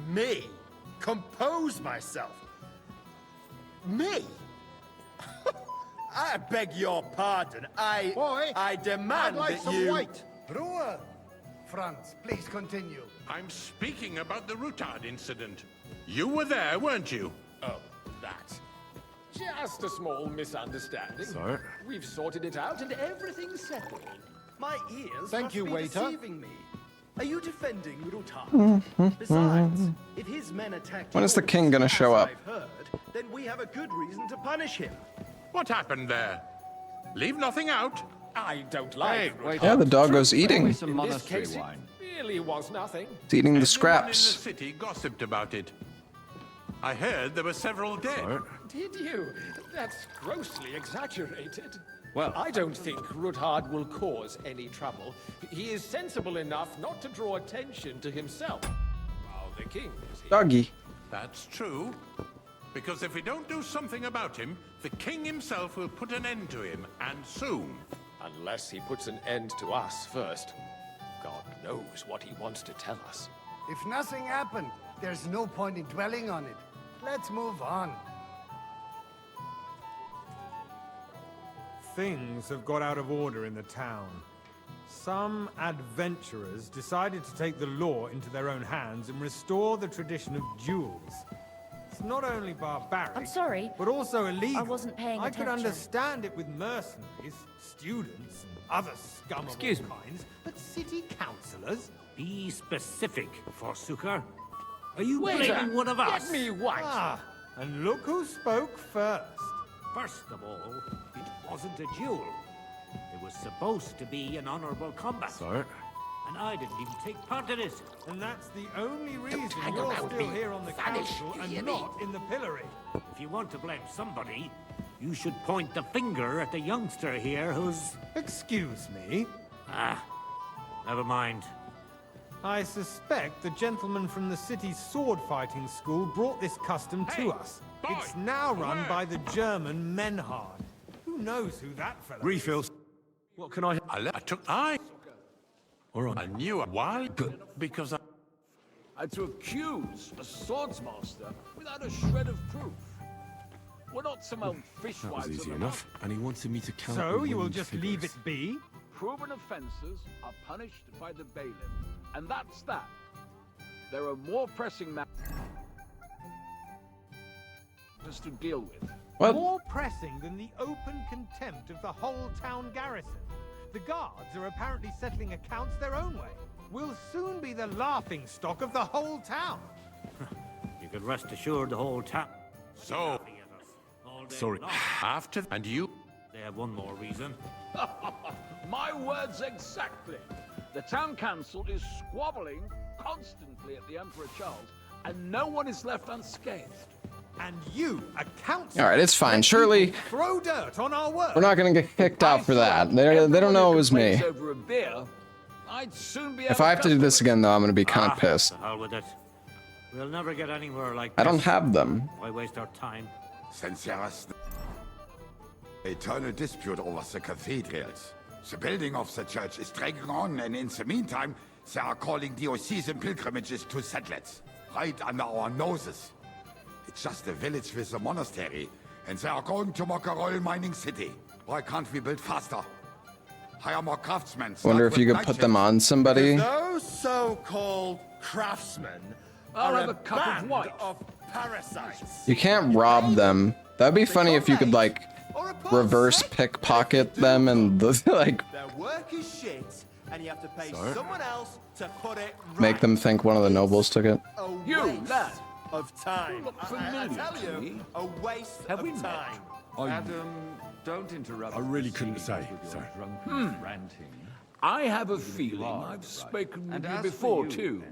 N: Me? Compose myself? Me? I beg your pardon. I demand that you...
J: Ruhe! Franz, please continue.
H: I'm speaking about the Rutard incident. You were there, weren't you?
I: Oh, that. Just a small misunderstanding.
O: Sir?
I: We've sorted it out and everything's settled.
M: My ears
V: Thank
M: must
V: you,
M: be
V: waiter.
M: deceiving me. Are you defending Rutard? Besides, if his men attacked
A: When is the
M: yours,
A: king gonna show
M: as
A: up?
M: I've heard, then we have a good reason to punish him.
H: What happened there? Leave nothing out.
I: I don't like
U: Hey,
I: Rutard.
U: wait.
A: Yeah, the doggo's
U: Bring me
A: eating.
U: some
I: In this
U: monastery
I: case,
U: wine.
I: it really was nothing.
A: It's eating the
H: Everyone in the
A: scraps.
H: city gossiped about it. I heard there were several dead.
O: Sir?
I: Did you? That's grossly exaggerated.
U: Well,
I: I don't think Rutard will cause any trouble. He is sensible enough not to draw attention to himself. While the king is here.
A: Doggy.
H: That's true. Because if we don't do something about him, the king himself will put an end to him, and soon.
I: Unless he puts an end to us first. God knows what he wants to tell us.
J: If nothing happened, there's no point in dwelling on it. Let's move on.
V: Things have got out of order in the town. Some adventurers decided to take the law into their own hands and restore the tradition of duels. It's not only barbaric,
B: I'm sorry,
V: but also illegal.
B: I wasn't paying
V: I
B: attention.
V: could understand it with mercenaries, students, and other scum of
Y: Excuse
V: all
Y: me.
V: kinds, but city councillors?
Y: Be specific, Forsooker. Are you
V: Waiter,
Y: blaming one of us?
V: get me white. Ah, and look who spoke first.
Y: First of all, it wasn't a duel. It was supposed to be an honorable combat.
O: Sir?
Y: And I didn't even take part in it.
V: And that's the only reason you're still here on the council and not in the pillory.
Y: If you want to blame somebody, you should point the finger at the youngster here who's...
V: Excuse me?
Y: Ah, never mind.
V: I suspect the gentleman from the city's sword-fighting school brought this custom to us. It's now run by the German Menhard. Who knows who that fellow is?
O: Refills. What can I...
H: All right. I knew a while ago because
G: And to accuse a swordsmaster without a shred of proof. We're not some old
O: That was
G: fishwives of
O: easy
G: the
O: enough. And he wanted me to count
V: So
O: the
V: you will
O: winged
V: just
O: figures.
V: leave it be?
G: proven offences are punished by the bailiff. And that's that. There are more pressing matters to deal with.
A: What?
V: More pressing than the open contempt of the whole town garrison. The guards are apparently settling accounts their own way. We'll soon be the laughing stock of the whole town.
Y: You can rest assured the whole town...
H: So...
Y: Sorry.
H: After... And you...
Y: They have one more reason.
G: My words exactly. The town council is squabbling constantly at the Emperor Charles, and no one is left unscathed.
V: And you, a council...
A: All right, it's fine. Surely
V: throw dirt on our work.
A: we're not gonna get kicked out for that. They don't know it was me.
G: Over a beer, I'd soon be
A: If I have to do this again, though, I'm gonna be kind of pissed.
Y: The hell with it. We'll never get anywhere like
A: I
Y: this.
A: don't have them.
Y: Why waste our time?
K: Since there is eternal dispute over the cathedrals. The building of the church is dragging on, and in the meantime, they are calling diocesan pilgrimages to settlers, right under our noses. It's just a village with a monastery, and they are going to mock a royal mining city. Why can't we build faster? Hire more craftsmen.
A: Wonder if you could put them on somebody.
N: Those so-called craftsmen
G: I'll
N: are
G: have a cup of
N: band
G: white.
N: of parasites.
A: You can't rob them. That'd be funny if you could like reverse pickpocket them and like
N: Their work is shit, and you have to pay
A: Sorry?
N: someone else to put it right.
A: make them think one of the nobles took it.
N: A
G: You,
N: waste
G: lad.
N: of time.
G: look
N: I
G: familiar
N: tell
G: to
N: you,
G: me.
N: a waste
G: Have
N: of
G: we met?
N: time.
U: Adam, don't interrupt.
O: I really
U: the
O: couldn't
U: proceedings
O: say,
U: with your
O: sorry.
U: drunken ranting.
G: I have a
U: Even if you
G: feeling
U: are
G: I've
U: right.
G: spoken with
U: And
G: you
U: as for
G: before,
U: you,
G: too.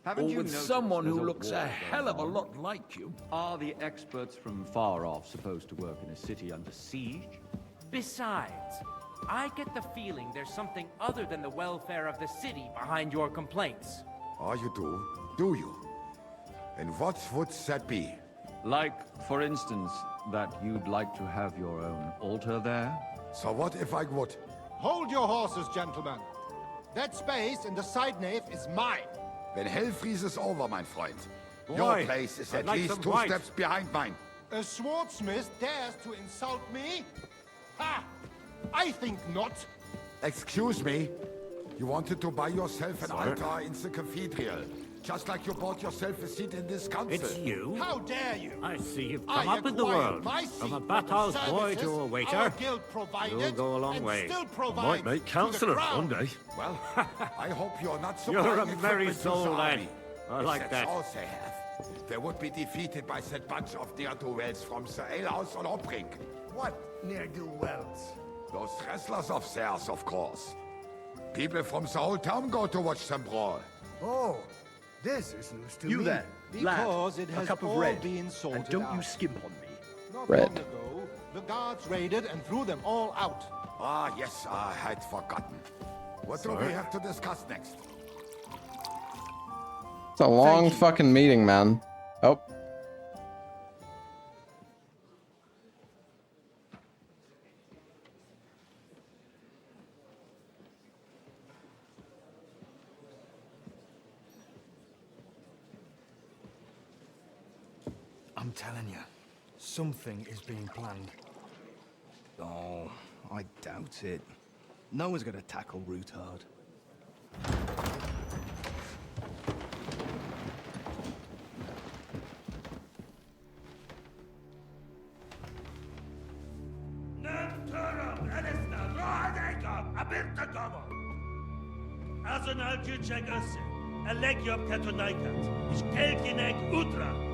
U: Haven't
G: Or
U: you
G: with
U: noticed
G: someone who
U: there's
G: looks
U: war
G: a
U: going
G: hell of a
U: on?
G: lot like you.
U: Are the experts from far off supposed to work in a city under siege?
L: Besides, I get the feeling there's something other than the welfare of the city behind your complaints.
K: Oh, you do? Do you? And what would that be?
U: Like, for instance, that you'd like to have your own altar there?
K: So what if I would?
D: Hold your horses, gentlemen. That space in the side nave is mine.
K: When hell freezes over, my friend,
D: Boy,
K: your place is
D: I'd
K: at
D: like
K: least
D: some
K: 2
D: white.
K: steps behind mine.
D: A swordsmith dares to insult me? Ha! I think not.
K: Excuse me? You wanted to buy yourself an
D: Sir?
K: altar in the cathedral, just like you bought yourself a seat in this council.
Y: It's you?
D: How dare you?
Y: I see you've
D: I
Y: come up in the
D: acquired
Y: world.
D: my
Y: From a
D: seat
Y: bathhouse
D: from the
Y: boy to a
D: services
Y: waiter.
D: our guild provided,
Y: You'll go a long
D: and
Y: way.
D: still
O: I
D: provides
O: might make
D: to the
O: councillor
D: crown.
O: one day.
K: Well, I hope you're not
Y: You're a
K: supplying
Y: merry
K: equipment to
Y: soul,
K: the
Y: lad.
K: army.
Y: I
K: If
Y: like
K: that's
Y: that.
K: all they have, they would be defeated by that bunch of ne'er-do-wells from the alehouse on Hopring.
J: What ne'er-do-wells?
K: Those wrestlers of theirs, of course. People from the whole town go to watch them brawl.
J: Oh, this is news to
W: You
J: me.
W: there,
D: Because
W: lad,
D: it has
W: a cup of
D: all
W: red,
D: been sorted
W: and don't you
D: out.
W: skimp on me.
D: Not
A: Red.
D: long ago, the guards raided and threw them all out.
K: Ah, yes, I had forgotten. What do
A: Sorry.
K: we have to discuss next?
A: It's a long fucking meeting, man. Oh.
V: I'm telling you, something is being planned.
J: Oh,
P: I doubt it. No one's gonna tackle Routard.
Q: Azonal Gyuchek Össe, Elegiop Tetonaikat, Ishtelkinek Utra.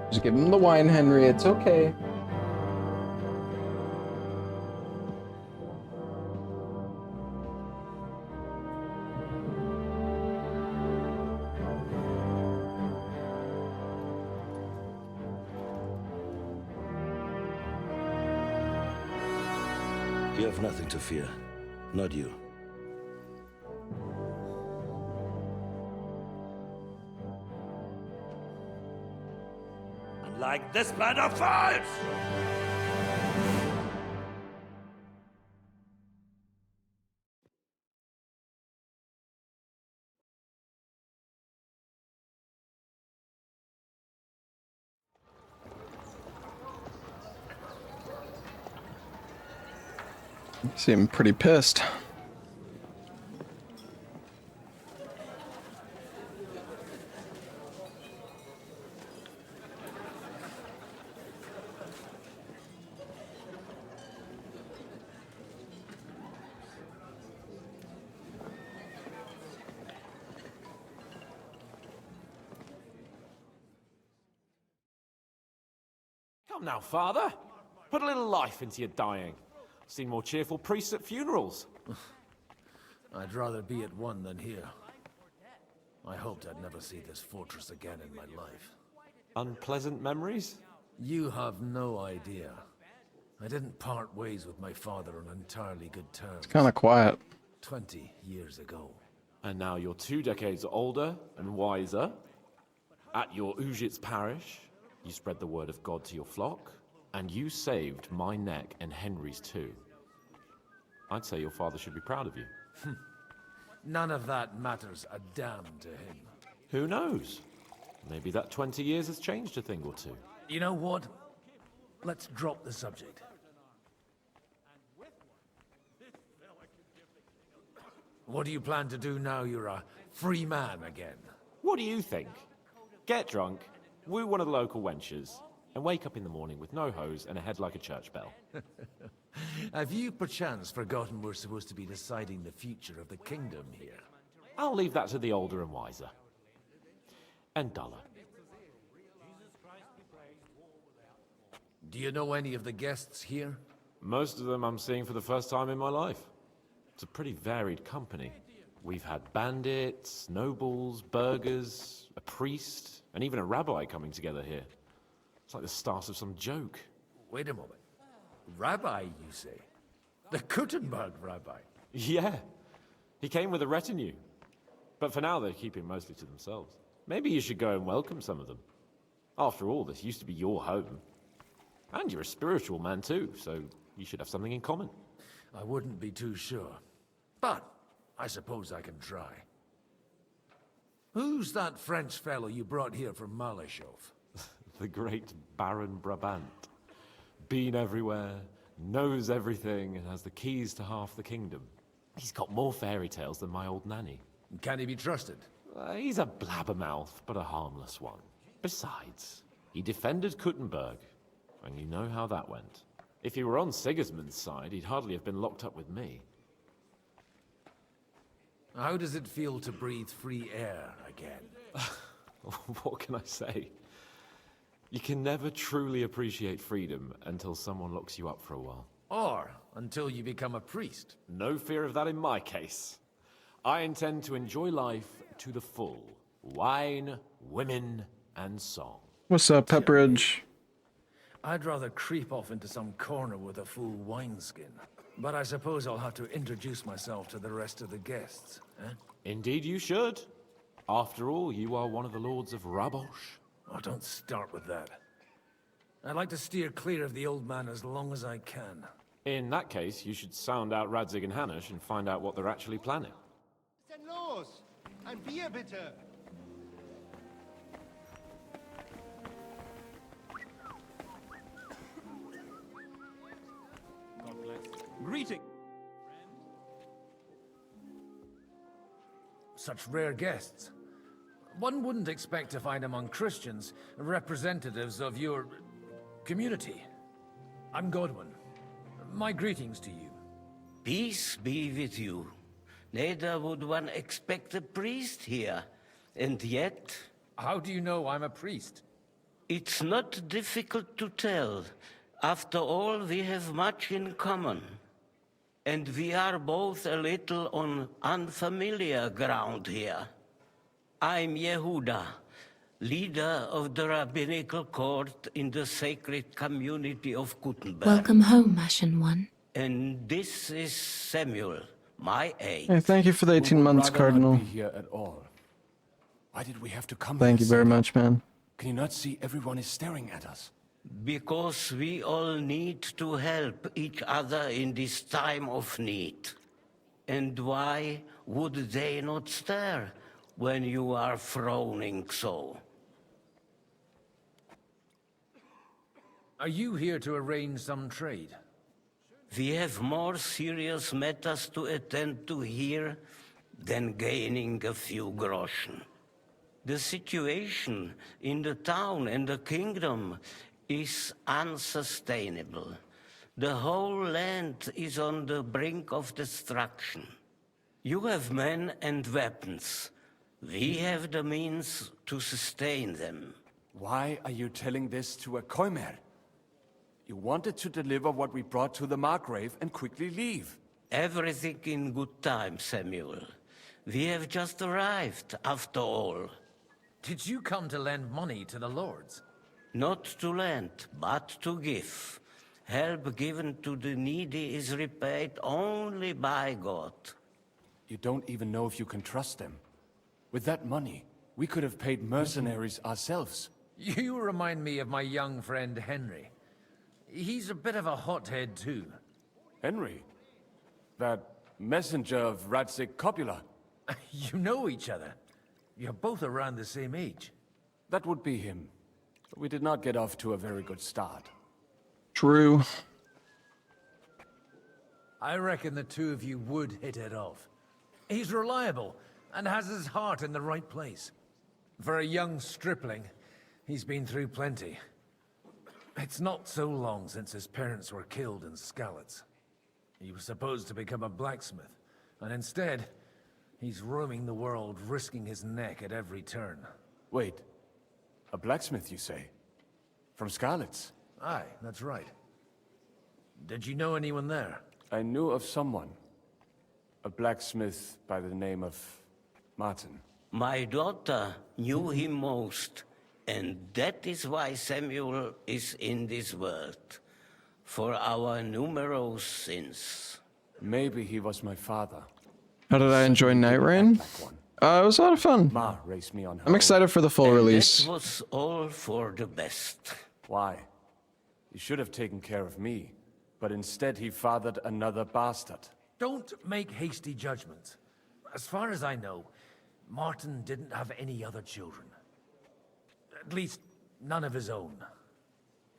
A: Just give him the wine, Henry. It's okay.
R: You have nothing to fear. Not you.
Q: Like this plan of false!
A: Seem pretty pissed.
E: Come now, father. Put a little life into your dying. I've seen more cheerful priests at funerals.
W: I'd rather be at one than here. I hoped I'd never see this fortress again in my life.
E: Unpleasant memories?
W: You have no idea. I didn't part ways with my father on entirely good terms.
A: It's kind of quiet.
W: 20 years ago.
E: And now you're 2 decades older and wiser. At your Ujit's parish, you spread the word of God to your flock, and you saved my neck and Henry's too. I'd say your father should be proud of you.
W: None of that matters a damn to him.
E: Who knows? Maybe that 20 years has changed a thing or two.
W: You know what? Let's drop the subject. What do you plan to do now you're a free man again?
E: What do you think? Get drunk, woo one of the local wenches, and wake up in the morning with no hose and a head like a church bell.
W: Have you perchance forgotten we're supposed to be deciding the future of the kingdom here?
E: I'll leave that to the older and wiser. And duller.
W: Do you know any of the guests here?
E: Most of them I'm seeing for the first time in my life. It's a pretty varied company. We've had bandits, nobles, burghers, a priest, and even a rabbi coming together here. It's like the start of some joke.
W: Wait a moment. Rabbi, you say? The Kuttenberg rabbi?
E: Yeah. He came with a retinue. But for now, they're keeping mostly to themselves. Maybe you should go and welcome some of them. After all, this used to be your home. And you're a spiritual man too, so you should have something in common.
W: I wouldn't be too sure. But I suppose I can try. Who's that French fellow you brought here from Malashov?
E: The great Baron Brabant. Been everywhere, knows everything, and has the keys to half the kingdom. He's got more fairy tales than my old nanny.
W: Can he be trusted?
E: He's a blabbermouth, but a harmless one. Besides, he defended Kuttenberg, and you know how that went. If he were on Sigismund's side, he'd hardly have been locked up with me.
W: How does it feel to breathe free air again?
E: What can I say? You can never truly appreciate freedom until someone locks you up for a while.
C: Or until you become a priest.
E: No fear of that in my case. I intend to enjoy life to the full. Wine, women, and song.
A: What's up, Pepperidge?
C: I'd rather creep off into some corner with a full wineskin. But I suppose I'll have to introduce myself to the rest of the guests, eh?
E: Indeed you should. After all, you are one of the lords of Rabosh.
C: Oh, don't start with that. I'd like to steer clear of the old man as long as I can.
E: In that case, you should sound out Radzig and Hanush and find out what they're actually planning.
D: Denn los? Ein Bier bitte.
C: Greeting. Such rare guests. One wouldn't expect to find among Christians representatives of your community. I'm Godwin. My greetings to you.
F: Peace be with you. Neither would one expect a priest here. And yet...
C: How do you know I'm a priest?
F: It's not difficult to tell. After all, we have much in common. And we are both a little on unfamiliar ground here. I'm Yehuda, leader of the rabbinical court in the sacred community of Gutenberg.
S: Welcome home, Ashen One.
F: And this is Samuel, my aide.
A: Hey, thank you for the 18 months, Cardinal.
T: Be here at all. Why did we have to come?
A: Thank you very much, man.
T: Can you not see everyone is staring at us?
F: Because we all need to help each other in this time of need. And why would they not stare when you are frowning so?
C: Are you here to arrange some trade?
F: We have more serious matters to attend to here than gaining a few groschen. The situation in the town and the kingdom is unsustainable. The whole land is on the brink of destruction. You have men and weapons. We have the means to sustain them.
T: Why are you telling this to a Koimer? You wanted to deliver what we brought to the Margrave and quickly leave.
F: Everything in good time, Samuel. We have just arrived, after all.
C: Did you come to lend money to the lords?
F: Not to lend, but to give. Help given to the needy is repaid only by God.
T: You don't even know if you can trust them. With that money, we could have paid mercenaries ourselves.
C: You remind me of my young friend Henry. He's a bit of a hothead too.
T: Henry? That messenger of Radzig Copula?
C: You know each other. You're both around the same age.
T: That would be him. But we did not get off to a very good start.
A: True.
C: I reckon the two of you would hit it off. He's reliable and has his heart in the right place. For a young stripling, he's been through plenty. It's not so long since his parents were killed in Skalitz. He was supposed to become a blacksmith, and instead, he's roaming the world, risking his neck at every turn.
T: Wait, a blacksmith, you say? From Skalitz?
C: Aye, that's right. Did you know anyone there?
T: I knew of someone. A blacksmith by the name of Martin.
F: My daughter knew him most, and that is why Samuel is in this world. For our numerous sins.
T: Maybe he was my father.
A: How did I enjoy Night Rain? It was a lot of fun.
T: Ma raced me on her
A: I'm excited for the full release.
F: That was all for the best.
T: Why? He should have taken care of me, but instead he fathered another bastard.
C: Don't make hasty judgments. As far as I know, Martin didn't have any other children. At least, none of his own.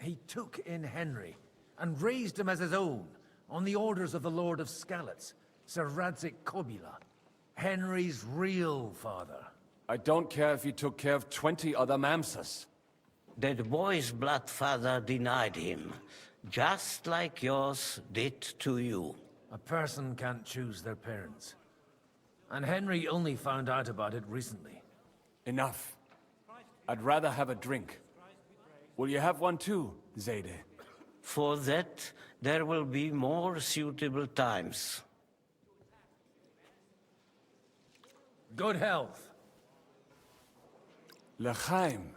C: He took in Henry and raised him as his own on the orders of the Lord of Skalitz, Sir Radzig Kobila, Henry's real father.
T: I don't care if he took care of 20 other Mamsas.
F: That boy's blood father denied him, just like yours did to you.
C: A person can't choose their parents. And Henry only found out about it recently.
T: Enough. I'd rather have a drink. Will you have one too, Zayde?
F: For that, there will be more suitable times.
C: Good health.
T: L'chaim.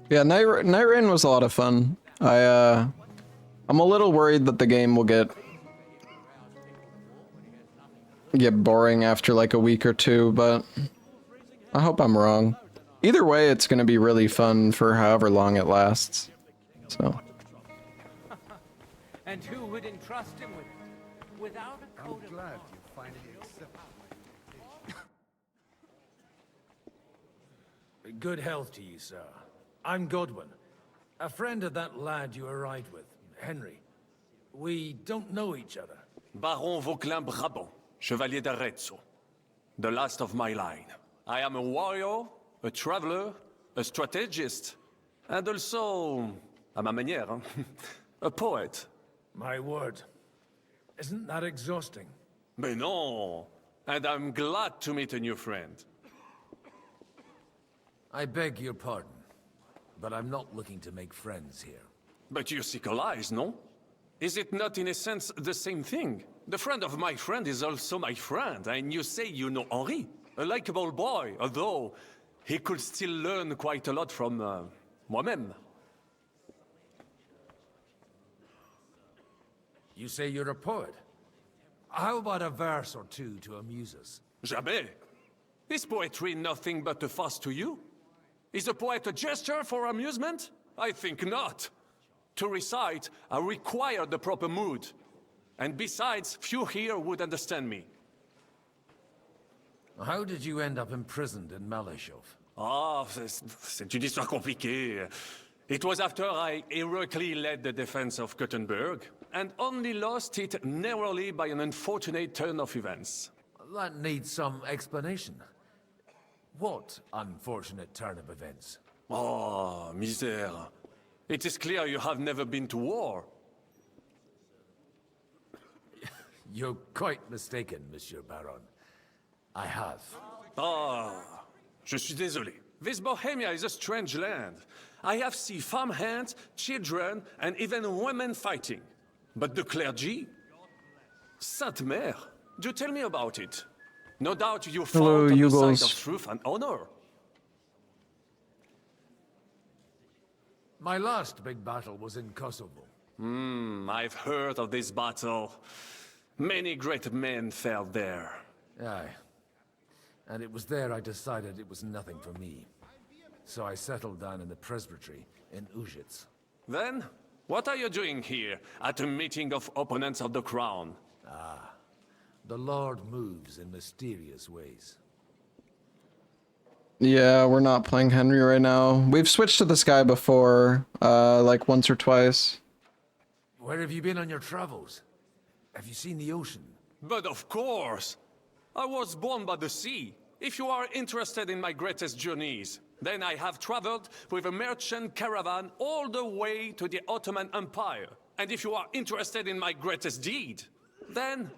A: Yeah, Night Rain was a lot of fun. I'm a little worried that the game will get boring after like a week or two, but I hope I'm wrong. Either way, it's gonna be really fun for however long it lasts. So.
L: And who would entrust him with it? Without a code of honor.
J: You finally accept
C: Good health to you, sir. I'm Godwin, a friend of that lad you arrived with, Henry. We don't know each other.
E: Baron Vauclin Brabant, Chevalier d'Arezzo. The last of my line. I am a warrior, a traveler, a strategist, and also, à ma manière, a poet.
C: My word. Isn't that exhausting?
E: Mais non! And I'm glad to meet a new friend.
C: I beg your pardon, but I'm not looking to make friends here.
E: But you seek allies, no? Is it not in a sense the same thing? The friend of my friend is also my friend, and you say you know Henri, a likable boy, although he could still learn quite a lot from moi-même.
C: You say you're a poet? How about a verse or two to amuse us?
E: Jamais. Is poetry nothing but a farce to you? Is a poet a gesture for amusement? I think not. To recite, I require the proper mood. And besides, few here would understand me.
C: How did you end up imprisoned in Malashov?
E: Ah, c'est une histoire compliquée. It was after I heroically led the defense of Gothenburg, and only lost it narrowly by an unfortunate turn of events.
C: That needs some explanation. What unfortunate turn of events?
E: Oh, misère. It is clear you have never been to war.
C: You're quite mistaken, Monsieur Baron. I have.
E: Ah, je suis désolé. This Bohemia is a strange land. I have seen farmhands, children, and even women fighting. But the clergy? Sainte Mère, do tell me about it. No doubt you fought
A: Hello,
E: on the
A: Yugos.
E: side of truth and honor.
C: My last big battle was in Kosovo.
E: I've heard of this battle. Many great men fell there.
C: Aye. And it was there I decided it was nothing for me. So I settled down in the presbytery in Ujits.
E: Then, what are you doing here at a meeting of opponents of the crown?
C: Ah, the Lord moves in mysterious ways.
A: Yeah, we're not playing Henry right now. We've switched to this guy before, like once or twice.
C: Where have you been on your travels? Have you seen the ocean?
E: But of course! I was born by the sea. If you are interested in my greatest journeys, then I have traveled with a merchant caravan all the way to the Ottoman Empire. And if you are interested in my greatest deed, then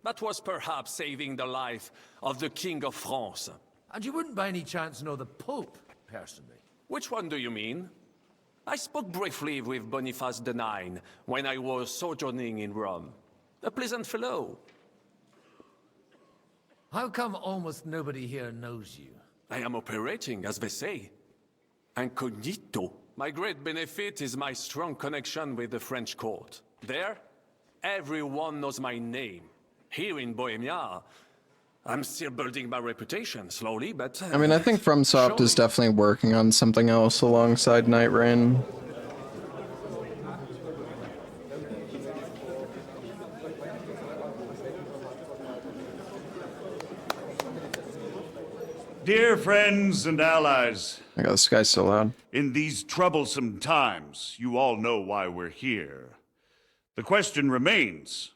E: that was perhaps saving the life of the King of France.
C: And you wouldn't by any chance know the Pope, personally?
E: Which one do you mean? I spoke briefly with Boniface IX when I was sojourning in Rome. A pleasant fellow.
C: How come almost nobody here knows you?
E: I am operating, as they say. Incognito. My great benefit is my strong connection with the French court. There, everyone knows my name. Here in Bohemia, I'm still building my reputation, slowly, but...
A: I mean, I think FromSoft is definitely working on something else alongside Night Rain.
B: Dear friends and allies.
A: I got this guy so loud.
B: In these troublesome times, you all know why we're here. The question remains,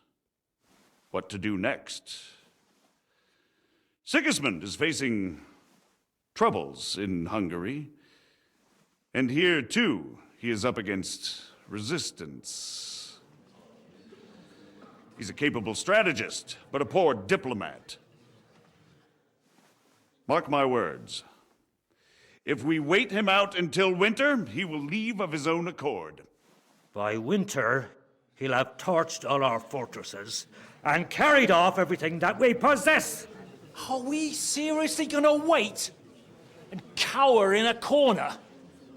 B: what to do next? Sigismund is facing troubles in Hungary. And here, too, he is up against resistance. He's a capable strategist, but a poor diplomat. Mark my words. If we wait him out until winter, he will leave of his own accord.
Q: By winter, he'll have torched all our fortresses and carried off everything that we possess.
H: Are we seriously gonna wait and cower in a corner?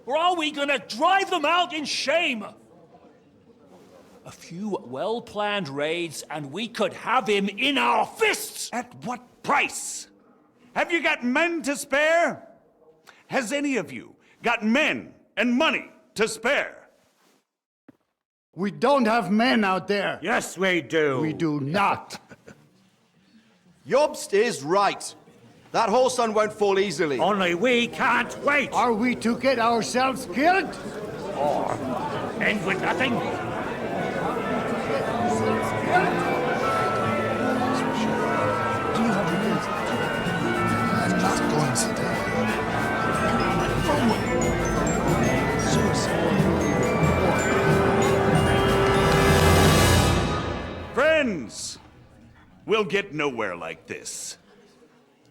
H: Or are we gonna drive them out in shame? A few well-planned raids and we could have him in our fists!
B: At what price? Have you got men to spare? Has any of you got men and money to spare?
J: We don't have men out there.
Q: Yes, we do.
J: We do not.
P: Jobst is right. That whole sun won't fall easily.
Q: Only we can't wait.
J: Are we to get ourselves killed?
Q: Or end with nothing?
B: Friends, we'll get nowhere like this.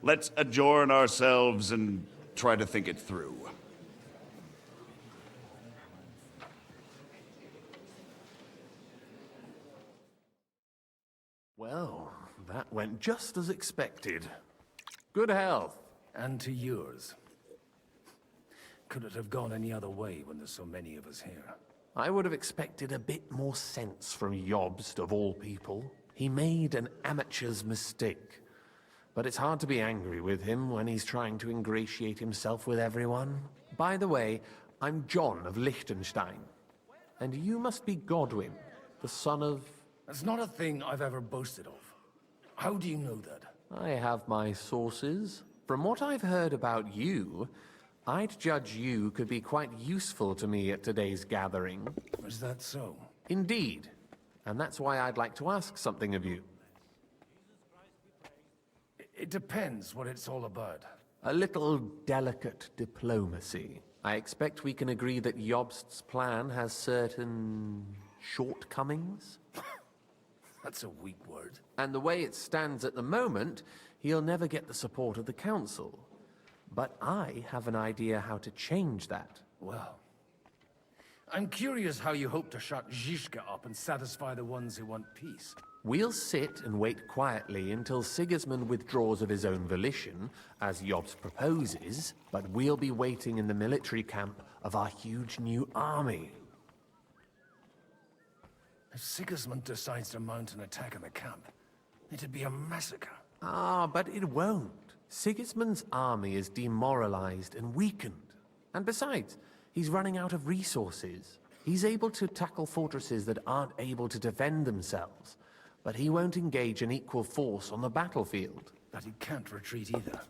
B: Let's adjourn ourselves and try to think it through.
E: Well, that went just as expected. Good health.
C: And to yours. Could it have gone any other way when there's so many of us here?
E: I would have expected a bit more sense from Jobst, of all people. He made an amateur's mistake. But it's hard to be angry with him when he's trying to ingratiate himself with everyone. By the way, I'm John of Liechtenstein. And you must be Godwin, the son of...
C: That's not a thing I've ever boasted of. How do you know that?
E: I have my sources. From what I've heard about you, I'd judge you could be quite useful to me at today's gathering.
C: Is that so?
E: Indeed. And that's why I'd like to ask something of you.
C: It depends what it's all about.
E: A little delicate diplomacy. I expect we can agree that Jobst's plan has certain shortcomings?
C: That's a weak word.
E: And the way it stands at the moment, he'll never get the support of the council. But I have an idea how to change that.
C: Well, I'm curious how you hope to shut Zizka up and satisfy the ones who want peace.
E: We'll sit and wait quietly until Sigismund withdraws of his own volition, as Jobst proposes, but we'll be waiting in the military camp of our huge new army.
C: If Sigismund decides to mount an attack on the camp, it'd be a massacre.
E: Ah, but it won't. Sigismund's army is demoralized and weakened. And besides, he's running out of resources. He's able to tackle fortresses that aren't able to defend themselves, but he won't engage an equal force on the battlefield.
C: But he can't retreat either.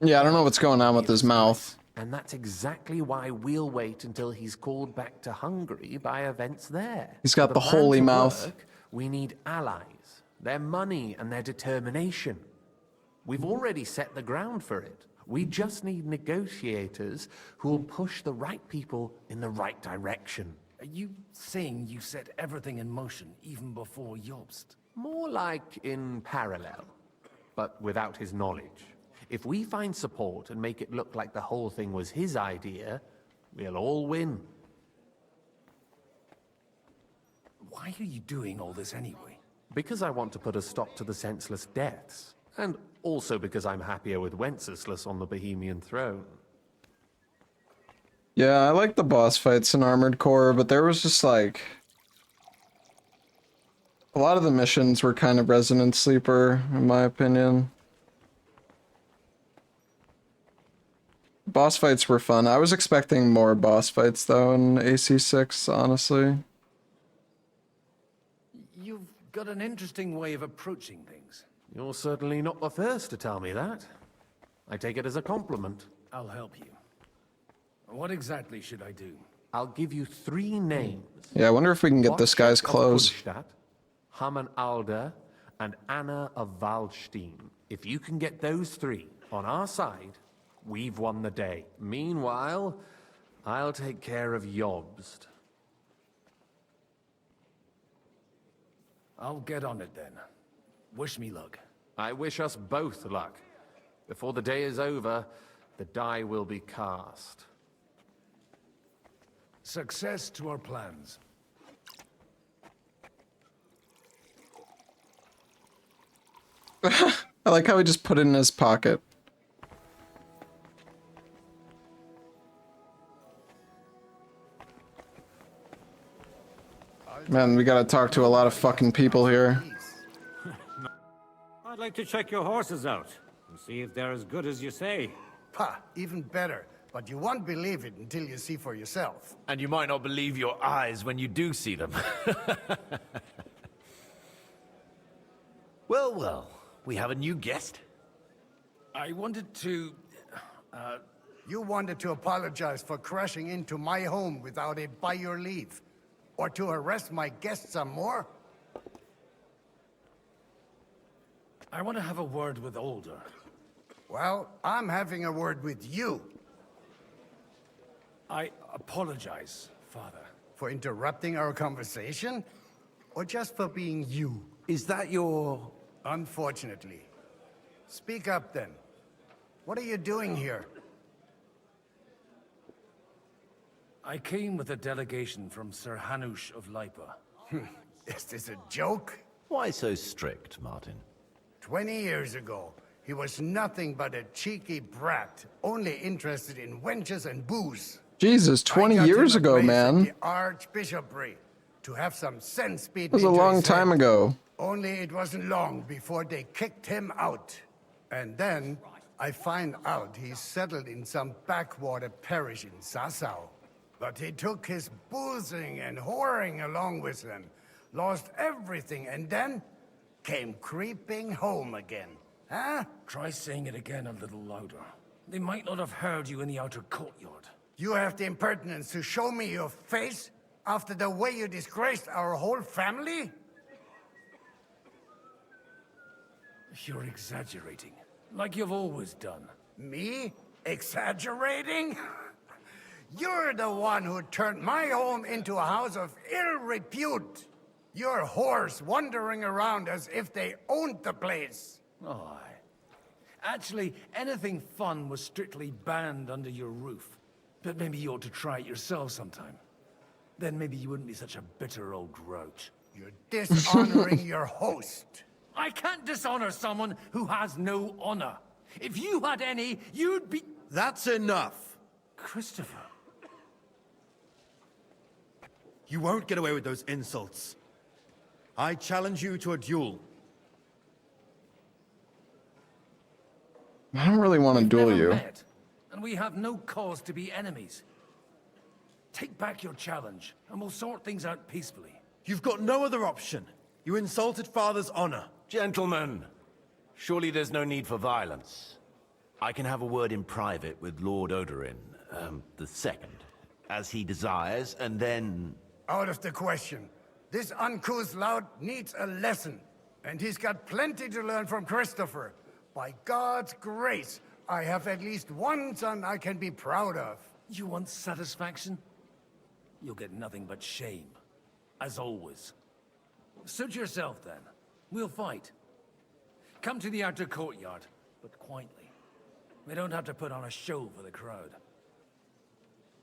A: Yeah, I don't know what's going on with his mouth.
E: And that's exactly why we'll wait until he's called back to Hungary by events there.
A: He's got
E: For
A: the
E: plan
A: holy
E: to
A: mouth.
E: work, we need allies, their money and their determination. We've already set the ground for it. We just need negotiators who will push the right people in the right direction.
C: Are you saying you set everything in motion even before Jobst?
E: More like in parallel, but without his knowledge. If we find support and make it look like the whole thing was his idea, we'll all win.
C: Why are you doing all this anyway?
E: Because I want to put a stop to the senseless deaths. And also because I'm happier with Wenceslas on the Bohemian throne.
A: Yeah, I like the boss fights in Armored Core, but there was just like... a lot of the missions were kind of Resident Sleeper, in my opinion. Boss fights were fun. I was expecting more boss fights, though, in AC6, honestly.
C: You've got an interesting way of approaching things.
E: You're certainly not the first to tell me that. I take it as a compliment.
C: I'll help you. What exactly should I do?
E: I'll give you 3 names.
A: Yeah, I wonder if we can get this guy's clothes.
E: Haman Alder, and Anna of Waldstein. If you can get those 3 on our side, we've won the day. Meanwhile, I'll take care of Jobst.
C: I'll get on it then. Wish me luck.
E: I wish us both luck. Before the day is over, the die will be cast.
C: Success to our plans.
A: I like how he just put it in his pocket. Man, we gotta talk to a lot of fucking people here.
Y: I'd like to check your horses out and see if they're as good as you say.
J: Ha, even better. But you won't believe it until you see for yourself.
G: And you might not believe your eyes when you do see them. Well, well, we have a new guest.
C: I wanted to...
J: You wanted to apologize for crashing into my home without it by your leave. Or to arrest my guests some more?
C: I want to have a word with Older.
J: Well, I'm having a word with you.
C: I apologize, Father.
J: For interrupting our conversation? Or just for being you?
G: Is that your...
J: Unfortunately. Speak up then. What are you doing here?
C: I came with a delegation from Sir Hanush of Lipa.
J: Is this a joke?
G: Why so strict, Martin?
J: 20 years ago, he was nothing but a cheeky brat, only interested in wenches and booze.
A: Jesus, 20 years ago, man.
J: The Archbishopry, to have some sense beaten
A: It was a
J: into
A: long
J: his
A: time
J: head.
A: ago.
J: Only it wasn't long before they kicked him out. And then I find out he's settled in some backwater parish in Sasau. But he took his boozing and whoring along with him, lost everything, and then came creeping home again. Huh?
C: Try saying it again a little louder. They might not have heard you in the outer courtyard.
J: You have the impertinence to show me your face after the way you disgraced our whole family?
C: You're exaggerating, like you've always done.
J: Me? Exaggerating? You're the one who turned my home into a house of ill repute. Your whores wandering around as if they owned the place.
C: Oh, aye. Actually, anything fun was strictly banned under your roof. But maybe you ought to try it yourself sometime. Then maybe you wouldn't be such a bitter old grouch.
J: You're dishonoring your host.
C: I can't dishonor someone who has no honor. If you had any, you'd be...
P: That's enough.
C: Christopher.
P: You won't get away with those insults. I challenge you to a duel.
A: I don't really want to duel you.
C: Met, and we have no cause to be enemies. Take back your challenge, and we'll sort things out peacefully.
P: You've got no other option. You insulted Father's honor.
G: Gentlemen, surely there's no need for violence. I can have a word in private with Lord Odorin, the second, as he desires, and then...
J: Out of the question. This uncouth lout needs a lesson, and he's got plenty to learn from Christopher. By God's grace, I have at least one son I can be proud of.
C: You want satisfaction? You'll get nothing but shame. As always. Suit yourself, then. We'll fight. Come to the outer courtyard, but quietly. We don't have to put on a show for the crowd.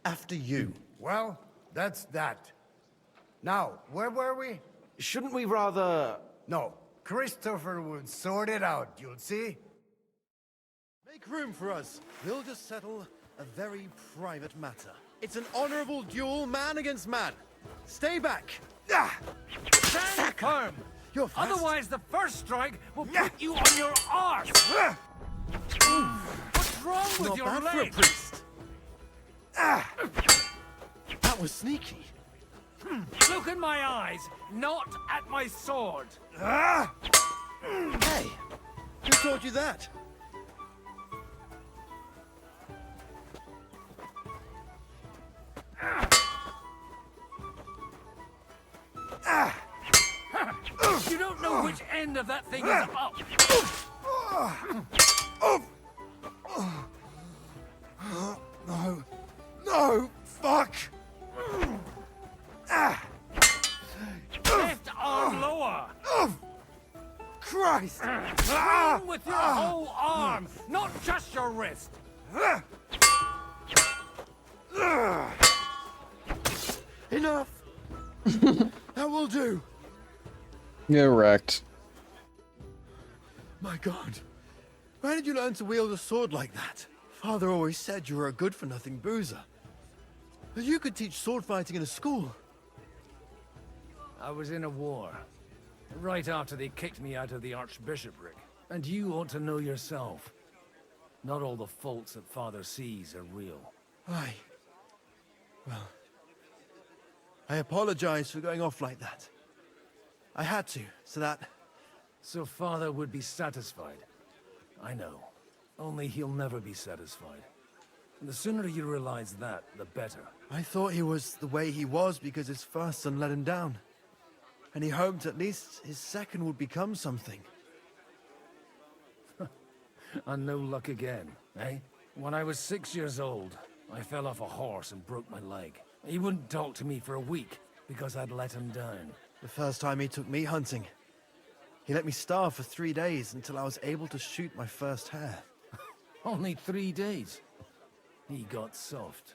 P: After you.
J: Well, that's that. Now, where were we?
G: Shouldn't we rather...
J: No, Christopher will sort it out, you'll see.
P: Make room for us. We'll just settle a very private matter. It's an honorable duel, man against man. Stay back.
C: Stand firm!
P: You're fast.
C: Otherwise, the first strike will put you on your arse! What's wrong with
P: Not
C: your
P: bad for a
C: legs?
P: priest. That was sneaky.
C: Look in my eyes, not at my sword!
P: Hey, who taught you that?
C: You don't know which end of that thing is up!
P: No. No! Fuck!
C: Left arm lower! rest.
P: Enough! That will do!
A: Get wrecked.
P: My god. Where did you learn to wield a sword like that? Father always said you were a good-for-nothing boozer. That you could teach sword fighting in a school.
C: I was in a war. Right after they kicked me out of the archbishopric. And you ought to know yourself. Not all the faults that Father sees are real.
P: Aye. Well, I apologize for going off like that. I had to, so that...
C: So Father would be satisfied. I know. Only he'll never be satisfied. And the sooner you realize that, the better.
P: I thought he was the way he was because his first son let him down. And he hoped at least his second would become something.
C: And no luck again, eh? When I was 6 years old, I fell off a horse and broke my leg. He wouldn't talk to me for a week because I'd let him down.
P: The first time he took me hunting, he let me starve for 3 days until I was able to shoot my first hare.
C: Only 3 days. He got soft.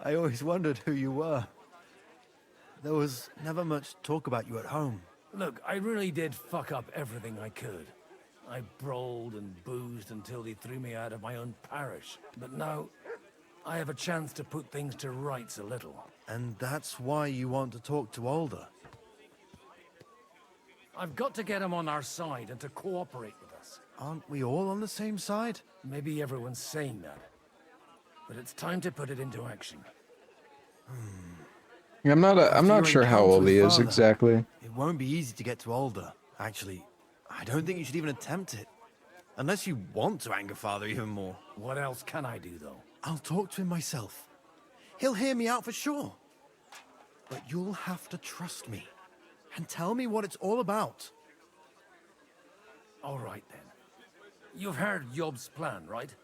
P: I always wondered who you were. There was never much talk about you at home.
C: Look, I really did fuck up everything I could. I brawled and boozed until they threw me out of my own parish. But now, I have a chance to put things to rights a little.
P: And that's why you want to talk to Alder.
C: I've got to get him on our side and to cooperate with us.
P: Aren't we all on the same side?
C: Maybe everyone's saying that. But it's time to put it into action.
A: I'm not sure how old he is exactly.
P: It won't be easy to get to Alder. Actually, I don't think you should even attempt it. Unless you want to anger Father even more.
C: What else can I do, though?
P: I'll talk to him myself. He'll hear me out for sure. But you'll have to trust me. And tell me what it's all about.
C: All right, then. You've heard Yob's plan, right?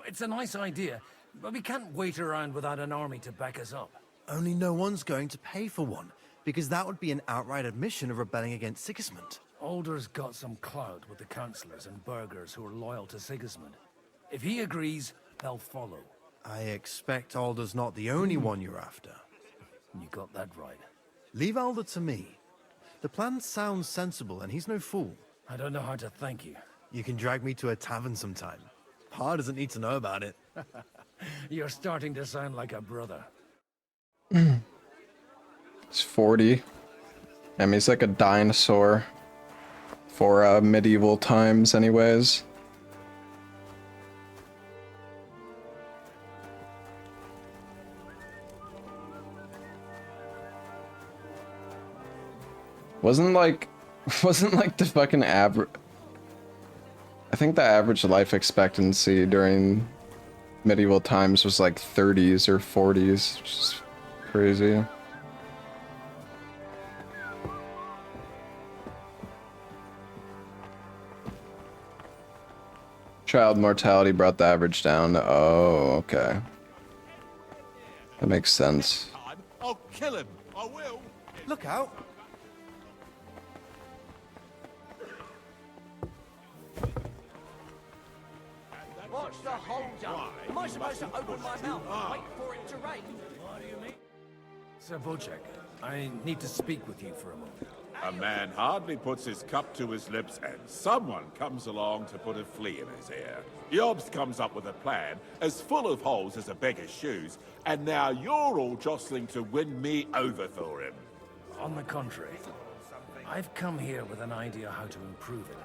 C: It's a nice idea, but we can't wait around without an army to back us up.
P: Only no one's going to pay for one, because that would be an outright admission of rebelling against Sigismund.
C: Alder's got some clout with the councillors and burghers who are loyal to Sigismund. If he agrees, they'll follow.
P: I expect Alder's not the only one you're after.
C: You got that right.
P: Leave Alder to me. The plan sounds sensible, and he's no fool.
C: I don't know how to thank you.
P: You can drag me to a tavern sometime. Pa doesn't need to know about it.
C: You're starting to sound like a brother.
A: He's 40. I mean, he's like a dinosaur for medieval times anyways. Wasn't like the fucking average. I think the average life expectancy during medieval times was like 30s or 40s, which is crazy. Child mortality brought the average down. Oh, okay. That makes sense.
G: I'll kill him. I will.
P: Look out.
L: Watch the hold up. Am I supposed to open my mouth and wait for it to rain? What do you mean?
C: Sir Wojciech, I need to speak with you for a moment.
I: A man hardly puts his cup to his lips and someone comes along to put a flea in his ear. Jobs comes up with a plan as full of holes as a beggar's shoes, and now you're all jostling to win me over for him.
C: On the contrary, I've come here with an idea how to improve it.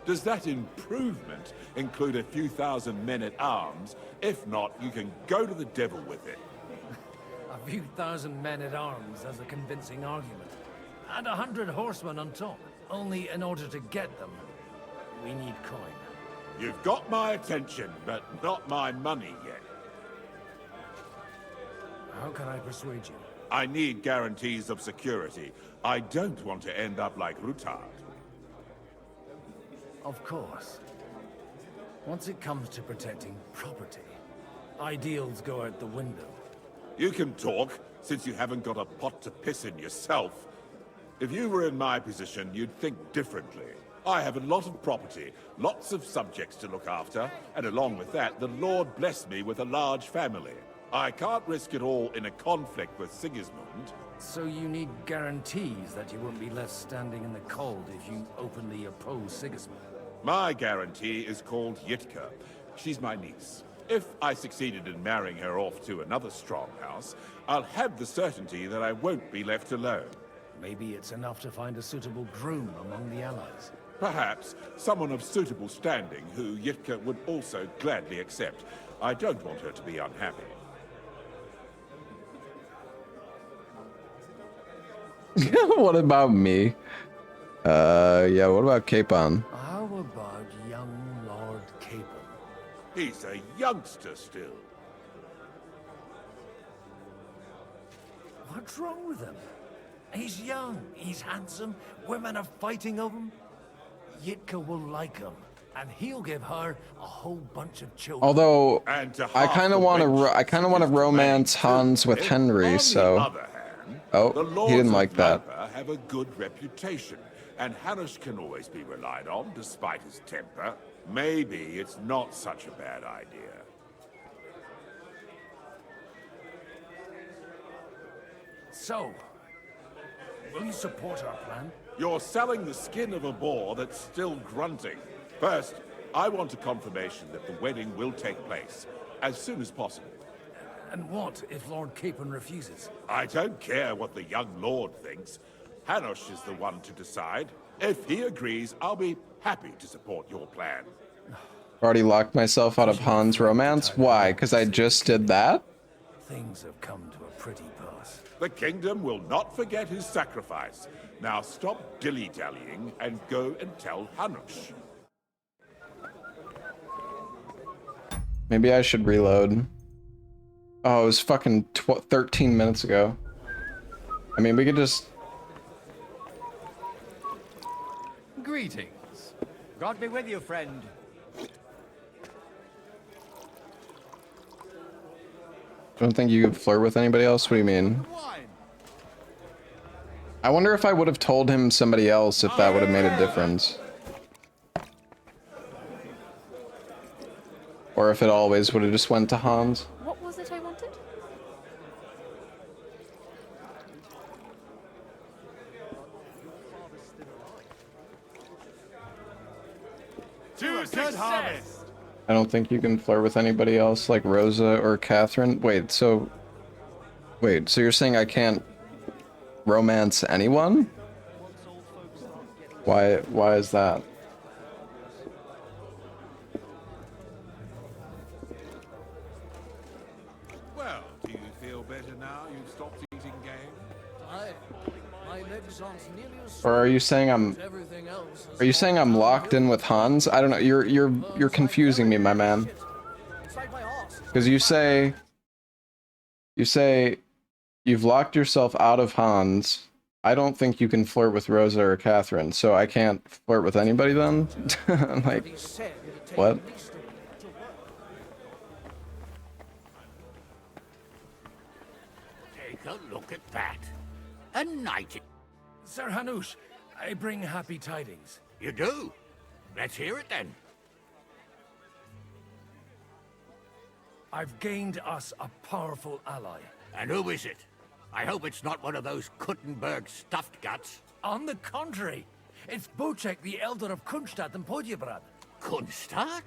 I: Does that improvement include a few thousand men-at-arms? If not, you can go to the devil with it.
C: A few thousand men-at-arms as a convincing argument. And 100 horsemen on top. Only in order to get them, we need coin.
I: You've got my attention, but not my money yet.
C: How can I persuade you?
I: I need guarantees of security. I don't want to end up like Rutard.
C: Of course. Once it comes to protecting property, ideals go out the window.
I: You can talk, since you haven't got a pot to piss in yourself. If you were in my position, you'd think differently. I have a lot of property, lots of subjects to look after, and along with that, the Lord blessed me with a large family. I can't risk it all in a conflict with Sigismund.
C: So you need guarantees that you won't be left standing in the cold if you openly oppose Sigismund?
I: My guarantee is called Yitka. She's my niece. If I succeeded in marrying her off to another strong house, I'll have the certainty that I won't be left alone.
C: Maybe it's enough to find a suitable groom among the allies.
I: Perhaps someone of suitable standing who Yitka would also gladly accept. I don't want her to be unhappy.
A: What about me? Yeah, what about Capon?
C: How about young Lord Capon?
I: He's a youngster still.
C: What's wrong with him? He's young, he's handsome, women are fighting over him. Yitka will like him, and he'll give her a whole bunch of children.
A: Although I kind of want to romance Hans with Henry, so. Oh, he didn't like that.
I: Have a good reputation, and Hanush can always be relied on, despite his temper. Maybe it's not such a bad idea.
C: So, will you support our plan?
I: You're selling the skin of a boar that's still grunting. First, I want a confirmation that the wedding will take place as soon as possible.
C: And what if Lord Capon refuses?
I: I don't care what the young lord thinks. Hanush is the one to decide. If he agrees, I'll be happy to support your plan.
A: Already locked myself out of Hans' romance? Why? Because I just did that?
C: Things have come to a pretty pass.
I: The kingdom will not forget his sacrifice. Now stop dilly-dallying and go and tell Hanush.
A: Maybe I should reload. Oh, it was fucking 13 minutes ago. I mean, we could just...
M: Greetings. God be with you, friend.
A: Don't think you could flirt with anybody else? What do you mean? I wonder if I would have told him somebody else if that would have made a difference. Or if it always would have just went to Hans.
N: What was it I wanted?
P: To success!
A: I don't think you can flirt with anybody else like Rosa or Catherine. Wait, so you're saying I can't romance anyone? Why is that?
I: Well, do you feel better now you've stopped eating game?
M: My legs aren't nearly as
A: Or are you saying I'm locked in with Hans? I don't know. You're confusing me, my man. Because you say you've locked yourself out of Hans. I don't think you can flirt with Rosa or Catherine, so I can't flirt with anybody then? Like, what?
O: Take a look at that. A knight.
C: Sir Hanush, I bring happy tidings.
O: You do? Let's hear it then.
C: I've gained us a powerful ally.
O: And who is it? I hope it's not one of those Kuttenberg stuffed guts.
C: On the contrary, it's Bocek, the elder of Kunstadt and Podjebrad.
O: Kunstadt?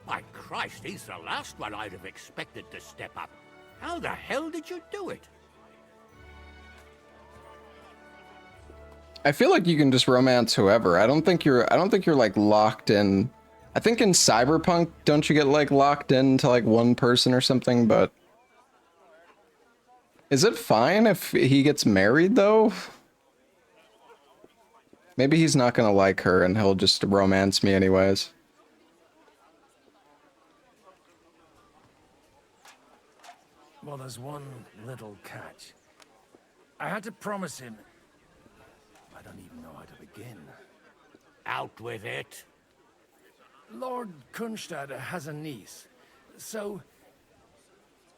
O: My Christ, he's the last one I'd have expected to step up. How the hell did you do it?
A: I feel like you can just romance whoever. I don't think you're like locked in. I think in Cyberpunk, don't you get like locked into like one person or something, but is it fine if he gets married though? Maybe he's not gonna like her and he'll just romance me anyways.
C: Well, there's one little catch. I had to promise him. I don't even know how to begin.
O: Out with it.
C: Lord Kunstadt has a niece, so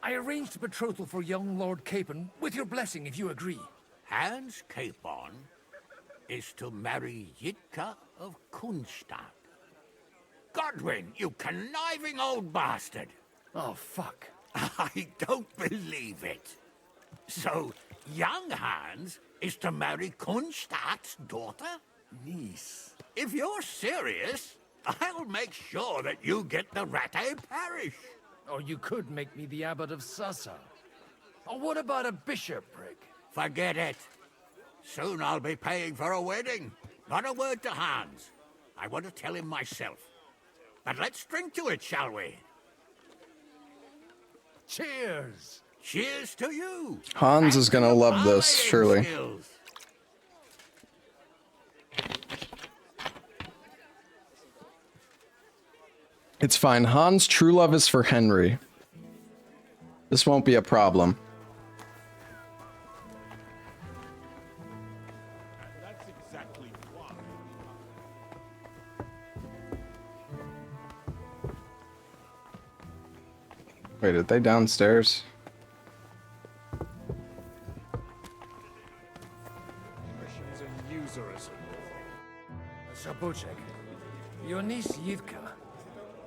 C: I arranged a betrothal for young Lord Capon, with your blessing if you agree.
O: Hans Capon is to marry Yitka of Kunstadt. Godwin, you conniving old bastard!
C: Oh, fuck.
O: I don't believe it. So, young Hans is to marry Kunstadt's daughter?
C: Niece.
O: If you're serious, I'll make sure that you get the Rattay parish.
C: Or you could make me the abbot of Sassa. Or what about a bishopric?
O: Forget it. Soon I'll be paying for a wedding. Not a word to Hans. I want to tell him myself. But let's drink to it, shall we?
C: Cheers!
O: Cheers to you!
A: Hans is gonna love this, surely.
O: Skills.
A: It's fine. Hans' true love is for Henry. This won't be a problem.
I: That's exactly why.
A: Wait, are they downstairs?
C: Missions and usurers. Sabuchek, your niece Yivka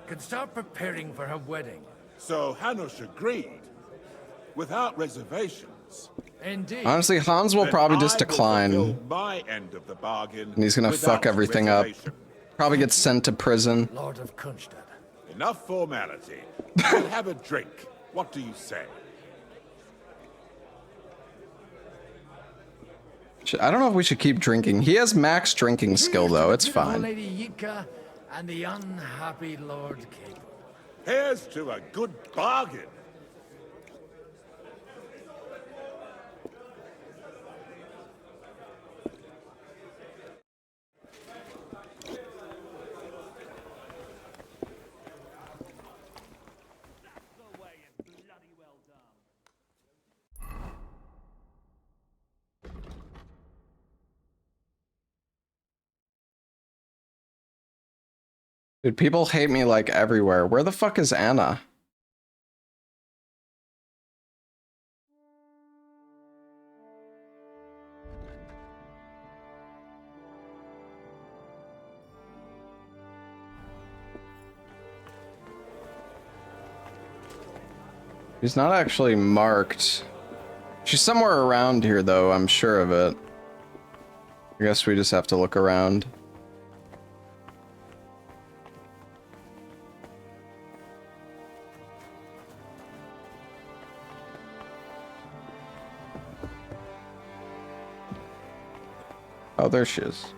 C: can start preparing for her wedding.
I: So Hanush agreed, without reservations.
C: Indeed.
A: Honestly, Hans will probably just
I: Then I will
A: decline.
I: fulfill my end of the bargain.
A: And he's gonna
I: without
A: fuck everything up.
I: reservation.
A: Probably get sent to prison.
C: Lord of Kunstadt.
I: Enough formality. We'll have a drink. What do you say?
A: I don't know if we should keep drinking. He has max drinking skill, though. It's
C: Beautiful
A: fine.
C: Lady Yivka and the unhappy Lord Cape.
I: Here's to a good bargain.
A: Dude, people hate me like everywhere. Where the fuck is Anna? She's not actually marked. She's somewhere around here, though. I'm sure of it. I guess we just have to look around. Oh, there she is.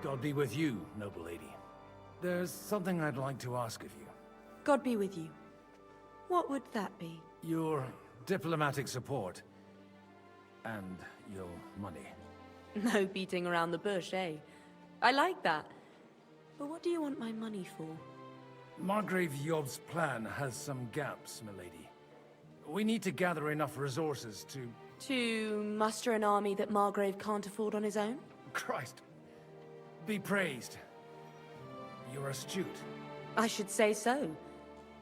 C: God be with you, noble lady. There's something I'd like to ask of you.
K: God be with you. What would that be?
C: Your diplomatic support. And your money.
K: No beating around the bush, eh? I like that. But what do you want my money for?
C: Margrave Yob's plan has some gaps, milady. We need to gather enough resources to...
K: To muster an army that Margrave can't afford on his own?
C: Christ. Be praised. You're astute.
K: I should say so.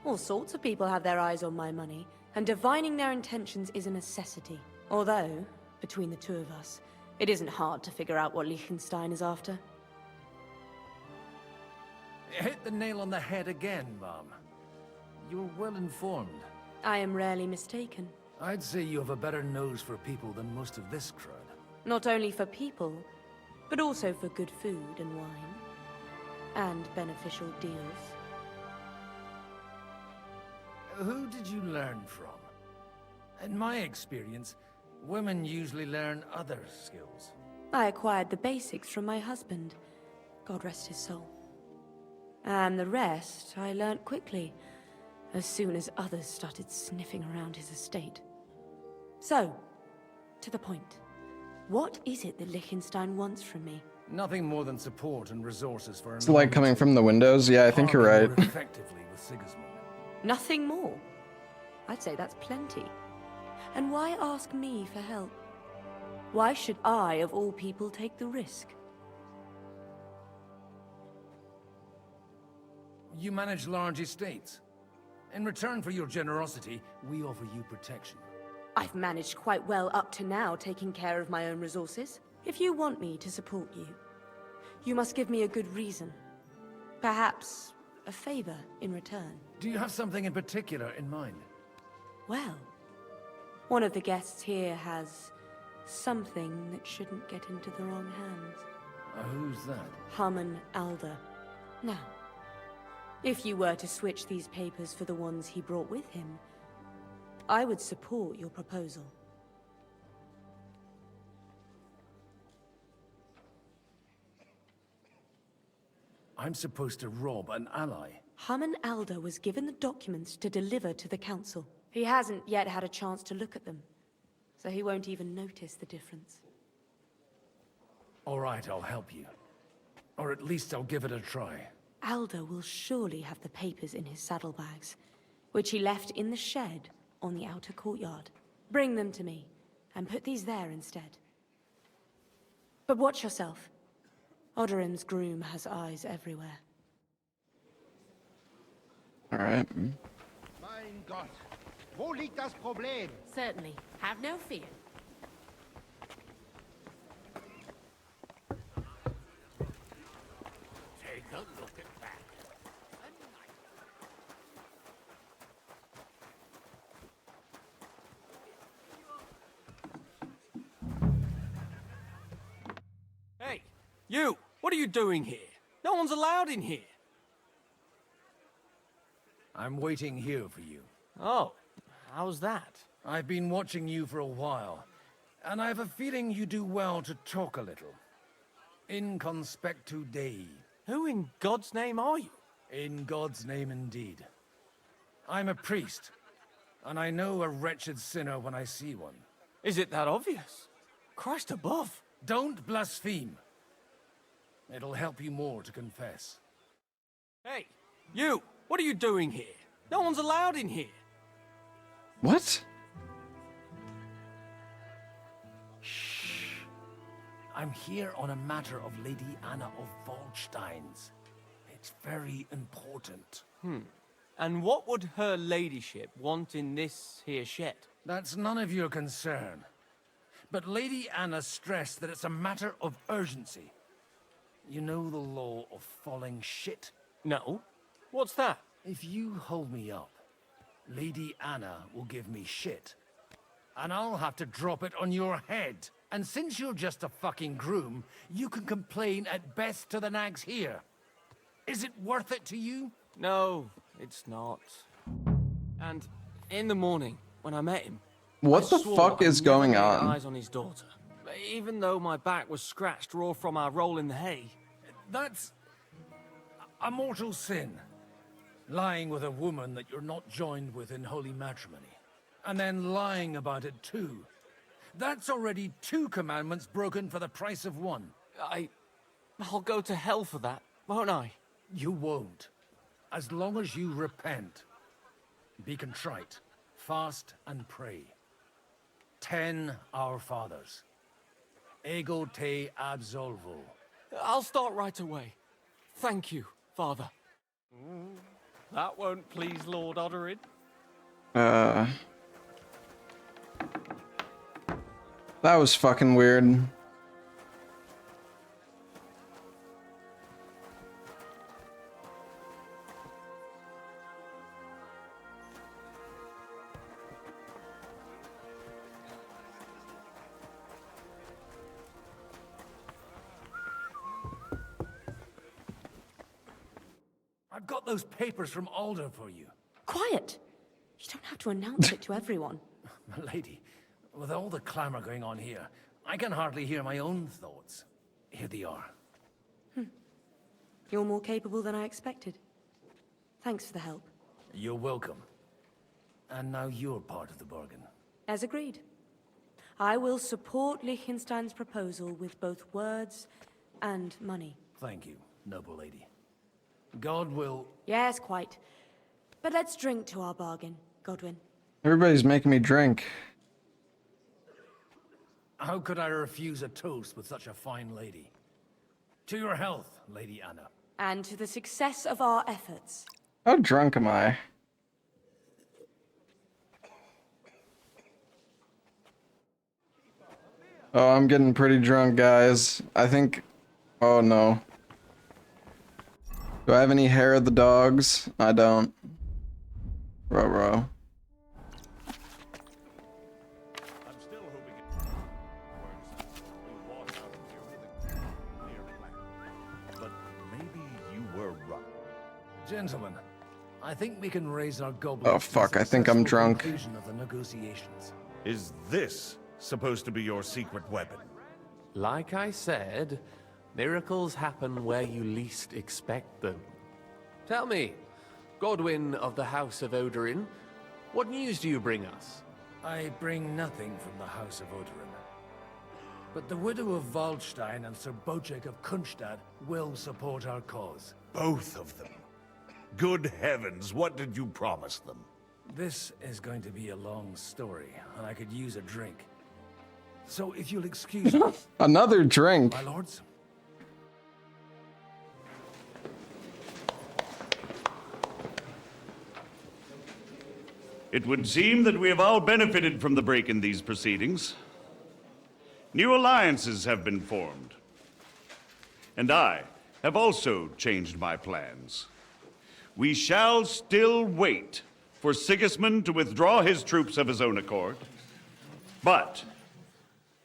K: All sorts of people have their eyes on my money, and divining their intentions is a necessity. Although, between the two of us, it isn't hard to figure out what Liechtenstein is after.
C: Hit the nail on the head again, Mom. You're well informed.
K: I am rarely mistaken.
C: I'd say you have a better nose for people than most of this crowd.
K: Not only for people, but also for good food and wine. And beneficial deals.
C: Who did you learn from? In my experience, women usually learn other skills.
K: I acquired the basics from my husband. God rest his soul. And the rest I learnt quickly, as soon as others started sniffing around his estate. So, to the point. What is it that Liechtenstein wants from me?
C: Nothing more than support and resources for
A: It's the light coming from the windows. Yeah, I think you're right.
C: more effectively with Sigismund.
K: Nothing more? I'd say that's plenty. And why ask me for help? Why should I, of all people, take the risk?
C: You manage large estates. In return for your generosity, we offer you protection.
K: I've managed quite well up to now, taking care of my own resources. If you want me to support you, You must give me a good reason. Perhaps a favor in return.
C: Do you have something in particular in mind?
K: Well, one of the guests here has something that shouldn't get into the wrong hands.
C: Who's that?
K: Harmon Alder. Now, if you were to switch these papers for the ones he brought with him, I would support your proposal.
C: I'm supposed to rob an ally.
K: Harmon Alder was given the documents to deliver to the council. He hasn't yet had a chance to look at them, so he won't even notice the difference.
C: All right, I'll help you. Or at least I'll give it a try.
K: Alder will surely have the papers in his saddlebags, which he left in the shed on the outer courtyard. Bring them to me, and put these there instead. But watch yourself. Odorin's groom has eyes everywhere.
A: All right.
D: Mein Gott, wo liegt das Problem?
N: Certainly. Have no fear.
O: Take a look at that.
T: Hey, you! What are you doing here? No one's allowed in here.
C: I'm waiting here for you.
T: Oh, how's that?
C: I've been watching you for a while, and I have a feeling you do well to talk a little. In conspectu Dei.
T: Who in God's name are you?
C: In God's name indeed. I'm a priest, and I know a wretched sinner when I see one.
T: Is it that obvious? Christ above.
C: Don't blaspheme. It'll help you more to confess.
T: Hey, you! What are you doing here? No one's allowed in here.
A: What?
C: Shh. I'm here on a matter of Lady Anna of Waldstein's. It's very important.
T: And what would her ladyship want in this here shed?
C: That's none of your concern. But Lady Anna stressed that it's a matter of urgency. You know the law of falling shit?
T: No. What's that?
C: If you hold me up, Lady Anna will give me shit. And I'll have to drop it on your head. And since you're just a fucking groom, you can complain at best to the nags here. Is it worth it to you?
T: No, it's not. And in the morning, when I met him,
A: What the
T: swore
A: fuck
T: I
A: is
T: never
A: going
T: laid
A: on?
T: eyes on his daughter. Even though my back was scratched raw from our roll in the hay.
C: That's a mortal sin. Lying with a woman that you're not joined with in holy matrimony. And then lying about it too. That's already 2 commandments broken for the price of 1.
T: I'll go to hell for that, won't I?
C: You won't. As long as you repent. Be contrite, fast and pray. 10 Our Fathers. Ego te absolvo.
T: I'll start right away. Thank you, Father. That won't please Lord Odorin.
A: That was fucking weird.
C: I've got those papers from Alder for you.
K: Quiet! You don't have to announce it to everyone.
C: Lady, with all the clamor going on here, I can hardly hear my own thoughts. Here they are.
K: You're more capable than I expected. Thanks for the help.
C: You're welcome. And now you're part of the bargain.
K: As agreed. I will support Liechtenstein's proposal with both words and money.
C: Thank you, noble lady. God will...
K: Yes, quite. But let's drink to our bargain, Godwin.
A: Everybody's making me drink.
C: How could I refuse a toast with such a fine lady? To your health, Lady Anna.
K: And to the success of our efforts.
A: How drunk am I? Oh, I'm getting pretty drunk, guys. I think... Oh, no. Do I have any hair of the dogs? I don't. Row.
C: Gentlemen, I think we can raise our goblets.
A: Oh fuck, I think I'm drunk.
C: Of the negotiations.
B: Is this supposed to be your secret weapon?
E: Like I said, miracles happen where you least expect them. Tell me, Godwin of the House of Odorin, what news do you bring us?
C: I bring nothing from the House of Odorin. But the widow of Waldstein and Sir Bocek of Kunstad will support our cause.
B: Both of them. Good heavens, what did you promise them?
C: This is going to be a long story, and I could use a drink. So if you'll excuse me...
A: Another drink.
C: My lords?
B: It would seem that we have all benefited from the break in these proceedings. New alliances have been formed. And I have also changed my plans. We shall still wait for Sigismund to withdraw his troops of his own accord, but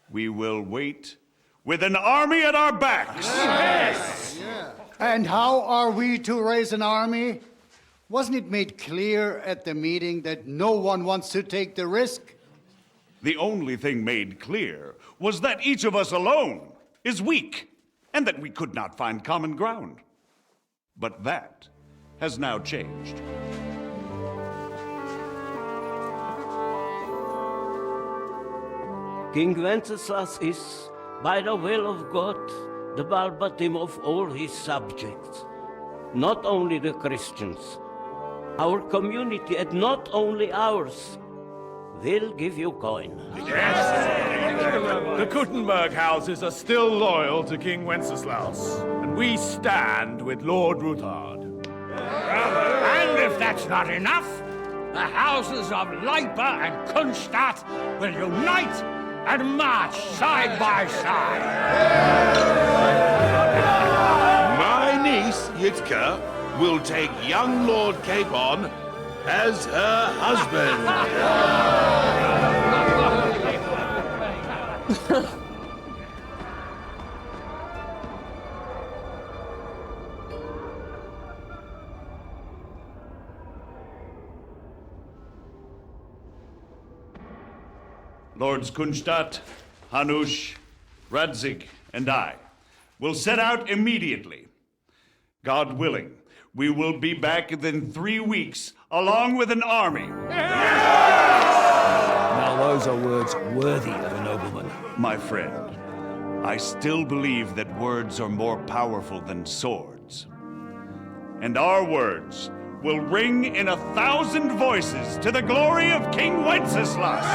B: we will wait with an army at our backs.
J: Yes! And how are we to raise an army? Wasn't it made clear at the meeting that no one wants to take the risk?
B: The only thing made clear was that each of us alone is weak, and that we could not find common ground. But that has now changed.
F: King Wenceslas is, by the will of God, the Balbatim of all his subjects. Not only the Christians, our community, and not only ours, will give you coin.
R: The Kuttenberg houses are still loyal to King Wenceslas, and we stand with Lord Ruthard.
O: And if that's not enough, the houses of Leipa and Kunstadt will unite and march side by side.
I: My niece, Yitka, will take young Lord Capon as her husband.
B: Lords Kunstadt, Hanush, Radzig, and I will set out immediately. God willing, we will be back within 3 weeks, along with an army.
H: Now those are words worthy of a nobleman.
B: My friend, I still believe that words are more powerful than swords. And our words will ring in 1,000 voices to the glory of King Wenceslas.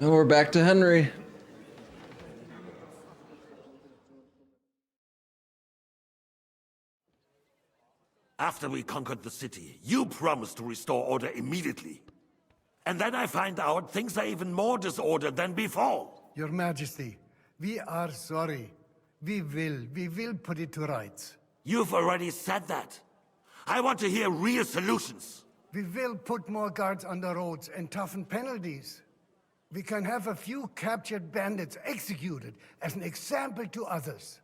A: And we're back to Henry.
U: After we conquered the city, you promised to restore order immediately. And then I find out things are even more disordered than before.
J: Your Majesty, we are sorry. We will put it to rights.
U: You've already said that. I want to hear real solutions.
J: We will put more guards on the roads and toughen penalties. We can have a few captured bandits executed as an example to others.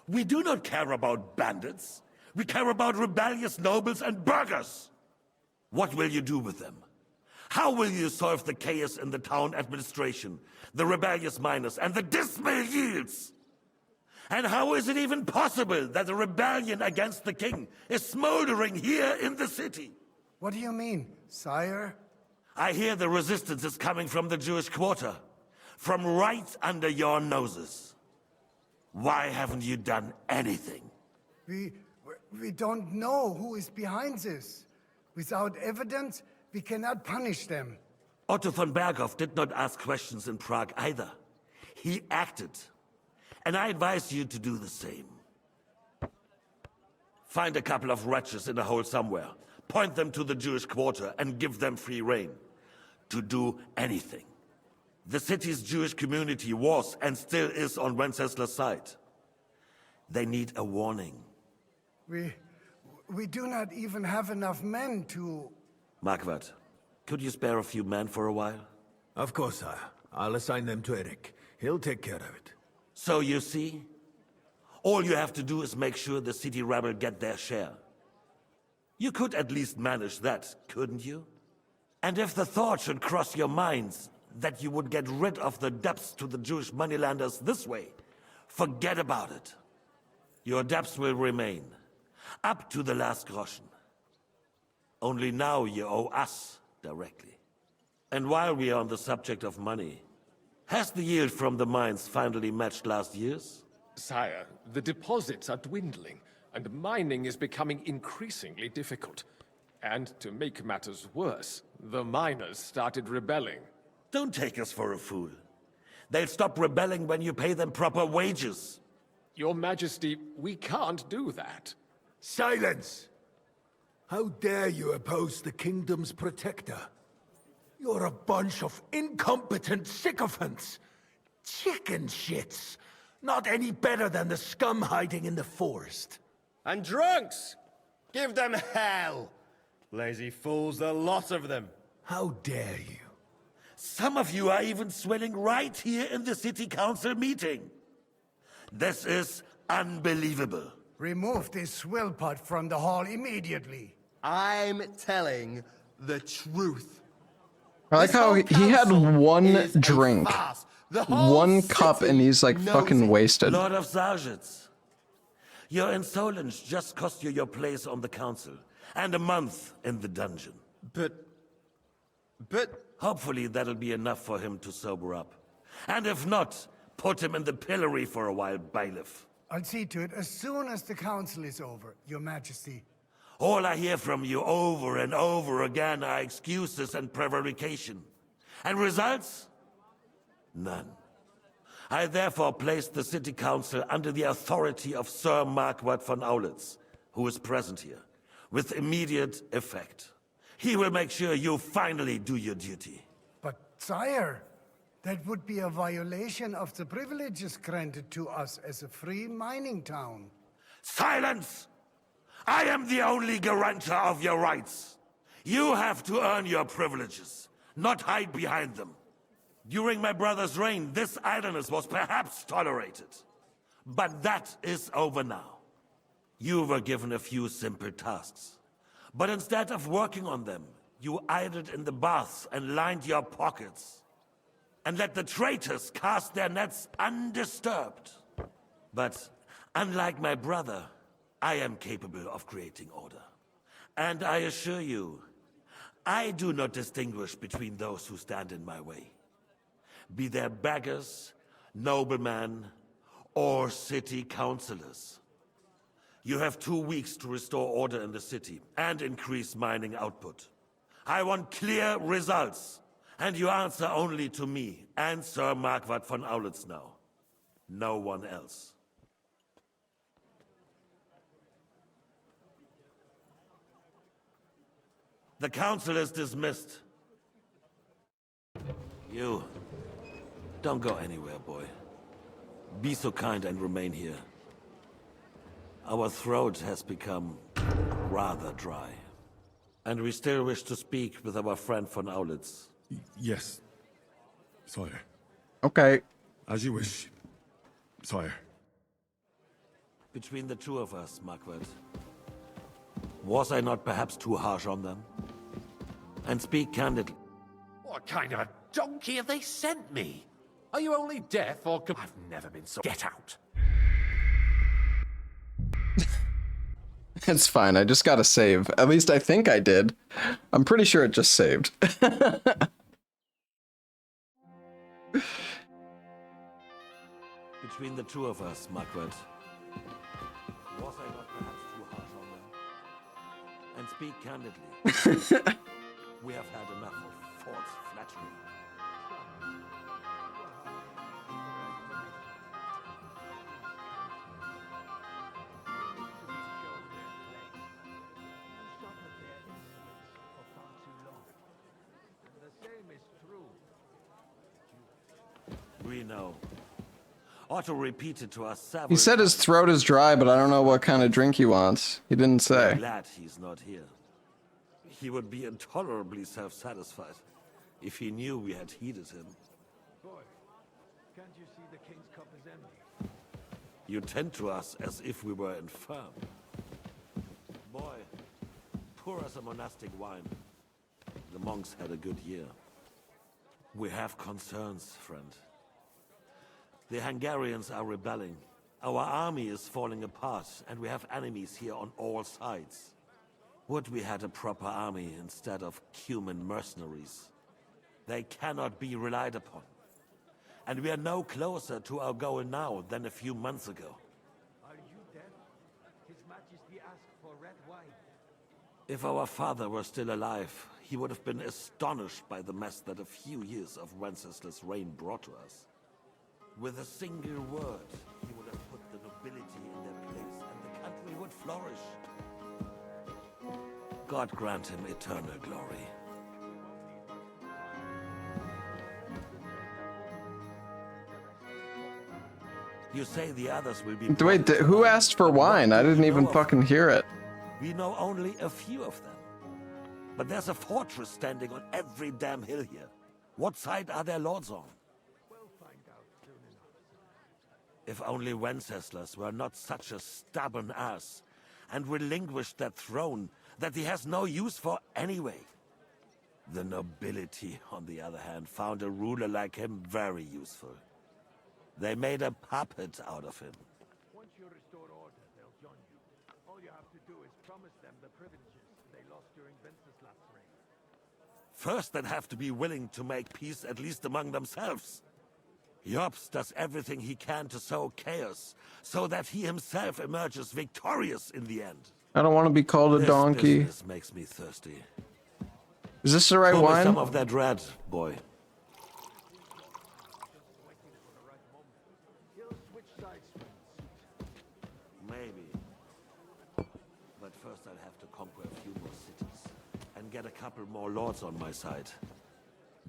U: We do not care about bandits. We care about rebellious nobles and burghers. What will you do with them? How will you solve the chaos in the town administration, the rebellious miners, and the dismal yields? And how is it even possible that a rebellion against the king is smoldering here in the city?
J: What do you mean, sire?
U: I hear the resistance is coming from the Jewish quarter, from right under your noses. Why haven't you done anything?
J: We don't know who is behind this. Without evidence, we cannot punish them.
U: Otto von Berghoff did not ask questions in Prague either. He acted. And I advise you to do the same. Find a couple of wretches in a hole somewhere, point them to the Jewish quarter, and give them free rein to do anything. The city's Jewish community was and still is on Wencesla's side. They need a warning.
J: We do not even have enough men to...
U: Marquardt, could you spare a few men for a while?
Q: Of course, sire. I'll assign them to Eric. He'll take care of it.
U: So you see, all you have to do is make sure the city rebel get their share. You could at least manage that, couldn't you? And if the thought should cross your minds that you would get rid of the debts to the Jewish moneylenders this way, forget about it. Your debts will remain, up to the last groschen. Only now you owe us directly. And while we are on the subject of money, has the yield from the mines finally matched last year's?
E: Sire, the deposits are dwindling, and mining is becoming increasingly difficult. And to make matters worse, the miners started rebelling.
U: Don't take us for a fool. They'll stop rebelling when you pay them proper wages.
E: Your Majesty, we can't do that.
Q: Silence! How dare you oppose the kingdom's protector? You're a bunch of incompetent sycophants! Chicken shits! Not any better than the scum hiding in the forest.
P: And drunks! Give them hell! Lazy fools, the lot of them.
Q: How dare you?
U: Some of you are even swelling right here in the city council meeting. This is unbelievable.
J: Remove this swill pot from the hall immediately.
P: I'm telling the truth.
A: I like how he had one drink, one cup, and he's like fucking wasted.
U: Lord of Zarzhets, your insolence just cost you your place on the council, and a month in the dungeon.
P: But...
U: Hopefully that'll be enough for him to sober up. And if not, put him in the pillory for a while, bailiff.
J: I'll see to it as soon as the council is over, Your Majesty.
U: All I hear from you over and over again are excuses and prevarication. And results? None. I therefore place the city council under the authority of Sir Marquardt von Aulitz, who is present here, with immediate effect. He will make sure you finally do your duty.
J: But, sire, that would be a violation of the privileges granted to us as a free mining town.
U: Silence! I am the only guarantor of your rights. You have to earn your privileges, not hide behind them. During my brother's reign, this idleness was perhaps tolerated. But that is over now. You were given a few simple tasks. But instead of working on them, you idled in the baths and lined your pockets. And let the traitors cast their nets undisturbed. But unlike my brother, I am capable of creating order. And I assure you, I do not distinguish between those who stand in my way. Be they beggars, noblemen, or city councillors. You have 2 weeks to restore order in the city and increase mining output. I want clear results, and you answer only to me and Sir Marquardt von Aulitz now. No one else. The council is dismissed. You, don't go anywhere, boy. Be so kind and remain here. Our throat has become rather dry. And we still wish to speak with our friend von Aulitz.
S: Yes, sire.
A: Okay.
S: As you wish, sire.
U: Between the two of us, Marquardt, was I not perhaps too harsh on them? And speak candidly,
E: kind of a donkey have they sent me? Are you only deaf or... I've never been so... Get out.
A: It's fine, I just gotta save. At least I think I did. I'm pretty sure it just saved.
U: Between the two of us, Margaret, was I not perhaps too harsh on them? And speak candidly, we have had enough of false flattery. We know. Otto repeated to us several
A: He said his
U: times.
A: throat is dry, but I don't know what kind of drink he wants. He didn't say.
U: I'm glad he's not here. He would be intolerably self-satisfied if he knew we had heeded him.
G: Boy, can't you see the king's cup is empty?
U: You tend to us as if we were infirm. Boy, pour us a monastic wine. The monks had a good year. We have concerns, friend. The Hungarians are rebelling. Our army is falling apart, and we have enemies here on all sides. Would we had a proper army instead of human mercenaries? They cannot be relied upon. And we are no closer to our goal now than a few months ago.
G: Are you deaf? His Majesty asked for red wine.
U: If our father were still alive, he would have been astonished by the mess that a few years of Wenceslaus' reign brought to us. With a single word, he would have put the nobility in their place, and the country would flourish. God grant him eternal glory. You say the others will be...
A: Wait, who asked for wine? I didn't even fucking hear it.
U: We know only a few of them. But there's a fortress standing on every damn hill here. What side are their lords on? If only Wenceslas were not such a stubborn ass, and relinquished that throne that he has no use for anyway. The nobility, on the other hand, found a ruler like him very useful. They made a puppet out of him.
G: Once you restore order, they'll join you. All you have to do is promise them the privileges they lost during Wenceslas' reign.
U: First, they'd have to be willing to make peace at least among themselves. Jobs does everything he can to sow chaos, so that he himself emerges victorious in the end.
A: I don't want to be called a donkey.
U: This makes me thirsty.
A: Is this the right
U: Pour me
A: wine?
U: some of that red, boy. Maybe. But first I'll have to conquer a few more cities and get a couple more lords on my side.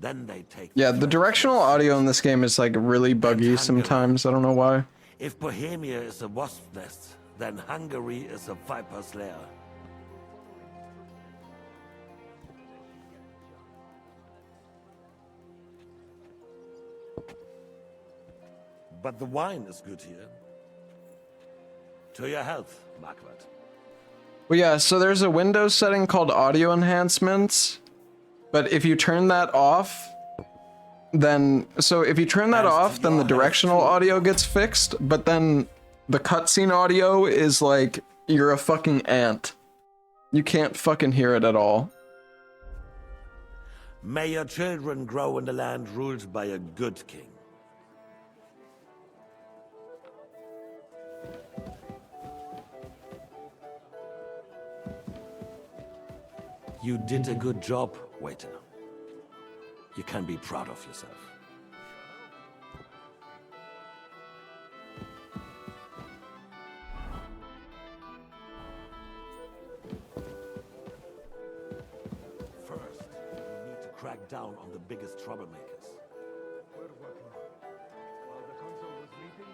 U: Then they take...
A: Yeah, the directional audio in this game is like really buggy sometimes. I don't know why.
U: If Bohemia is a wasp nest, then Hungary is a viper's lair. But the wine is good here. To your health, Margaret.
A: Well, yeah, so there's a Windows setting called audio enhancements. But if you turn that off, then... So if you turn that off, then the directional audio gets fixed. But then the cutscene audio is like, you're a fucking ant. You can't fucking hear it at all.
U: May your children grow in a land ruled by a good king. You did a good job, waiter. You can be proud of yourself. First, we need to crack down on the biggest troublemakers.
G: We're working on it. While the consul was sleeping,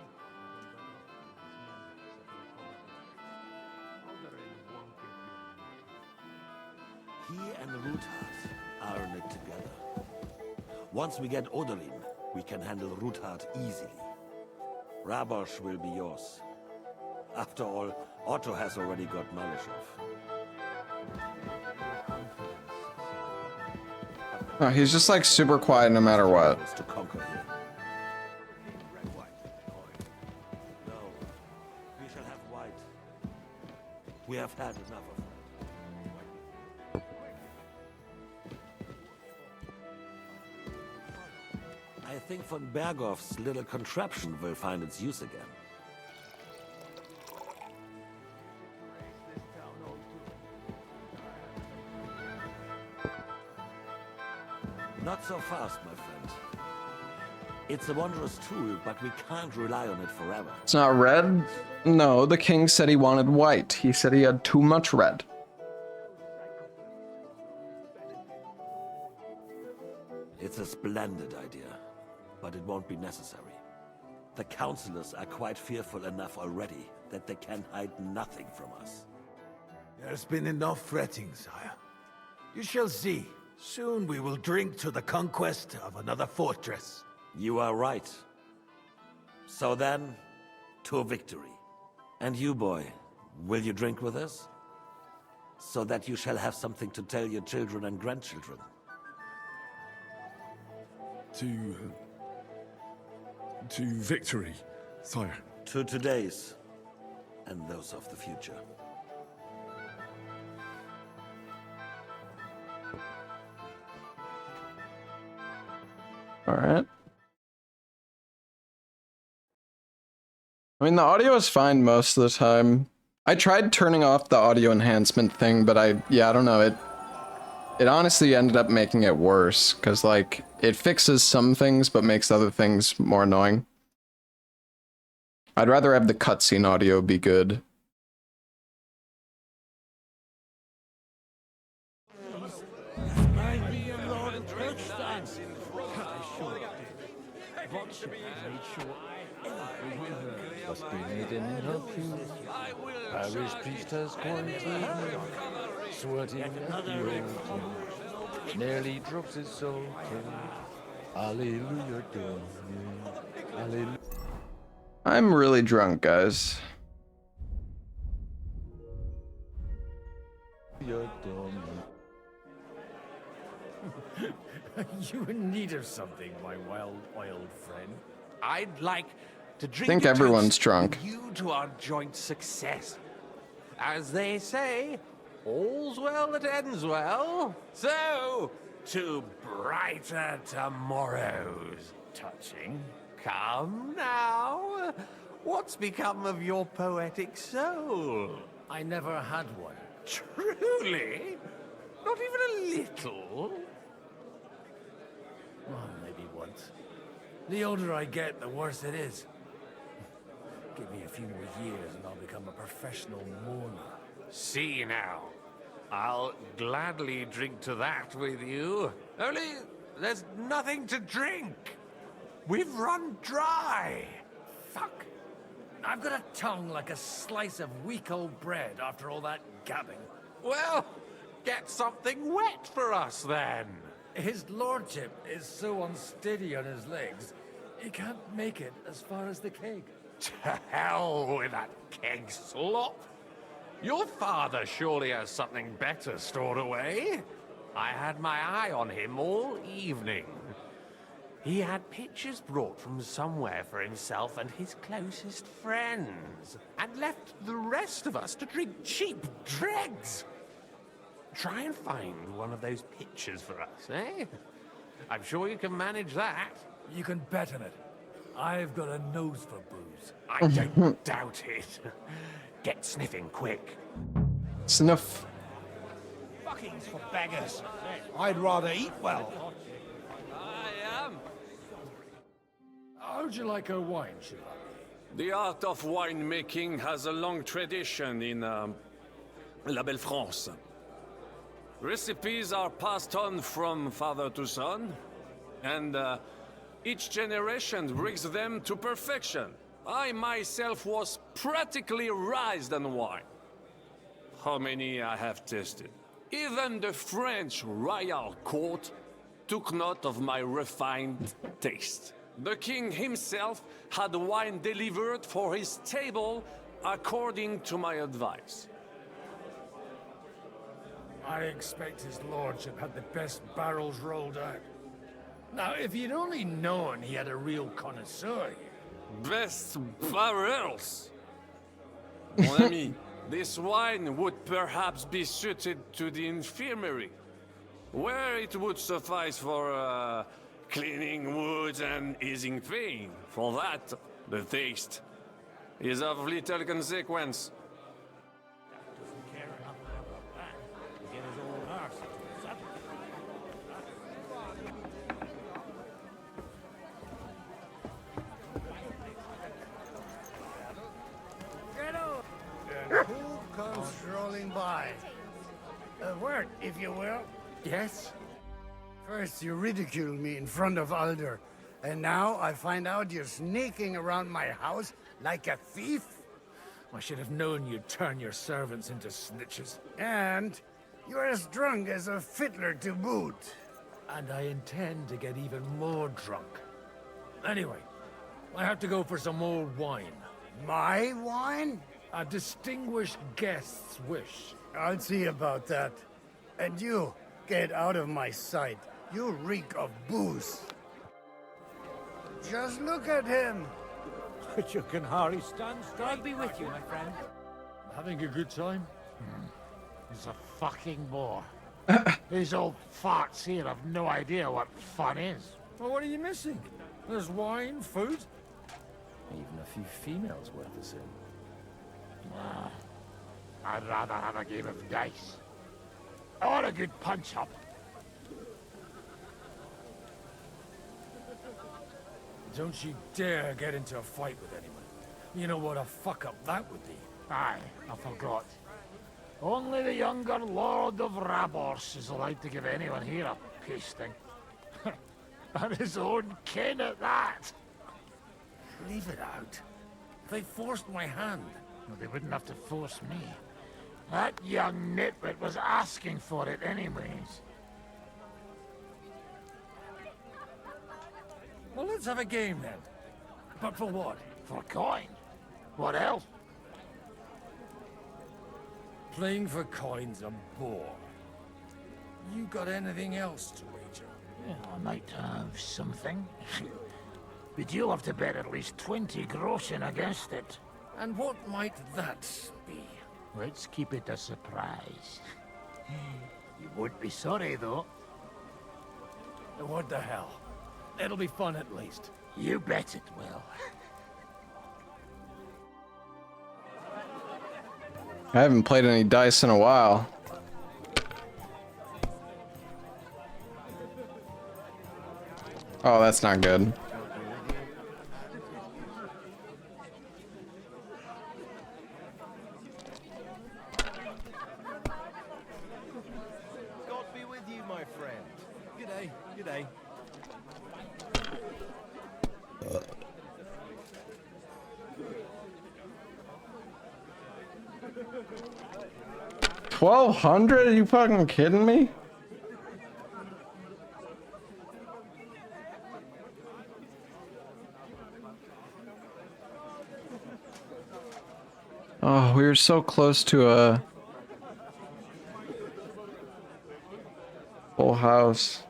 U: He and Ruthard are in it together. Once we get Odelin, we can handle Ruthard easily. Rabosh will be yours. After all, Otto has already got knowledge of. But the
A: Oh, he's just like super quiet no matter what.
U: To conquer here. No, we shall have white. We have had enough of it. I think von Berghoff's little contraption will find its use again. Not so fast, my friend. It's a wondrous tool, but we can't rely on it forever.
A: It's not red? No, the king said he wanted white. He said he had too much red.
U: It's a splendid idea, but it won't be necessary. The councillors are quite fearful enough already that they can hide nothing from us.
Q: There's been enough fretting, sire. You shall see. Soon we will drink to the conquest of another fortress.
U: You are right. So then, to victory. And you, boy, will you drink with us? So that you shall have something to tell your children and grandchildren.
S: To victory, sire.
U: To today's, and those of the future.
A: All right. I mean, the audio is fine most of the time. I tried turning off the audio enhancement thing, but I don't know, it honestly ended up making it worse, because, like, it fixes some things, but makes other things more annoying. I'd rather have the cutscene audio be good.
L: Must be made in Hercule. Parish priest has quarantined. Sweating at the altar. Nearly drops his soul. Alleluia, Domine. Alleluia.
A: I'm really drunk, guys.
C: You in need of something, my well-oiled friend?
E: I'd like to drink.
A: I think everyone's drunk.
E: You to our joint success. As they say, all's well that ends well. So, to brighter tomorrows.
C: Touching.
E: Come now. What's become of your poetic soul?
C: I never had one.
E: Truly? Not even a little?
C: Well, maybe once. The older I get, the worse it is. Give me a few more years and I'll become a professional mourner.
E: See now. I'll gladly drink to that with you. Only, there's nothing to drink. We've run dry.
C: Fuck. I've got a tongue like a slice of weak old bread after all that gabbing.
E: Well, get something wet for us then.
C: His lordship is so unsteady on his legs, he can't make it as far as the keg.
E: To hell with that keg slop. Your father surely has something better stored away. I had my eye on him all evening. He had pictures brought from somewhere for himself and his closest friends, and left the rest of us to drink cheap dregs. Try and find one of those pictures for us, eh? I'm sure you can manage that.
C: You can bet on it. I've got a nose for booze.
E: I don't doubt it. Get sniffing quick.
A: Sniff.
H: Fuckings for beggars.
D: I'd rather eat well.
H: I am.
C: How'd you like a wine, Chevalier?
V: The art of winemaking has a long tradition in La Belle France. Recipes are passed on from father to son, and each generation brings them to perfection. I myself was practically raised on wine. How many I have tasted. Even the French royal court took note of my refined taste. The king himself had wine delivered for his table according to my advice.
G: I expect his lordship had the best barrels rolled out. Now, if you'd only known he had a real connoisseur here.
V: Best barrels! Mon ami, this wine would perhaps be suited to the infirmary, where it would suffice for cleaning wounds and easing pain. For that, the taste is of little consequence.
J: Who comes strolling by? A word, if you will.
G: Yes?
J: First, you ridiculed me in front of Alder, and now I find out you're sneaking around my house like a thief?
G: I should have known you'd turn your servants into snitches.
J: And you're as drunk as a fiddler to boot.
G: And I intend to get even more drunk. Anyway, I have to go for some more wine.
J: My wine?
G: A distinguished guest's wish.
J: I'll see about that. And you, get out of my sight. You reek of booze. Just look at him.
G: But you can hardly stand straight.
M: I'll be with you, my friend.
G: Having a good time?
O: He's a fucking bore. These old farts here have no idea what fun is.
G: Well, what are you missing? There's wine, food.
L: Even a few females worth the same.
O: I'd rather have a game of dice. Or a good punch-up.
G: Don't you dare get into a fight with anyone. You know what a fuck-up that would be.
O: Aye, I forgot. Only the younger Lord of Rabors is allowed to give anyone here a pasting. And his own kin at that.
G: Leave it out. They forced my hand.
O: Well, they wouldn't have to force me. That young nitwit was asking for it anyways.
G: Well, let's have a game then. But for what?
O: For coin. What else?
G: Playing for coin's a bore. You got anything else to wager?
O: Yeah, I might have something. But you'll have to bet at least 20 groschen against it.
G: And what might that be?
O: Let's keep it a surprise. You won't be sorry, though.
G: What the hell? It'll be fun at least.
O: You bet it will.
A: I haven't played any dice in a while. Oh, that's not good.
P: God be with you, my friend. Good day, good day.
A: $1,200? Are you fucking kidding me? Oh, we were so close to a full house.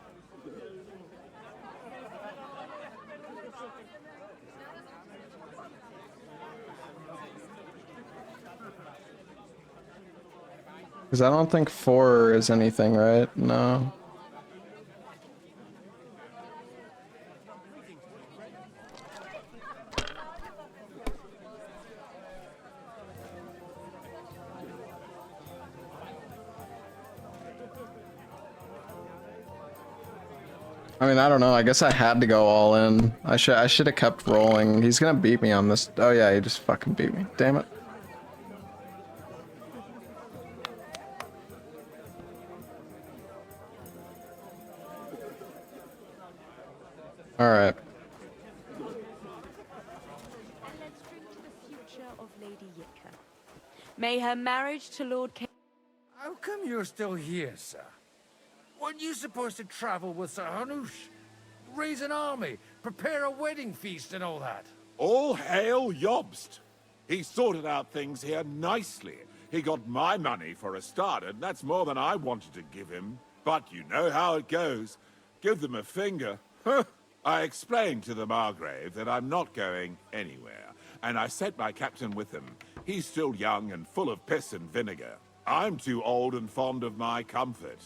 A: Because I don't think 4 is anything, right? No. I mean, I don't know. I guess I had to go all in. I should have kept rolling. He's gonna beat me on this. Oh yeah, he just fucking beat me. Damn it. All right.
K: And let's drink to the future of Lady Yitka. May her marriage to Lord K.
G: How come you're still here, sir? Weren't you supposed to travel with Sir Hanush? Raise an army, prepare a wedding feast and all that?
I: All hail Jobst. He sorted out things here nicely. He got my money for a start, and that's more than I wanted to give him. But you know how it goes. Give them a finger. I explained to the Margrave that I'm not going anywhere, and I sent my captain with him. He's still young and full of piss and vinegar. I'm too old and fond of my comfort.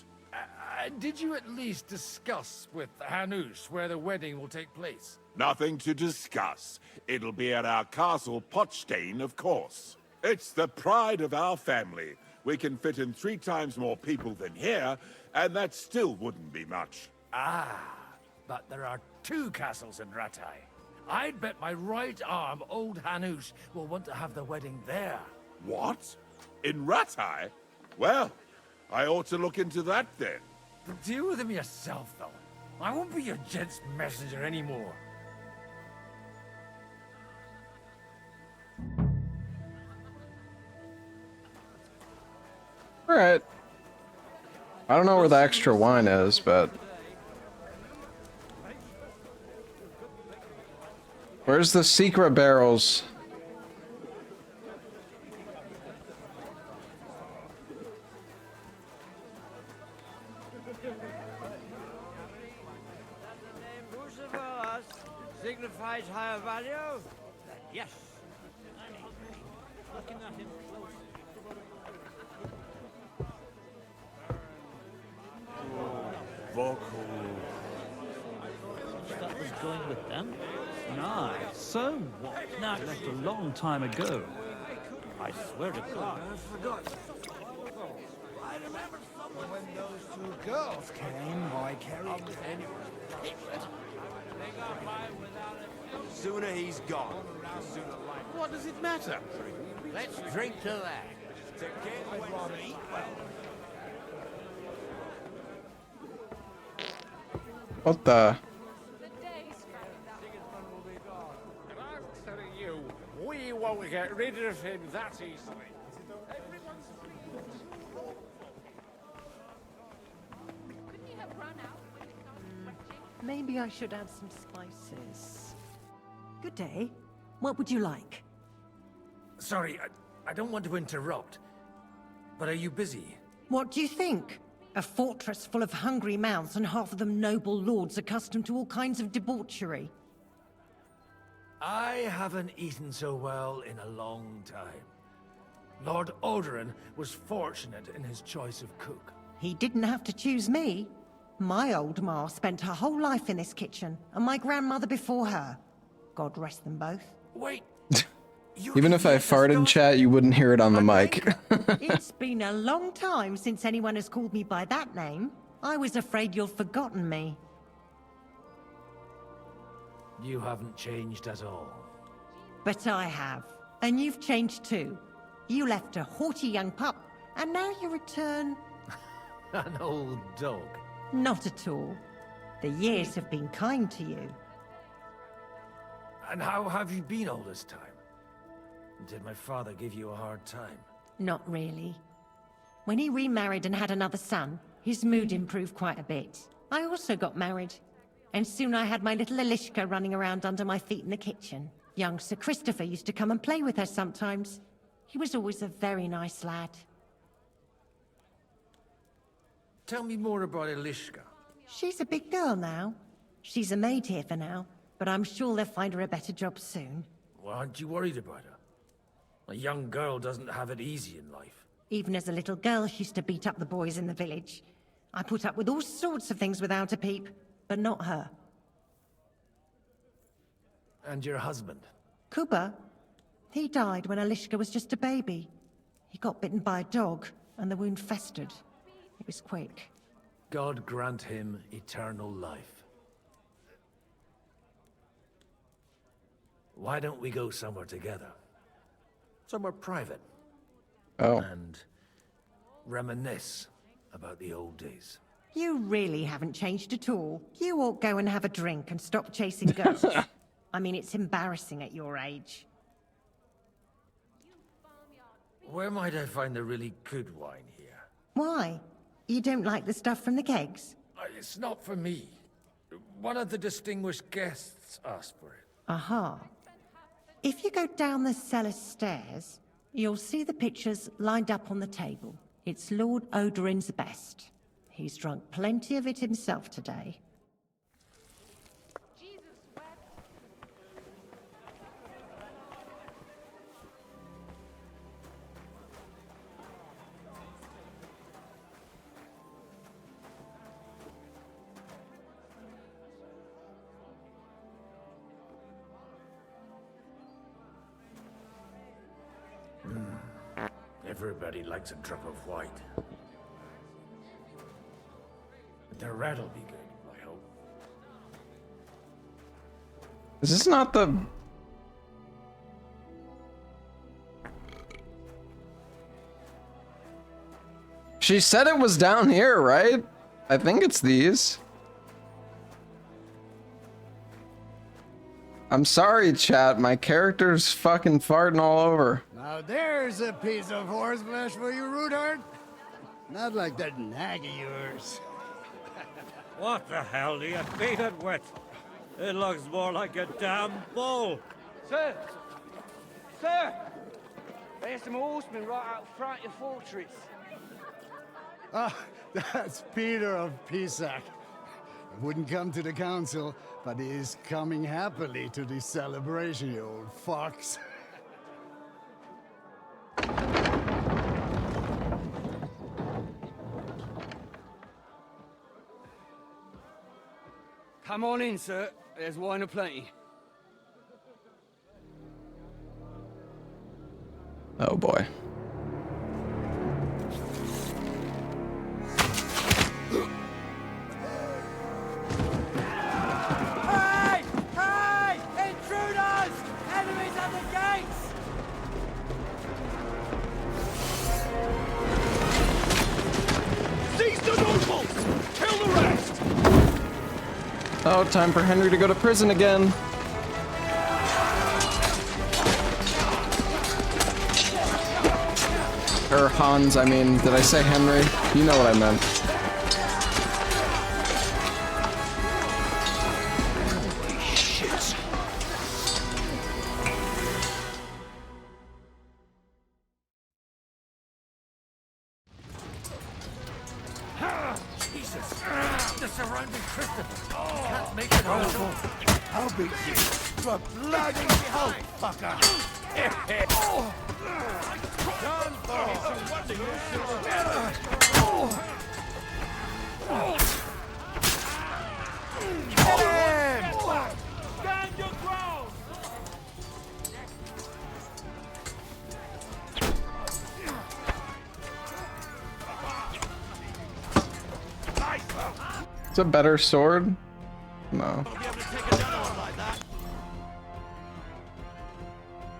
G: Did you at least discuss with Hanush where the wedding will take place?
I: Nothing to discuss. It'll be at our castle Potsdam, of course. It's the pride of our family. We can fit in 3 times more people than here, and that still wouldn't be much.
G: Ah, but there are 2 castles in Rattay. I'd bet my right arm old Hanush will want to have the wedding there.
I: What? In Rattay? Well, I ought to look into that then.
G: Deal with him yourself, though. I won't be your gent's messenger anymore.
A: Alright. I don't know where the extra wine is, but... Where's the secret barrels?
O: Signifies higher value? Yes. Looking at him
T: Vocal.
H: That was going with them? Nice. So what? Now I left a long time ago. I swear to God.
J: I forgot. I remember someone when those 2 girls came, I carried
P: Sooner he's gone. What does it matter? Let's drink to that. I'd rather eat well.
A: What the?
O: We won't get rid of him that easily.
M: Maybe I should add some spices. Good day. What would you like?
C: Sorry, I don't want to interrupt. But are you busy?
M: What do you think? A fortress full of hungry mouths and half of them noble lords accustomed to all kinds of debauchery.
C: I haven't eaten so well in a long time. Lord Odoran was fortunate in his choice of cook.
M: He didn't have to choose me. My old ma spent her whole life in this kitchen, and my grandmother before her. God rest them both.
C: Wait.
A: Even if I farted in chat, you wouldn't hear it on the mic.
M: It's been a long time since anyone has called me by that name. I was afraid you'd forgotten me.
C: You haven't changed at all.
M: But I have. And you've changed too. You left a haughty young pup, and now you return...
C: An old dog.
M: Not at all. The years have been kind to you.
C: And how have you been all this time? Did my father give you a hard time?
M: Not really. When he remarried and had another son, his mood improved quite a bit. I also got married. And soon I had my little Elishka running around under my feet in the kitchen. Young Sir Christopher used to come and play with her sometimes. He was always a very nice lad.
C: Tell me more about Elishka.
M: She's a big girl now. She's a maid here for now, but I'm sure they'll find her a better job soon.
C: Well, aren't you worried about her? A young girl doesn't have it easy in life.
M: Even as a little girl, she used to beat up the boys in the village. I put up with all sorts of things without a peep, but not her.
C: And your husband?
M: Kuba? He died when Elishka was just a baby. He got bitten by a dog, and the wound festered. It was quick.
C: God grant him eternal life. Why don't we go somewhere together? Somewhere private.
A: Oh.
C: And reminisce about the old days.
M: You really haven't changed at all. You ought go and have a drink and stop chasing ghosts. I mean, it's embarrassing at your age.
C: Where might I find the really good wine here?
M: Why? You don't like the stuff from the kegs?
C: It's not for me. One of the distinguished guests asked for it.
M: Aha. If you go down the cellar stairs, You'll see the pictures lined up on the table. It's Lord Odorin's best. He's drunk plenty of it himself today.
G: Everybody likes a drop of white. But the rat'll be good, I hope.
A: Is this not the... She said it was down here, right? I think it's these. I'm sorry, chat. My character's fucking farting all over.
J: Now there's a piece of horseflesh for you, Rootheart. Not like that nag of yours.
O: What the hell do you beat it with? It looks more like a damn bull.
F: Sir! Sir! There's some horsemen right out front of your fortress.
J: Ah, that's Peter of Pisac. Wouldn't come to the council, but he is coming happily to the celebration, you old fox.
F: Come on in, sir. There's wine aplenty.
A: Oh boy.
F: Hey! Hey! Intruders! Enemies at the gates!
R: Seize the nobles! Kill the rest!
A: Oh, time for Henry to go to prison again. Or Hans, I mean, did I say Henry? You know what I meant.
F: Holy shit.
G: Jesus! The surrounding crystal! Can't make it all.
D: I'll beat you for bloody hell, fucker!
O: Stand your ground!
A: It's a better sword? No.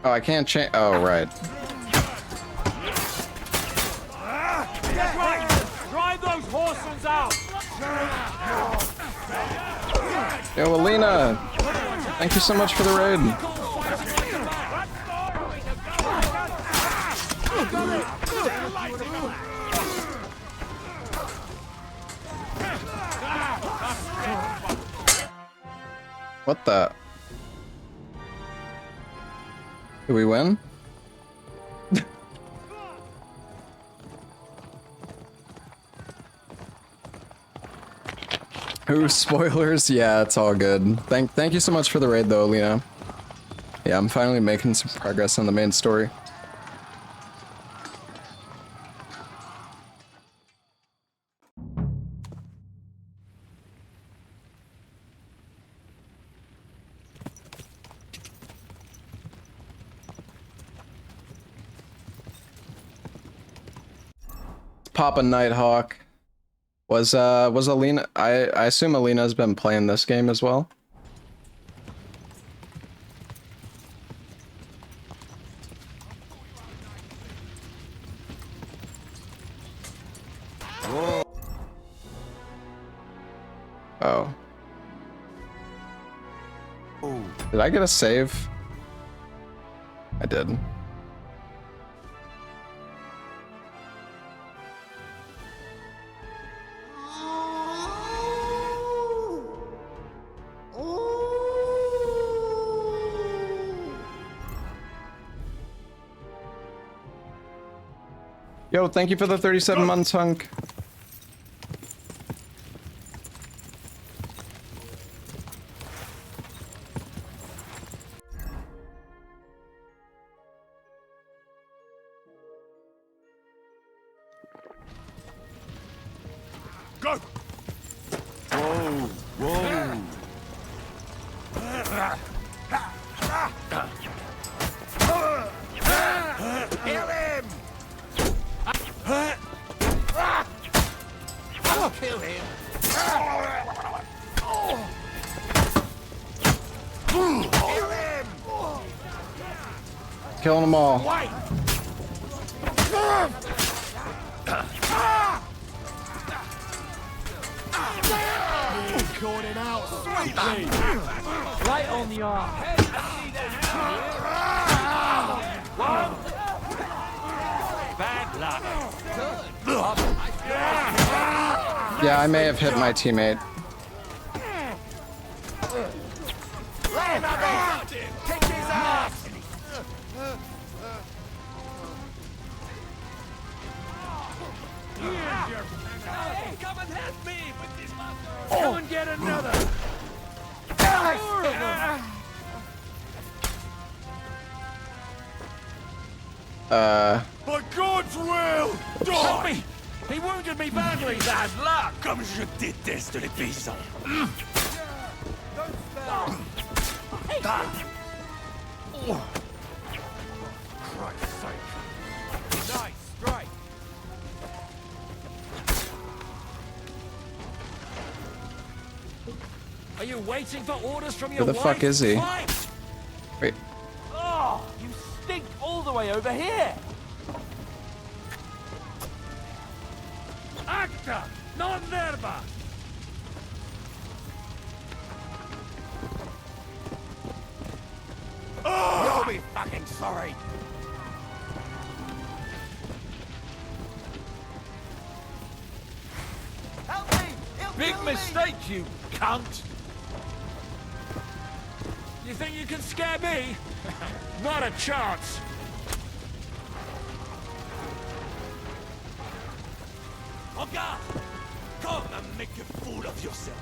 A: Oh, I can't change. Oh, right.
O: Get right! Drive those horses out!
A: Yo, Alina! Thank you so much for the raid. What the? Did we win? Ooh, spoilers? Yeah, it's all good. Thank you so much for the raid though, Lena. Yeah, I'm finally making some progress on the main story. Papa Nighthawk. Was Alina? I assume Alina's been playing this game as well. Oh. Did I get a save? I did. Yo, thank you for the 37 months, Hunk.
I: Go! Whoa, whoa.
O: Kill him! I'll kill him. Kill him!
A: Killing them all.
O: Wait!
P: Caught him out sweetly.
H: Right on the arm.
O: Bad luck.
A: Yeah, I may have hit my teammate.
O: Kick his ass!
H: Hey, come and help me with this monster!
O: Come and get another!
I: By God's will!
O: Help
I: Die!
O: me! He wounded me badly! Bad luck! Comme je déteste les paysans! Christ's sake. Nice strike! Are you waiting for orders from your
A: Where the
O: wife?
A: fuck is he?
O: Fight!
A: Wait.
H: Oh, you stink all the way over here!
O: Acta! Non verba! You'll be fucking sorry! Help me! Big mistake, you cunt! You think you can scare me? Not a chance! Oga! Come and make a fool of yourself!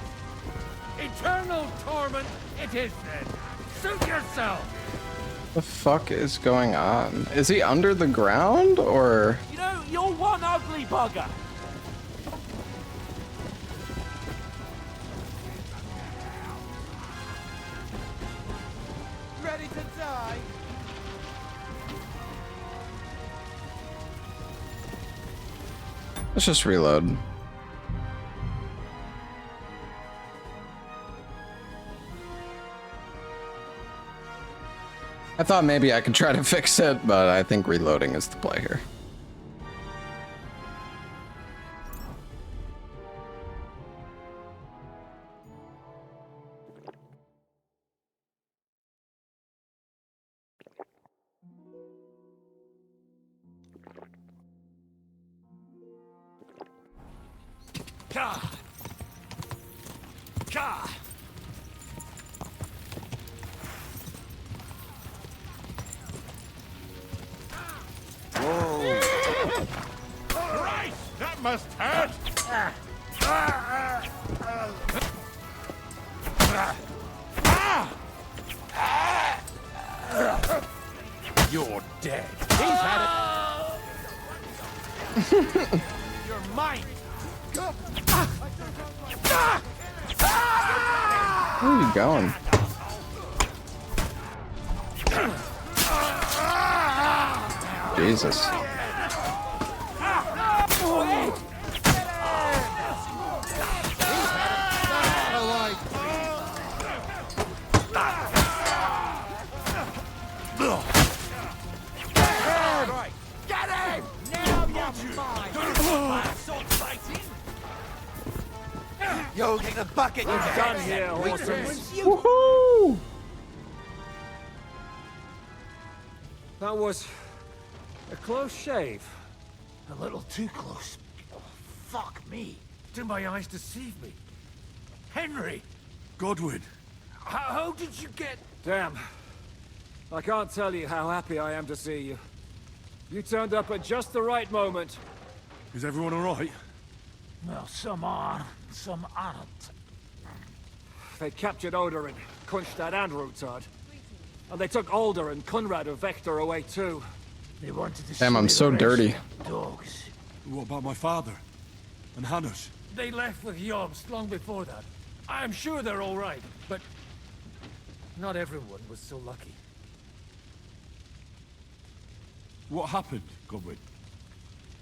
O: Eternal torment it is then! Suit yourself!
A: The fuck is going on? Is he under the ground or?
H: You know, you're one ugly bugger!
O: Ready to die?
A: Let's just reload. I thought maybe I could try to fix it, but I think reloading is the play here.
O: Ka! Ka!
I: Whoa. Christ, that must hurt!
O: You're dead. He's had it. You're mine.
A: Where are you going? Jesus.
O: Get him! Now you're mine. You'll get the bucket you done here, horses.
A: Woohoo!
G: That was a close shave.
O: A little too close. Oh, fuck me. Do my eyes deceive me? Henry!
S: Godwin.
O: How did you get...
G: Damn. I can't tell you how happy I am to see you.
B: You turned up at just the right moment.
S: Is everyone alright?
O: Well, some are, some aren't.
B: They captured Odorin, Kunstad and Rutard. And they took Alder and Kunrad of Vector away too.
O: They wanted to
A: Damn, I'm so dirty.
O: Dogs.
S: What about my father? And Hanush?
C: They left with Jobst long before that. I'm sure they're all right, but not everyone was so lucky.
S: What happened, Godwin?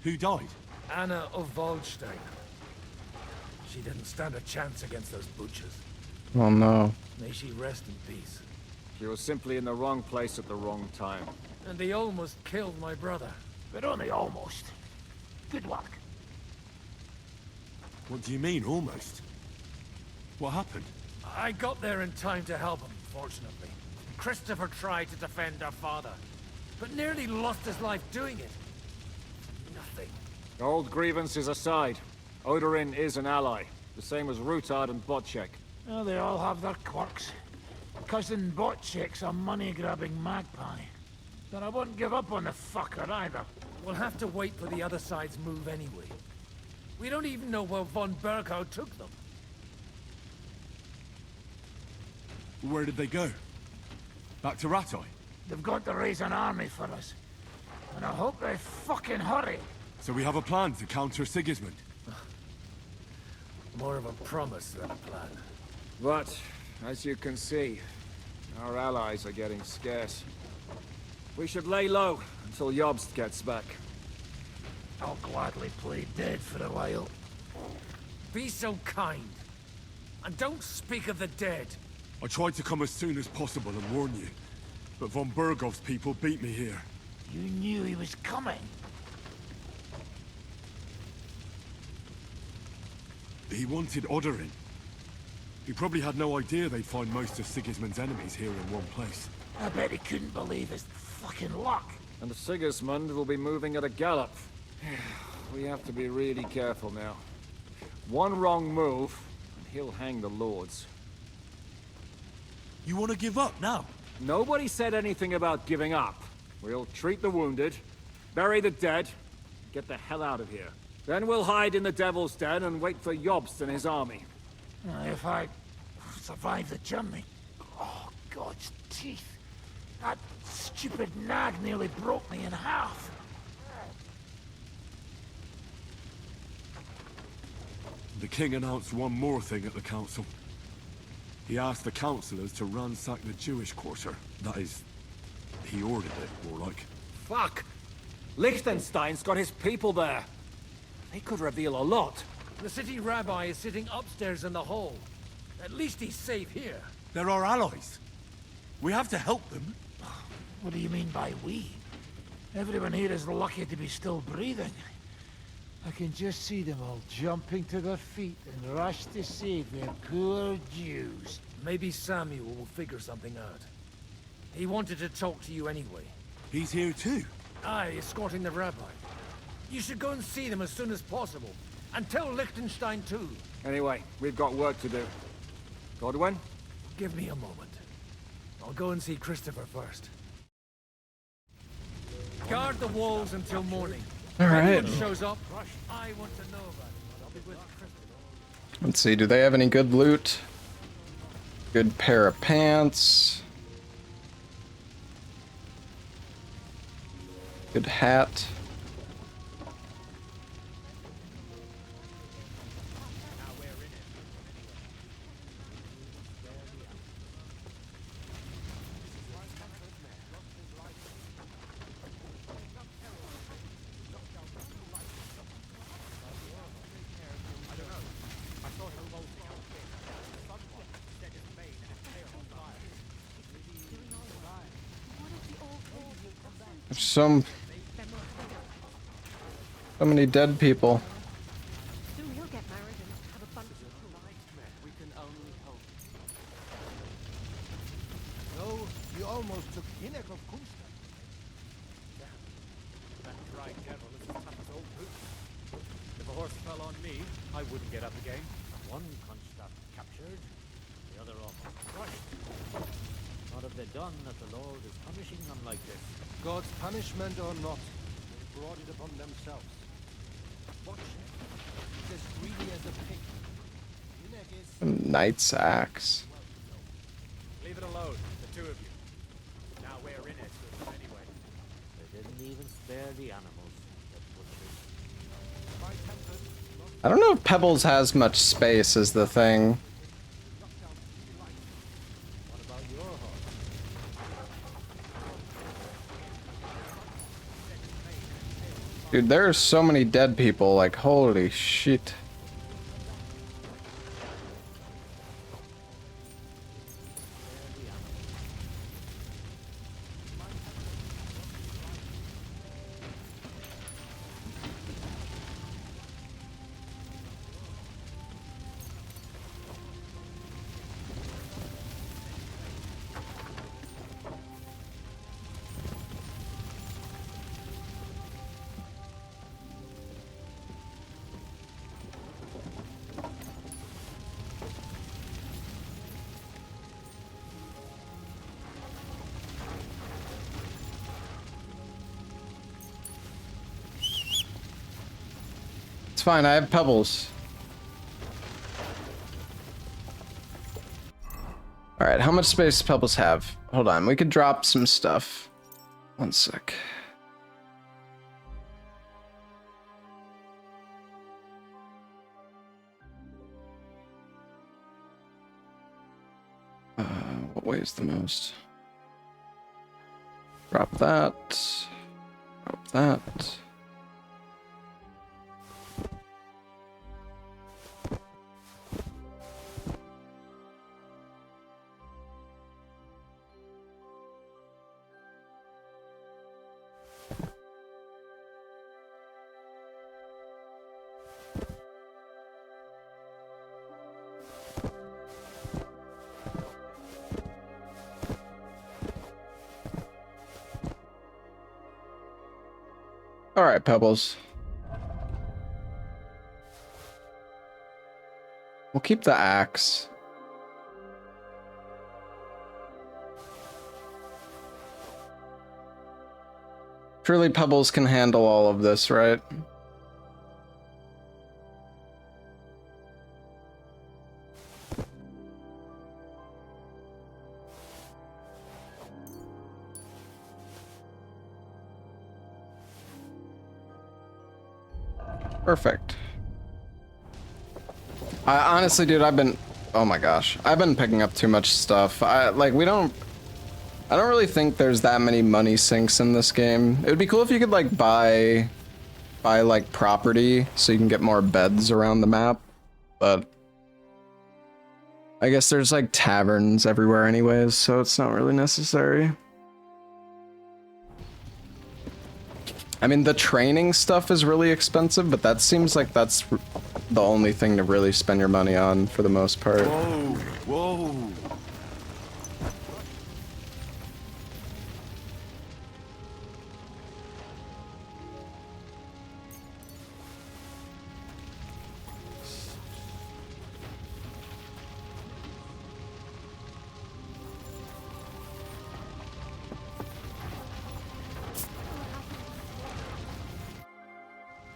S: Who died?
C: Anna of Waldstein. She didn't stand a chance against those butchers.
A: Oh no.
C: May she rest in peace.
B: She was simply in the wrong place at the wrong time.
C: And they almost killed my brother.
O: But only almost. Good luck.
S: What do you mean, almost? What happened?
C: I got there in time to help him, fortunately. Christopher tried to defend our father, but nearly lost his life doing it. Nothing.
B: Old grievances aside, Odorin is an ally. The same as Rutard and Botchek.
O: Well, they all have their quirks. Cousin Botchek's a money-grabbing magpie. But I wouldn't give up on the fucker either.
C: We'll have to wait for the other side's move anyway. We don't even know where von Berghout took them.
S: Where did they go? Back to Rattay?
O: They've got to raise an army for us. And I hope they fucking hurry.
S: So we have a plan to counter Sigismund?
C: More of a promise than a plan.
B: But, as you can see, our allies are getting scarce. We should lay low until Jobst gets back.
O: I'll gladly play dead for a while.
C: Be so kind. And don't speak of the dead.
S: I tried to come as soon as possible and warn you, but von Bergov's people beat me here.
O: You knew he was coming.
S: He wanted Odorin. He probably had no idea they'd find most of Sigismund's enemies here in one place.
O: I bet he couldn't believe his fucking luck.
B: And Sigismund will be moving at a gallop. We have to be really careful now. One wrong move, and he'll hang the lords.
S: You want to give up now?
B: Nobody said anything about giving up. We'll treat the wounded, bury the dead, get the hell out of here. Then we'll hide in the Devil's Den and wait for Jobst and his army.
O: If I survive the journey. Oh, God's teeth. That stupid nag nearly broke me in half.
S: The king announced one more thing at the council. He asked the councillors to ransack the Jewish quarter. That is, he ordered it, more like.
B: Fuck! Liechtenstein's got his people there. They could reveal a lot.
C: The city rabbi is sitting upstairs in the hall. At least he's safe here.
S: They're our allies. We have to help them.
O: What do you mean by we? Everyone here is lucky to be still breathing. I can just see them all jumping to their feet and rush to save their poor Jews.
C: Maybe Samuel will figure something out. He wanted to talk to you anyway.
S: He's here too?
C: Aye, escorting the rabbi. You should go and see them as soon as possible. And tell Liechtenstein too.
B: Anyway, we've got work to do. Godwin?
C: Give me a moment. I'll go and see Christopher first. Guard the walls until morning.
A: All right.
C: If anyone shows up, I want to know about it. I'll be with Christopher.
A: Let's see, do they have any good loot? Good pair of pants. Good hat. So many dead people.
M: Soon he'll get married and have a bunch of
U: We can only hope.
D: No, you almost took Hinnek of Kunstad.
N: That dry devil is as tough as old boots. If a horse fell on me, I wouldn't get up again. One Kunstad captured, the other almost crushed. What have they done that the Lord is punishing them like this?
D: God's punishment or not,
P: brought it upon themselves. Watch it. He's as greedy as a pig.
A: Knight's axe.
N: Leave it alone, the two of you. Now we're in it with them anyway.
E: They didn't even spare the animals.
A: I don't know if Pebbles has much space is the thing.
E: What about your horse?
A: Dude, there are so many dead people, like, holy shit. It's fine, I have pebbles. Alright, how much space does pebbles have? Hold on, we could drop some stuff. One sec. What weighs the most? Drop that. Drop that. All right, Pebbles. We'll keep the axe. Surely Pebbles can handle all of this, right? Perfect. I honestly, dude, oh my gosh, I've been picking up too much stuff. I don't really think there's that many money sinks in this game. It would be cool if you could like buy like property so you can get more beds around the map, but I guess there's like taverns everywhere anyways, so it's not really necessary. I mean, the training stuff is really expensive, but that seems like that's the only thing to really spend your money on for the most part.
U: Whoa, whoa.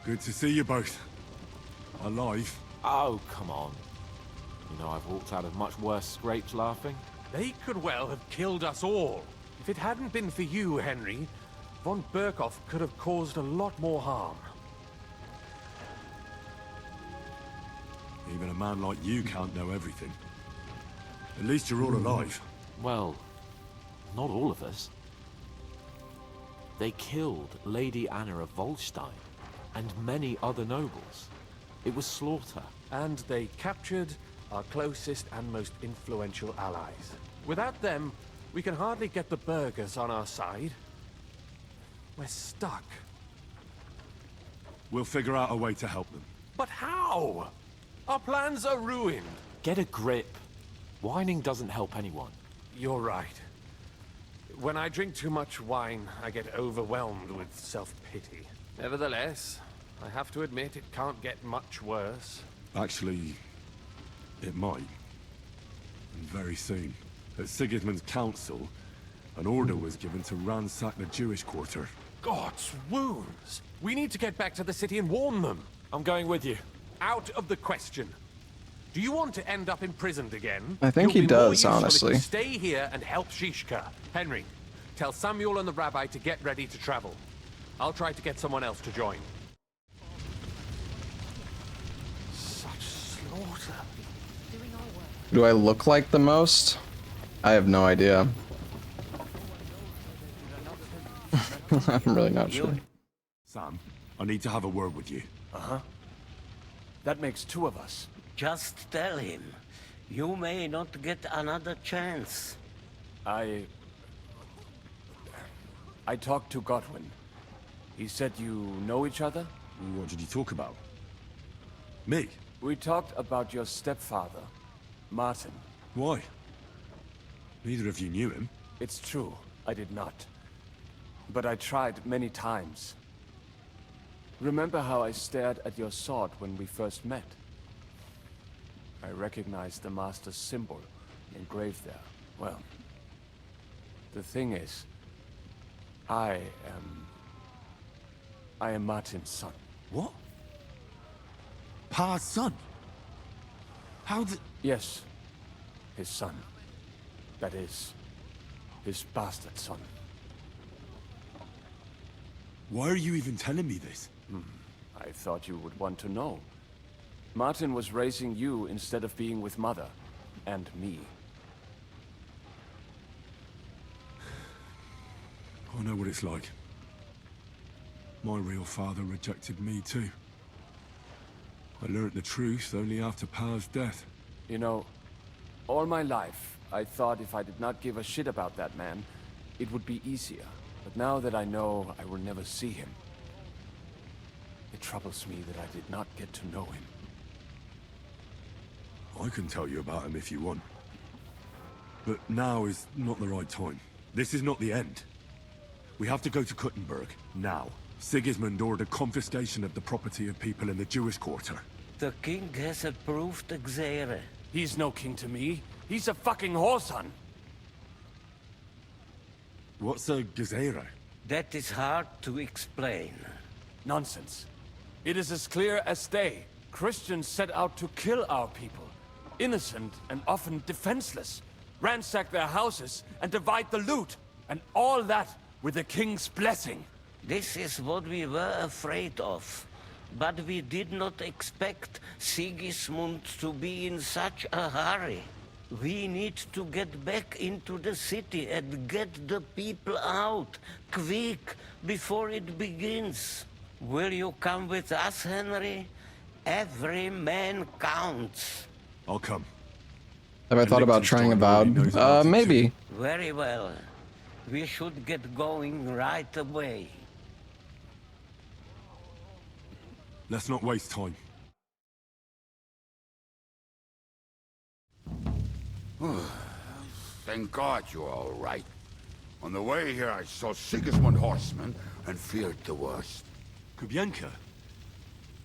S: Good to see you both. Alive.
L: Oh, come on. You know, I've walked out of much worse scrapes laughing.
Q: They could well have killed us all. If it hadn't been for you, Henry, von Prokop could have caused a lot more harm.
S: Even a man like you can't know everything. At least you're all alive.
L: Well, not all of us. They killed Lady Anna of Volstein and many other nobles. It was slaughter.
Q: And they captured our closest and most influential allies. Without them, we can hardly get the burghers on our side. We're stuck.
S: We'll figure out a way to help them.
Q: But how? Our plans are ruined.
L: Get a grip. Whining doesn't help anyone.
Q: You're right. When I drink too much wine, I get overwhelmed with self-pity. Nevertheless, I have to admit it can't get much worse.
S: Actually, it might. And very soon. At Sigismund's council, an order was given to ransack the Jewish quarter.
Q: God's wounds! We need to get back to the city and warn them.
T: I'm going with you.
Q: Out of the question. Do you want to end up imprisoned again?
A: I think
Q: You'll
A: he
Q: be more
A: does,
Q: useful if
A: honestly.
Q: you stay here and help Shishka. Henry, tell Samuel and the rabbi to get ready to travel. I'll try to get someone else to join. Such slaughter.
A: Do I look like the most? I have no idea. I'm really not sure.
S: Sam, I need to have a word with you.
T: Uh-huh. That makes two of us.
F: Just tell him. You may not get another chance.
T: I talked to Godwin. He said you know each other?
S: What did you talk about? Me?
T: We talked about your stepfather, Martin.
S: Why? Neither of you knew him.
T: It's true, I did not. But I tried many times. Remember how I stared at your sword when we first met? I recognized the Master's symbol engraved there. Well, the thing is, I am Martin's son.
S: What? Pa's son? How did...
T: Yes, his son. That is, his bastard son.
S: Why are you even telling me this?
T: I thought you would want to know. Martin was raising you instead of being with Mother. And me.
S: I know what it's like. My real father rejected me too. I learned the truth only after Pa's death.
T: You know, all my life, I thought if I did not give a shit about that man, it would be easier. But now that I know I will never see him, it troubles me that I did not get to know him.
S: I can tell you about him if you want. But now is not the right time. This is not the end. We have to go to Kuttenberg, now. Sigismund ordered confiscation of the property of people in the Jewish quarter.
F: The king has approved Xere.
T: He's no king to me. He's a fucking whoreson.
S: What's a Gezerah?
F: That is hard to explain.
T: Nonsense. It is as clear as day. Christians set out to kill our people. Innocent and often defenseless. Ransack their houses and divide the loot. And all that with the king's blessing.
F: This is what we were afraid of. But we did not expect Sigismund to be in such a hurry. We need to get back into the city and get the people out, quick, before it begins. Will you come with us, Henry? Every man counts.
S: I'll come.
A: Have I thought about trying Avowed? Maybe.
F: Very well. We should get going right away.
S: Let's not waste time.
K: Thank God you're all right. On the way here, I saw Sigismund horsemen and feared the worst.
S: Kubienka?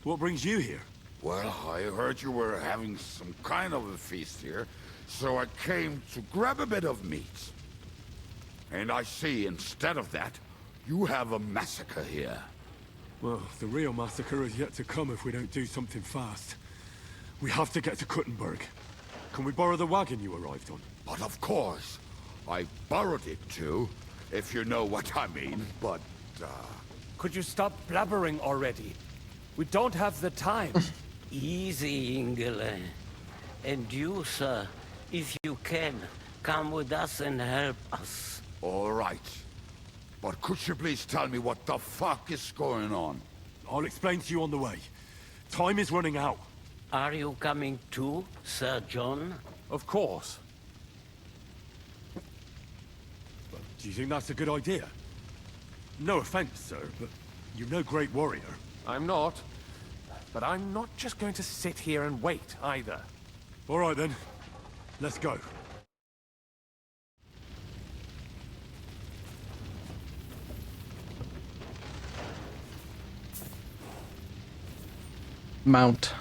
S: What brings you here?
K: Well, I heard you were having some kind of a feast here, so I came to grab a bit of meat. And I see, instead of that, you have a massacre here.
S: Well, the real massacre is yet to come if we don't do something fast. We have to get to Kuttenberg. Can we borrow the wagon you arrived on?
K: But of course. I borrowed it too, if you know what I mean, but,
T: Could you stop blabbering already? We don't have the time.
F: Easy, Ingele. And you, sir, if you can, come with us and help us.
K: All right. But could you please tell me what the fuck is going on?
S: I'll explain to you on the way. Time is running out.
F: Are you coming too, Sir John?
Q: Of course.
S: But do you think that's a good idea? No offense, sir, but you're no great warrior.
Q: I'm not. But I'm not just going to sit here and wait, either.
S: All right, then. Let's go.
A: Mount.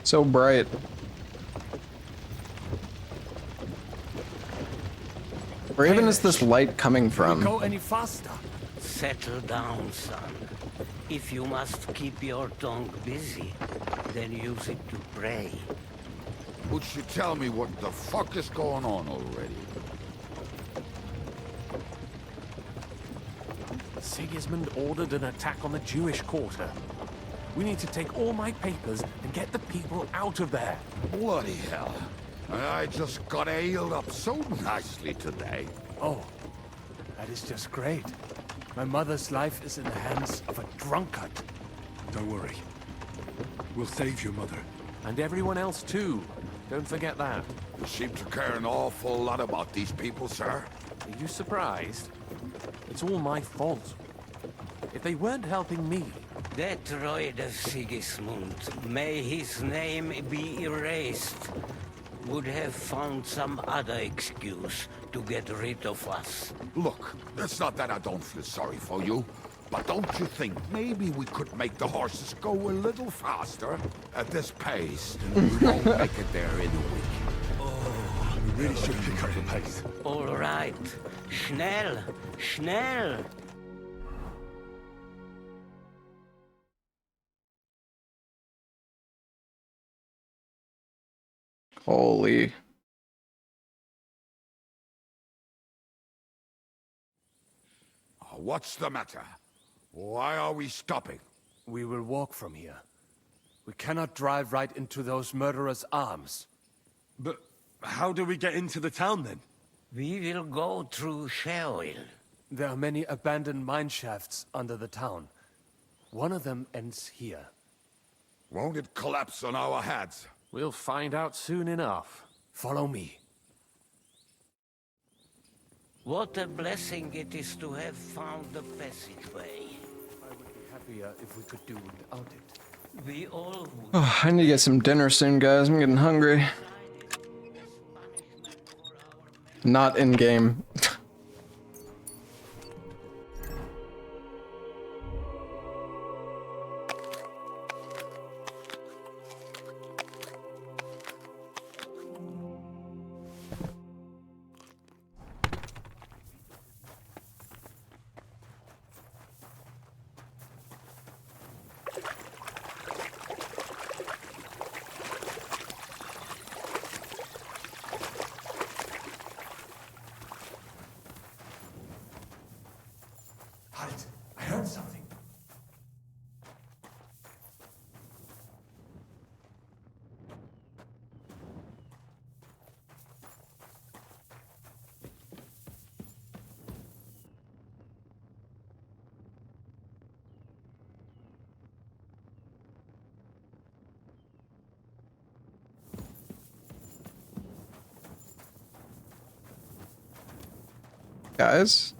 A: So bright. Where even is this light coming from?
T: Go any faster?
F: Settle down, son. If you must keep your tongue busy, then use it to pray.
K: Would you tell me what the fuck is going on already?
Q: Sigismund ordered an attack on the Jewish quarter. We need to take all my papers and get the people out of there.
K: Bloody hell. I just got ailed up so nicely today.
T: Oh, that is just great. My mother's life is in the hands of a drunkard.
S: Don't worry. We'll save your mother.
Q: And everyone else too. Don't forget that.
K: You seem to care an awful lot about these people, sir.
Q: Are you surprised? It's all my fault. If they weren't helping me...
F: That droid of Sigismund, may his name be erased, would have found some other excuse to get rid of us.
K: Look, it's not that I don't feel sorry for you, but don't you think maybe we could make the horses go a little faster? At this pace, we won't make it there in a week.
S: Oh, we really should pick up the pace.
F: All right. Schnell! Schnell!
A: Holy.
K: What's the matter? Why are we stopping?
T: We will walk from here. We cannot drive right into those murderers' arms.
R: But how do we get into the town then?
F: We will go through Sheol.
T: There are many abandoned mine shafts under the town. One of them ends here.
K: Won't it collapse on our heads?
Q: We'll find out soon enough.
T: Follow me.
F: What a blessing it is to have found the passageway.
T: I would be happier if we could do without it.
F: We all would.
A: Oh, I need to get some dinner soon, guys. I'm getting hungry. Not in game.
C: Halt! I heard something.
A: Guys?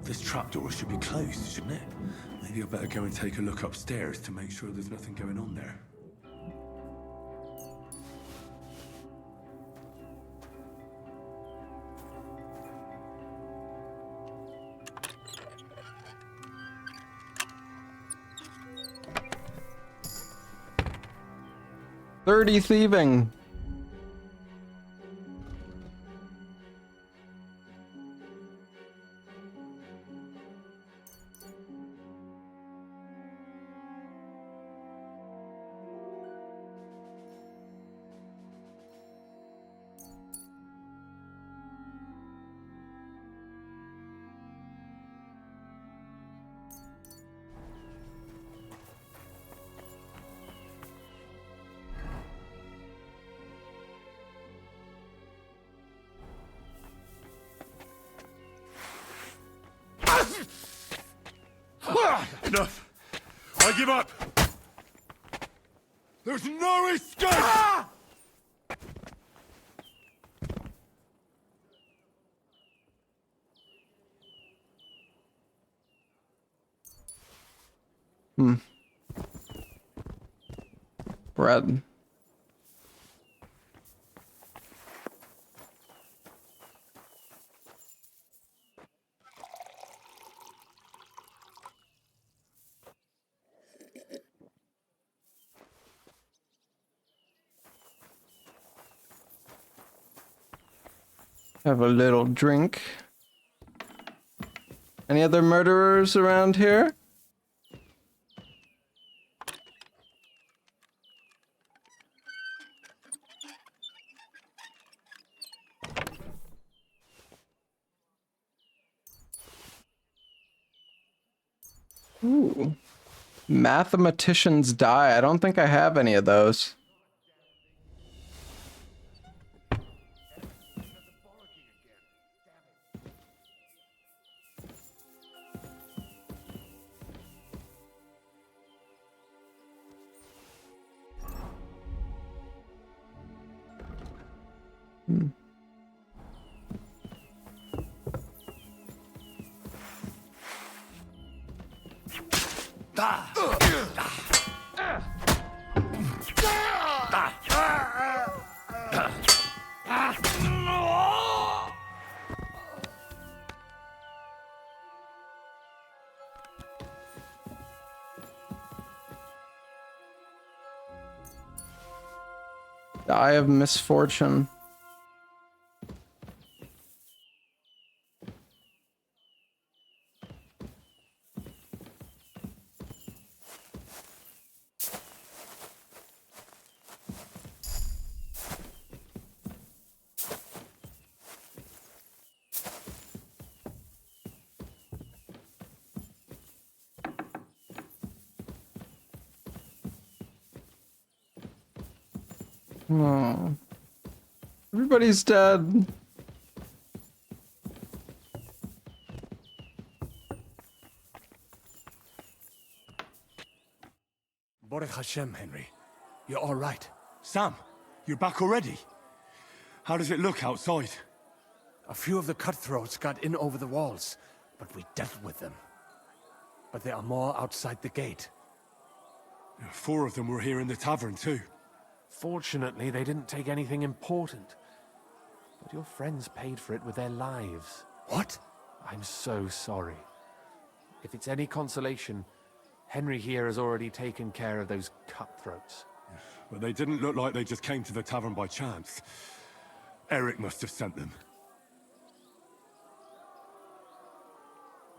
S: This trapdoor should be closed, shouldn't it? Maybe I better go and take a look upstairs to make sure there's nothing going on there.
A: Dirty thieving.
S: Enough. I give up. There's no escape!
A: Bread. Have a little drink. Any other murderers around here? Ooh. Mathematician's die. I don't think I have any of those. Die of misfortune. Oh. Everybody's dead.
Q: Baruch Hashem, Henry. You're all right.
S: Sam, you're back already? How does it look outside?
Q: A few of the cutthroats got in over the walls, but we dealt with them. But there are more outside the gate.
S: 4 of them were here in the tavern too.
Q: Fortunately, they didn't take anything important. But your friends paid for it with their lives.
S: What?
Q: I'm so sorry. If it's any consolation, Henry here has already taken care of those cutthroats.
S: But they didn't look like they just came to the tavern by chance. Eric must have sent them.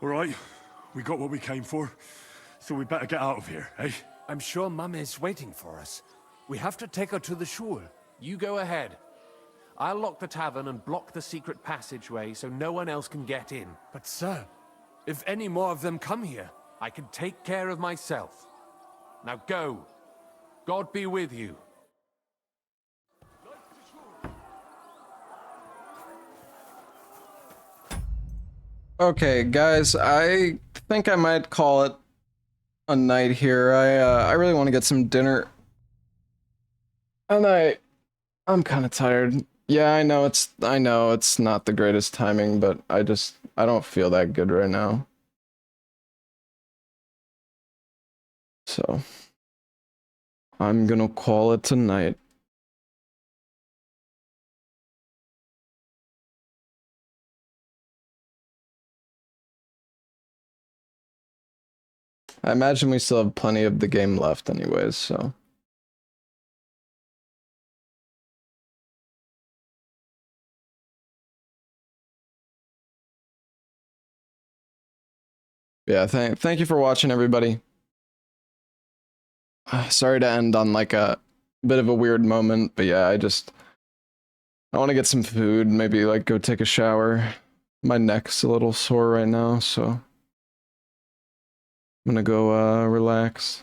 S: All right, we got what we came for, so we better get out of here, eh?
Q: I'm sure Mum is waiting for us. We have to take her to the shul. You go ahead. I'll lock the tavern and block the secret passageway so no one else can get in. But sir, if any more of them come here, I can take care of myself. Now go. God be with you.
A: Okay, guys, I think I might call it a night here. I really want to get some dinner. And I'm kind of tired. Yeah, I know it's not the greatest timing, but I don't feel that good right now. So I'm gonna call it tonight. I imagine we still have plenty of the game left anyways, so. Yeah, thank you for watching, everybody. Sorry to end on like a bit of a weird moment, but yeah, I want to get some food, maybe like go take a shower. My neck's a little sore right now, so I'm gonna go relax.